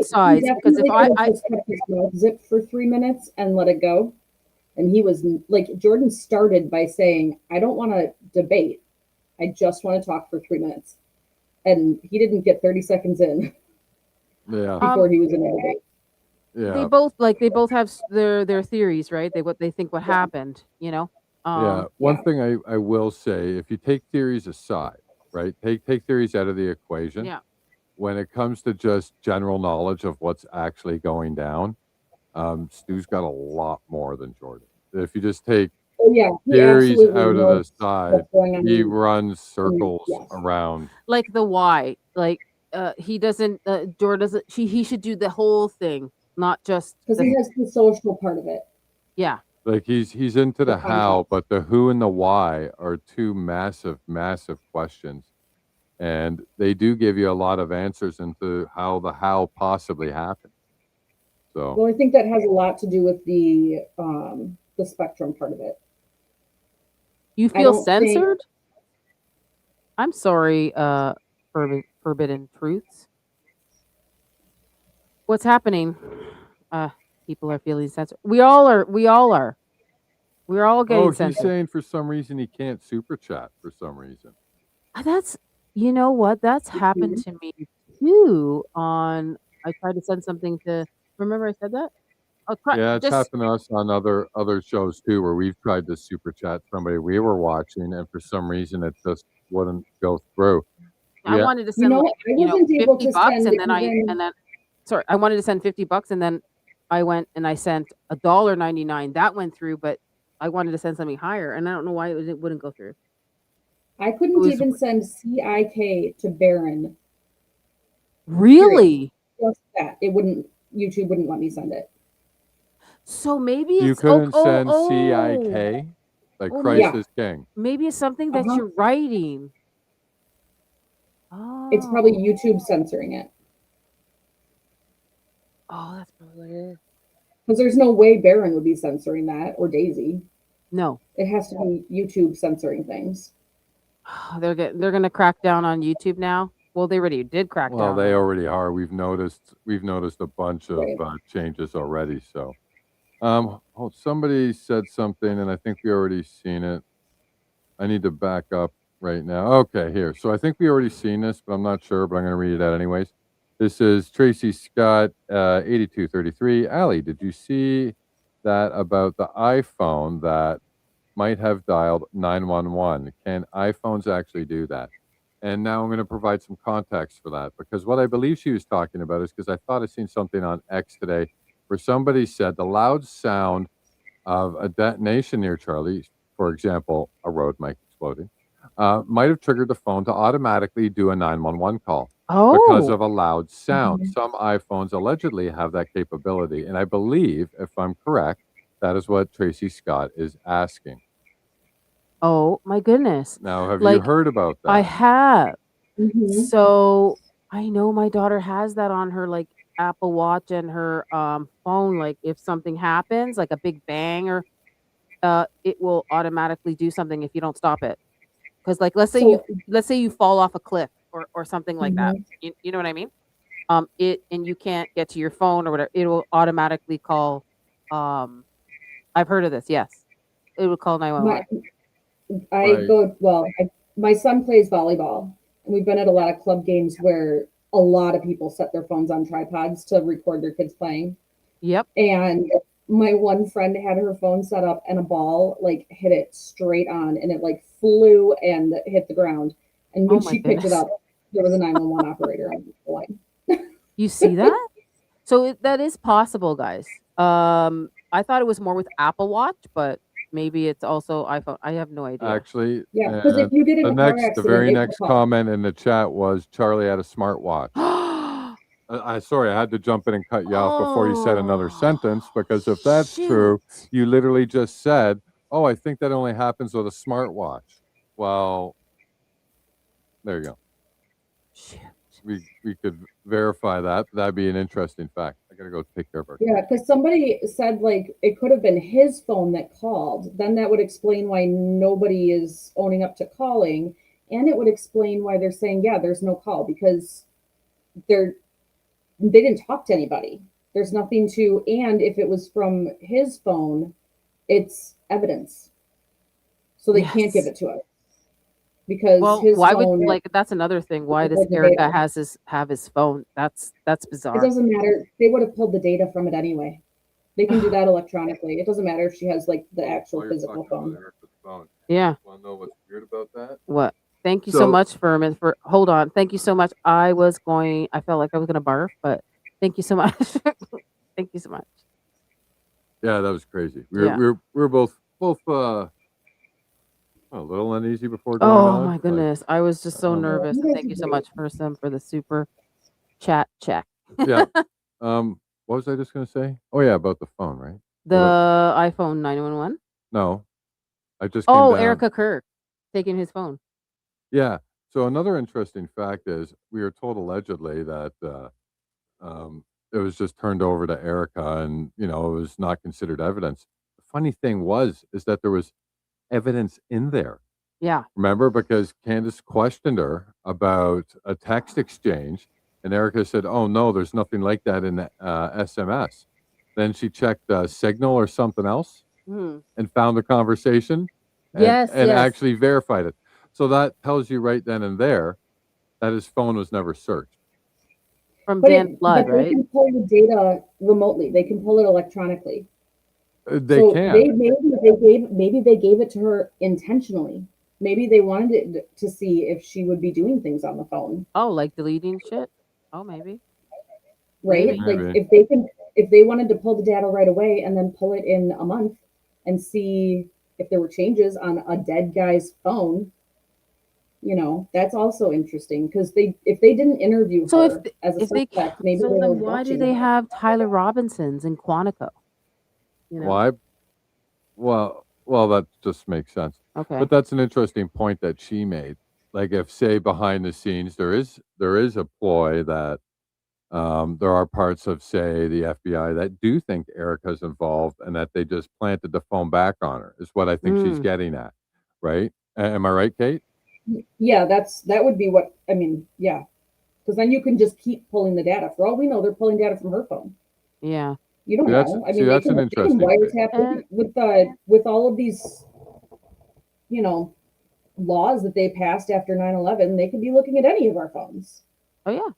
sides, because if I just kept his mouth zipped for 3 minutes and let it go, and he was like, Jordan started by saying, I don't want to debate, I just want to talk for 3 minutes, and he didn't get 30 seconds in before he was in a debate. Yeah. They both have their theories, right? What they think what happened, Yeah. One thing I will say, if you take theories aside, right? Take theories out of the equation. Yeah. When it comes to just general knowledge of what's actually going down, Stu's got a lot more than Jordan. If you just take he theories absolutely out of the knows side, what's going on. he runs circles around. Like the why, like he doesn't Jordan doesn't he should do the whole thing, not just Because he has the social part of it. Yeah. Like he's into the The how, but the who and the why are two massive questions. And they do give you a lot of answers into how the how possibly happened. So Well, I think that has a lot to do with the spectrum part of it. You feel censored? I'm sorry, forbidden truths. What's happening? People are feeling censored. We all are. We're all getting censored. He's saying for some reason he can't super chat for some reason. That's, you know what? That's happened to me too. I tried to send something to. Remember I said that? Yeah, it's happened to us on other shows too, where we've tried to super chat somebody we were watching, and for some reason it just wouldn't go through. I wanted to send $50, and then sorry, I wanted to send $50, and then I went and I sent $1.99. That went through, but I wanted to send something higher, and I don't know why it wouldn't go through. I couldn't even send CIK to Baron. Really? Just that. YouTube wouldn't let me send it. So maybe it's You couldn't send CIK, like Christ is King. Maybe it's something that you're writing. Oh. It's probably YouTube censoring it. Oh, that's probably what it is. Because there's no way Baron would be censoring that, or Daisy. No. It has to be YouTube censoring things. They're gonna crack down on YouTube now. Well, they already did crack Well, down. they though. already are. We've noticed a bunch of changes already. So, somebody said something, and I think we already seen it. I need to back up right now. Okay, here. So I think we already seen this, but I'm not sure. But I'm going to read it out anyways. This is Tracy Scott, 8233. Allie, did you see that about the iPhone that might have dialed 911? Can iPhones actually do that? And now I'm going to provide some context for that, because what I believe she was talking about is, because I thought I seen something on X today where somebody said the loud sound of a detonation near Charlie, for example, a road mic exploding, might have triggered the phone to automatically do a 911 call because Oh. of a loud sound. Some iPhones allegedly have that capability. And I believe, if I'm correct, that is what Tracy Scott is asking. Oh my goodness. Now, have you Like, heard about that? I have. So I know my daughter has that on her like Apple Watch and her phone. Like if something happens, like a big bang, or it will automatically do something if you don't stop it. Because like let's say you fall off a cliff or something like that. You know what I mean? And you can't get to your phone or whatever, it will automatically call. I've heard of this. Yes, it will call 911. My son plays volleyball, and we've been at a lot of club games where a lot of people set their phones on tripods to record their kids playing. Yep. And my one friend had her phone set up, and a ball like hit it straight on, and it like flew and hit the ground. And when she picked it up, there was a 911 operator on the line. You see that? So that is possible, guys. I thought it was more with Apple Watch, but maybe it's also iPhone. I have no idea. Actually, Yeah, because if you get in a car the accident, very they next pop. comment in the chat was Charlie had a smartwatch. Sorry, I had to jump in and cut you off before you said another sentence, because if that's true, you literally just said, "Oh, I think that only happens with a smartwatch." Well, there you go. We could verify that. That'd be an interesting fact. I gotta go take care of her. Yeah, because somebody said like it could have been his phone that called. Then that would explain why nobody is owning up to calling, and it would explain why they're saying, yeah, there's no call, because they didn't talk to anybody. There's nothing to, and if it was from his phone, it's evidence. So they can't give it to us. Because his why phone, would, like, that's another thing. Why does pulled the Erica data. have his phone? That's bizarre. It doesn't matter. They would have pulled the data from it anyway. They can do that electronically. It doesn't matter if she has like the actual physical phone. Yeah. Want to know what's weird about that? What? Thank you so much, Furman, for hold on. Thank you so much. I felt like I was gonna barf, but thank you so much. Thank you so much. Yeah, that was crazy. We were both a little uneasy before going on. Oh my goodness. I was just so nervous. And thank you so much, for the super chat check. Yeah. What was I just gonna say? Oh yeah, about the phone, right? The iPhone 911. No, I just came down. Erica Kirk taking his phone. Yeah. So another interesting fact is we were told allegedly that it was just turned over to Erica, and it was not considered evidence. The funny thing is that there was evidence in there. Yeah. Remember, because Candace questioned her about a text exchange, and Erica said, "Oh no, there's nothing like that in the SMS." Then she checked Signal or something else and found the conversation and actually verified it. So that tells you right then and there that his phone was never searched. From Dan Flood, but right? They can pull the data remotely. They can pull it electronically. They can. Maybe they gave it to her intentionally. Maybe they wanted it to see if she would be doing things on the phone. Oh, like deleting shit? Oh, maybe. Right? Maybe. Like if they wanted to pull the data right away and then pull it in a month and see if there were changes on a dead guy's phone, that's also interesting, because if they didn't interview her as a suspect, maybe they were why do watching they her. have Tyler Robinson's in Quantico? Why? Well, that just makes sense. Okay. But that's an interesting point that she made. Like, if, say, behind the scenes there is a ploy that there are parts of, say, the FBI that do think Erica's involved, and that they just planted the phone back on her, is what I think she's getting at, right? Am I right, Kate? Yeah, that would be what I mean. Yeah, because then you can just keep pulling the data. For all we know, they're pulling data from her phone. Yeah. You don't See, that's know. I see, mean, that's an they can interesting thing. wiretap And with all of these, you know, laws that they passed after 9/11. They could be looking at any of our phones. oh yeah.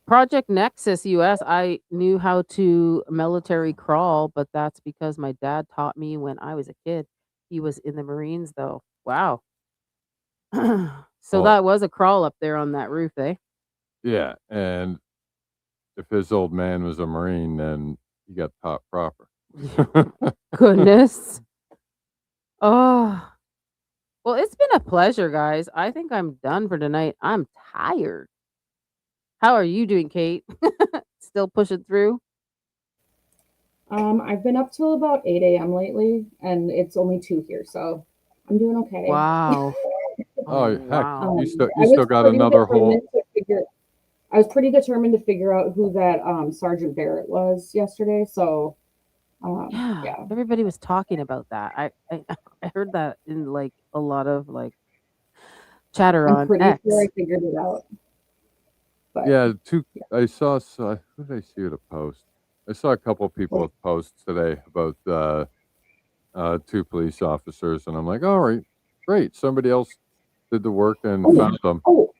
Project Nexus US, I knew how to military crawl, but that's because my dad taught me when I was a kid. He was in the Marines though. Wow. So Well, that was a crawl up there on that roof, eh? yeah, and if his old man was a Marine, then he got taught proper. Goodness. Oh. Well, it's been a pleasure, guys. I think I'm done for tonight. I'm tired. How are you doing, Kate? Still pushing through? I've been up till about 8 a.m. lately, and it's only 2 here, so I'm doing okay. Wow. Oh, heck, Wow. you still I was got pretty another whole. determined to figure. I was pretty determined to figure out who that Sergeant Barrett was yesterday. So, Yeah, yeah, everybody was talking about that. I heard that in like a lot of like chatter I'm on pretty sure I X. figured it out. But Yeah, I saw. Who did I see at a post? I saw a couple people with posts today about 2 police officers, and I'm like, all right, great. Somebody else did the work and found them. oh,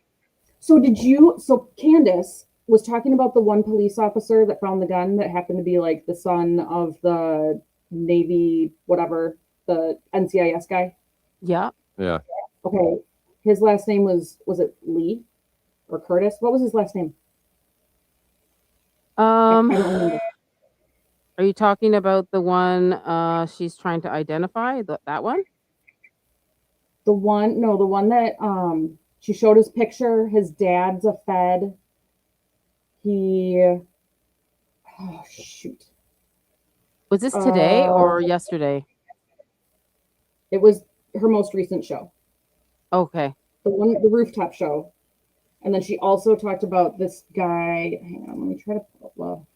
so did you? So Candace was talking about the one police officer that found the gun that happened to be like the son of the Navy, whatever, the NCIS guy. Yeah. Yeah. Okay, his last name was it Lee or Curtis? What was his last name? I don't remember. Are you talking about the one she's trying to identify? That one? The one that she showed his picture. His dad's a Fed. Oh shoot. Was this today or yesterday? It was her most recent show. Okay. The rooftop show. And then she also talked about this guy. Hang on, let me try to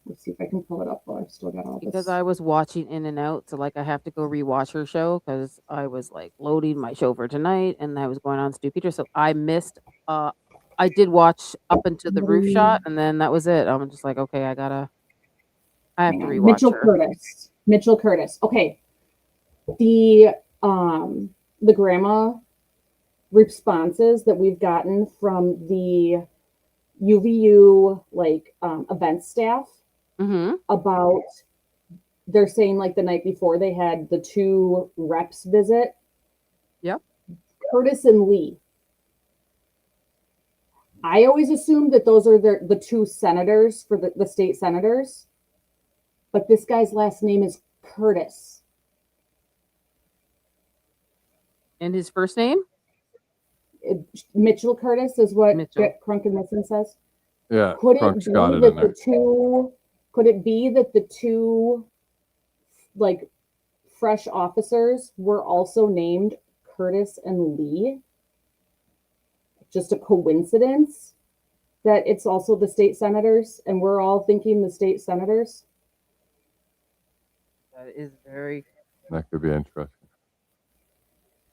let's see if I can pull it up while I've still got all this. Because I was watching In and Out, so like I have to go rewatch her show because I was like loading my show for tonight, and I was going on Stu Peters, so I missed. I did watch up into the roof shot, and then that was it. I'm just like, okay, I have to rewatch Mitchell her. Curtis. Mitchell Curtis. Okay. The grandma responses that we've gotten from the UVU like event staff about, they're saying like the night before they had the 2 reps visit. Yep. Curtis and Lee. I always assumed that those are the 2 senators for the state senators, but this guy's last name is Curtis. And his first name? Mitchell Curtis is what Crunk and Listen says. Yeah, Could Crunk's it got be it in that there. could it be that the 2 like fresh officers were also named Curtis and Lee? Just a coincidence that it's also the state senators and we're all thinking the state senators? That is very. That could be interesting.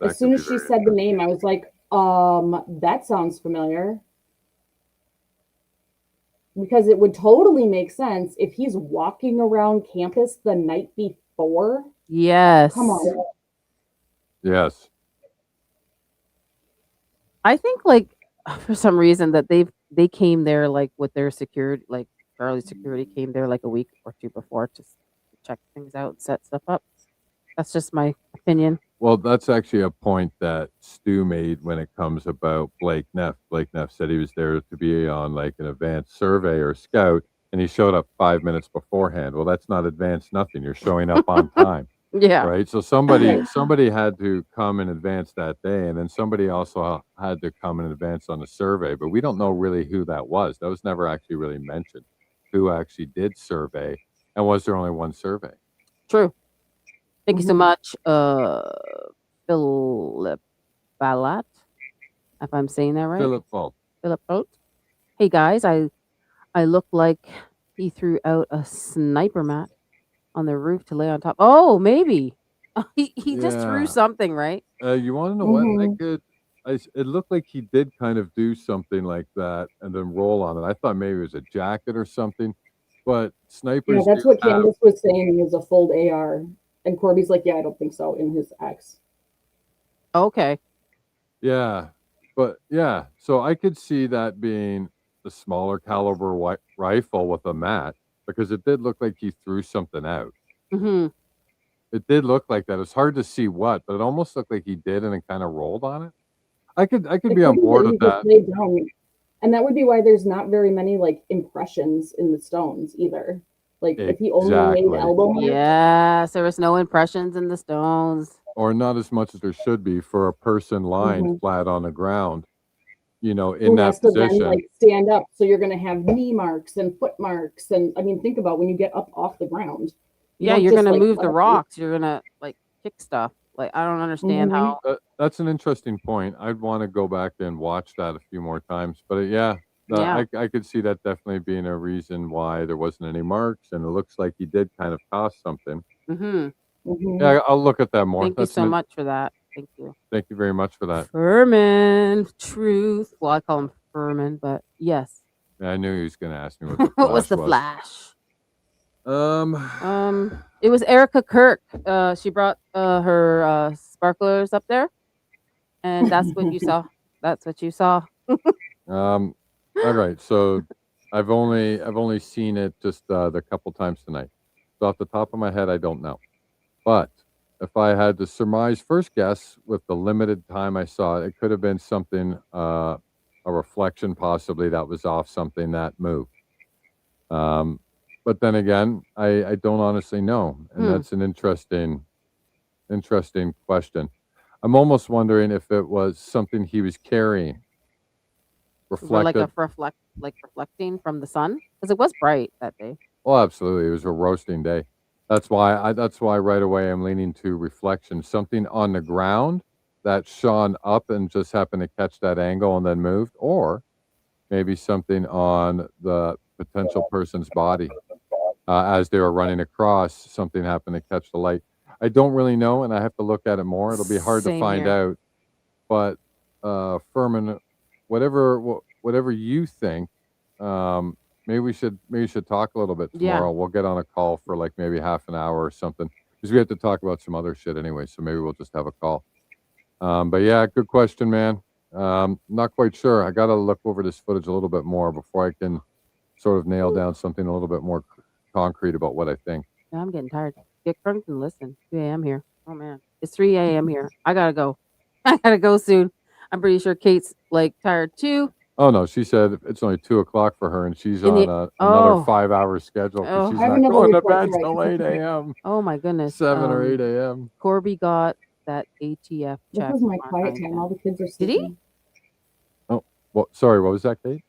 As soon as she said the name, I was like, that sounds familiar. Because it would totally make sense if he's walking around campus the night before. Yes. Come on. Yes. I think like for some reason that they came there like with their security, like Charlie's security came there like a week or 2 before to check things out, set stuff up. That's just my opinion. Well, that's actually a point that Stu made when it comes about Blake Neff. Blake Neff said he was there to be on like an advanced survey or scout, and he showed up 5 minutes beforehand. Well, that's not advanced nothing. You're showing up on time. Yeah. Right. So somebody had to come in advance that day, and then somebody also had to come in advance on the survey. But we don't know really who that was. That was never actually really mentioned. Who actually did survey, and was there only one survey? True. Thank you so much, Philip Balat, if I'm saying that right. Philip Bolt. Philip Bolt. Hey guys, I look like he threw out a sniper mat on the roof to lay on top. Oh, maybe he just threw Yeah. something, right? You want to know what? it looked like he did kind of do something like that and then roll on it. I thought maybe it was a jacket or something, but Yeah, snipers that's do what have. Candace was saying is a fold AR. And Corby's like, yeah, I don't think so in his X. Okay. Yeah, but yeah, so I could see that being a smaller caliber rifle with a mat because it did look like he threw something out. Mm-hmm. It did look like that. It's hard to see what, but it almost looked like he did and then kind of rolled on it. I could It be on could be board that he with just that. laid down. And that would be why there's not very many like impressions in the stones either. Like if he only made Exactly. elbow marks. Yes, there was no impressions in the stones. Or not as much as there should be for a person lying Mhm. flat on the ground, in Who that has to then position. like stand up. So you're gonna have knee marks and foot marks. And I mean, think about when you get up off the ground. You Yeah, don't you're just gonna like move the let it rocks. You're gonna like kick stuff. Like I don't understand Mhm. how. That's an interesting point. I'd want to go back and watch that a few more times. But Yeah. I could see that definitely being a reason why there wasn't any marks, and it looks like he did kind of toss something. Mm-hmm. Yeah, I'll look at that more. Thank you so much for that. Thank you. Thank you very much for that. Furman, truth. Well, I call him Furman, but yes. Yeah, I knew he was going to ask me what the What was flash the was. flash? It was Erica Kirk. She brought her sparklers up there, and that's what you saw. That's what you saw. All right. So I've only seen it just the couple times tonight. So off the top of my head, I don't know. But if I had to surmise first guess with the limited time I saw it, it could have been something, a reflection possibly that was off something that moved. But then again, I don't honestly know. And that's an interesting question. I'm almost wondering if it was something he was carrying. Reflected. Reflecting from the sun because it was bright that day. Well, absolutely. It was a roasting day. That's why right away I'm leaning to reflection. Something on the ground that shone up and just happened to catch that angle and then moved, or maybe something on the potential person's body as they were running across. Something happened to catch the light. I don't really know, and I have to look at it more. It'll be hard to Same find here. out. But Furman, whatever you think, maybe we should talk a little bit Yeah. tomorrow. We'll get on a call for like maybe half an hour or something because we have to talk about some other shit anyway. So maybe we'll just have a call. But yeah, good question, man. Not quite sure. I got to look over this footage a little bit more before I can sort of nail down something a little bit more concrete about what I think. Yeah, I'm getting tired. Get crunk and listen. 2 a.m. here. Oh man, it's 3 a.m. here. I gotta go. I gotta go soon. I'm pretty sure Kate's like tired too. Oh no, she said it's only 2:00 for her, and she's In the- on another Oh. 5-hour schedule because Oh. she's I have not another going to report bed to write till for 8 tonight. a.m. Oh my goodness. 7 or 8 a.m. Corby got that ATF This check. was my on quiet Wednesday. time. All the kids are Did sleeping. he? Oh, well, sorry. What was that, Kate?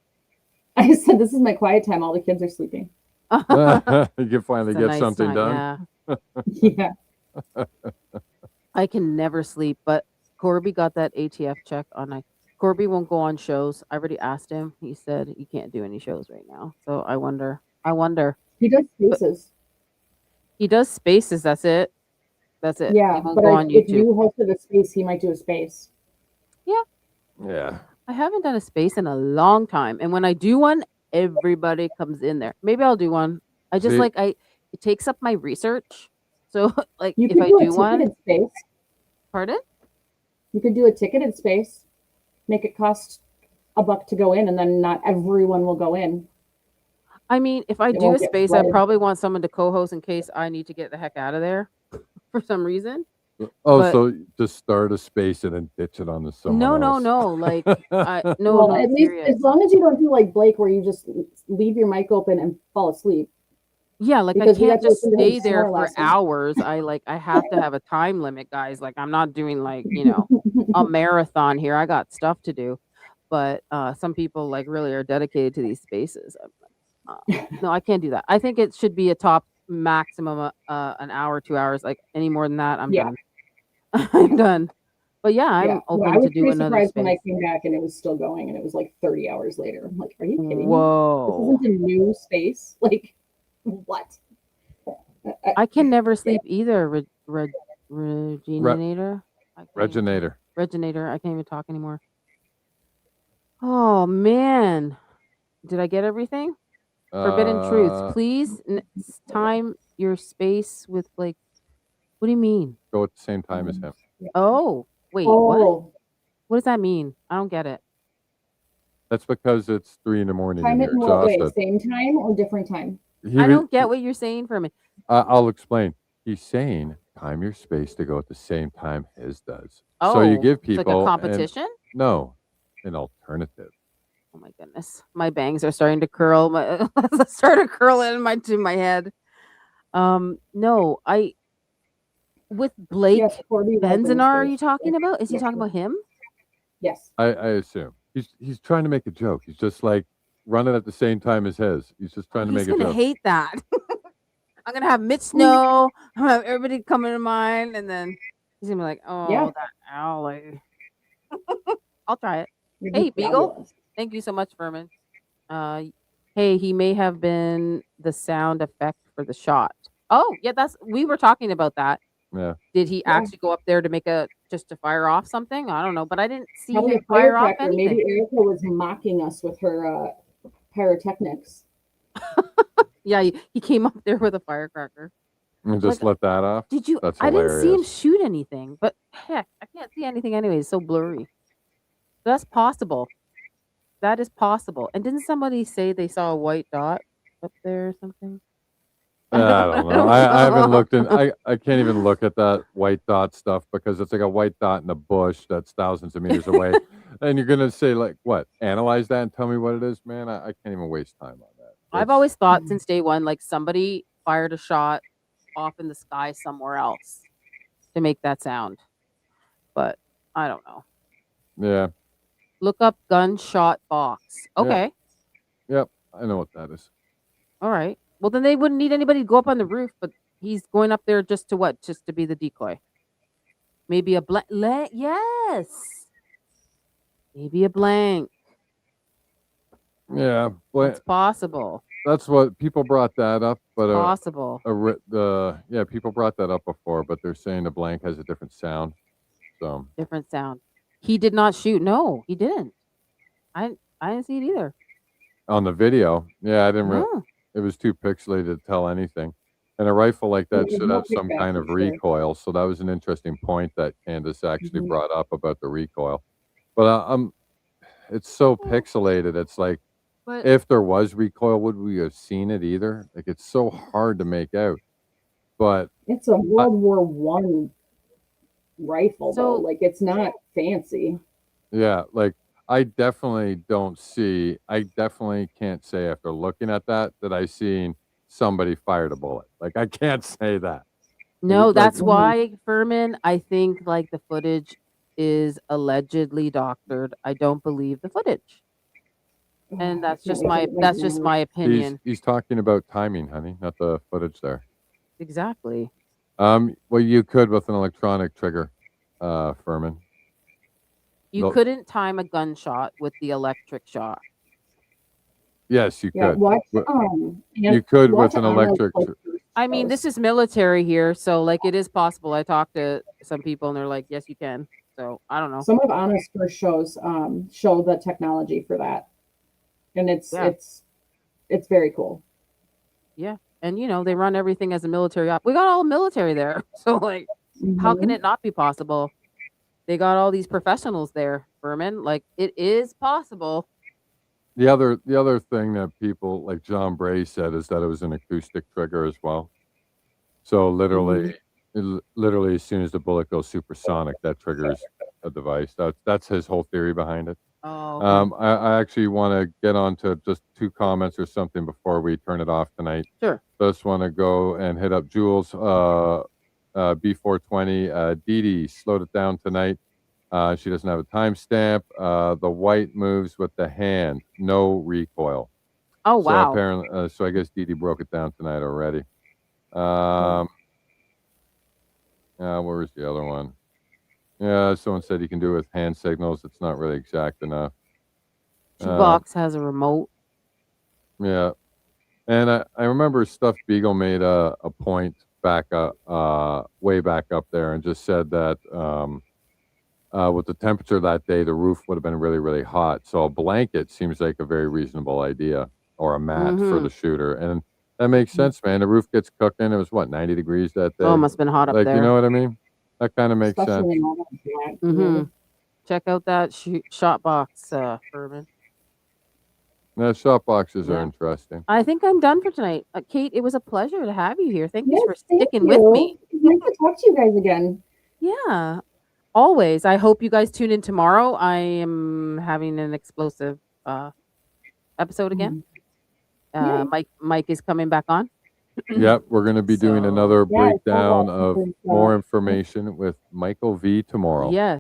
I said this is my quiet time. All the kids are sleeping. You can finally It's a get nice something time, done. Yeah. I can never sleep, but Corby got that ATF check on night. Corby won't go on shows. I already asked him. He said he can't do any shows right now. So I wonder. He does spaces. He does spaces. That's it. That's it. Yeah, He won't but go on if YouTube. you hosted a space, he might do a space. Yeah. Yeah. I haven't done a space in a long time. And when I do one, everybody comes in there. Maybe I'll do one. I just See- it takes up my research. So like You if could I do a do one, ticketed space. pardon? You could do a ticketed space. Make it cost $1 to go in, and then not everyone will go in. I mean, if I It do a won't get space, I flooded. probably want someone to co-host in case I need to get the heck out of there for some reason. Oh, But- so just start a space and then ditch it on the someone No, else. like no, Well, no, at least serious. as long as you don't do like Blake, where you just leave your mic open and fall asleep. Yeah, like I Because we can't got to just listen to him stay there snore for last week. hours. I have to have a time limit, guys. Like I'm not doing like, a marathon here. I got stuff to do. But some people like really are dedicated to these spaces. I'm like, no, I can't do that. I think it should be a top maximum an hour, 2 hours. Like any more than that, I'm Yeah. done. I'm done. But yeah, I'm Yeah. No, open I to was do pretty another surprised when I space. came back and it was still going, and it was like 30 hours later. I'm like, are you kidding me? Whoa. This isn't a new space. Like, what? I can never sleep either. Reginator. I can't even- Reginator. Reginator. I can't even talk anymore. Oh man, did I get everything? Forbidden truths. Please time your space with like. What do you mean? Go at the same time as him. Oh, wait, what? What does that mean? I don't get it. That's because it's 3 in the morning Time and it you're in what way? exhausted. Same time or different time? I don't get what you're saying for me. I'll explain. He's saying time your space to go at the same time his does. So Oh, you give it's like a people competition? No, an alternative. Oh my goodness, my bangs are starting to curl. My started curling to my head. No, with Blake Yes, Corby was in Benzinar. Are space. you talking about? Is he Yes. talking about him? Yes. I assume he's trying to make a joke. He's just like running at the same time as his. He's just trying to He's make a gonna joke. hate that. I'm gonna have Mitch Snow. I'm gonna have everybody coming to mine, and then he's gonna be like, "Oh, Yeah. that owlie." I'll try it. You'd be Hey, Beagle. fabulous. Thank you so much, Furman. Hey, he may have been the sound effect for the shot. Oh, yeah, we were talking about that. Yeah. Did he Yeah. actually go up there to just to fire off something? I don't know, but I didn't see Probably him a fire off firecracker. anything. Maybe Erica was mocking us with her pyrotechnics. Yeah, he came up there with a firecracker. And just let that off. Did you? That's I didn't see him hilarious. shoot anything, but heck, I can't see anything anyway. It's so blurry. That's possible. That is possible. And didn't somebody say they saw a white dot up there or something? I don't know. I haven't looked in. I can't even look at that white dot stuff because it's like a white dot in a bush that's thousands of meters away. And you're gonna say like, what? Analyze that and tell me what it is, man. I can't even waste time on that. I've always thought since day one, like somebody fired a shot off in the sky somewhere else to make that sound. But I don't know. Yeah. Look up gunshot box. Yeah. Okay. Yep. I know what that is. All right. Well, then they wouldn't need anybody to go up on the roof, but he's going up there just to what? Just to be the decoy. Maybe a blank. Yes. Maybe a blank. Yeah, but It's possible. that's what people brought that up. But Possible. people brought that up before, but they're saying the blank has a different sound. So Different sound. He did not shoot. No, he didn't. I didn't see it either. on the video, yeah, I didn't. No. It was too pixelated to tell anything. And a rifle like that Yeah, should no have some kickback kind for of sure. recoil. So that was an interesting point that Candace actually Mhm. brought up about the recoil. But it's so pixelated. It's like But if there was recoil, would we have seen it either? Like it's so hard to make out. But It's a World War One rifle, though. So- Like it's not fancy. yeah, like I definitely can't say after looking at that I seen somebody fired a bullet. Like I can't say that. no, Like- that's why, Furman, I think like the footage is allegedly doctored. I don't believe the footage. And that's just my opinion. He's talking about timing, honey, not the footage there. Exactly. Well, you could with an electronic trigger, Furman. You No- couldn't time a gunshot with the electric shot. Yes, you Yeah, could. watch. You could watch with an Anna's, electric. like, I mean, this is military here, so like it is possible. I talked to some people and they're like, yes, you can. So I don't know. Some of Anna's first shows show the technology for that, and it's Yeah. it's very cool. Yeah. And they run everything as a military op. We got all military there. So like how can Mhm. it not be possible? They got all these professionals there, Furman. Like it is possible. The other thing that people like John Bray said is that it was an acoustic trigger as well. So literally, literally as soon as the bullet goes supersonic, that triggers a device. That's his whole theory behind it. Oh, okay. I actually want to get on to just 2 comments or something before we turn it off tonight. Sure. Just want to go and hit up Jules, B420. Dee Dee slowed it down tonight. She doesn't have a timestamp. The white moves with the hand, no recoil. Oh, So wow. apparently, so I guess Dee Dee broke it down tonight already. Where was the other one? Yeah, someone said you can do it with hand signals. It's not really exact enough. Box has a remote. Yeah. And I remember Stuffed Beagle made a point back up, way back up there, and just said that with the temperature that day, the roof would have been really, really hot. So a blanket seems like a very reasonable idea, or a mat for the shooter. And that makes sense, man. The roof gets cooking. It was what, 90 degrees that day? Oh, must have been hot up Like, you there. know what I mean? That kind of makes sense. Especially in all that black. Mm-hmm. Check out that shot box, Furman. The shot boxes are Yeah. interesting. I think I'm done for tonight. Kate, it was a pleasure to have you here. Thank you Yes, for thank sticking with me. you. Nice to talk to you guys again. Yeah, always. I hope you guys tune in tomorrow. I am having an explosive episode again. Yeah. Mike is coming back on. Yep, we're going to be doing So- another Yeah, I saw breakdown that. of more information with Michael V tomorrow. Yes.